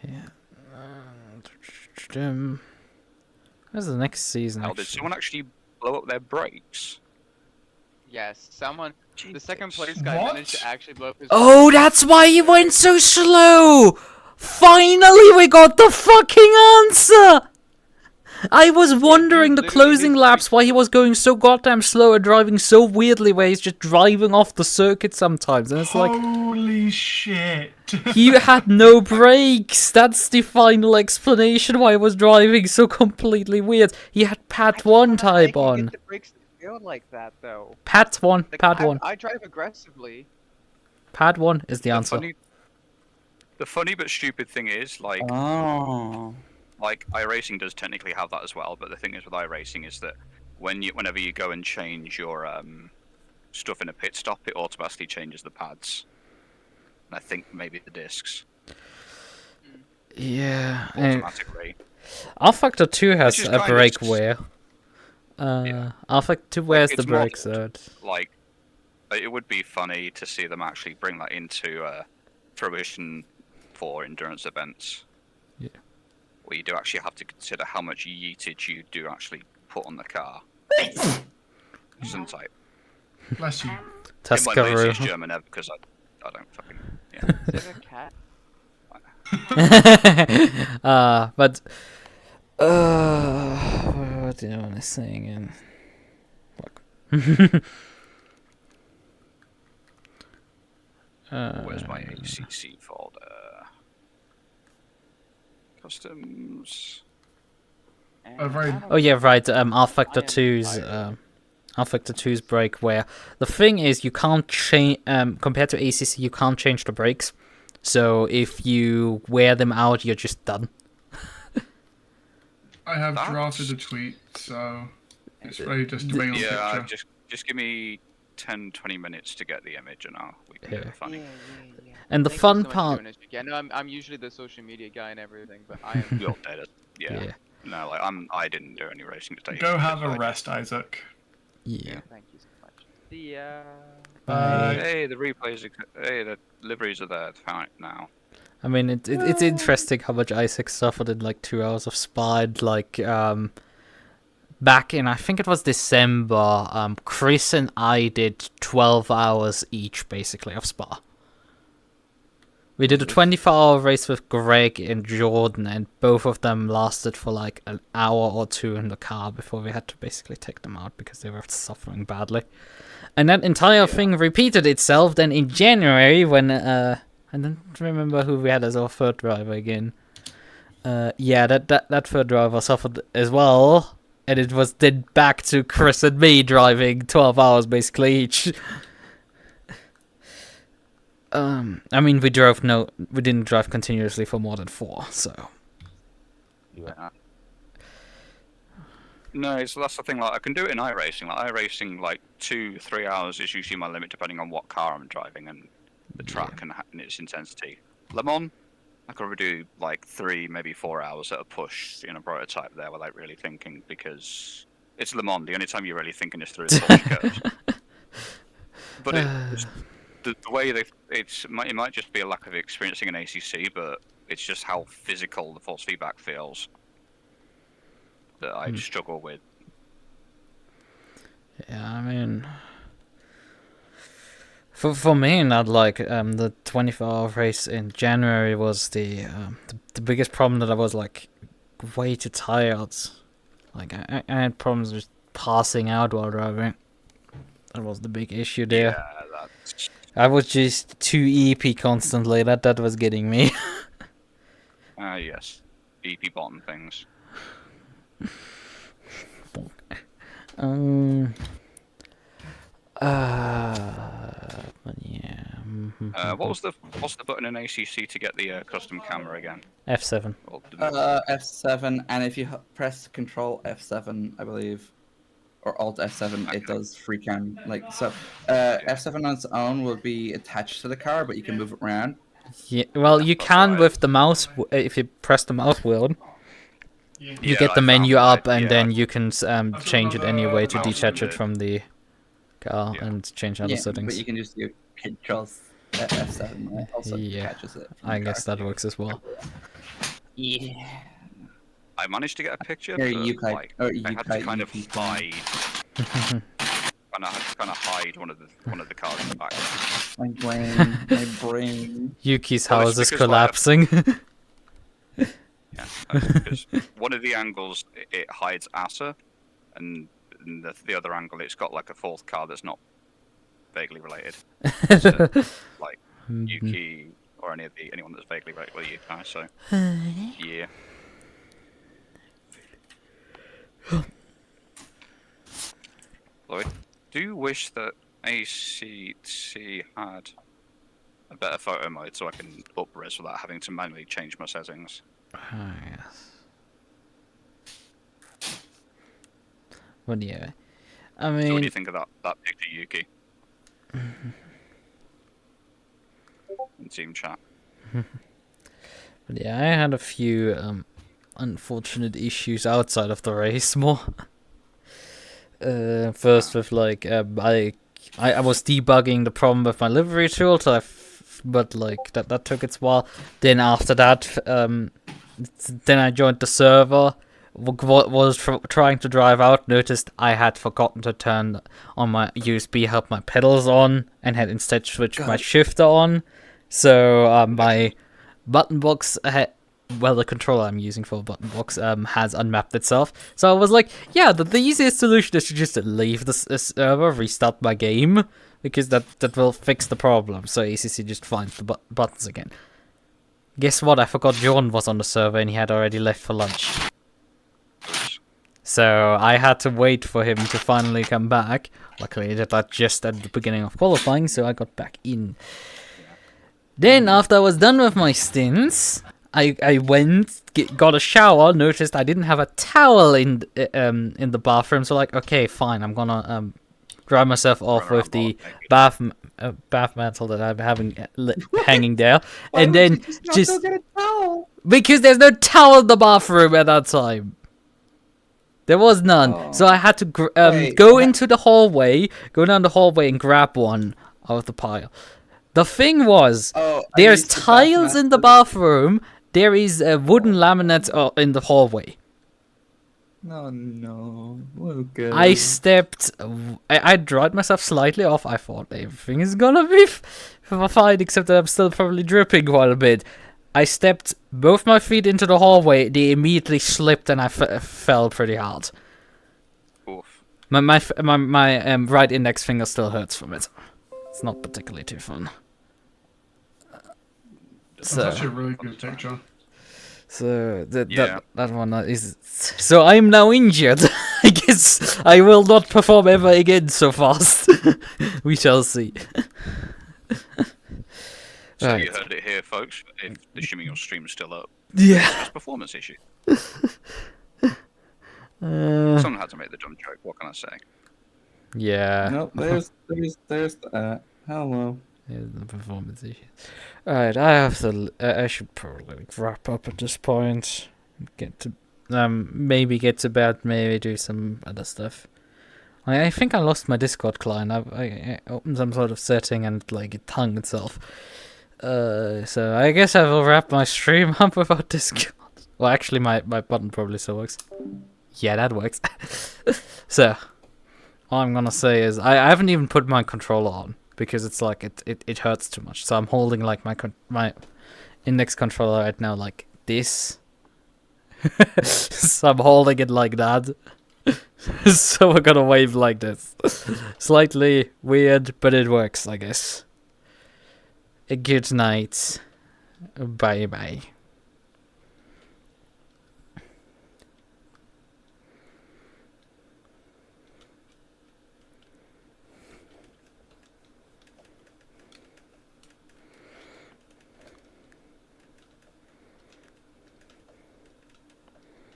Yeah. Where's the next season? How did someone actually blow up their brakes? Yes, someone. The second place guy What? managed to actually blow up his. Oh, that's why he went so slow! Finally, we got the fucking answer! I was wondering the closing laps why he was going so goddamn slow and driving so weirdly where he's just driving off the circuit sometimes, and it's like, Holy shit. he had no brakes! That's the final explanation why he was driving so completely weird. He had Pat 1 type on. Get the brakes to feel like that though. Pat 1, Like, Pat 1. I drive aggressively. Pat 1 is the answer. The funny but stupid thing is, like, Oh. like iRacing does technically have that as well, but the thing is with iRacing is that whenever you go and change your stuff in a pit stop, it automatically changes the pads. And I think maybe the discs Yeah. automatically. R-Factor 2 has Which is a kind of brake s- wear. Yeah. R-Factor 2 wears the it's brakes modeled. out. Like, it would be funny to see them actually bring that into fruition for endurance events. Yeah. Where you do actually have to consider how much yeetage you do actually put on the car. Sometimes Bless you. in my Tuscaroo. laziest German ever because I don't fucking yeah. Is it a cat? But what do you want to say again? Fuck. Where's my ACC folder? Customs. Oh yeah, right. R-Factor 2's R-Factor 2's brake wear. The thing is, you can't change. Compared to ACC, you can't change the brakes. So if you wear them out, you're just done. I have That's- drafted a tweet, so it's ready just to bring on Yeah, picture. just give me 10-20 minutes to get the image and we can get Yeah. it funny. And the Thank you fun so much for part. doing this, Vicky. I know I'm usually the social media guy and everything, but I am. You'll did it. Yeah. Yeah. No, like I didn't do any racing today. Go have so I a just- rest, Isaac. Yeah. Thank you so much. See ya. Hey, the replays. Hey, the liveries are there. Found it now. I mean, it's interesting how much Isaac suffered in like 2 hours of Spa. Like back in, I think it was December. Chris and I did 12 hours each, basically, of Spa. We did a 24-hour race with Greg and Jordan, and both of them lasted for like an hour or two in the car before we had to basically take them out because they were suffering badly. And that entire thing repeated itself then in January when I don't remember who we had as our third driver again. Yeah, that third driver suffered as well, and it was then back to Chris and me driving 12 hours basically each. I mean, we didn't drive continuously for more than 4, so. Yeah. No, that's the thing. Like, I can do it in iRacing. Like iRacing, like 2-3 hours is usually my limit, depending on what car I'm driving and the track and its intensity. Le Mans, I could do like 3, maybe 4 hours at a push in a prototype there without really thinking, because it's Le Mans. The only time you're really thinking is through the Porsche curves. But the way it might just be a lack of experiencing an ACC, but it's just how physical the force feedback feels that I struggle with. Yeah, I mean, for me, not like the 24-hour race in January was the biggest problem, that I was like way too tired. Like I had problems with passing out while driving. That was the big issue there. Yeah, I was just too EP constantly. That was getting me. Yes, EP bottom things. But yeah. What's the button in ACC to get the custom camera again? F7. F7, and if you press Control F7, I believe, or Alt F7, it does free cam. Like so, F7 on its own will be attached to the car, but you can move it around. Yeah, well, you can with the mouse if you press the mouse wheel. You get the menu up, and then you can change it anyway to detach it from the car and change other settings. But you can just do Control F7. Right? Also catches it. I guess that works as well. Yeah. I managed to get a picture, Here, but like, I had to kind of hide. And I had to kind of hide one of the cars in the back. My brain. Yuki's house is collapsing. Yeah, because one of the angles it hides Asa, and the other angle it's got like a fourth car that's not vaguely related. So, like Yuki or anyone that's vaguely related with Yuki. So yeah. Lloyd, do you wish that ACC had a better photo mode so I can up-res without having to manually change my settings? Oh, yes. But yeah, I mean... So what do you think of that picture, Yuki? In Team Chat. But yeah, I had a few unfortunate issues outside of the race more. First with like, I was debugging the problem with my livery tool, but like that took its while. Then after that, then I joined the server, was trying to drive out, noticed I had forgotten to turn on my USB hub my pedals on, and had instead switched my shifter on. So my button box the controller I'm using for button box has unmapped itself. So I was like, yeah, the easiest solution is to just leave the server, restart my game, because that will fix the problem. So ACC just finds the buttons again. Guess what? I forgot Jordan was on the server and he had already left for lunch. So I had to wait for him to finally come back. Luckily I did that just at the beginning of qualifying, so I got back in. Then after I was done with my stints, I went, got a shower, noticed I didn't have a towel in the bathroom, so like, okay, fine, I'm gonna dry myself off with the bath mantle that I'm having hanging there, and then just get a towel? Because there's no towel in the bathroom at that time. There was none. Oh. So I had to Wait, go into the hallway, go down the hallway and grab one out of the pile. The thing was, Oh, I there's used the tiles in the bathroom. There is a wooden laminate in the hallway. No, Lucas. I stepped. I dried myself slightly off. I thought everything is gonna be fine, except that I'm still probably dripping quite a bit. I stepped both my feet into the hallway. They immediately slipped, and I fell pretty hard. Oof. My right index finger still hurts from it. It's not particularly too fun. That's actually a really good picture. So Yeah. that one is. So I'm now injured. I guess I will not perform ever again so fast. We shall see. So Right. you heard it here, folks. If assuming your stream's still up, Yeah. it's a performance issue. Uh, Someone had to make the dumb joke. What can I say? yeah. Nope, there's hello. Yeah, the performance issue. Alright, I have to. I should probably wrap up at this point. Get to maybe get to bed. Maybe do some other stuff. I think I lost my Discord client. I opened some sort of setting and like it hung itself. So I guess I will wrap my stream up without Discord. Well, actually, my button probably still works. Yeah, that works. So all I'm gonna say is I haven't even put my controller on. Because it's like it hurts too much, so I'm holding like my index controller right now like this. So I'm holding it like that. So we're gonna wave like this. Slightly weird, but it works, I guess. A good night. Bye bye.